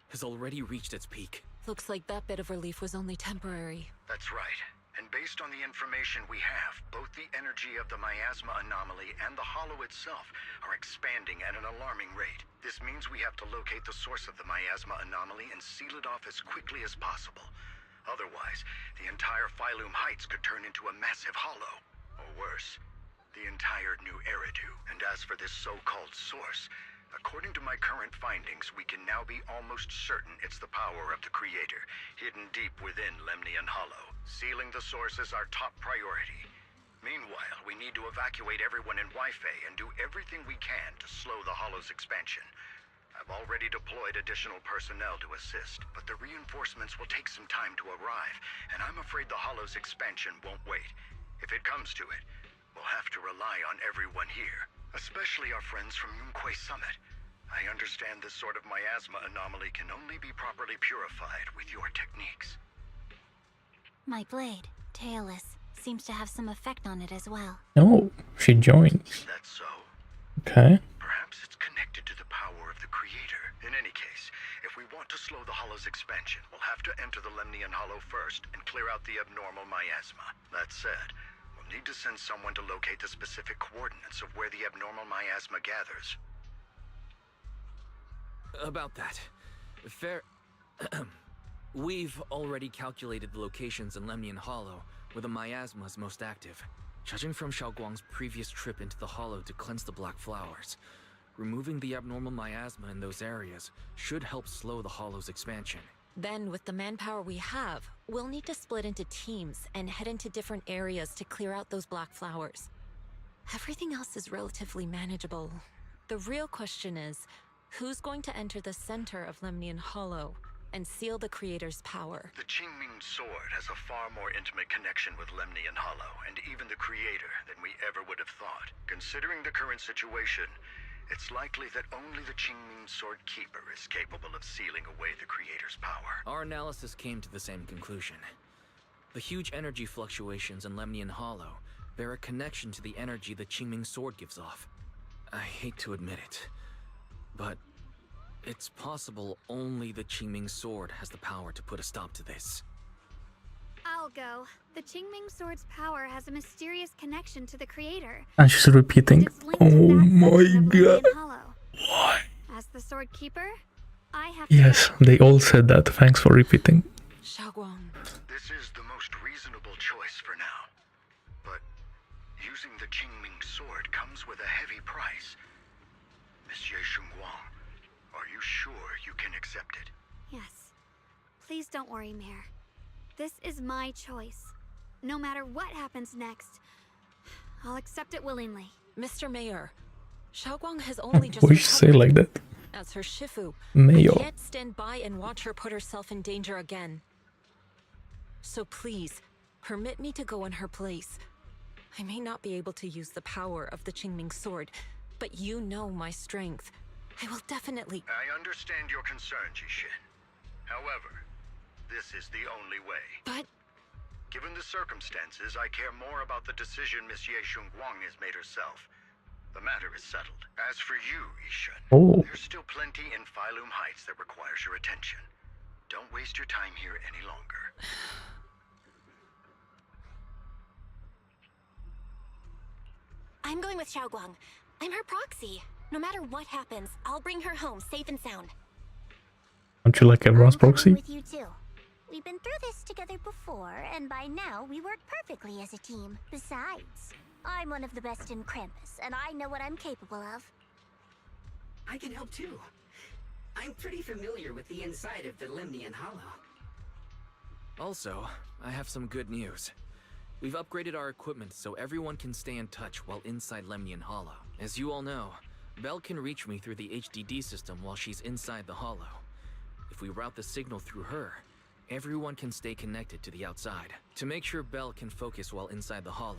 has already reached its peak. Looks like that bit of relief was only temporary. That's right. And based on the information we have, both the energy of the miasma anomaly and the hollow itself are expanding at an alarming rate. This means we have to locate the source of the miasma anomaly and seal it off as quickly as possible. Otherwise, the entire Phylum Heights could turn into a massive hollow. Or worse, the entire new Eridu. And as for this so-called source, according to my current findings, we can now be almost certain it's the power of the Creator, hidden deep within Lemnian Hollow. Sealing the source is our top priority. Meanwhile, we need to evacuate everyone in Wi-Fi and do everything we can to slow the Hollow's expansion. I've already deployed additional personnel to assist, but the reinforcements will take some time to arrive, and I'm afraid the Hollow's expansion won't wait. If it comes to it, we'll have to rely on everyone here, especially our friends from Yunquei Summit. I understand this sort of miasma anomaly can only be properly purified with your techniques. My blade, Tailless, seems to have some effect on it as well. Oh, she joins. That's so. Okay. Perhaps it's connected to the power of the Creator. In any case, if we want to slow the Hollow's expansion, we'll have to enter the Lemnian Hollow first and clear out the abnormal miasma. That said, we'll need to send someone to locate the specific coordinates of where the abnormal miasma gathers. About that, We've already calculated the locations in Lemnian Hollow, where the miasma is most active. Judging from Xiaoguang's previous trip into the hollow to cleanse the black flowers, removing the abnormal miasma in those areas should help slow the hollow's expansion. Then, with the manpower we have, we'll need to split into teams and head into different areas to clear out those black flowers. Everything else is relatively manageable. The real question is, who's going to enter the center of Lemnian Hollow and seal the Creator's power? The Qingming Sword has a far more intimate connection with Lemnian Hollow, and even the Creator, than we ever would have thought. Considering the current situation, it's likely that only the Qingming Sword Keeper is capable of sealing away the Creator's power. Our analysis came to the same conclusion. The huge energy fluctuations in Lemnian Hollow bear a connection to the energy the Qingming Sword gives off. I hate to admit it, but it's possible only the Qingming Sword has the power to put a stop to this. I'll go. The Qingming Sword's power has a mysterious connection to the Creator. And she's repeating. Oh my god. Why? As the Sword Keeper, I have Yes, they all said that. Thanks for repeating. Xiaoguang. This is the most reasonable choice for now. But using the Qingming Sword comes with a heavy price. Monsieur Shunguang, are you sure you can accept it? Yes. Please don't worry, Mayor. This is my choice. No matter what happens next, I'll accept it willingly. Mr. Mayor, Xiaoguang has only just Why you say it like that? as her Shifu. Mayor. I can't stand by and watch her put herself in danger again. So please, permit me to go in her place. I may not be able to use the power of the Qingming Sword, but you know my strength. I will definitely... I understand your concern, Jishin. However, this is the only way. But... Given the circumstances, I care more about the decision Miss Ye Shunguang has made herself. The matter is settled. As for you, Yishin, there's still plenty in Phylum Heights that requires your attention. Don't waste your time here any longer. I'm going with Xiaoguang. I'm her proxy. No matter what happens, I'll bring her home safe and sound. Don't you like everyone's proxy? With you too. We've been through this together before, and by now we work perfectly as a team. Besides, I'm one of the best in Krampus, and I know what I'm capable of. I can help too. I'm pretty familiar with the inside of the Lemnian Hollow. Also, I have some good news. We've upgraded our equipment so everyone can stay in touch while inside Lemnian Hollow. As you all know, Belle can reach me through the HDD system while she's inside the Hollow. If we route the signal through her, everyone can stay connected to the outside. To make sure Belle can focus while inside the Hollow,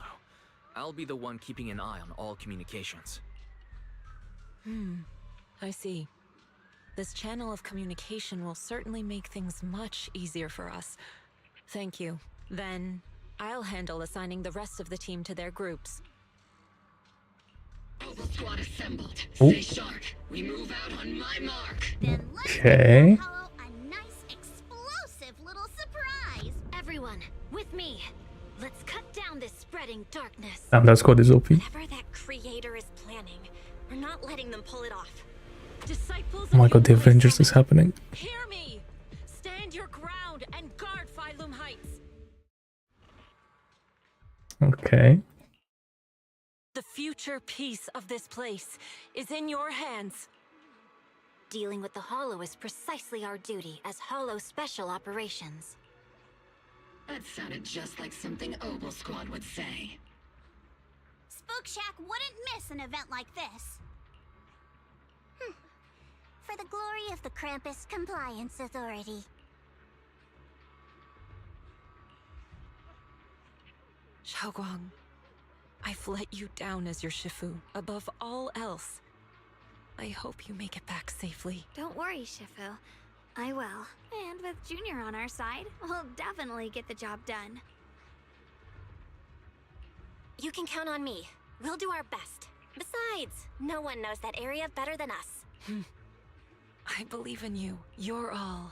I'll be the one keeping an eye on all communications. I see. This channel of communication will certainly make things much easier for us. Thank you. Then, I'll handle assigning the rest of the team to their groups. Elbow squad assembled. Stay sharp. We move out on my mark. Then let's Okay. follow a nice explosive little surprise. Everyone, with me. Let's cut down this spreading darkness. Damn, that squad is OP. Whatever that Creator is planning, we're not letting them pull it off. Disciples Oh my of god, the Yunwei Avengers is 7, happening. hear me! Stand your ground and guard Phylum Heights. Okay. The future peace of this place is in your hands. Dealing with the Hollow is precisely our duty as Hollow Special Operations. That sounded just like something Obel Squad would say. Spook Shack wouldn't miss an event like this. For the glory of the Krampus Compliance Authority. Xiaoguang, I've let you down as your Shifu. Above all else, I hope you make it back safely. Don't worry, Shifu. I will. And with Junior on our side, we'll definitely get the job done. You can count on me. We'll do our best. Besides, no one knows that area better than us. I believe in you. You're all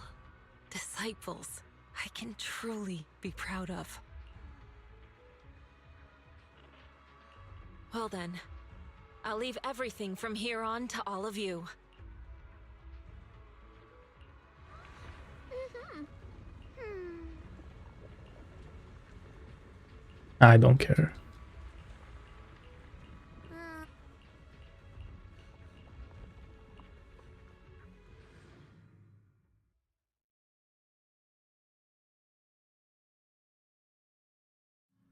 disciples I can truly be proud of. Well then, I'll leave everything from here on to all of you. I don't care.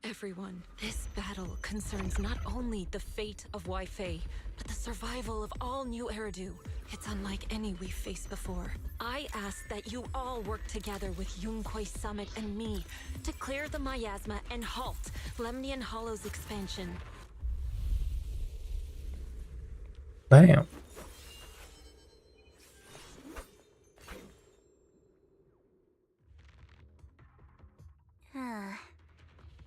Everyone, this battle concerns not only the fate of Wai-Fei, but the survival of all New Eridu. It's unlike any we've faced before. I ask that you all work together with Yunquei Summit and me to clear the miasma and halt Lemnian Hollow's expansion. Damn.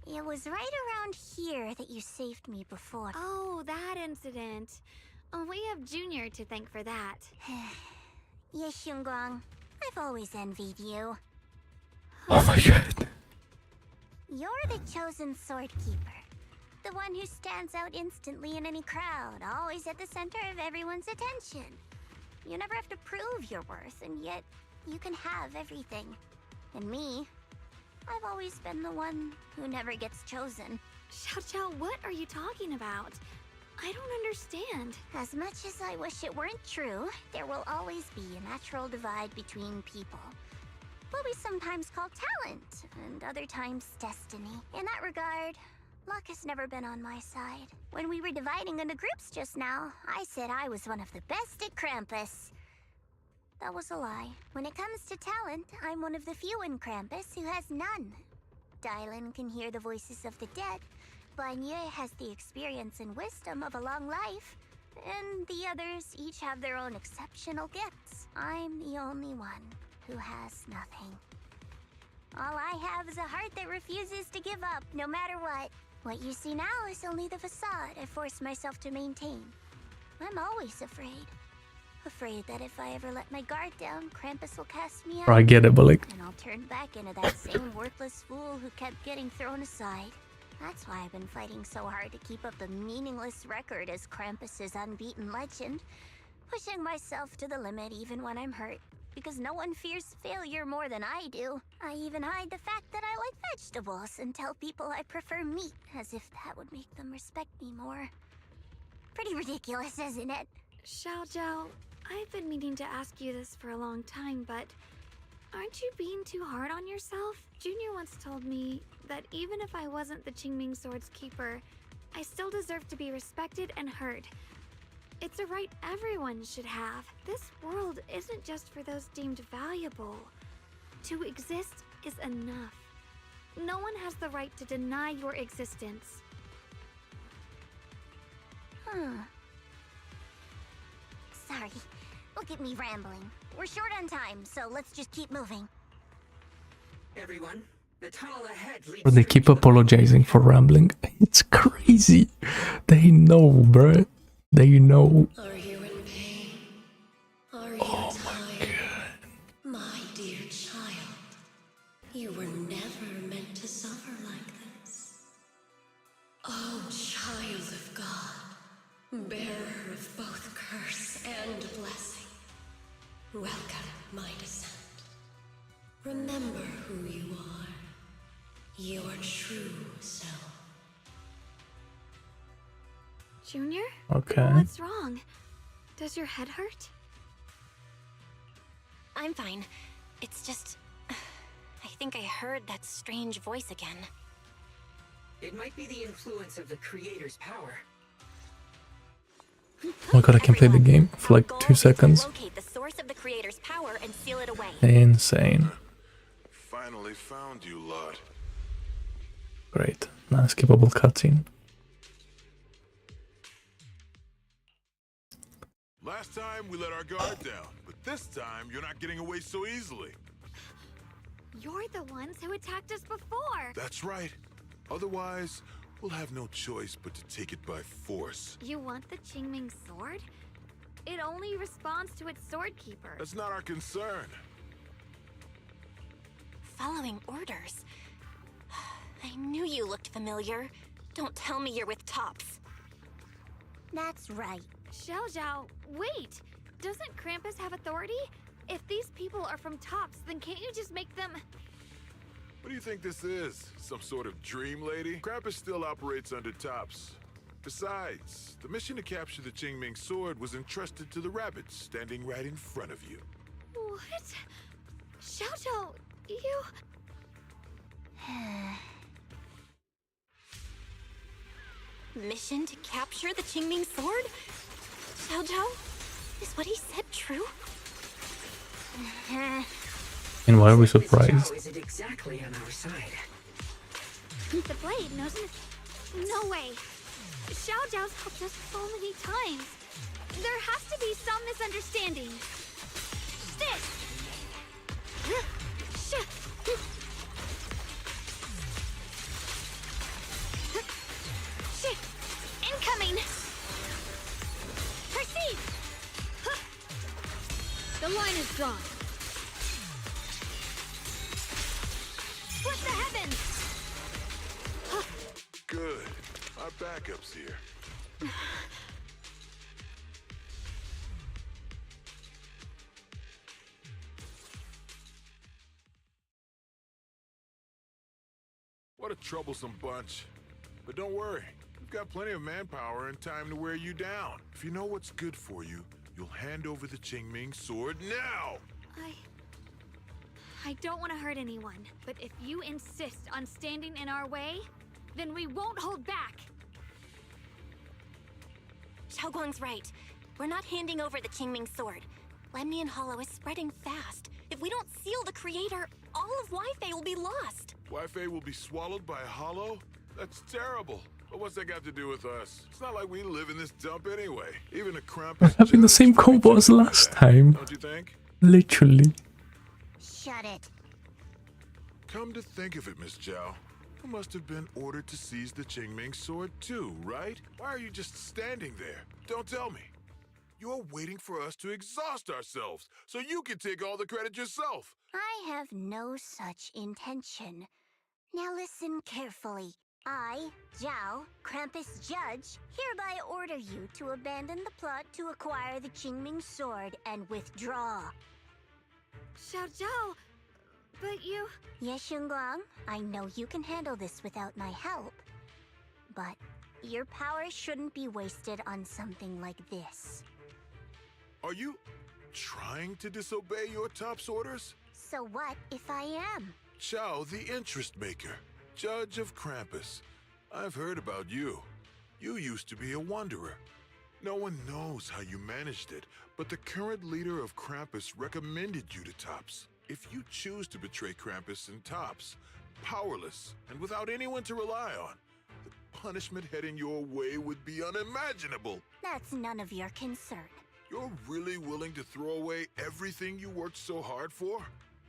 It was right around here that you saved me before. Oh, that incident. Oh, we have Junior to thank for that. Yes, Xinguang. I've always envied you. Oh my god. You're the chosen sword keeper. The one who stands out instantly in any crowd, always at the center of everyone's attention. You never have to prove your worth, and yet you can have everything. And me, I've always been the one who never gets chosen. Xiao, what are you talking about? I don't understand. As much as I wish it weren't true, there will always be a natural divide between people. What we sometimes call talent, and other times destiny. In that regard, luck has never been on my side. When we were dividing into groups just now, I said I was one of the best at Krampus. That was a lie. When it comes to talent, I'm one of the few in Krampus who has none. Dylan can hear the voices of the dead. Banye has the experience and wisdom of a long life. And the others each have their own exceptional gifts. I'm the only one who has nothing. All I have is a heart that refuses to give up, no matter what. What you see now is only the facade I forced myself to maintain. I'm always afraid. Afraid that if I ever let my guard down, Krampus will cast me out. I get it, but like... And I'll turn back into that same worthless fool who kept getting thrown aside. That's why I've been fighting so hard to keep up the meaningless record as Krampus's unbeaten legend. Pushing myself to the limit even when I'm hurt. Because no one fears failure more than I do. I even hide the fact that I like vegetables and tell people I prefer meat, as if that would make them respect me more. Pretty ridiculous, isn't it? Xiao, I've been meaning to ask you this for a long time, but aren't you being too hard on yourself? Junior once told me that even if I wasn't the Qingming Sword's keeper, I still deserve to be respected and heard. It's a right everyone should have. This world isn't just for those deemed valuable. To exist is enough. No one has the right to deny your existence. Sorry. Look at me rambling. We're short on time, so let's just keep moving. Everyone, the tunnel ahead leads. But they keep apologizing for rambling. It's crazy. They know, bruh. They know. Are you in pain? Are you tired? My dear child, you were never meant to suffer like this. Oh, child of God, bearer of both curse and blessing, welcome my descent. Remember who you are, your true self. Junior? Okay. What's wrong? Does your head hurt? I'm fine. It's just... I think I heard that strange voice again. It might be the influence of the creator's power. Oh my god, I can play the game for like 2 seconds. Locate the source of the creator's power and seal it away. Insane. Finally found you, lot. Great. Now skippable cutscene. Last time we let our guard down, but this time you're not getting away so easily. You're the ones who attacked us before. That's right. Otherwise, we'll have no choice but to take it by force. You want the Qingming Sword? It only responds to its sword keeper. That's not our concern. Following orders. I knew you looked familiar. Don't tell me you're with Tops. That's right. Xiao, wait! Doesn't Krampus have authority? If these people are from Tops, then can't you just make them... What do you think this is? Some sort of dream lady? Krampus still operates under Tops. Besides, the mission to capture the Qingming sword was entrusted to the rabbit standing right in front of you. What? Xiao Zhao, you... Mission to capture the Qingming sword? Xiao Zhao? Is what he said true? And why are we surprised? Is it exactly on our side? The blade knows it. No way. Xiao Zhao's helped us so many times. There has to be some misunderstanding. Sit! Shit! Incoming! Proceed! The line is drawn. Split the heavens! Good. Our backup's here. What a troublesome bunch. But don't worry, we've got plenty of manpower and time to wear you down. If you know what's good for you, you'll hand over the Qingming sword now! I don't want to hurt anyone, but if you insist on standing in our way, then we won't hold back. Xiaoguang's right. We're not handing over the Qingming sword. Lemnian Hollow is spreading fast. If we don't seal the creator, all of Wi-Fi will be lost. Wi-Fi will be swallowed by a hollow? That's terrible. But what's that got to do with us? It's not like we live in this dump anyway. Even a Krampus... We're having the same combo as last time. Don't you think? Literally. Shut it. Come to think of it, Miss Zhao, you must have been ordered to seize the Qingming sword too, right? Why are you just standing there? Don't tell me. You're waiting for us to exhaust ourselves so you can take all the credit yourself. I have no such intention. Now listen carefully. I, Zhao, Krampus Judge, hereby order you to abandon the plot to acquire the Qingming sword and withdraw. Xiao Zhao, but you... Yes, Xinguang, I know you can handle this without my help. But your power shouldn't be wasted on something like this. Are you trying to disobey your Top's orders? So what if I am? Zhao, the interest maker, Judge of Krampus. I've heard about you. You used to be a wanderer. No one knows how you managed it, but the current leader of Krampus recommended you to Tops. If you choose to betray Krampus and Tops, powerless and without anyone to rely on, the punishment heading your way would be unimaginable. That's none of your concern. You're really willing to throw away everything you worked so hard for?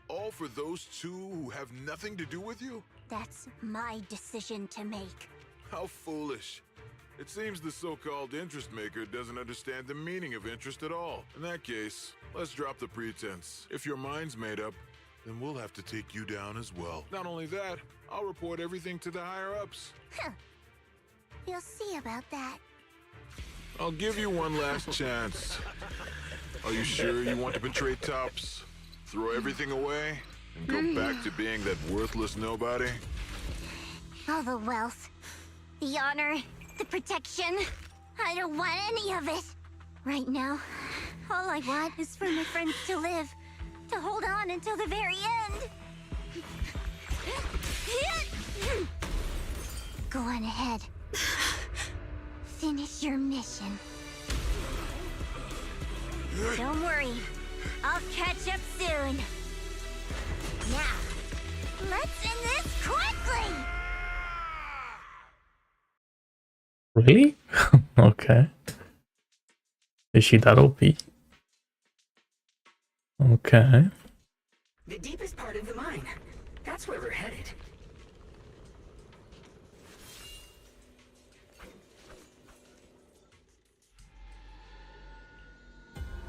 All for those two who have nothing to do with you? That's my decision to make. How foolish. It seems the so-called interest maker doesn't understand the meaning of interest at all. In that case, let's drop the pretense. If your mind's made up, then we'll have to take you down as well. Not only that, I'll report everything to the higher-ups. Huh. You'll see about that. I'll give you one last chance. Are you sure you want to betray Tops? Throw everything away and go back to being that worthless nobody? All the wealth, the honor, the protection. I don't want any of it. Right now, all I want is for my friends to live, to hold on until the very end. Go on ahead. Finish your mission. Don't worry, I'll catch up soon. Now, let's end this quickly! Really? Okay. Is she that OP? Okay. The deepest part of the mine. That's where we're headed.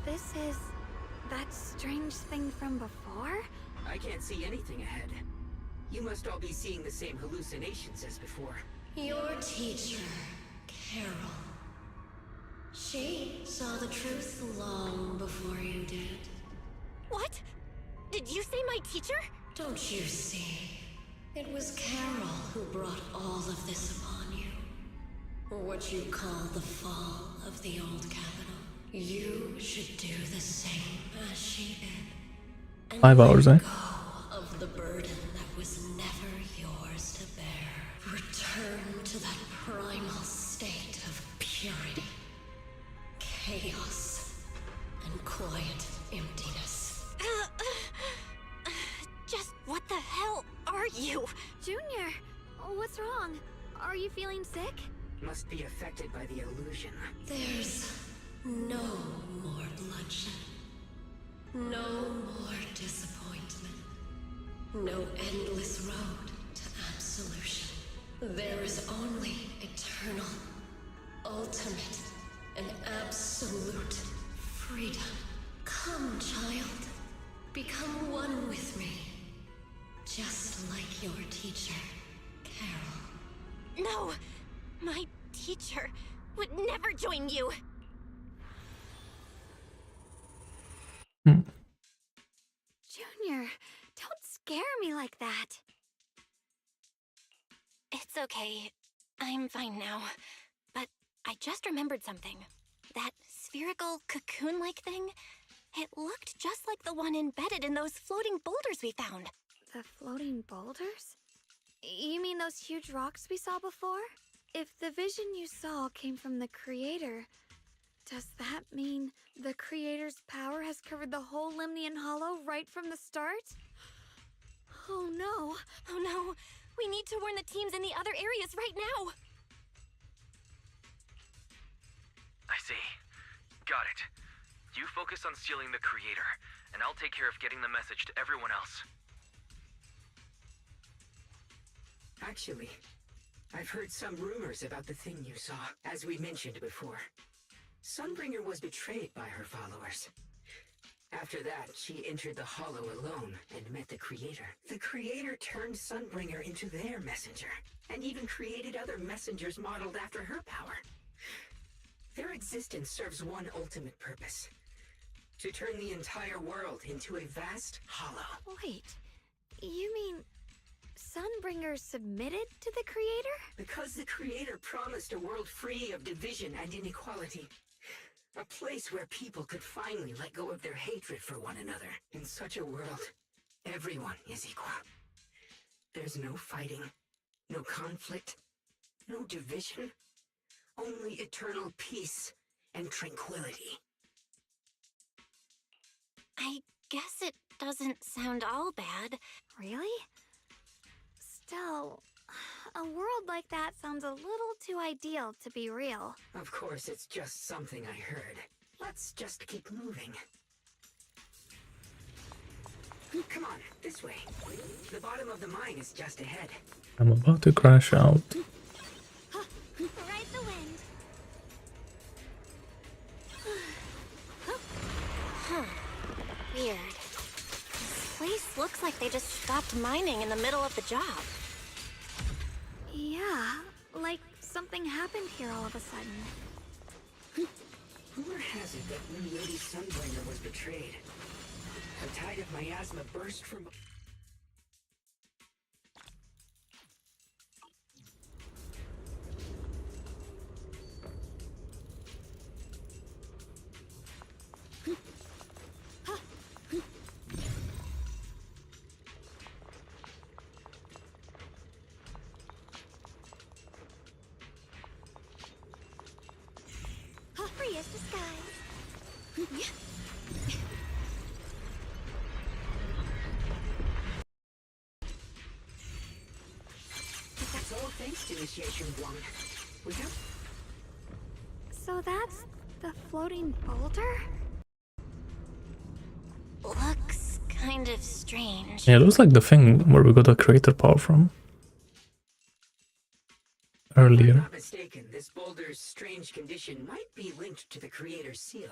This is that strange thing from before? I can't see anything ahead. You must all be seeing the same hallucinations as before. Your teacher, Carol. She saw the truth long before you did. What? Did you say my teacher? Don't you see? It was Carol who brought all of this upon you. What you call the fall of the old capital. You should do the same as she did. And 5 hours, eh? go of the burden that was never yours to bear. Return to that primal state of purity, chaos, and quiet emptiness. Just what the hell are you? Junior, what's wrong? Are you feeling sick? Must be affected by the illusion. There's no more bloodshed. No more disappointment. No endless road to absolution. There is only eternal, ultimate, and absolute freedom. Come, child. Become one with me. Just like your teacher, Carol. No! My teacher would never join you! Junior, don't scare me like that. It's okay. I'm fine now. But I just remembered something. That spherical cocoon-like thing? It looked just like the one embedded in those floating boulders we found. The floating boulders? You mean those huge rocks we saw before? If the vision you saw came from the Creator, does that mean the Creator's power has covered the whole Limnian Hollow right from the start? Oh no. Oh no. We need to warn the teams in the other areas right now. I see. Got it. You focus on stealing the Creator, and I'll take care of getting the message to everyone else. Actually, I've heard some rumors about the thing you saw, as we mentioned before. Sunbringer was betrayed by her followers. After that, she entered the Hollow alone and met the Creator. The Creator turned Sunbringer into their messenger, and even created other messengers modeled after her power. Their existence serves one ultimate purpose: to turn the entire world into a vast hollow. Wait, you mean Sunbringer submitted to the Creator? Because the Creator promised a world free of division and inequality. A place where people could finally let go of their hatred for one another. In such a world, everyone is equal. There's no fighting, no conflict, no division, only eternal peace and tranquility. I guess it doesn't sound all bad. Really? Still, a world like that sounds a little too ideal to be real. Of course, it's just something I heard. Let's just keep moving. Come on, this way. The bottom of the mine is just ahead. I'm about to crash out. Ride the wind. Huh. Weird. This place looks like they just stopped mining in the middle of the job. Yeah, like something happened here all of a sudden. Rumor has it that when Lady Sunbringer was betrayed, a tide of miasma burst from... Free as the skies. It's all thanks to Initiation 1. We have... So that's the floating boulder? Looks kind of strange. Yeah, it looks like the thing where we got the creator power from If I'm earlier. not mistaken, this boulder's strange condition might be linked to the Creator's seal.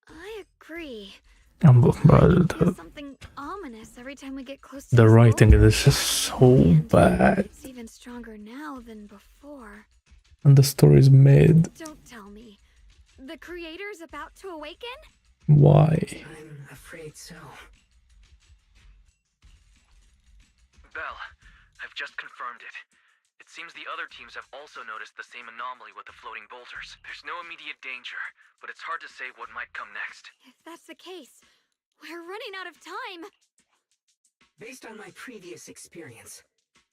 I agree. But Something ominous every time we get close to the this writing boulder. is just so bad, It's even stronger now than before. and the story is made. Don't tell me. The Creator's about to awaken? Why? I'm afraid so. Belle, I've just confirmed it. It seems the other teams have also noticed the same anomaly with the floating boulders. There's no immediate danger, but it's hard to say what might come next. If that's the case, we're running out of time. Based on my previous experience,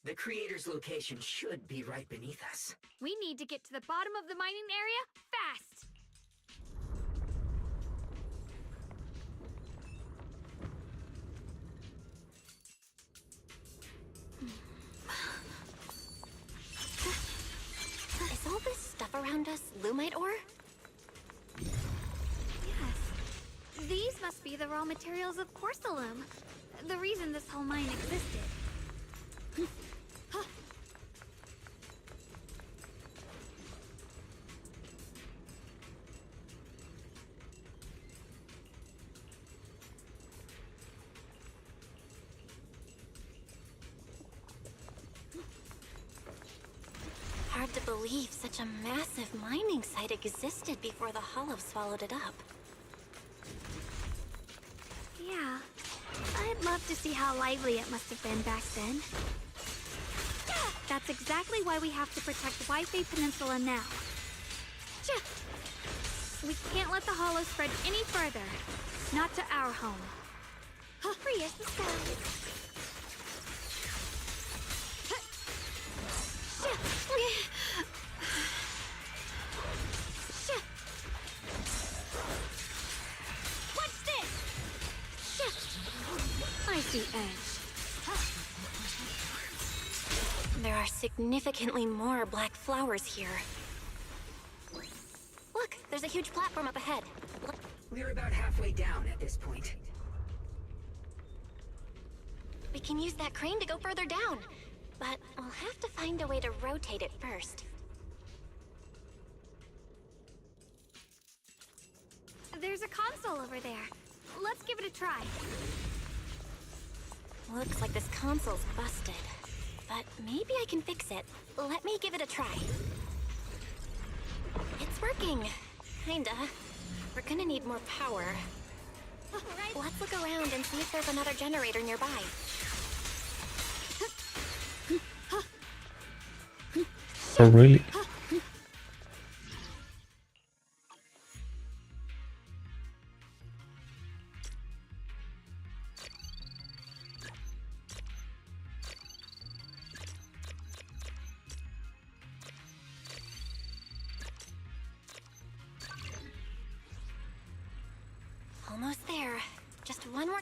the creator's location should be right beneath us. We need to get to the bottom of the mining area fast. Is all this stuff around us Lumite ore? Yes. These must be the raw materials of Porcelain. The reason this whole mine existed. Hard to believe such a massive mining site existed before the Hollow swallowed it up. Yeah. I'd love to see how lively it must have been back then. That's exactly why we have to protect Wi-Fi Peninsula now. We can't let the Hollow spread any further. Not to our home. Free as the skies. What's this? I see edge. There are significantly more black flowers here. Look, there's a huge platform up ahead. We're about halfway down at this point. We can use that crane to go further down, but we'll have to find a way to rotate it first. There's a console over there. Let's give it a try. Looks like this console's busted, but maybe I can fix it. Let me give it a try. It's working. Kinda. We're gonna need more power. Let's look around and see if there's another generator nearby. Oh, really? Almost there. Just one more.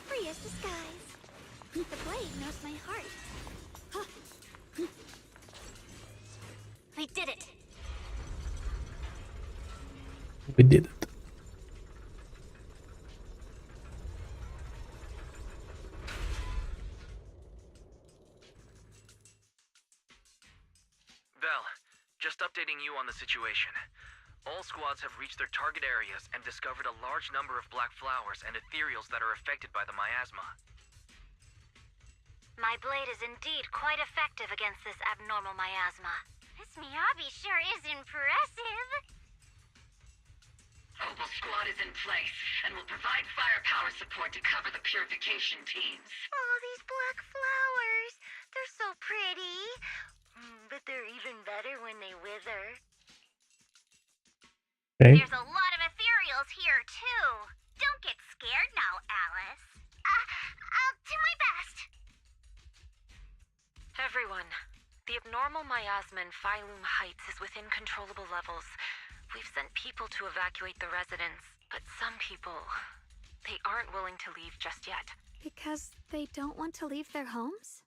Free as the skies. The blade knows my heart. We did it! We did it. Val, just updating you on the situation. All squads have reached their target areas and discovered a large number of black flowers and ethereals that are affected by the miasma. My blade is indeed quite effective against this abnormal miasma. This Miyabi sure is impressive. Opal Squad is in place and will provide firepower support to cover the purification teams. Oh, these black flowers. They're so pretty. But they're even better when they wither. Okay. There's a lot of ethereals here, too. Don't get scared now, Alice. I'll do my best. Everyone, the abnormal miasma in Phylum Heights is within controllable levels. We've sent people to evacuate the residents, but some people, they aren't willing to leave just yet. Because they don't want to leave their homes?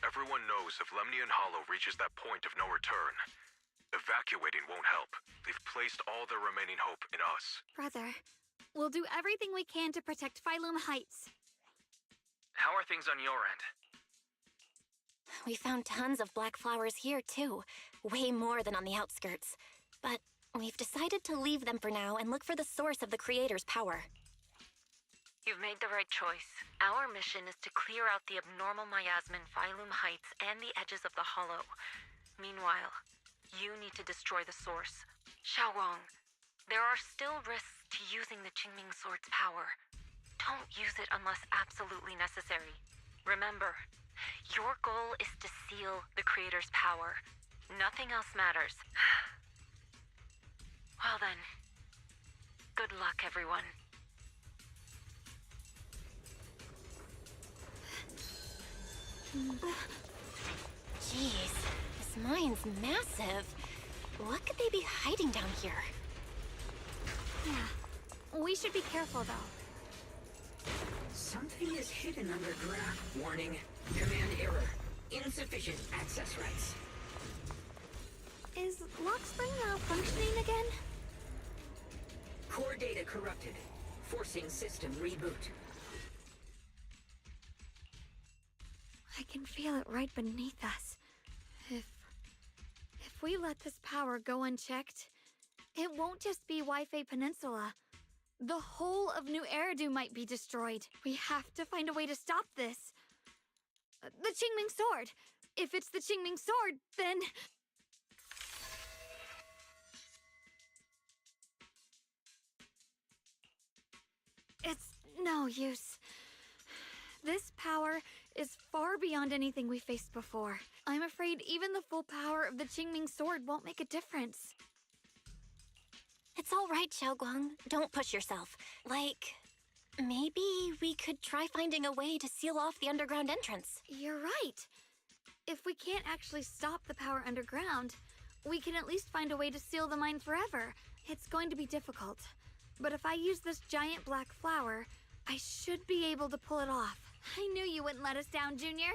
Everyone knows if Lemnian Hollow reaches that point of no return, evacuating won't help. They've placed all their remaining hope in us. Brother, we'll do everything we can to protect Phylum Heights. How are things on your end? We found tons of black flowers here, too. Way more than on the outskirts. But we've decided to leave them for now and look for the source of the Creator's power. You've made the right choice. Our mission is to clear out the abnormal miasma in Phylum Heights and the edges of the Hollow. Meanwhile, you need to destroy the source. Xiaowang, there are still risks to using the Qingming Sword's power. Don't use it unless absolutely necessary. Remember, your goal is to seal the Creator's power. Nothing else matters. Well then, good luck, everyone. Jeez, this mine's massive. What could they be hiding down here? Yeah, we should be careful though. Something is hidden underground. Warning, command error. Insufficient access rights. Is Lockspring malfunctioning again? Core data corrupted. Forcing system reboot. I can feel it right beneath us. If we let this power go unchecked, it won't just be Wi-Fi Peninsula. The whole of New Eridu might be destroyed. We have to find a way to stop this. The Qingming Sword! If it's the Qingming Sword, then... It's no use. This power is far beyond anything we faced before. I'm afraid even the full power of the Qingming Sword won't make a difference. It's all right, Xiaoguang. Don't push yourself. Like, maybe we could try finding a way to seal off the underground entrance. You're right. If we can't actually stop the power underground, we can at least find a way to seal the mine forever. It's going to be difficult. But if I use this giant black flower, I should be able to pull it off. I knew you wouldn't let us down, Junior.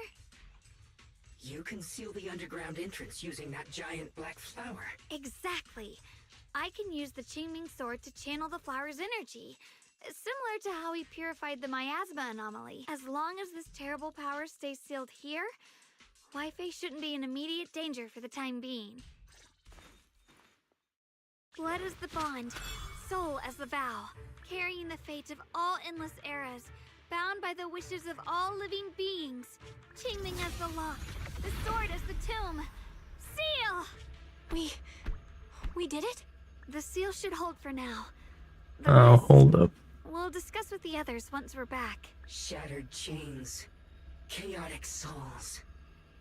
You can seal the underground entrance using that giant black flower. Exactly. I can use the Qingming Sword to channel the flower's energy, similar to how we purified the miasma anomaly. As long as this terrible power stays sealed here, Wi-Fi shouldn't be in immediate danger for the time being. Blood is the bond, soul as the vow, carrying the fate of all endless eras, bound by the wishes of all living beings. Qingming as the lock, the sword as the tomb. Seal! We did it? The seal should hold for now. The Oh, rest hold up. we'll discuss with the others once we're back. Shattered chains. Chaotic souls.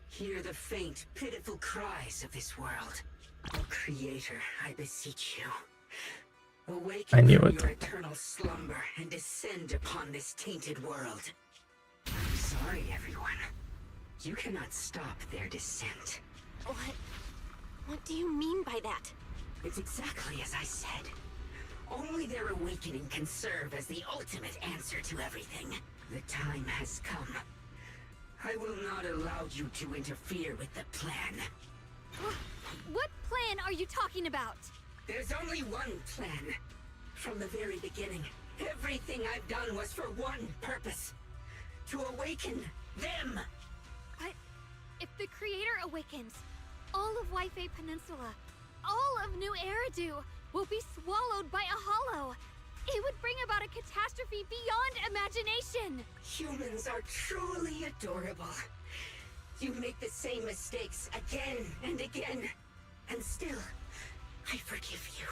Hear the faint, pitiful cries of this world. Oh, Creator, I beseech you. I Awaken knew from it. your eternal slumber and descend upon this tainted world. I'm sorry, everyone. You cannot stop their descent. What do you mean by that? It's exactly as I said. Only their awakening can serve as the ultimate answer to everything. The time has come. I will not allow you to interfere with the plan. What plan are you talking about? There's only one plan. From the very beginning, everything I've done was for one purpose. To awaken them. But if the Creator awakens, all of Wi-Fi Peninsula, all of New Eridu will be swallowed by a hollow. It would bring about a catastrophe beyond imagination. Humans are truly adorable. You make the same mistakes again and again. And still, I forgive you.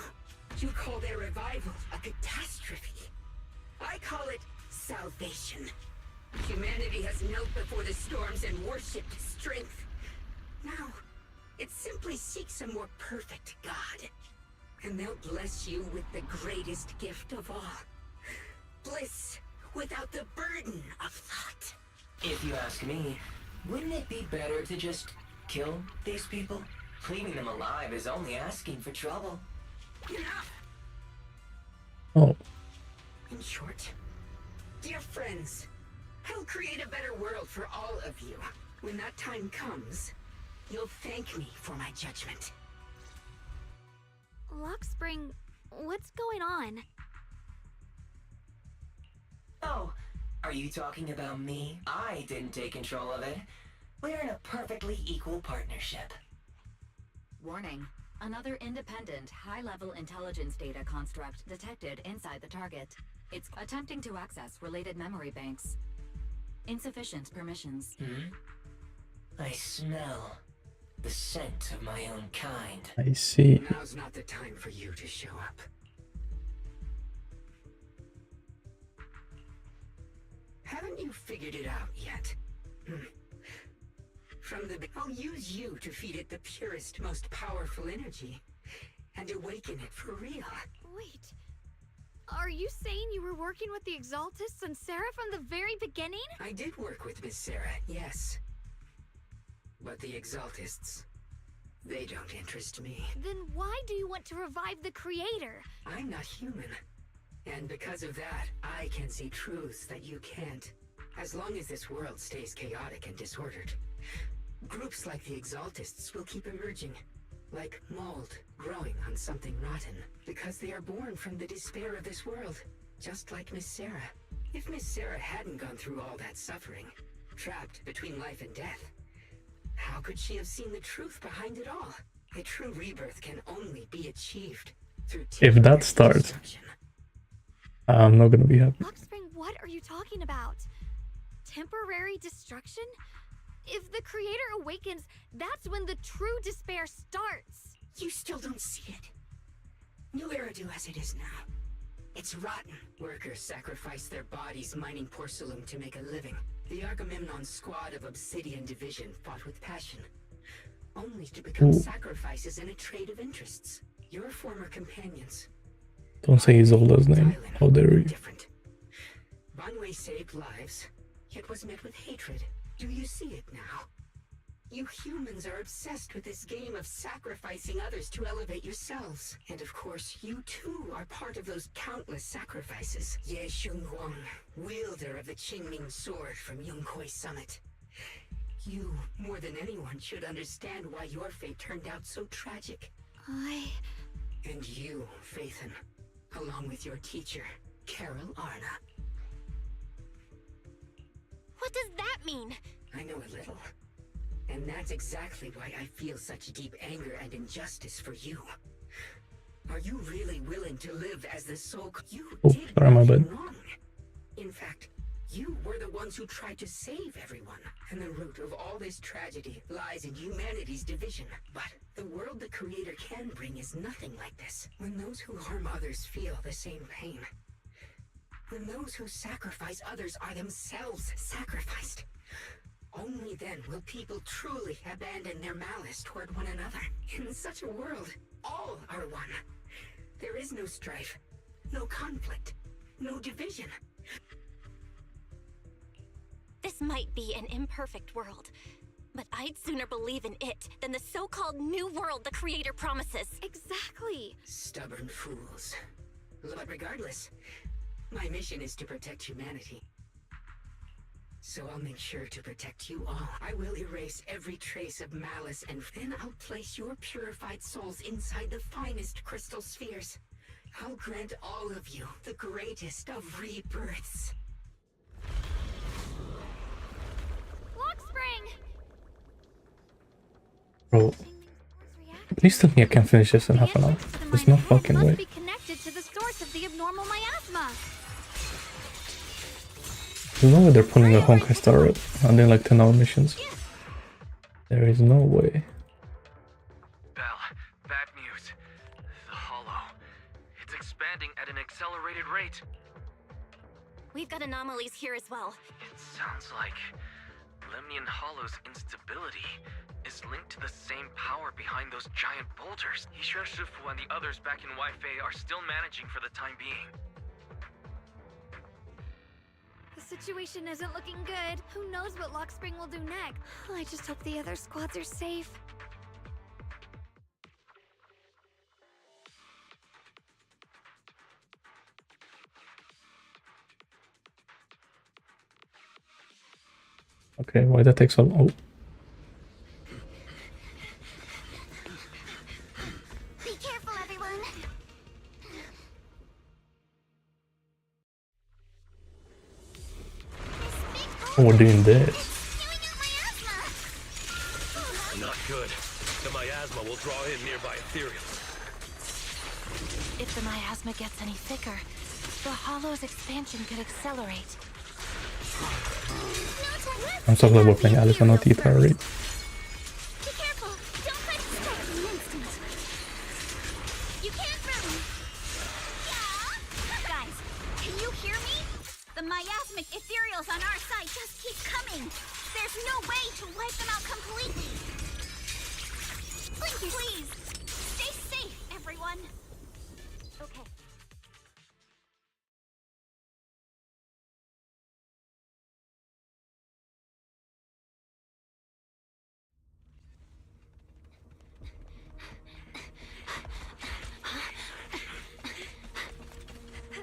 You call their revival a catastrophe. I call it salvation. Humanity has knelt before the storms and worshipped strength. Now, it simply seeks a more perfect God. And they'll bless you with the greatest gift of all. Bliss without the burden of thought. If you ask me, wouldn't it be better to just kill these people? Leaving them alive is only asking for trouble. Enough! Oh. In short, dear friends, I'll create a better world for all of you. When that time comes, you'll thank me for my judgment. Lockspring, what's going on? Oh, are you talking about me? I didn't take control of it. We're in a perfectly equal partnership. Warning. Another independent, high-level intelligence data construct detected inside the target. It's attempting to access related memory banks. Insufficient permissions. I smell the scent of my own kind. I see. Now's not the time for you to show up. you figured it out yet? I'll use you to feed it the purest, most powerful energy, and awaken it for real. Wait, are you saying you were working with the Exaltists and Sarah from the very beginning? I did work with Miss Sarah, yes. But the Exaltists, they don't interest me. Then why do you want to revive the Creator? I'm not human. And because of that, I can see truths that you can't. As long as this world stays chaotic and disordered, groups like the Exaltists will keep emerging, like mold growing on something rotten, because they are born from the despair of this world, just like Miss Sarah. If Miss Sarah hadn't gone through all that suffering, trapped between life and death, how could she have seen the truth behind it all? A true rebirth can only be achieved through If that starts, I'm not gonna be happy. Luxspring, what are you talking about? Temporary destruction? If the Creator awakens, that's when the true despair starts. You still don't see it. New Eridu as it is now. It's rotten. Workers sacrifice their bodies mining porcelain to make a living. The Agamemnon squad of Obsidian Division fought with passion, only to become sacrifices in a trade of interests. Your former companions. Don't say Isolda's name. How dare you? Banwei saved lives, yet was met with hatred. Do you see it now? You humans are obsessed with this game of sacrificing others to elevate yourselves. And of course, you too are part of those countless sacrifices. Ye Shunguang, wielder of the Qingming sword from Yongkoi Summit. You, more than anyone, should understand why your fate turned out so tragic. And you, Phaethon, along with your teacher, Carol Arna. What does that mean? I know a little. And that's exactly why I feel such deep anger and injustice for you. Are you really willing to live as the so-called... You did nothing wrong. In fact, you were the ones who tried to save everyone. And the root of all this tragedy lies in humanity's division. But the world the Creator can bring is nothing like this. When those who harm others feel the same pain. When those who sacrifice others are themselves sacrificed. Only then will people truly abandon their malice toward one another. In such a world, all are one. There is no strife, no conflict, no division. This might be an imperfect world, but I'd sooner believe in it than the so-called new world the Creator promises. Exactly. Stubborn fools. But regardless, my mission is to protect humanity. So I'll make sure to protect you all. I will erase every trace of malice, and then I'll place your purified souls inside the finest crystal spheres. I'll grant all of you the greatest of rebirths. Luxspring! Bro, please tell me I can finish this in half an hour. There's no fucking way. Be connected to the source of the abnormal miasma. There's no way they're pulling a Honkai Star and doing like 10-hour missions. There is no way. Bell, bad news. The Hollow. It's expanding at an accelerated rate. We've got anomalies here as well. It sounds like Lemnian Hollow's instability is linked to the same power behind those giant boulders. Yishuan Shifu and the others back in Waifei are still managing for the time being. The situation isn't looking good. Who knows what Luxspring will do next? I just hope the other squads are safe. Okay, why that takes so long? Be careful, everyone. Oh, we're doing this. Not good. The miasma will draw in nearby ethereals. If the miasma gets any thicker, the Hollow's expansion could accelerate. I'm so glad we're playing Alice and not Ether already. Be careful. Don't try to strike in an instant. You can't run. Yeah. Guys, can you hear me? The miasmic ethereal's on our side. There's no way to wipe them out completely. Please, stay safe, everyone. Okay.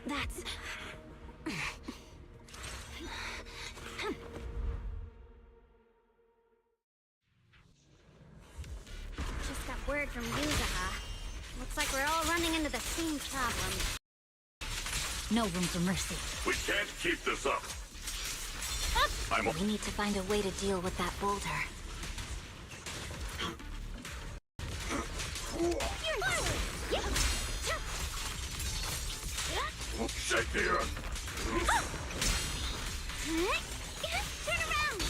That's... Just got word from Yuzaha. Looks like we're all running into the same problem. No room for mercy. We can't keep this up. We need to find a way to deal with that boulder. Shake the earth. Turn around!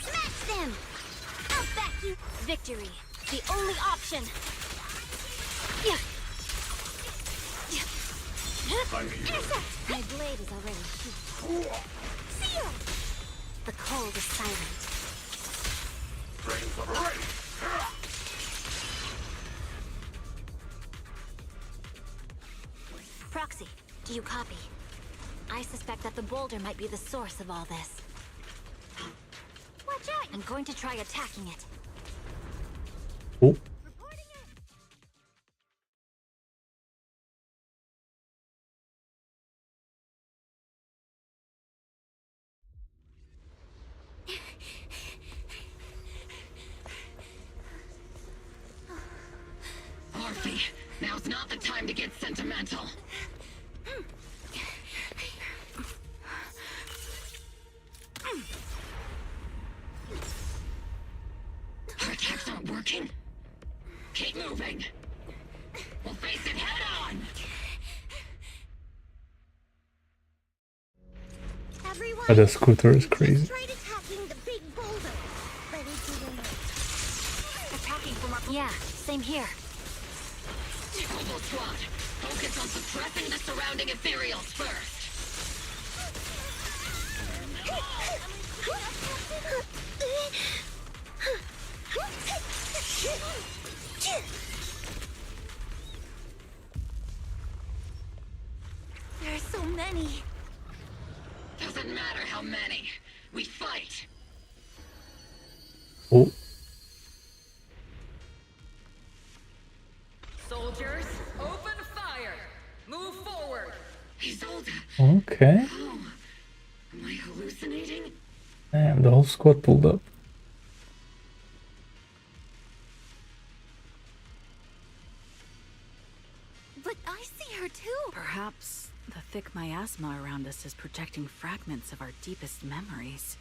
Smash them! I'll back you! Victory. The only option. Yeah. My blade is already heated. Seal! The cold is silent. Brains of a rain. Proxy, do you copy? I suspect that the boulder might be the source of all this. Watch out! I'm going to try attacking it. Oh. Orphe, now's not the time to get sentimental. Our attacks aren't working. Keep moving. We'll face it head on. Oh, the scooter is crazy. Tried attacking the big boulder, but it didn't work. Attacking from our... Yeah, same here. Hobo Squad, focus on suppressing the surrounding ethereals first. There are so many. Doesn't matter how many. We fight. Oh. Soldiers, open fire! Move forward! Isolde. Okay. Oh, am I hallucinating? Damn, the whole squad pulled up. But I see her too. Perhaps the thick miasma around us is projecting fragments of our deepest memories.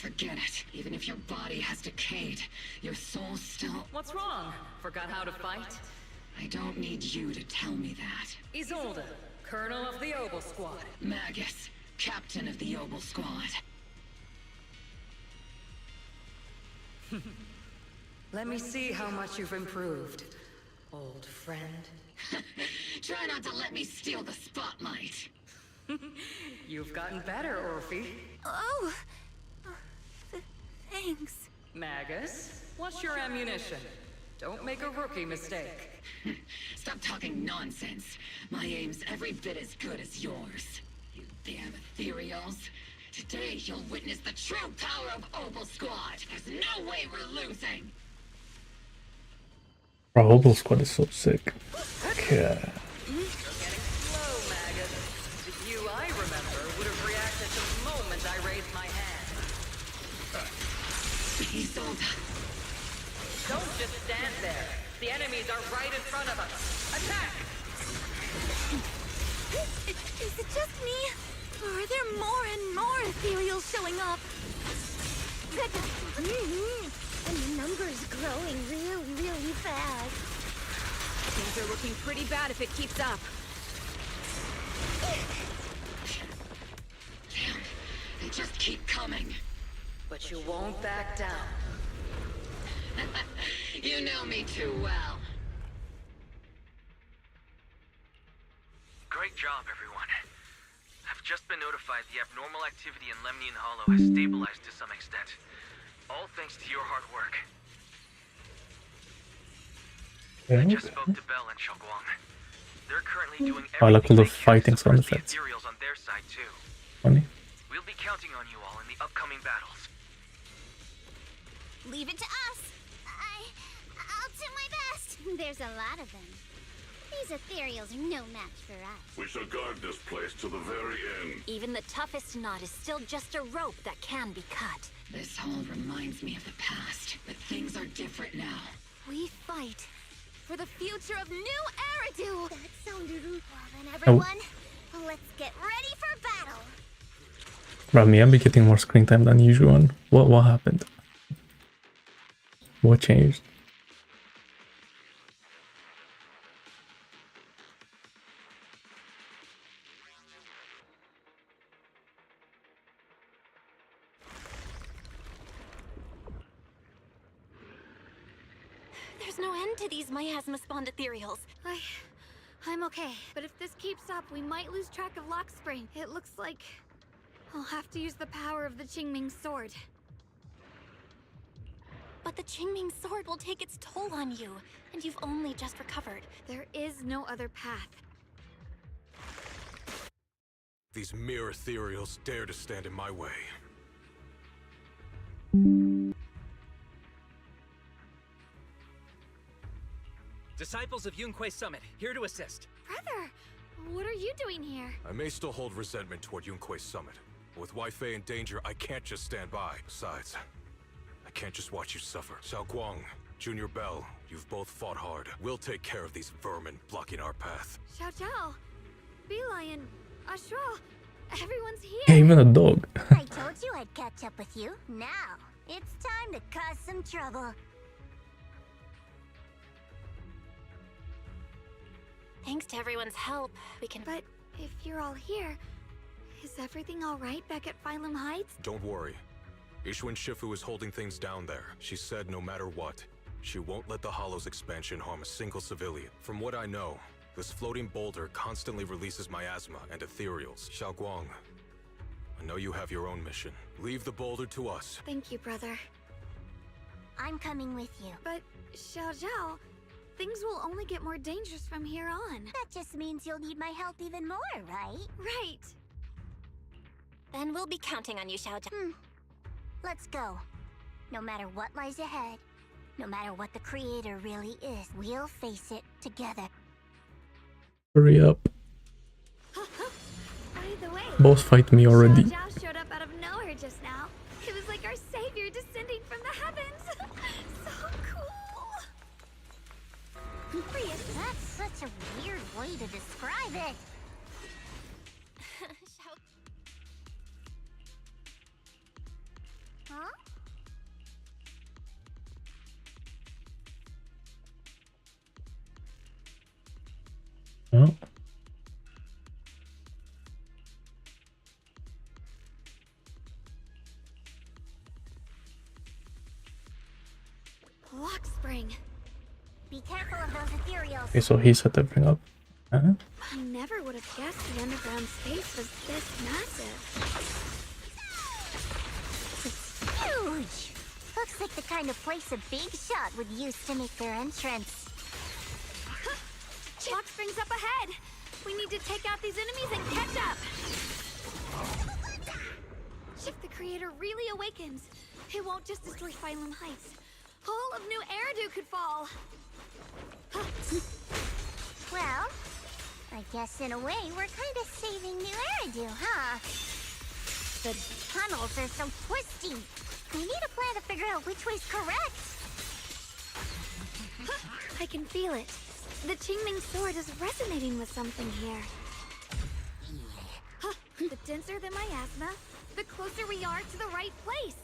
Forget it. Even if your body has decayed, your soul still... What's wrong? Forgot how to fight? I don't need you to tell me that. Isolde, Colonel of the Obel Squad. Magus, Captain of the Obel Squad. Let me see how much you've improved, old friend. Try not to let me steal the spotlight. You've gotten better, Orphe. Oh, thanks. Magus, what's your ammunition? Don't make a rookie mistake. Stop talking nonsense. My aim's every bit as good as yours. You damn ethereals. Today you'll witness the true power of Obel Squad. There's no way we're losing. Bro, Obel Squad is so sick. Yeah. You're getting slow, Magus. The you I remember would have reacted the moment I raised my hand. Isolde. Don't just stand there. The enemies are right in front of us. Attack! Is it just me? Or are there more and more ethereals showing up? And the number's growing really fast. Things are looking pretty bad if it keeps up. Damn, they just keep coming. But you won't back down. You know me too well. Great job, everyone. I've just been notified the abnormal activity in Lemnian Hollow has stabilized to some extent. All thanks to your hard work. I just spoke to Bell and Xiaoguang. They're currently doing I like all the everything they can fighting to sound suppress the effects. ethereals on their side too. Funny. We'll be counting on you all in the upcoming battles. Leave it to us. I'll do my best. There's a lot of them. These ethereals are no match for us. We shall guard this place to the very end. Even the toughest knot is still just a rope that can be cut. This hall reminds me of the past, but things are different now. We fight for the future of New Eridu! That sounded well then, Oh. everyone. Let's get ready for battle. Bro, me, I'll be getting more screen time than usual. What happened? What changed? There's no end to these miasma-spawned ethereals. I'm okay, but if this keeps up, we might lose track of Lock Spring. It looks like I'll have to use the power of the Qingming sword. But the Qingming sword will take its toll on you, and you've only just recovered. There is no other path. These mere ethereals dare to stand in my way. Disciples of Yunque Summit, here to assist. Brother, what are you doing here? I may still hold resentment toward Yunque's summit, but with Wei-Fei in danger, I can't just stand by. Besides, I can't just watch you suffer. Xiaoguang, Junior Bell, you've both fought hard. We'll take care of these vermin blocking our path. Xiao Zhao, Beelion, Ashra, everyone's here. Yeah, even a dog. I told you I'd catch up with you. Now, it's time to cause some trouble. Thanks to everyone's help, we can... But if you're all here, is everything all right back at Phylum Heights? Don't worry. Ishuan Shifu is holding things down there. She said no matter what, she won't let the Hollow's expansion harm a single civilian. From what I know, this floating boulder constantly releases miasma and ethereals. Xiaoguang, I know you have your own mission. Leave the boulder to us. Thank you, brother. I'm coming with you. But, Xiao Zhao, things will only get more dangerous from here on. That just means you'll need my help even more, right? Right. Then we'll be counting on you, Xiao Zhao. Let's go. No matter what lies ahead, no matter what the Creator really is, we'll face it together. Hurry up. By the way, Boss fight me already. Xiao Zhao showed up out of nowhere just now. It was like our savior descending from the heavens. So cool. That's such a weird way to describe it. Huh? Oh. Lock Spring. Be careful of those ethereals. Okay, so he set everything up. I never would have guessed the underground space was this massive. It's huge! Looks like the kind of place a big shot would use to make their entrance. Lock Spring's up ahead. We need to take out these enemies and catch up. If the Creator really awakens, it won't just destroy Phylum Heights. All of New Eridu could fall. Well, I guess in a way we're kind of saving New Eridu, huh? The tunnels are so twisty. We need a plan to figure out which way's correct. I can feel it. The Qingming sword is resonating with something here. The denser the miasma, the closer we are to the right place.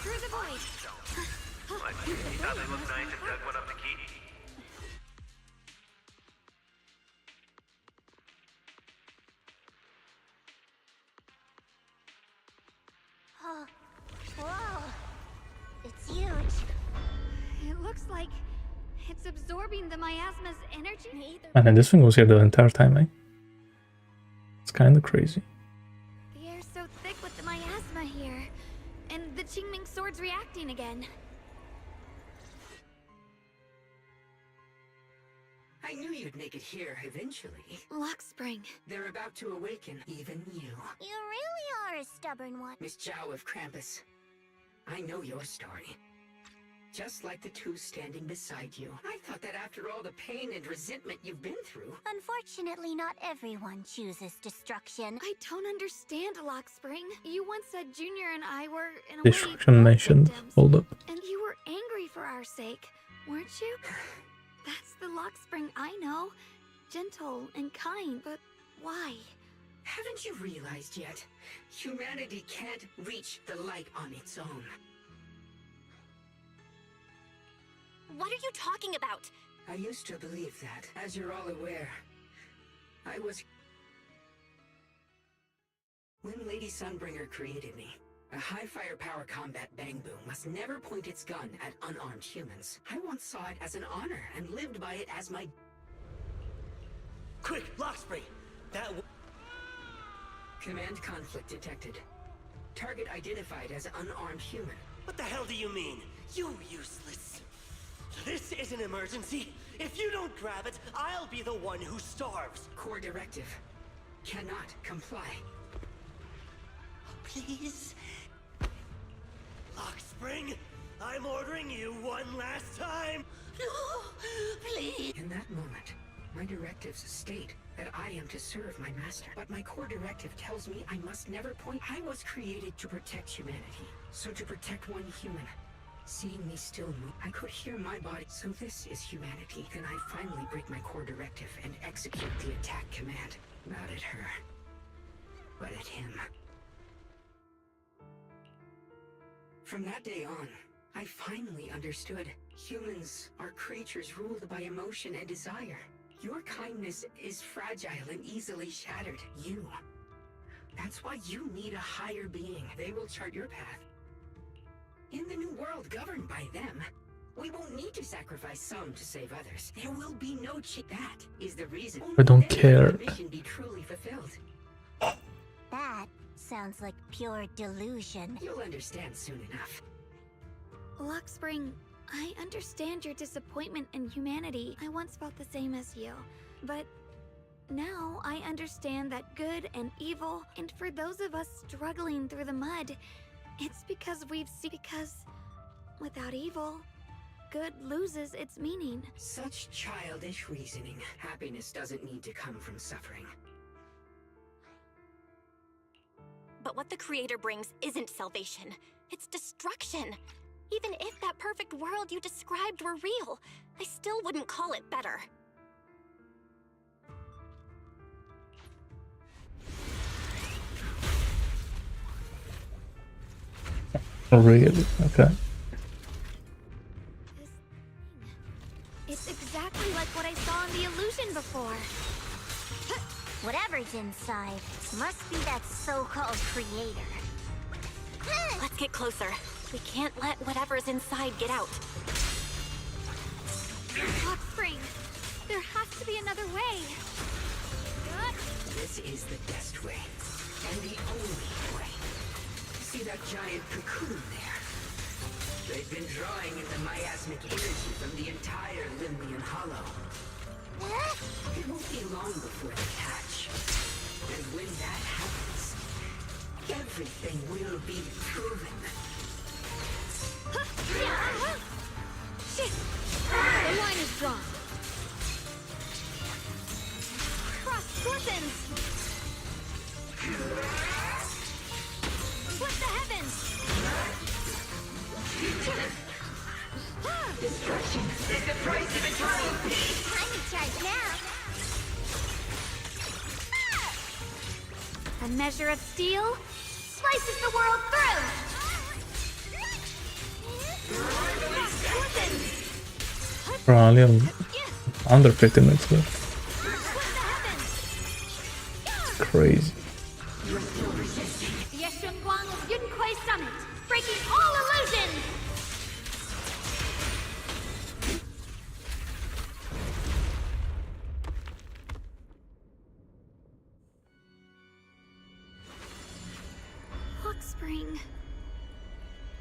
Through the void. What? You thought they looked nice and dug one up the key? Oh, whoa. It's huge. looks like it's absorbing the miasma's energy. And then this thing was here the entire time, eh? It's kinda crazy. The air's so thick with the miasma here, and the Qingming sword's reacting again. I knew you'd make it here eventually. Lock Spring. They're about to awaken even you. You really are a stubborn one. Miss Zhao of Krampus. I know your story. Just like the two standing beside you. I thought that after all the pain and resentment you've been through... Unfortunately, not everyone chooses destruction. I don't understand, Lock Spring. You once said Junior and I were, in a Destruction way, mentioned. victims. Hold up. And you were angry for our sake, weren't you? That's the Lock Spring I know. Gentle and kind, but why? Haven't you realized yet? Humanity can't reach the light on its own. What are you talking about? I used to believe that. As you're all aware, I was... When Lady Sunbringer created me, a high firepower combat bang boom must never point its gun at unarmed humans. I once saw it as an honor and lived by it as my... Quick, Lock Spring! That Command conflict detected. Target identified as unarmed human. What the hell do you mean? You useless. This is an emergency. If you don't grab it, I'll be the one who starves. Core directive. Cannot comply. Please? Lock Spring, I'm ordering you one last time. No, please. In that moment, my directives state that I am to serve my master. But my core directive tells me I must never point. I was created to protect humanity. So to protect one human, seeing me still move, I could hear my body. So this is humanity. Then I finally break my core directive and execute the attack command. Not at her, but at him. From that day on, I finally understood. Humans are creatures ruled by emotion and desire. Your kindness is fragile and easily shattered. That's why you need a higher being. They will chart your path. In the new world governed by them, we won't need to sacrifice some to save others. There will be no That is the reason. I don't care. The mission be truly fulfilled. That sounds like pure delusion. You'll understand soon enough. Lock Spring, I understand your disappointment in humanity. I once felt the same as you. But now I understand that good and evil, and for those of us struggling through the mud, it's because because without evil, good loses its meaning. Such childish reasoning. Happiness doesn't need to come from suffering. But what the Creator brings isn't salvation. It's destruction. Even if that perfect world you described were real, I still wouldn't call it better. Oh, really? Okay. It's exactly like what I saw in the illusion before. Whatever's inside must be that so-called creator. Let's get closer. We can't let whatever's inside get out. Lock Spring, there has to be another way. This is the best way, and the only way. See that giant cocoon there? They've been drawing in the miasmic energy from the entire Limbian Hollow. It won't be long before they hatch. And when that happens, everything will be proven. Shit! The line is drawn. Cross scorpions! Split the heavens! Destruction is the price of eternal peace! I'm in charge now. A measure of steel slices the world through! Bro, I only have under 50 minutes left. Crazy. Yeshunguang's Yunquei Summit, breaking all illusions! suffering.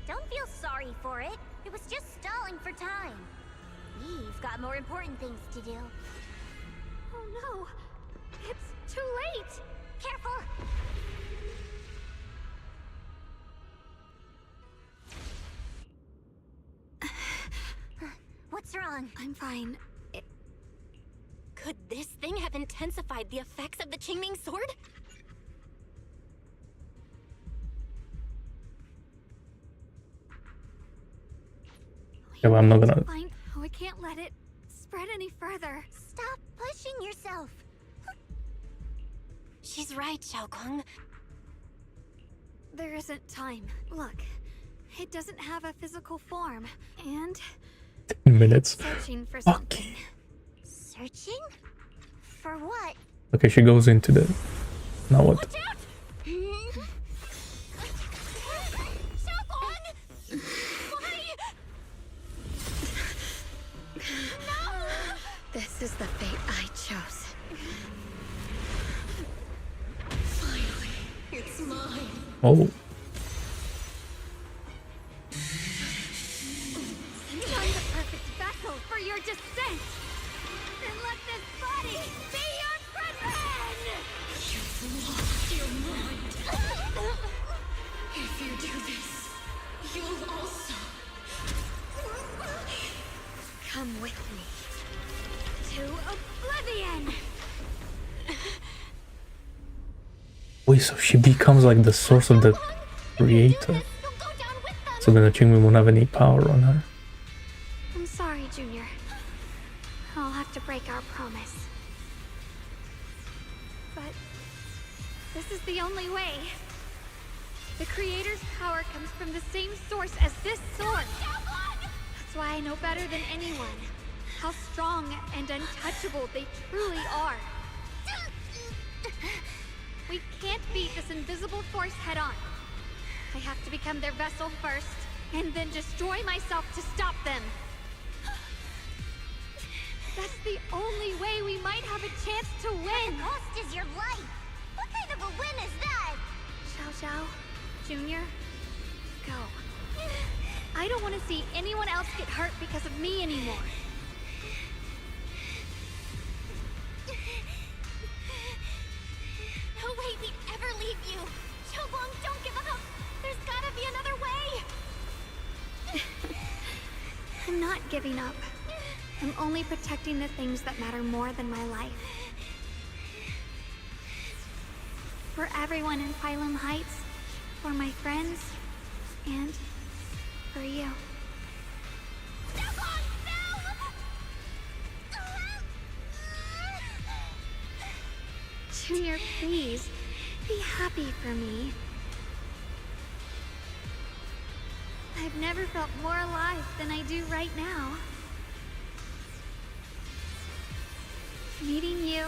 Don't feel sorry for it. It was just stalling for time. We've got more important things to do. Oh no! It's too late! Careful! What's wrong? I'm fine. Could this thing have intensified the effects of the Qingming sword? Yeah, but I'm not gonna. Fine. Oh, I can't let it spread any further. Stop pushing yourself. She's right, Xiaoguang. There isn't time. Look, it doesn't have a physical form, and 10 minutes. searching for Fuck. something. Searching? For what? Okay, she goes into the. Now what? This is the fate I chose. Finally, it's mine. Oh. Find the perfect vessel for your descent! And let this body be your prison! You've lost your mind. If you do this, you'll also come with me to oblivion! Wait, so she becomes like the source of the creator. So then the Qingming won't have any power on her. I'm sorry, Junior. I'll have to break our promise. But this is the only way. The Creator's power comes from the same source as this sword. That's why I know better than anyone how strong and untouchable they truly are. We can't beat this invisible force head on. I have to become their vessel first, and then destroy myself to stop them. That's the only way we might have a chance to win. The cost is your life. What kind of a win is that? Xiao Xiao, Junior, go. I don't want to see anyone else get hurt because of me anymore. No way we'd ever leave you. Xiaoguang, don't give up. There's gotta be another way. I'm not giving up. I'm only protecting the things that matter more than my life. For everyone in Phylum Heights, for my friends, and for you. Junior, please, be happy for me. I've never felt more alive than I do right now. Meeting you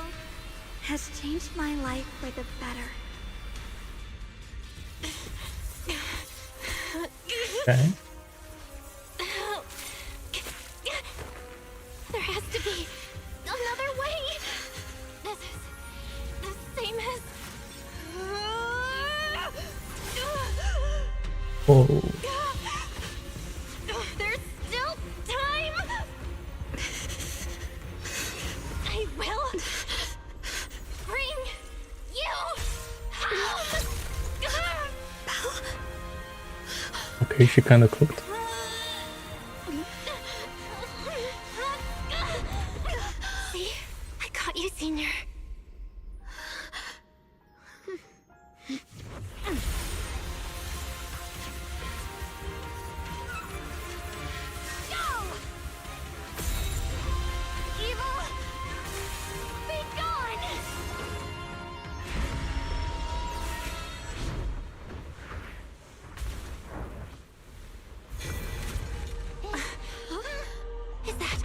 has changed my life for the better. Okay. There has to be another way. This is the same as... Oh. There's still time. I will bring you home. Okay, she kind of cooked. See? I caught you, Senior. Go! Evil, be gone! Is that...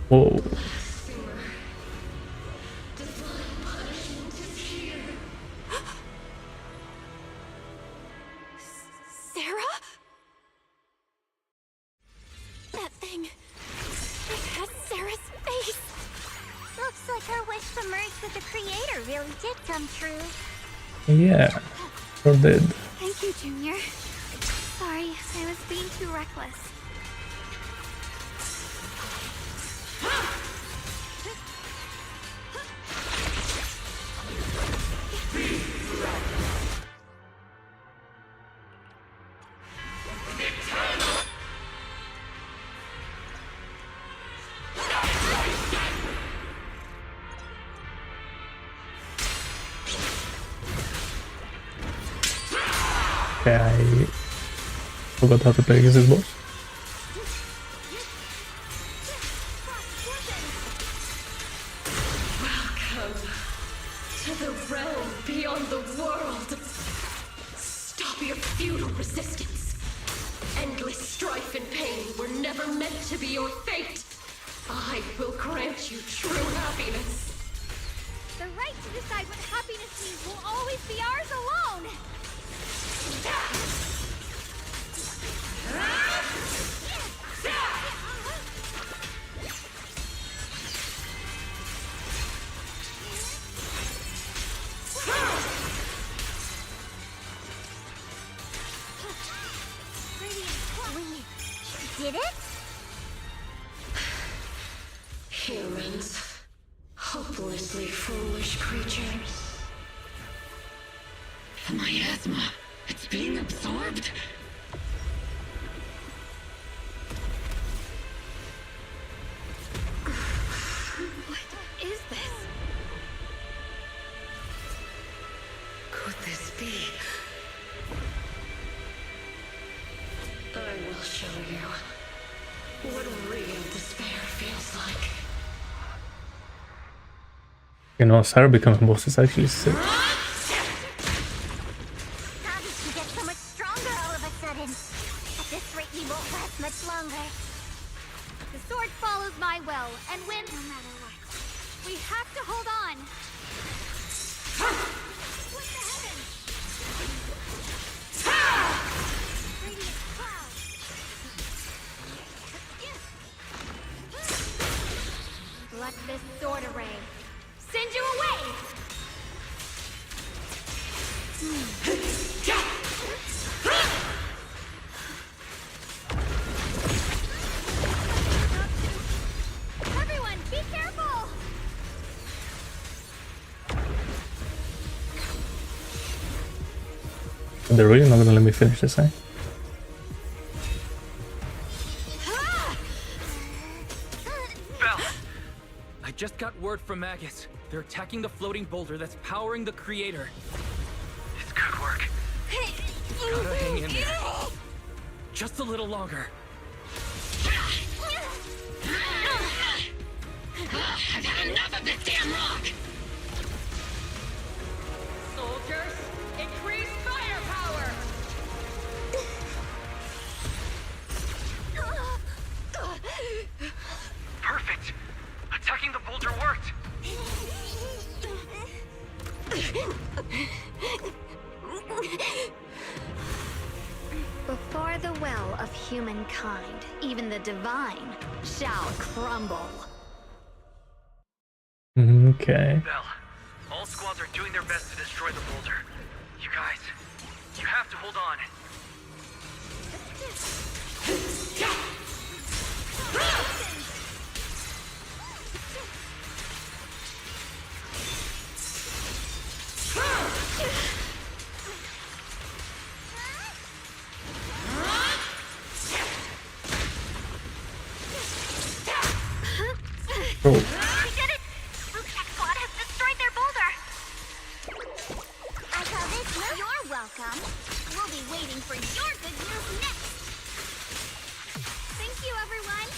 Whoa. Sarah? That thing... It come true? Yeah, sure did. Thank you, Junior. Sorry, I was being too reckless. Okay, I forgot how to play against this boss. Welcome to the realm beyond the world. Stop your futile resistance. Endless strife and pain were never meant to be your fate. I will grant you true happiness. The right to decide what happiness means will always be ours alone! We did it? Humans. Hopelessly foolish creatures. The miasma. It's being absorbed. What is this? Could this be? I will show you what real despair feels like. You know, Sarah becoming boss is actually sick. How did she get so much stronger all of a sudden? At this rate, we won't last much longer. The sword follows my will and wins no matter what. We have to hold on. What the heavens? Radiant cloud. Let this sword array send you away. Everyone, be careful! They're really not gonna let me finish this, eh? Bell! I just got word from Magus. They're attacking the floating boulder that's powering the creator. It's good work. Gotta hang in there. Just a little longer. I've had enough of this damn rock! Soldiers, increase firepower! Perfect! Attacking the boulder worked! Before the will of humankind, even the divine shall crumble. Okay. Bell, all squads are doing their best to destroy the boulder. You guys, you have to hold on. Oh. We did it! Luke's squad has destroyed their boulder! I call this move. You're welcome. We'll be waiting for your good news next! Thank you, everyone!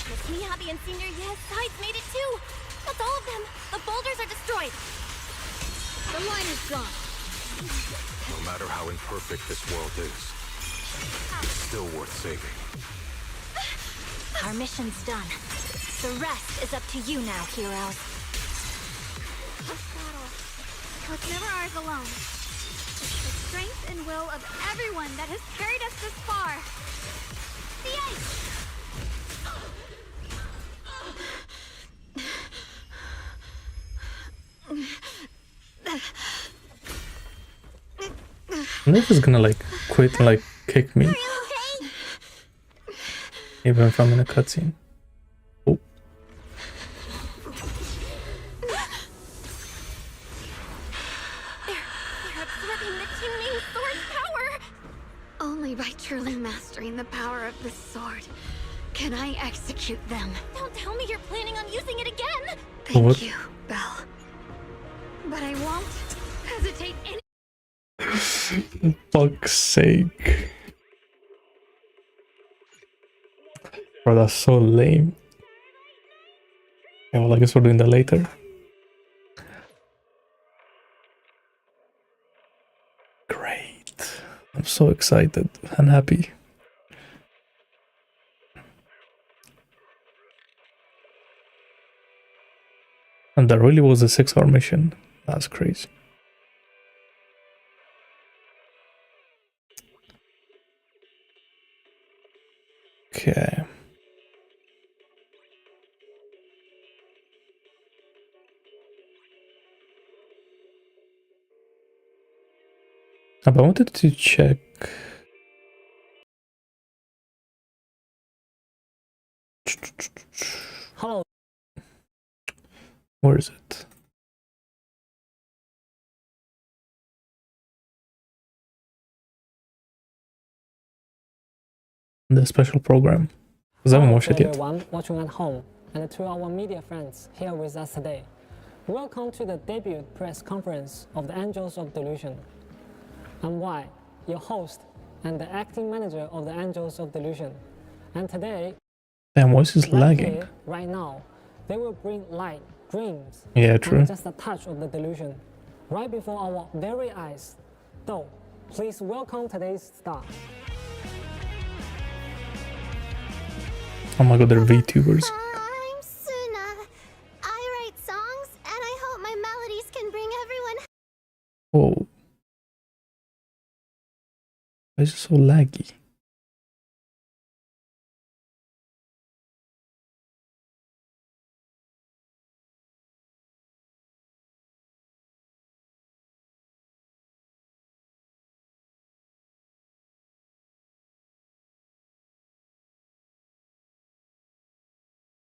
Miss Miyabi and Senior Yes sides made it too! That's all of them! The boulders are destroyed! The line is gone. No matter how imperfect this world is, it's still worth saving. Our mission's done. The rest is up to you now, heroes. This battle was never ours alone. It's the strength and will of everyone that has carried us this far. The ice! I wonder if he's gonna like quit and like kick me. Even if I'm in a cutscene. Oh. They're absorbing the Qingming sword's power! Only by truly mastering the power of this sword can I execute them. Don't tell me you're planning on using it again! Thank you, Belle. But I won't hesitate any— Fuck's sake. Bro, that's so lame. Yeah, well, I guess we're doing that later. Great. I'm so excited and happy. And that really was a 6-hour mission. That's crazy. Okay. But I wanted to check. Hello. Where is it? The special program. Because I haven't watched it yet. Everyone watching at home and to our media friends here with us today. Welcome to the debut press conference of the Angels of Delusion. I'm Y, your host and the acting manager of the Angels of Delusion. And today, Damn, voice is right lagging. here, right now, they will bring light, dreams, Yeah, true. and just a touch of the delusion right before our very eyes. So, please welcome today's star. Oh my god, they're VTubers. I'm Suna. I write songs, and I hope my melodies can bring everyone. Whoa. Why is it so laggy?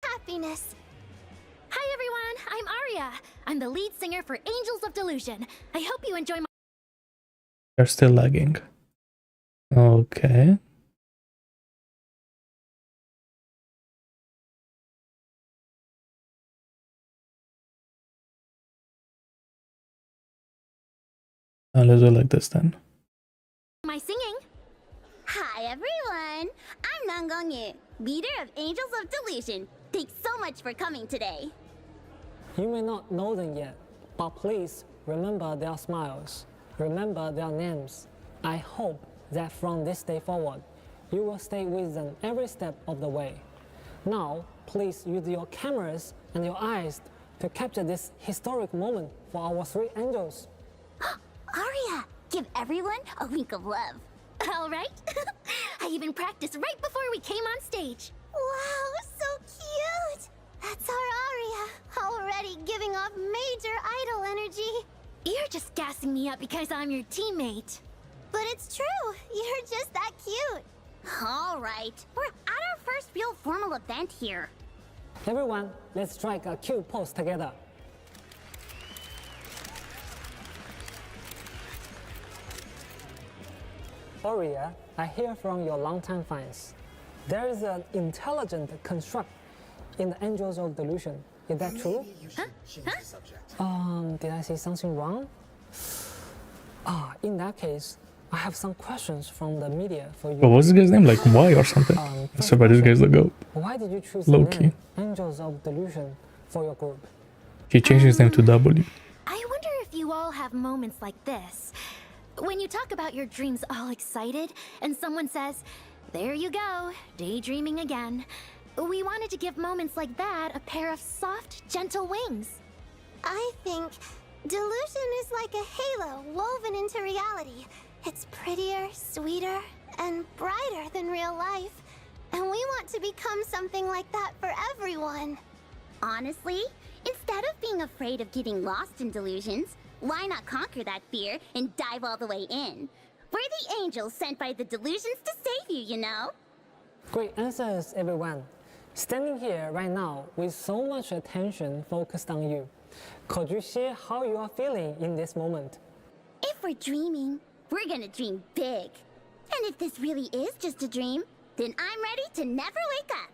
Happiness. Hi everyone, I'm Aria. I'm the lead singer for Angels of Delusion. I hope you enjoy my— They're still lagging. Okay. Let's do it like this then. my singing. Hi everyone. I'm Nanggongyu, leader of Angels of Delusion. Thanks so much for coming today. You may not know them yet, but please remember their smiles, remember their names. I hope that from this day forward, you will stay with them every step of the way. Now, please use your cameras and your eyes to capture this historic moment for our 3 angels. Aria, give everyone a wink of love. All right. I even practiced right before we came on stage. Wow, so cute. That's our Aria, already giving off major idol energy. You're just gassing me up because I'm your teammate. But it's true, you're just that cute. All right, we're at our first real formal event here. Everyone, let's strike a cute pose together. Aria, I hear from your longtime fans. There is an intelligent construct in the Angels of Delusion. Is that true? Did I say something wrong? In that case, I have some questions from the media for you. But what's this guy's name? Like Y or something? I swear by this guy's the GOAT. Why did you choose Low the key. name Angels of Delusion for your group? He changed his name to W. I wonder if you all have moments like this. When you talk about your dreams all excited, and someone says, "There you go, daydreaming again." We wanted to give moments like that a pair of soft, gentle wings. I think delusion is like a halo woven into reality. It's prettier, sweeter, and brighter than real life. And we want to become something like that for everyone. Honestly, instead of being afraid of getting lost in delusions, why not conquer that fear and dive all the way in? We're the angels sent by the delusions to save you, you know? Great answers, everyone. Standing here right now with so much attention focused on you, could you share how you are feeling in this moment? If we're dreaming, we're gonna dream big. And if this really is just a dream, then I'm ready to never wake up.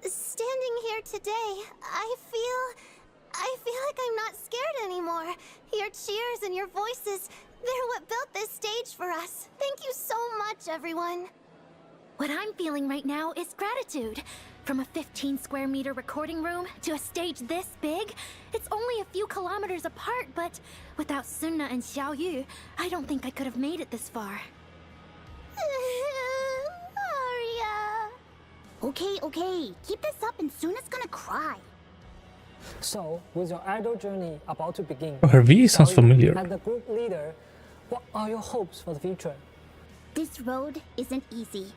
Standing here today, I feel like I'm not scared anymore. Your cheers and your voices, they're what built this stage for us. Thank you so much, everyone. What I'm feeling right now is gratitude. From a 15 square meter recording room to a stage this big, it's only a few kilometers apart, but without Sunna and Xiaoyu, I don't think I could have made it this far. Aria. Okay. Keep this up and Sunna's gonna cry. So, with your idol journey about to begin, Her V sounds familiar. as the group leader, what are your hopes for the future? This road isn't easy.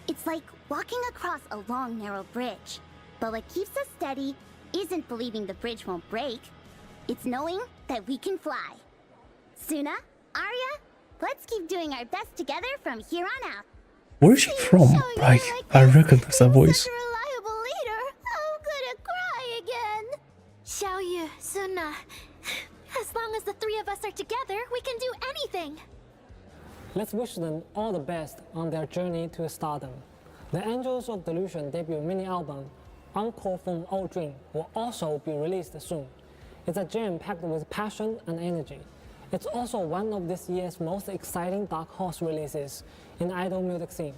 It's like walking across a long, narrow bridge. But what keeps us steady isn't believing the bridge won't break. It's knowing that we can fly. Sunna, Arya, let's keep doing our best together from here on out. Where is she from? I recognize that voice. Reliable leader, I'm gonna cry again. Xiaoyu, Sunna, as long as the three of us are together, we can do anything. Let's wish them all the best on their journey to stardom. The Angels of Delusion debut mini-album, Encore from Old Dream, will also be released soon. It's a gem packed with passion and energy. It's also one of this year's most exciting dark horse releases in the idol music scene.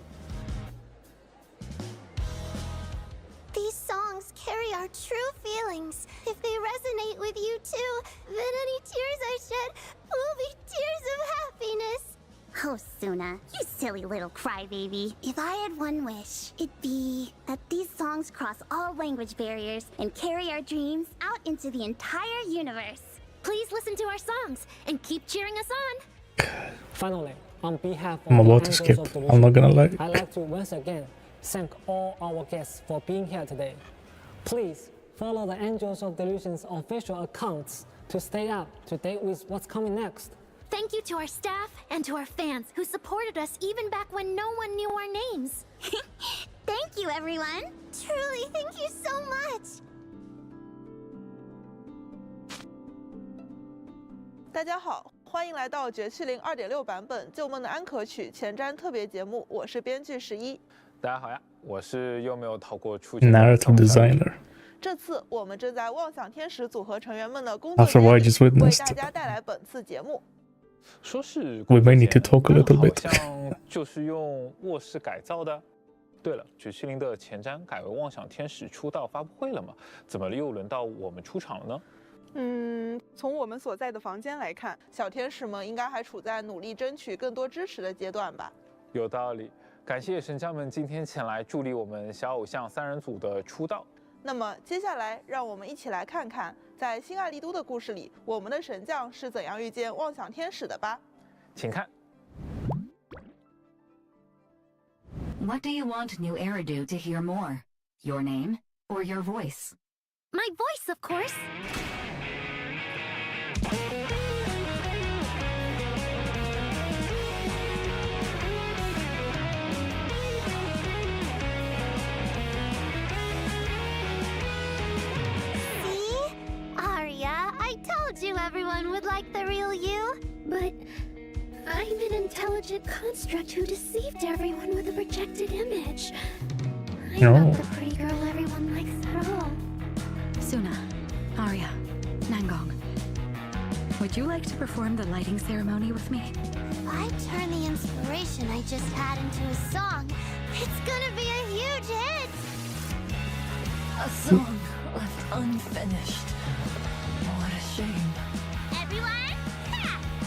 These songs carry our true feelings. If they resonate with you too, then any tears I shed will be tears of happiness. Oh, Sunna, you silly little crybaby. If I had one wish, it'd be that these songs cross all language barriers and carry our dreams out into the entire universe. Please listen to our songs and keep cheering us on. Finally, on behalf of I'm the about to Angels skip. of I'm not gonna lie. I'd like to once again thank all our guests for being here today. Please follow the Angels of Delusion's official accounts to stay up to date with what's coming next. Thank you to our staff and to our fans who supported us even back when no one knew our names. Thank you, everyone. Truly, thank you so much. 大家好，欢迎来到绝区零2.6版本《旧梦的安可曲》前瞻特别节目，我是编剧11。大家好呀，我是又没有逃过出局的 Narrative designer. 这次我们正在妄想天使组合成员们的工 After 作 what I 间 just 里，为 witnessed. 大家带来本次节目。说是 We may need to talk a little 好 bit. 像就是用卧室改造的。对了，绝区零的前瞻改为妄想天使出道发布会了吗？怎么又轮到我们出场了呢？从我们所在的房间来看，小天使们应该还处在努力争取更多支持的阶段吧。有道理，感谢神将们今天前来助力我们小偶像三人组的出道。那么接下来，让我们一起来看看，在新爱丽都的故事里，我们的神将是怎样遇见妄想天使的吧。请看。What do you want New Eridu to hear more? Your name or your voice? My voice, of course. See? Arya, I told you everyone would like the real you. But I'm an intelligent construct who deceived everyone with a projected image. I'm not the pretty girl everyone likes at all. Sunna, Arya, Nangong. Would you like to perform the lighting ceremony with me? If I turn the inspiration I just had into a song, it's gonna be a huge hit. A song left unfinished. What a shame. Everyone,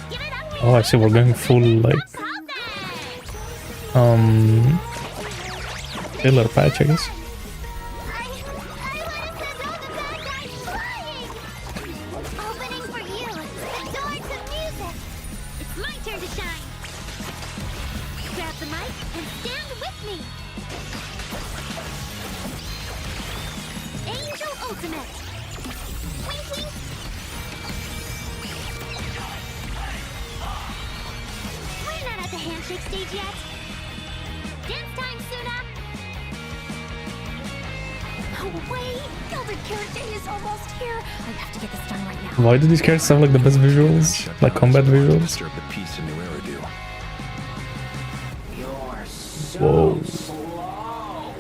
give it up. Oh, I see. We're going full like filler patch, I guess. Opening for you, the door to music. It's my turn to shine. Grab the mic and stand with me. ultimate. Winky! We're not at the handshake stage yet. Dance time, Suna! Oh, wait! Gilded Carrot Day is almost here. I have to get this done right now. Why do these characters have like the best visuals? Like combat visuals? Disturb the peace in New Eridu. You're so Whoa. slow.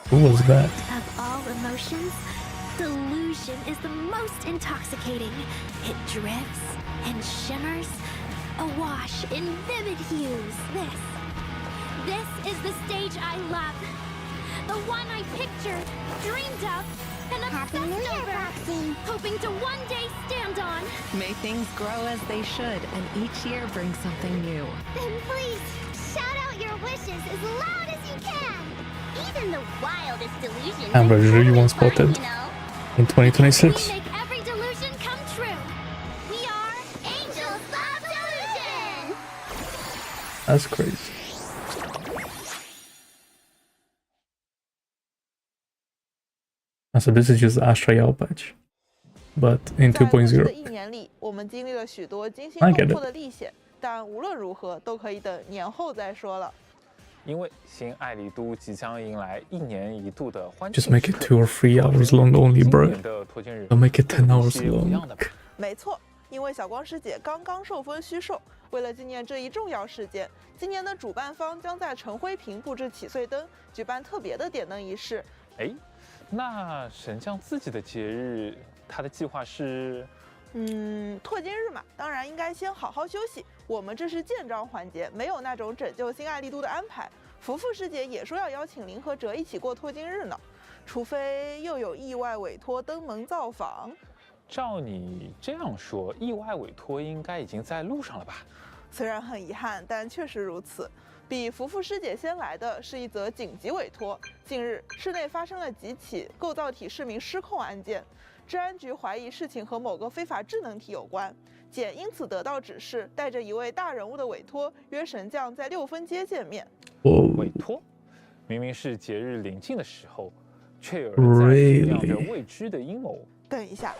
Who was that? Of all emotions, delusion is the most intoxicating. It drifts and shimmers, awash in vivid hues. This is the stage I love. The one I pictured, dreamed of, and obsessed over. Hoping to one day stand on. May things grow as they should, and each year brings something new. Then please, shout out your wishes as loud as you can. Even the wildest delusions Amber are really totally one fine, spotted you know? in 2026. We make every delusion come true. We are Angels of Delusion! That's crazy. So this is just Astra Yao patch, but in 在过去的 2.0. 一年里，我们经历了许多惊心 I 动 get 魄的历险，但无论如何都可以等年后再说了。因为新爱丽都即将迎来1年1度的欢 Just 庆 make 时 it 刻 2 or 3 hours long only, 今 bro. 年的脱金日 Don't make it 10 hours 有些不一样 long. 的吧没错，因为小光师姐刚刚受封虚寿，为了纪念这一重要事件，今年的主办方将在陈辉平布置起岁灯，举办特别的点灯仪式。哎，那神将自己的节日，他的计划是？拓金日嘛，当然应该先好好休息。我们这是建章环节，没有那种拯救新爱丽都的安排。福福师姐也说要邀请林和哲一起过拓金日呢，除非又有意外委托登门造访。照你这样说，意外委托应该已经在路上了吧？虽然很遗憾，但确实如此。比福福师姐先来的是一则紧急委托。近日，市内发生了几起构造体市民失控案件，治安局怀疑事情和某个非法智能体有关。简因此得到指示，带着一位大人物的委托，约神将在6分街见面。委托？明明是节日临近的时候，却有人在酝酿着未知的阴谋。等一下，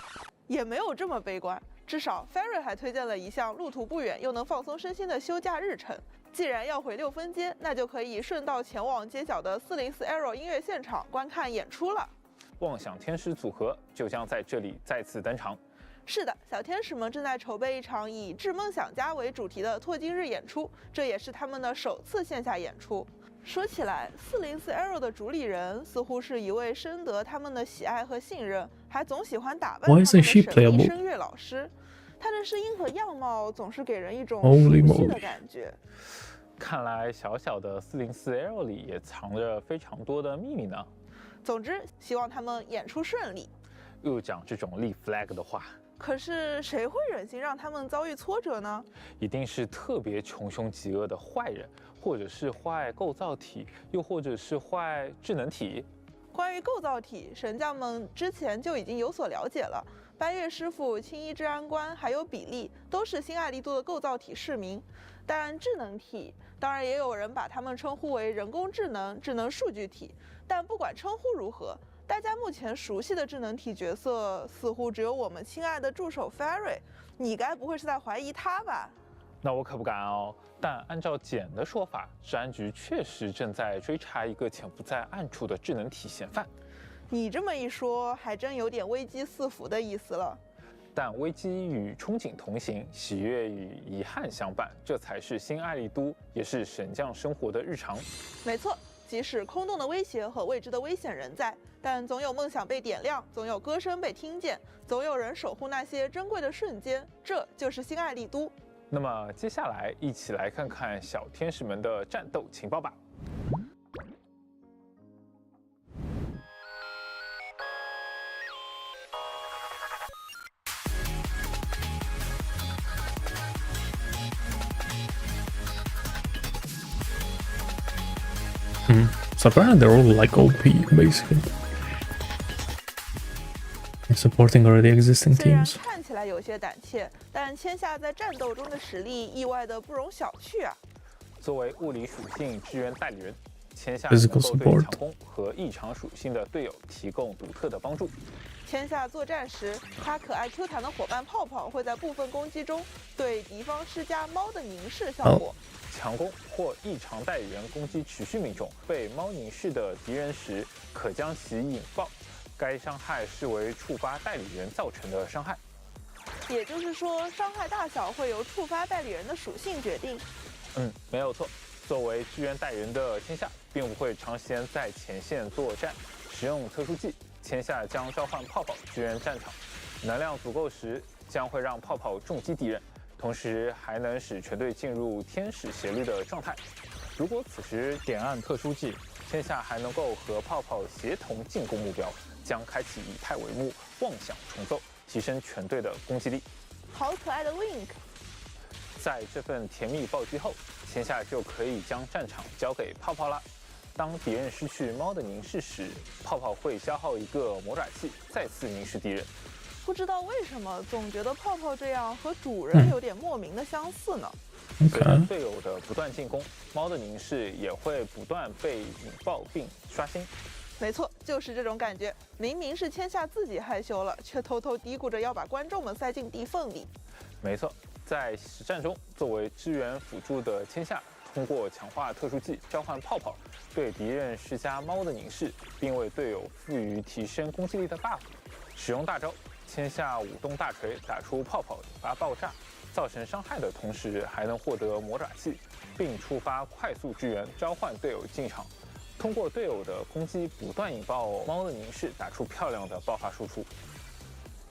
也没有这么悲观。至少 Ferry 还推荐了一项路途不远又能放松身心的休假日程。既然要回6分街，那就可以顺道前往街角的404 Arrow 音乐现场观看演出了。妄想天使组合就将在这里再次登场。是的，小天使们正在筹备一场以致梦想家为主题的拓金日演出，这也是他们的首次线下演出。说起来，404 Arrow 的主理人似乎是一位深得他们的喜爱和信任，还总喜欢打扮他们的神秘声乐老师。他的声音和样貌总是给人一种熟悉的感觉。看来小小的404 Arrow 里也藏着非常多的秘密呢。总之，希望他们演出顺利。又讲这种立 flag 的话。可是谁会忍心让他们遭遇挫折呢？一定是特别穷凶极恶的坏人，或者是坏构造体，又或者是坏智能体。关于构造体，神将们之前就已经有所了解了。白月师傅、青衣治安官还有比利都是新爱丽都的构造体市民，但智能体当然也有人把他们称呼为人工智能、智能数据体。但不管称呼如何，大家目前熟悉的智能体角色似乎只有我们亲爱的助手 Ferry。你该不会是在怀疑他吧？那我可不敢哦。但按照简的说法，治安局确实正在追查一个潜伏在暗处的智能体嫌犯。你这么一说，还真有点危机四伏的意思了。但危机与憧憬同行，喜悦与遗憾相伴，这才是新爱丽都，也是神将生活的日常。没错，即使空洞的威胁和未知的危险仍在，但总有梦想被点亮，总有歌声被听见，总有人守护那些珍贵的瞬间，这就是新爱丽都。那么接下来一起来看看小天使们的战斗情报吧。So apparently they're all like OP basically. And supporting already existing 虽然 teams. 看起来有些胆怯，但签下在战斗中的实力意外的不容小觑啊！作为物理属性支援代理人，签下能 Physical 够对 support 强攻和异常属性的队友提供独特的帮助。签下作战时，他可爱 Q 弹的伙伴泡泡会在部分攻击中对敌方施加猫的凝视效果。强攻或异常代理人攻击持续命中被猫凝视的敌人时，可将其引爆，该伤害视为触发代理人造成的伤害。也就是说，伤害大小会由触发代理人的属性决定。没有错。作为支援代理人的签下，并不会长时间在前线作战，使用特殊技。签下将召唤泡泡支援战场，能量足够时将会让泡泡重击敌人，同时还能使全队进入天使斜率的状态。如果此时点按特殊技，签下还能够和泡泡协同进攻目标，将开启以太为目，妄想重奏，提升全队的攻击力。好可爱的 Wink！ 在这份甜蜜暴击后，签下就可以将战场交给泡泡啦。当敌人失去猫的凝视时，泡泡会消耗一个魔爪器，再次凝视敌人。不知道为什么，总觉得泡泡这样和主人有点莫名的相似呢。随着队友的不断进攻，猫的凝视也会不断被引爆并刷新。没错，就是这种感觉。明明是签下自己害羞了，却偷偷嘀咕着要把观众们塞进地缝里。没错，在实战中，作为支援辅助的签下，通过强化特殊技召唤泡泡，对敌人施加猫的凝视，并为队友赋予提升攻击力的 buff。使用大招，签下舞动大锤打出泡泡引发爆炸，造成伤害的同时，还能获得魔爪器，并触发快速支援召唤队友进场。通过队友的攻击不断引爆猫的凝视，打出漂亮的爆发输出。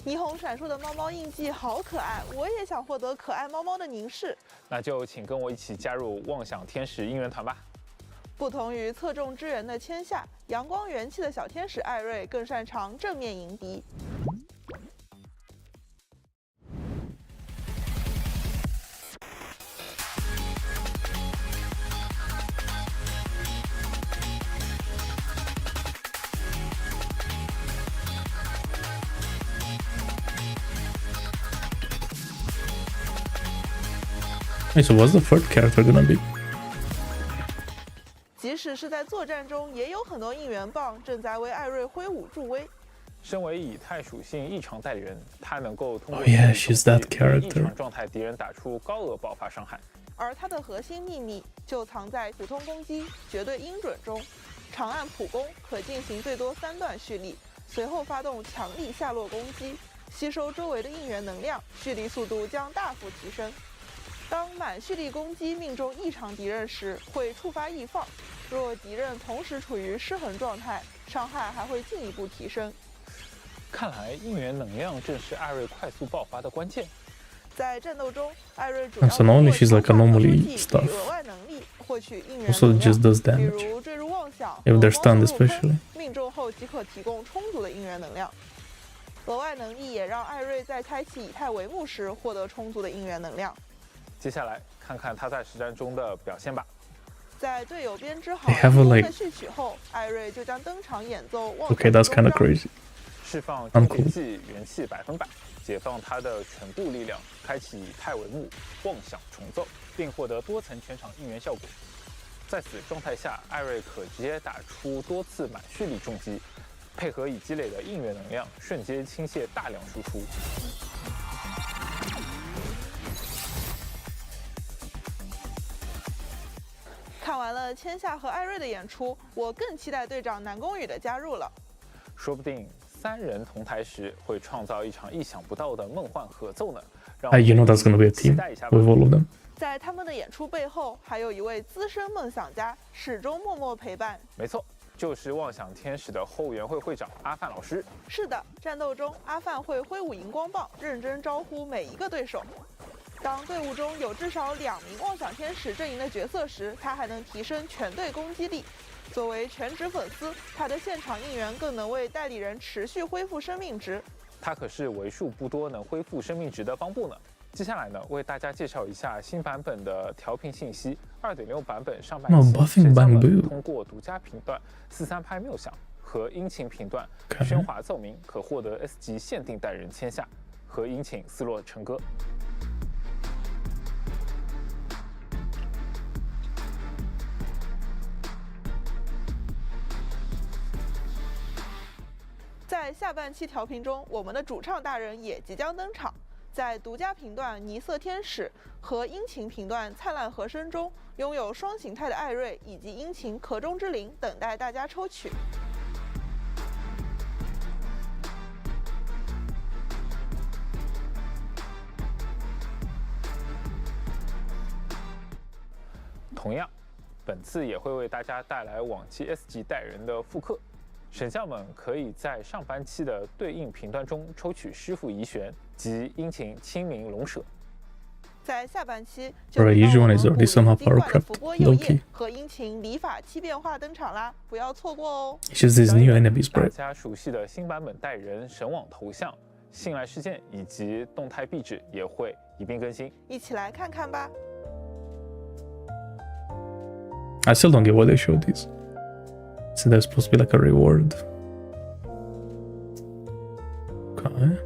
霓虹闪烁的猫猫印记好可爱，我也想获得可爱猫猫的凝视。那就请跟我一起加入妄想天使应援团吧。不同于侧重支援的签下，阳光元气的小天使艾瑞更擅长正面迎敌。Wait, so what's the third character gonna be? 即使是在作战中，也有很多应援棒正在为艾瑞挥舞助威。身为以太属性异常代理人，他能够通过 she's that 异常 character. 状态敌人打出高额爆发伤害。而它的核心秘密就藏在普通攻击绝对音准中。长按普攻可进行最多3段蓄力，随后发动强力下落攻击，吸收周围的应援能量，蓄力速度将大幅提升。当满蓄力攻击命中异常敌人时，会触发易放。若敌人同时处于失衡状态，伤害还会进一步提升。看来应援能量正是艾瑞快速爆发的关键。在战斗中，艾瑞主要 So normally she's like anomaly stuff. 额外能力获取应援 Also 能 just 量， does 比 damage. 如坠入妄想 If 和 they're 猫 stunned 入 especially. 坑，命中后即可提供充足的应援能量。额外能力也让艾瑞在开启以太帷幕时获得充足的应援能量。接下来看看他在实战中的表现吧。在队友编织好 They have a, 的 like- 序曲后，艾瑞就将登场演奏妄想 Okay, that's 终 kinda 章 crazy. 释放 Uncool 终结技元气100%，解放他的全部力量，开启以太帷幕，妄想重奏，并获得多层全场应援效果。在此状态下，艾瑞可直接打出多次满蓄力重击，配合已积累的应援能量，瞬间倾泻大量输出。看完了千夏和艾瑞的演出，我更期待队长南宫羽的加入了。说不定3人同台时会创造一场意想不到的梦幻合奏呢。让 You know that's gonna be a 期 team 待一下吧。 with all of them. 在他们的演出背后，还有一位资深梦想家，始终默默陪伴。没错，就是妄想天使的后援会会长阿范老师。是的，战斗中阿范会挥舞荧光棒，认真招呼每一个对手。当队伍中有至少2名妄想天使阵营的角色时，他还能提升全队攻击力。作为全职粉丝，他的现场应援更能为代理人持续恢复生命值。他可是为数不多能恢复生命值的帮部呢。接下来呢，为大家介绍一下新版本的调频信息。2.6 版本上半期 buffing 生效了 Bamboo 通过独家频段43拍谬响和殷勤频段 Okay 喧哗奏鸣，可获得 S 级限定代人签下和殷勤斯洛成歌。在下半期调频中，我们的主唱大人也即将登场。在独家频段尼色天使和殷勤频段灿烂和声中，拥有双形态的艾瑞以及殷勤壳中之灵等待大家抽取。同样，本次也会为大家带来往期 S 级带人的复刻。神将们可以在上半期的对应频段中抽取师傅遗玄及殷勤清明龙舍。在下半期， Alright, each one is already somehow power crept. Low-key. 和殷勤理法七变化登场啦，不要错过哦。It's just these new enemies, bro. 大家熟悉的新版本带人神网头像、信赖事件以及动态壁纸也会一并更新，一起来看看吧。I still don't get why they showed these. So there's supposed to be like a reward. Okay.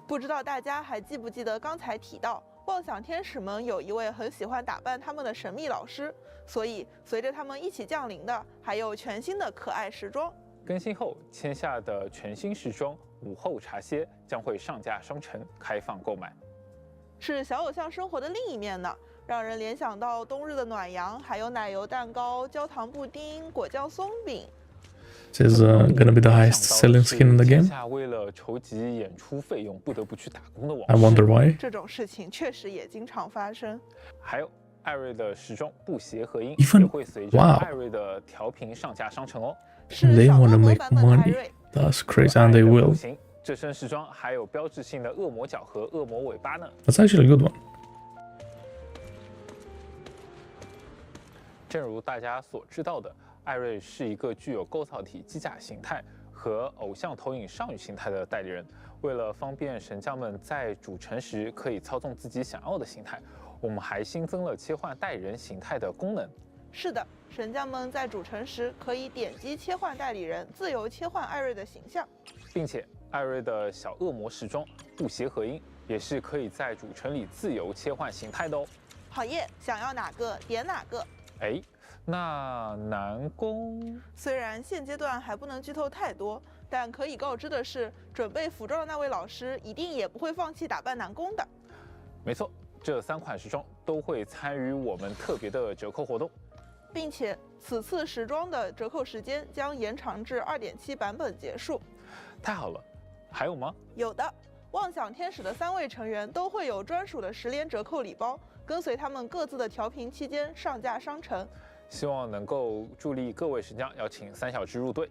不知道大家还记不记得刚才提到，妄想天使们有一位很喜欢打扮他们的神秘老师，所以随着他们一起降临的，还有全新的可爱时装。更新后签下的全新时装午后茶歇将会上架商城开放购买，是小偶像生活的另一面呢，让人联想到冬日的暖阳，还有奶油蛋糕、焦糖布丁、果酱松饼。This is gonna be the highest selling skin in the game. 下为了筹集演出费用，不得不去打工的往事。 I wonder why. 这种事情确实也经常发生。还有艾瑞的时装不协和音 Even- 也会随着 wow. 艾瑞的调频上架商城哦。 They wanna make money. That's crazy, and they will. 这身时装还有标志性的恶魔角和恶魔尾巴呢。 That's actually a good one. 正如大家所知道的，艾瑞是一个具有构造体机甲形态和偶像投影上羽形态的代理人。为了方便神将们在主城时可以操纵自己想要的形态，我们还新增了切换代理人形态的功能。是的，神将们在主城时可以点击切换代理人，自由切换艾瑞的形象，并且艾瑞的小恶魔时装不协和音也是可以在主城里自由切换形态的哦。好耶，想要哪个点哪个。哎，那南宫虽然现阶段还不能剧透太多，但可以告知的是，准备服装的那位老师一定也不会放弃打扮南宫的。没错，这3款时装都会参与我们特别的折扣活动，并且此次时装的折扣时间将延长至2.7版本结束。太好了，还有吗？有的，妄想天使的3位成员都会有专属的10连折扣礼包，跟随他们各自的调频期间上架商城。希望能够助力各位神将邀请3小只入队。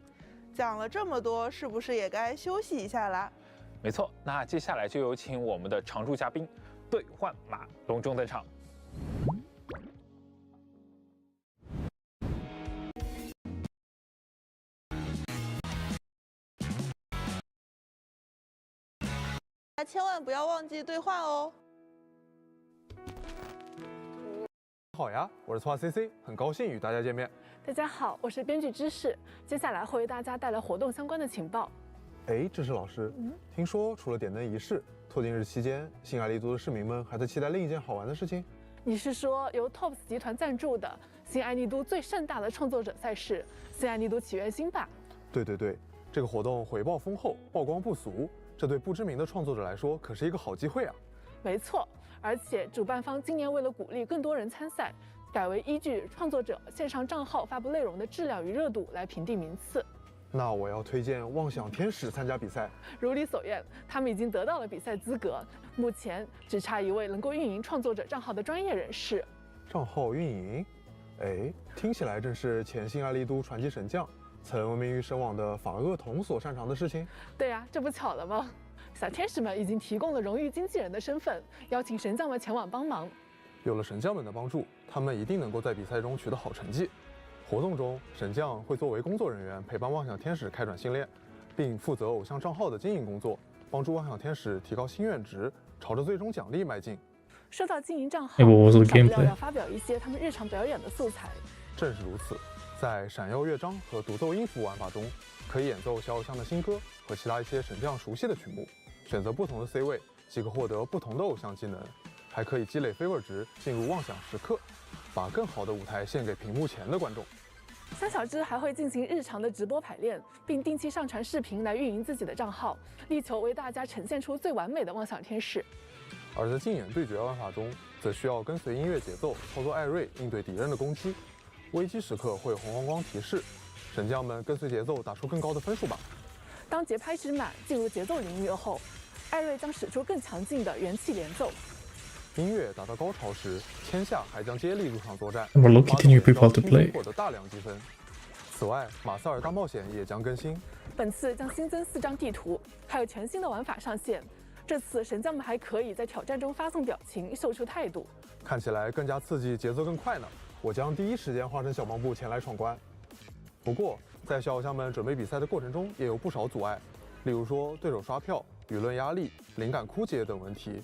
讲了这么多，是不是也该休息一下啦？没错，那接下来就有请我们的常驻嘉宾兑换码隆重登场。千万不要忘记兑换哦。好呀，我是错 CC， 很高兴与大家见面。大家好，我是编剧知识，接下来会为大家带来活动相关的情报。哎，知识老师，听说除了点灯仪式，拓丁日期间，新爱丽都的市民们还在期待另一件好玩的事情。你是说由 TOPS 集团赞助的新爱丽都最盛大的创作者赛事——新爱丽都起源星吧？对对对，这个活动回报丰厚，曝光不俗，这对不知名的创作者来说可是一个好机会啊。没错，而且主办方今年为了鼓励更多人参赛，改为依据创作者线上账号发布内容的质量与热度来评定名次。那我要推荐妄想天使参加比赛。如你所愿，他们已经得到了比赛资格，目前只差一位能够运营创作者账号的专业人士。账号运营？哎，听起来正是前新爱丽都传奇神将，曾闻名于神网的法厄童所擅长的事情。对呀，这不巧了吗？小天使们已经提供了荣誉经纪人的身份，邀请神将们前往帮忙。有了神将们的帮助，他们一定能够在比赛中取得好成绩。活动中，神将会作为工作人员陪伴妄想天使开展新练，并负责偶像账号的经营工作，帮助妄想天使提高心愿值，朝着最终奖励迈进。说到经营账号，少不了要发表一些他们日常表演的素材。正是如此，在闪耀乐章和独奏音符玩法中，可以演奏小偶像的新歌和其他一些神将熟悉的曲目。选择不同的 C 位，即可获得不同的偶像技能，还可以积累 favor 值，进入妄想时刻，把更好的舞台献给屏幕前的观众。张小芝还会进行日常的直播排练，并定期上传视频来运营自己的账号，力求为大家呈现出最完美的妄想天使。而在竞演对决玩法中，则需要跟随音乐节奏操作艾瑞应对敌人的攻击，危机时刻会有红黄光提示，神将们跟随节奏打出更高的分数吧。当节拍值满，进入节奏领域后，艾瑞将使出更强劲的元气连奏。音乐达到高潮时，天下还将接力入场作战， We're looking new people to play. 获得大量积分。此外，马塞尔大冒险也将更新，本次将新增4张地图，还有全新的玩法上线。这次神将们还可以在挑战中发送表情，秀出态度，看起来更加刺激，节奏更快呢。我将第一时间化身小盲布前来闯关。不过，在小偶像们准备比赛的过程中，也有不少阻碍，例如说对手刷票、舆论压力、灵感枯竭等问题。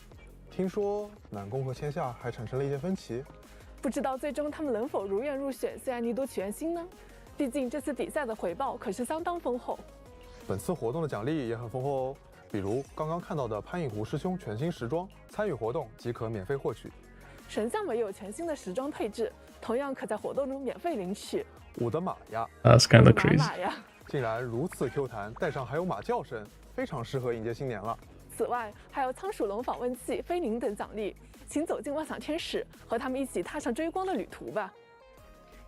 听说南宫和千夏还产生了一些分歧，不知道最终他们能否如愿入选西安尼都曲苑星呢？毕竟这次比赛的回报可是相当丰厚。本次活动的奖励也很丰厚哦，比如刚刚看到的潘颖湖师兄全新时装，参与活动即可免费获取。神将们也有全新的时装配置，同样可在活动中免费领取。我的马呀 That's kind of crazy. 马呀，竟然如此 Q 弹，带上还有马叫声，非常适合迎接新年了。此外，还有仓鼠笼访问器、菲宁等奖励，请走进妄想天使，和他们一起踏上追光的旅途吧。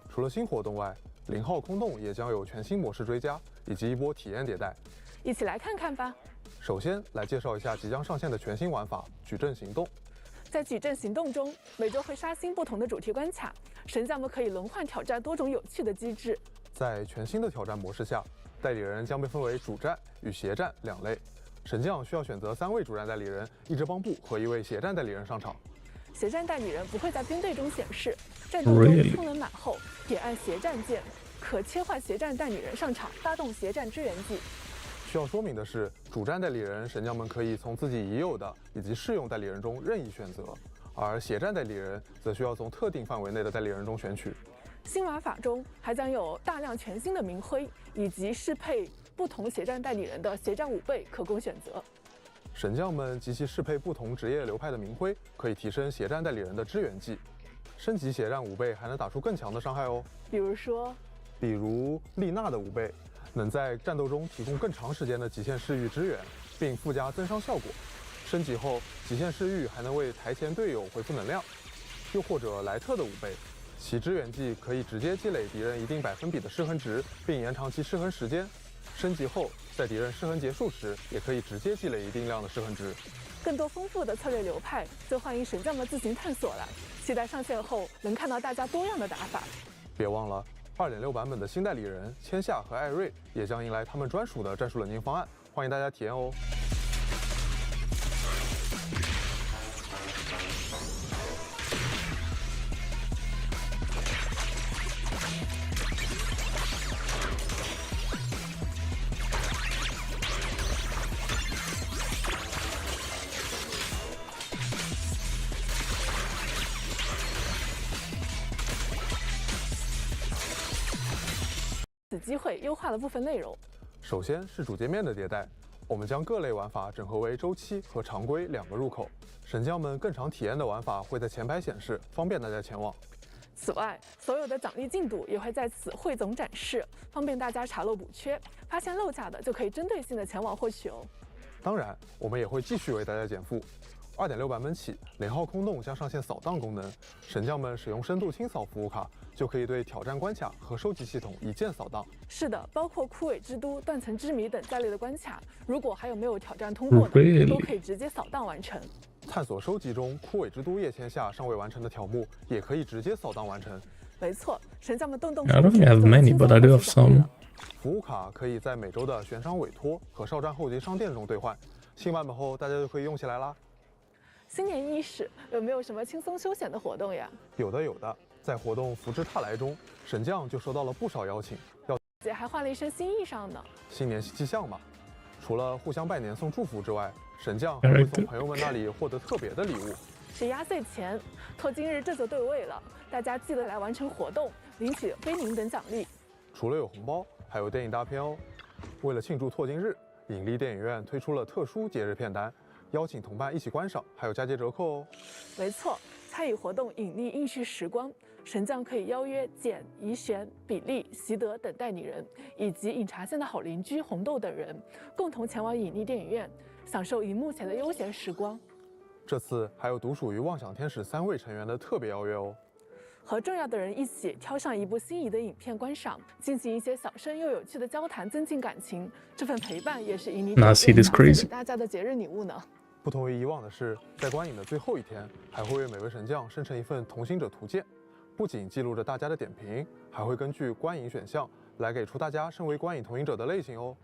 除了新活动外，0号空洞也将有全新模式追加，以及一波体验迭代，一起来看看吧。首先来介绍一下即将上线的全新玩法——矩阵行动。在矩阵行动中，每周会刷新不同的主题关卡，神将们可以轮换挑战多种有趣的机制。在全新的挑战模式下，代理人将被分为主战与协战2类。神将需要选择3位主战代理人、1支帮部和1位协战代理人上场。协战代理人不会在兵队中显示，战斗中充能满后，点按协战键，可切换协战代理人上场，发动协战支援技。需要说明的是，主战代理人神将们可以从自己已有的以及试用代理人中任意选择，而协战代理人则需要从特定范围内的代理人中选取。新玩法中还将有大量全新的明徽，以及适配不同协战代理人的协战5倍可供选择。神将们及其适配不同职业流派的明徽，可以提升协战代理人的支援技。升级协战5倍还能打出更强的伤害哦。比如丽娜的5倍，能在战斗中提供更长时间的极限视域支援，并附加增伤效果。升级后，极限视域还能为台前队友回复能量。又或者莱特的5倍，其支援技可以直接积累敌人一定1%的失衡值，并延长其失衡时间。升级后，在敌人失衡结束时，也可以直接积累一定量的失衡值。更多丰富的策略流派，就欢迎神将们自行探索了。期待上线后能看到大家多样的打法。别忘了，2.6版本的新代理人千夏和艾瑞也将迎来他们专属的战术冷静方案，欢迎大家体验哦。此机会优化了部分内容。首先是主界面的迭代，我们将各类玩法整合为周期和常规2个入口。神将们更常体验的玩法会在前排显示，方便大家前往。此外，所有的奖励进度也会在此汇总展示，方便大家查漏补缺，发现漏下的就可以针对性的前往获取哦。当然，我们也会继续为大家减负。2.6版本起，0号空洞将上线扫荡功能，神将们使用深度清扫服务卡，就可以对挑战关卡和收集系统一键扫荡。是的，包括枯萎之都、断层之谜等在内的关卡，如果还有没有挑战通过的，都可以直接扫荡完成。探索收集中枯萎之都叶签下尚未完成的条目，也可以直接扫荡完成。没错，神将们动动 I don't think I have many, but I do have some. 服务卡可以在每周的悬赏委托和少战后级商店中兑换，新版本后大家就可以用起来啦。新年伊始，有没有什么轻松休闲的活动呀？有的，在活动福至踏来中，神将就收到了不少邀请。姐还换了一身新衣裳呢。新年新气象嘛，除了互相拜年送祝福之外，神将还会从朋友们那里获得特别的礼物。是压岁钱，托今日这就对位了，大家记得来完成活动，领取菲宁等奖励。除了有红包，还有电影大片哦。为了庆祝拓金日，引力电影院推出了特殊节日片单。邀请同伴一起观赏，还有佳节折扣哦。没错，参与活动引力映续时光，神将可以邀约简、怡璇、比利、习德等代理人，以及饮茶线的好邻居红豆等人，共同前往隐秘电影院，享受荧幕前的悠闲时光。这次还有独属于妄想天使3位成员的特别邀约哦。和重要的人一起挑上一部心仪的影片观赏，进行一些小声又有趣的交谈，增进感情。这份陪伴也是隐秘电影院给大家的节日礼物呢。不同于以往的是，在观影的最后一天，还会为每位神将生成一份同行者图鉴，不仅记录着大家的点评，还会根据观影选项来给出大家身为观影同行者的类型哦。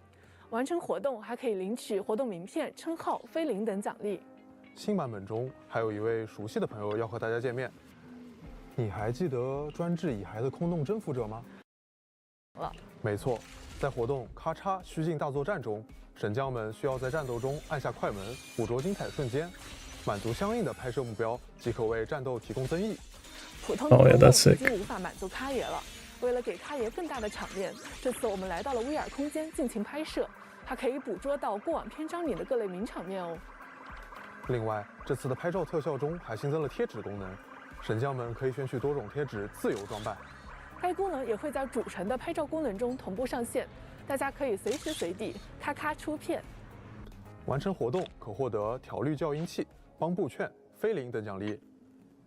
完成活动还可以领取活动名片、称号、菲林等奖励。新版本中还有一位熟悉的朋友要和大家见面。你还记得专治蚁骸的空洞征服者吗？没错，在活动咔嚓虚境大作战中，神将们需要在战斗中按下快门，捕捉精彩瞬间，满足相应的拍摄目标，即可为战斗提供增益。普通的活动已经无法满足咖爷了，为了给咖爷更大的场面，这次我们来到了 VR 空间进行拍摄，它可以捕捉到过往篇章里的各类名场面哦。另外，这次的拍照特效中还新增了贴纸功能。神将们可以选取多种贴纸自由装扮，该功能也会在主城的拍照功能中同步上线，大家可以随时随地咔咔出片。完成活动可获得调滤校音器、帮布券、菲林等奖励。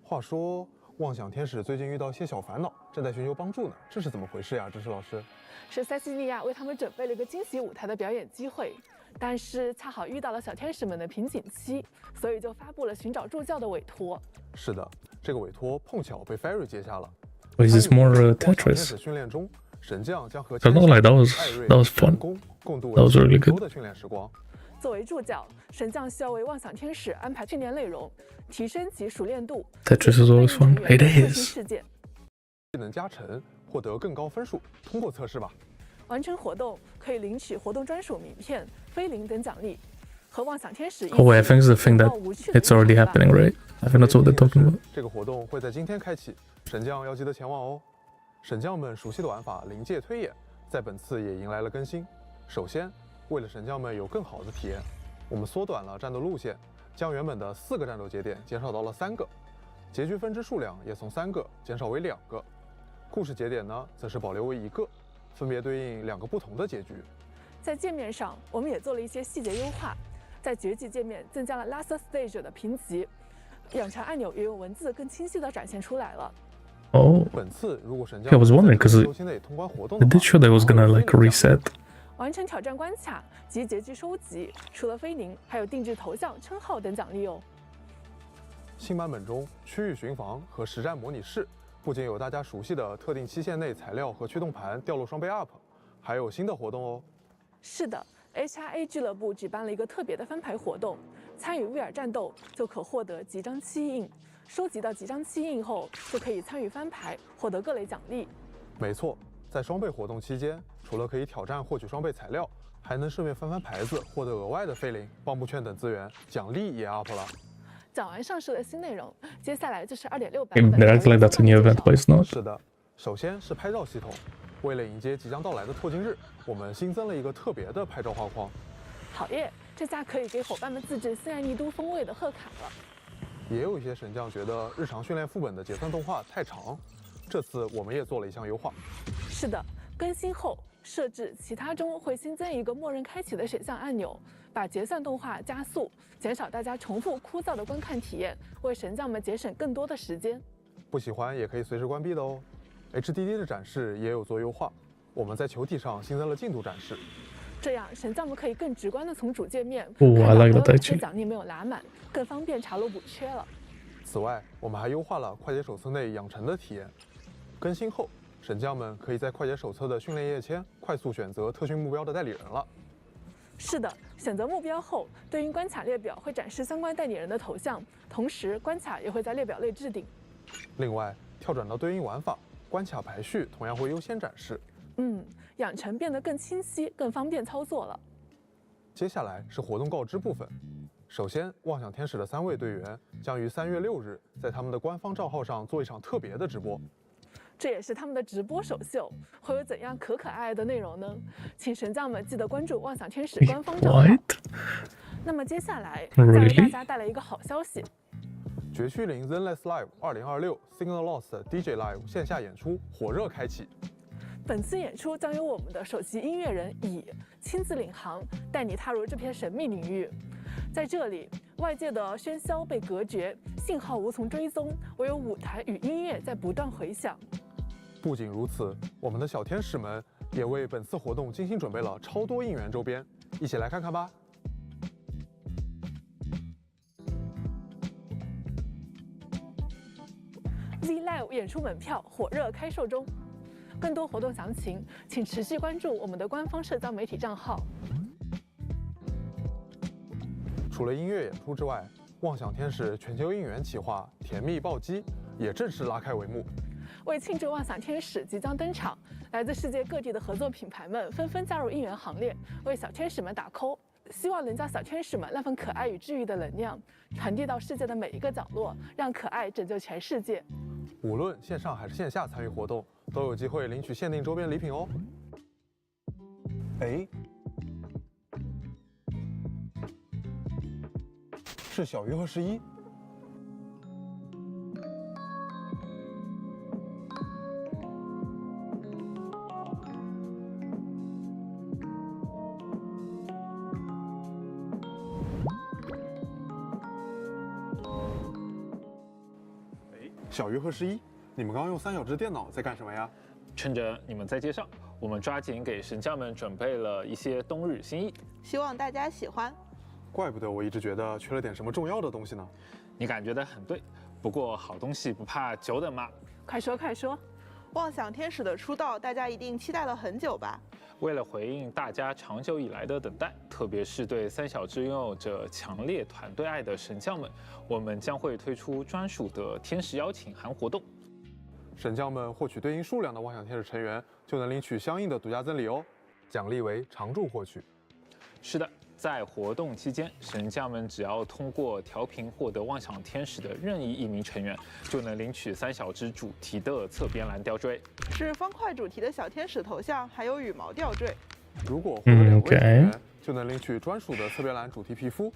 话说，妄想天使最近遇到些小烦恼，正在寻求帮助呢，这是怎么回事呀？芝士老师，是塞西利亚为他们准备了一个惊喜舞台的表演机会，但是恰好遇到了小天使们的瓶颈期，所以就发布了寻找助教的委托。是的，这个委托碰巧被 Ferry 接下了。Is this more Tetris? 训练中，神将将和 I don't know, like that was fun. 共度 That was really good. 的训练时光。作为助教，神将需要为妄想天使安排训练内容，提升其熟练度。 Tetris is always fun. It is. 技能加成，获得更高分数，通过测试吧。完成活动可以领取活动专属名片、菲林等奖励。和妄想天使一起。Oh wait, I think it's the thing that it's already happening, right? I think that's what they're talking about. 这个活动会在今天开启，神将要记得前往哦。神将们熟悉的玩法临界推演，在本次也迎来了更新。首先，为了神将们有更好的体验，我们缩短了战斗路线，将原本的4个战斗节点减少到了3个，结局分支数量也从3个减少为2个，故事节点呢，则是保留为1个，分别对应2个不同的结局。在界面上，我们也做了一些细节优化。在绝技界面增加了 Last Stage 的评级，养成按钮也用文字更清晰地展现出来了。Oh, 本次如果神将 I was wondering because 周期内通关活动 they did show that it was gonna like reset. 完成挑战关卡及结局收集，除了菲林，还有定制头像、称号等奖励哦。新版本中，区域巡防和实战模拟室不仅有大家熟悉的特定期限内材料和驱动盘掉落双倍 up， 还有新的活动哦。是的。HRA 俱乐部举办了一个特别的翻牌活动，参与威尔战斗就可获得集章漆印，收集到集章漆印后就可以参与翻牌，获得各类奖励。没错，在双倍活动期间，除了可以挑战获取双倍材料，还能顺便翻翻牌子，获得额外的菲林、帮布券等资源，奖励也 up 了。讲完上述的新内容，接下来就是 2.6 版本。They act like that's a new event, but it's not. 是的，首先是拍照系统。为了迎接即将到来的拓金日，我们新增了一个特别的拍照画框。好耶，这下可以给伙伴们自制新爱丽都风味的贺卡了。也有一些神将觉得日常训练副本的结算动画太长，这次我们也做了一项优化。是的，更新后设置其他中会新增一个默认开启的选项按钮，把结算动画加速，减少大家重复枯燥的观看体验，为神将们节省更多的时间。不喜欢也可以随时关闭的哦。HDD 的展示也有做优化，我们在球体上新增了进度展示，这样神将们可以更直观地从主界面看到哪些奖励没有拿满，更方便查漏补缺了。此外，我们还优化了快捷手册内养成的体验。更新后，神将们可以在快捷手册的训练页签快速选择特训目标的代理人了。是的，选择目标后，对应关卡列表会展示相关代理人的头像，同时关卡也会在列表内置顶。另外，跳转到对应玩法。关卡排序同样会优先展示，养成变得更清晰、更方便操作了。接下来是活动告知部分。首先，妄想天使的3位队员将于3月6日在他们的官方账号上做一场特别的直播，这也是他们的直播首秀，会有怎样可爱的内容呢？请神将们记得关注妄想天使官方账号。那么接下来再为大家带来一个好消息。绝区零 Zenless Live 2026 Signal Lost DJ Live 线下演出火热开启。本次演出将由我们的首席音乐人乙亲自领航，带你踏入这片神秘领域。在这里，外界的喧嚣被隔绝，信号无从追踪，唯有舞台与音乐在不断回响。不仅如此，我们的小天使们也为本次活动精心准备了超多应援周边，一起来看看吧。Z Live 演出门票火热开售中，更多活动详情请持续关注我们的官方社交媒体账号。除了音乐演出之外，妄想天使全球应援企划“甜蜜暴击”也正式拉开帷幕。为庆祝妄想天使即将登场，来自世界各地的合作品牌们纷纷加入应援行列，为小天使们打 call， 希望能将小天使们那份可爱与治愈的能量传递到世界的每一个角落，让可爱拯救全世界。无论线上还是线下参与活动，都有机会领取限定周边礼品哦。哎，是小鱼和11。小鱼和11，你们刚刚用3小只电脑在干什么呀？趁着你们在街上，我们抓紧给神将们准备了一些冬日新衣，希望大家喜欢。怪不得我一直觉得缺了点什么重要的东西呢。你感觉得很对，不过好东西不怕久等嘛。快说快说，妄想天使的出道，大家一定期待了很久吧？为了回应大家长久以来的等待，特别是对3小只拥有着强烈团队爱的神将们，我们将会推出专属的天使邀请函活动。神将们获取对应数量的妄想天使成员，就能领取相应的独家赠礼哦，奖励为常驻获取。是的，在活动期间，神将们只要通过调频获得妄想天使的任意一名成员，就能领取3小只主题的侧边蓝吊坠，是方块主题的小天使头像，还有羽毛吊坠。如果获得2位成员，就能领取专属的侧边蓝主题皮肤。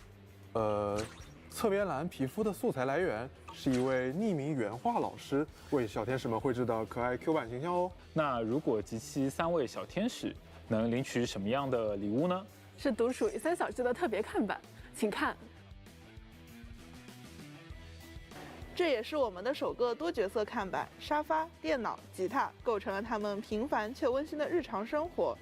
侧边蓝皮肤的素材来源是一位匿名原画老师为小天使们绘制的可爱 Q 版形象哦。那如果集齐3位小天使，能领取什么样的礼物呢？是独属于3小只的特别看板，请看。这也是我们的首个多角色看板，沙发、电脑、吉他构成了他们平凡却温馨的日常生活。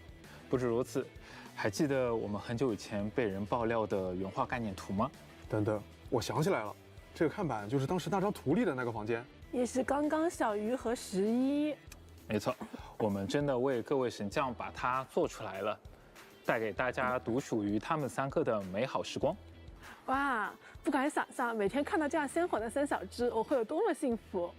不止如此，还记得我们很久以前被人爆料的原画概念图吗？等等，我想起来了，这个看板就是当时那张图里的那个房间，也是刚刚小鱼和11。没错，我们真的为各位神将把它做出来了，带给大家独属于他们3个的美好时光。哇，不敢想象每天看到这样鲜活的3小只，我会有多么幸福。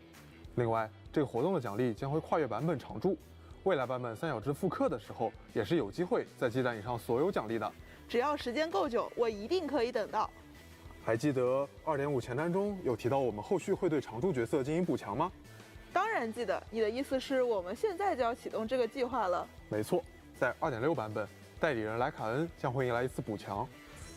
另外，这个活动的奖励将会跨越版本常驻，未来版本3小只复刻的时候，也是有机会再积攒以上所有奖励的。只要时间够久，我一定可以等到。还记得2.5前单中有提到我们后续会对常驻角色进行补强吗？当然记得，你的意思是我们现在就要启动这个计划了？没错，在2.6版本，代理人莱卡恩将会迎来一次补强。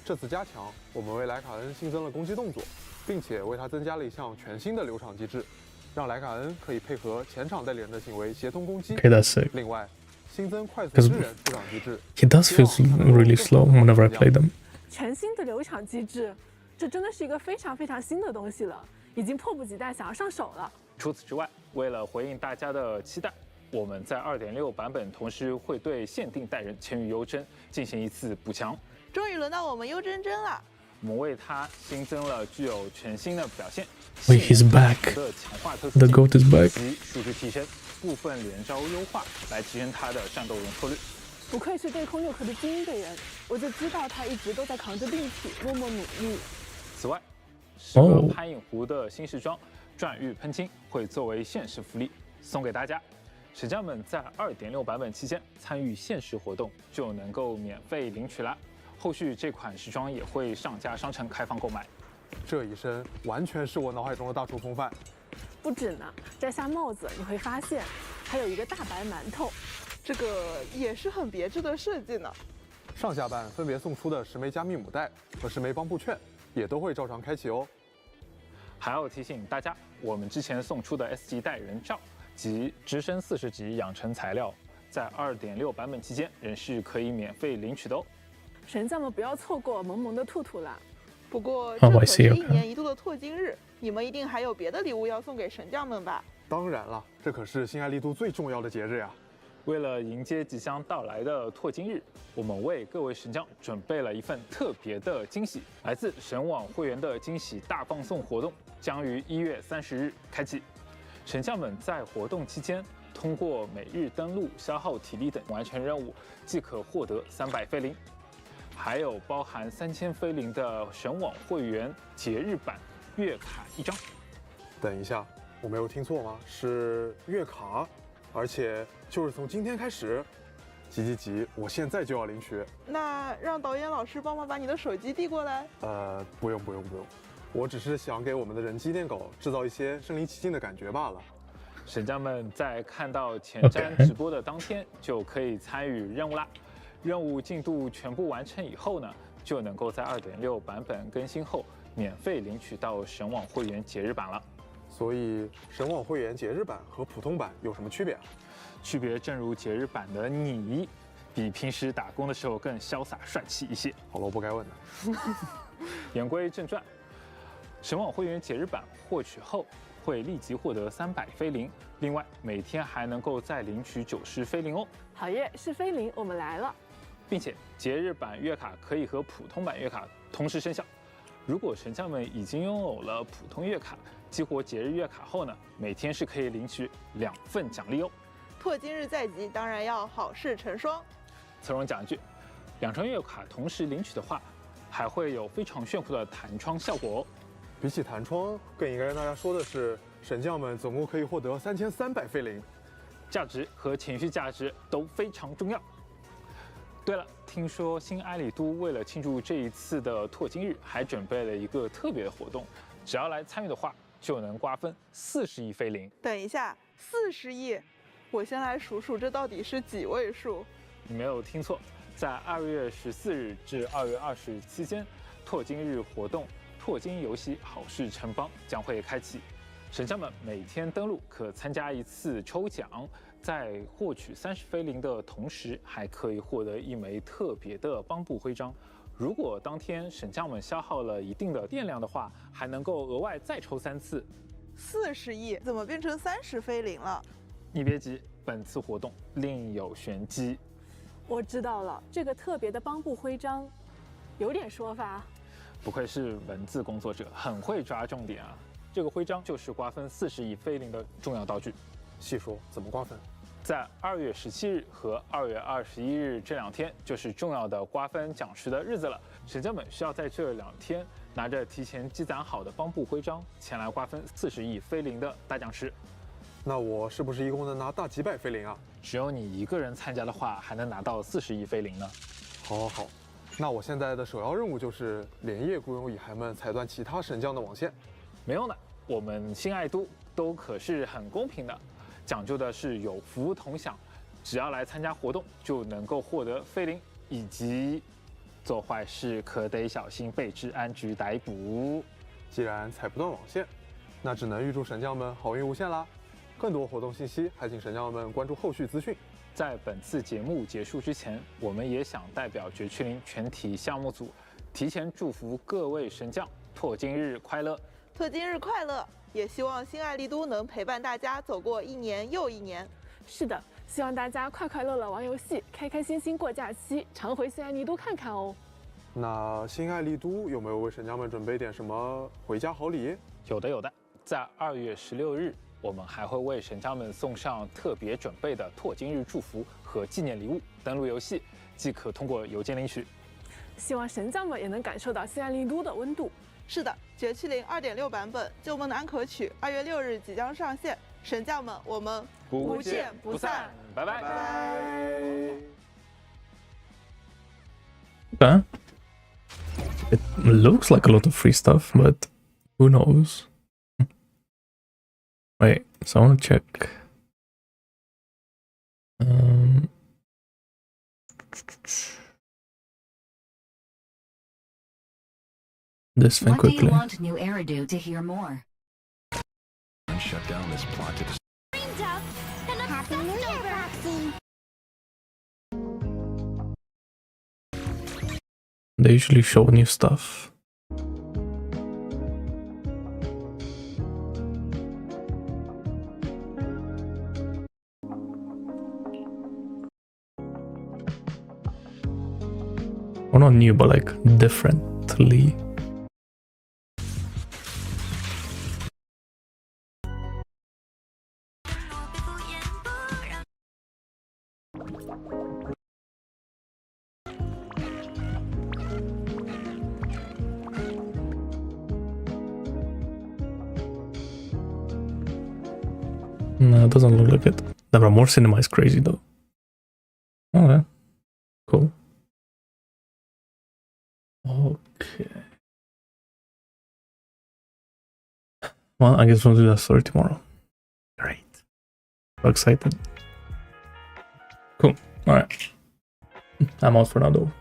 这次加强，我们为莱卡恩新增了攻击动作，并且为他增加了一项全新的流场机制，让莱卡恩可以配合前场代理人的行为协同攻击。Okay, that's sick. 另外，新增快速支援出场机制。He does feel really slow whenever I play them. 全新的流场机制，这真的是一个非常非常新的东西了，已经迫不及待想要上手了。除此之外，为了回应大家的期待，我们在2.6版本同时会对限定代人千羽优真进行一次补强。终于轮到我们优真真了，我们为他新增了具有全新的表现。Wait, he's back. 的强化特殊 The goat is back. 及数据提升、部分连招优化来提升他的战斗容错率。不愧是对空六壳的精英队员，我就知道他一直都在扛着病体，默默努力。此外，时隔潘影湖的新时装转玉喷青会作为限时福利送给大家。神将们在2.6版本期间参与限时活动就能够免费领取啦。后续这款时装也会上架商城开放购买。这一身完全是我脑海中的大厨风范。不止呢，摘下帽子你会发现还有一个大白馒头，这个也是很别致的设计呢。上下半分别送出的10枚加密母带和10枚帮布券也都会照常开启哦。还要提醒大家，我们之前送出的 S 级代言人照及直升40级养成材料，在 2.6 版本期间仍是可以免费领取的哦。神将们不要错过萌萌的兔兔啦！不过哦这可 I 是 see, 一年一度的拓金日，你们一定还有别的礼物要送给神将们吧？当然了，这可是新爱丽都最重要的节日呀！为了迎接即将到来的拓金日，我们为各位神将准备了一份特别的惊喜，来自神网会员的惊喜大放送活动将于1月30日开启。神将们在活动期间，通过每日登录、消耗体力等完成任务，即可获得300菲林，还有包含3000菲林的神网会员节日版月卡1张。等一下，我没有听错吗？是月卡，而且就是从今天开始。急，我现在就要领取。那让导演老师帮忙把你的手机递过来。不用，我只是想给我们的人机恋狗制造一些身临其境的感觉罢了。神将们在看到前瞻直播的当天就可以参与任务啦。任务进度全部完成以后呢，就能够在 2.6 版本更新后免费领取到神网会员节日版了。所以神网会员节日版和普通版有什么区别啊？区别正如节日版的你，比平时打工的时候更潇洒帅气一些。好了，我不该问的。言归正传，神网会员节日版获取后会立即获得300菲林，另外每天还能够再领取90菲林哦。好耶，是菲林，我们来了。并且节日版月卡可以和普通版月卡同时生效。如果神将们已经拥有了普通月卡，激活节日月卡后呢，每天是可以领取2份奖励哦。拓金日在即，当然要好事成双。侧容讲一句，2张月卡同时领取的话，还会有非常炫酷的弹窗效果哦。比起弹窗，更应该跟大家说的是，神将们总共可以获得3300菲林，价值和情绪价值都非常重要。对了，听说新爱丽都为了庆祝这一次的拓金日，还准备了一个特别的活动，只要来参与的话，就能瓜分40亿菲林。等一下，40亿，我先来数数，这到底是几位数？你没有听错，在2月14日至2月20日期间，拓金日活动拓金游戏好事城邦将会开启。神将们每天登录可参加一次抽奖，在获取30菲林的同时，还可以获得一枚特别的邦布徽章。如果当天神将们消耗了一定的电量的话，还能够额外再抽3次。40亿怎么变成30菲林了？你别急，本次活动另有玄机。我知道了，这个特别的邦布徽章，有点说法。不愧是文字工作者，很会抓重点啊！这个徽章就是瓜分40亿菲林的重要道具。细说怎么瓜分？在2月17日和2月21日这2天，就是重要的瓜分奖池的日子了。神将们需要在这2天拿着提前积攒好的邦布徽章，前来瓜分40亿菲林的大奖池。那我是不是一共能拿大几百菲林啊？只有你一个人参加的话，还能拿到40亿菲林呢。好，那我现在的首要任务就是连夜雇佣蚁孩们裁断其他神将的网线。没用的，我们新爱都可是很公平的。讲究的是有福同享，只要来参加活动就能够获得菲林，以及做坏事可得小心被治安局逮捕。既然踩不断网线，那只能预祝神将们好运无限啦！更多活动信息，还请神将们关注后续资讯。在本次节目结束之前，我们也想代表绝区零全体项目组，提前祝福各位神将拓金日快乐！拓金日快乐！也希望新爱丽都能陪伴大家走过1年又1年。是的，希望大家快快乐乐玩游戏，开开心心过假期，常回新爱丽都看看哦。那新爱丽都有没有为神将们准备点什么回家好礼？有的，在2月16日，我们还会为神将们送上特别准备的拓金日祝福和纪念礼物。登录游戏即可通过邮件领取。希望神将们也能感受到新爱丽都的温度。是的，绝区零2.6版本旧梦难可取，2月6日即将上线。神将们，我们不见不散，拜拜。Okay. It looks like a lot of free stuff, but who knows? Wait, so I want to check. this thing What do quickly. you want New Eridu to hear more? And shut down this plot to Happy New Year, Roxy! They usually show new stuff. Or not new, but like differently. No, it doesn't look like it. Never more cinema is crazy though. Okay. Cool. Okay. Well, I guess we'll do that story tomorrow. Great. So excited. Cool. Alright. I'm out for now though.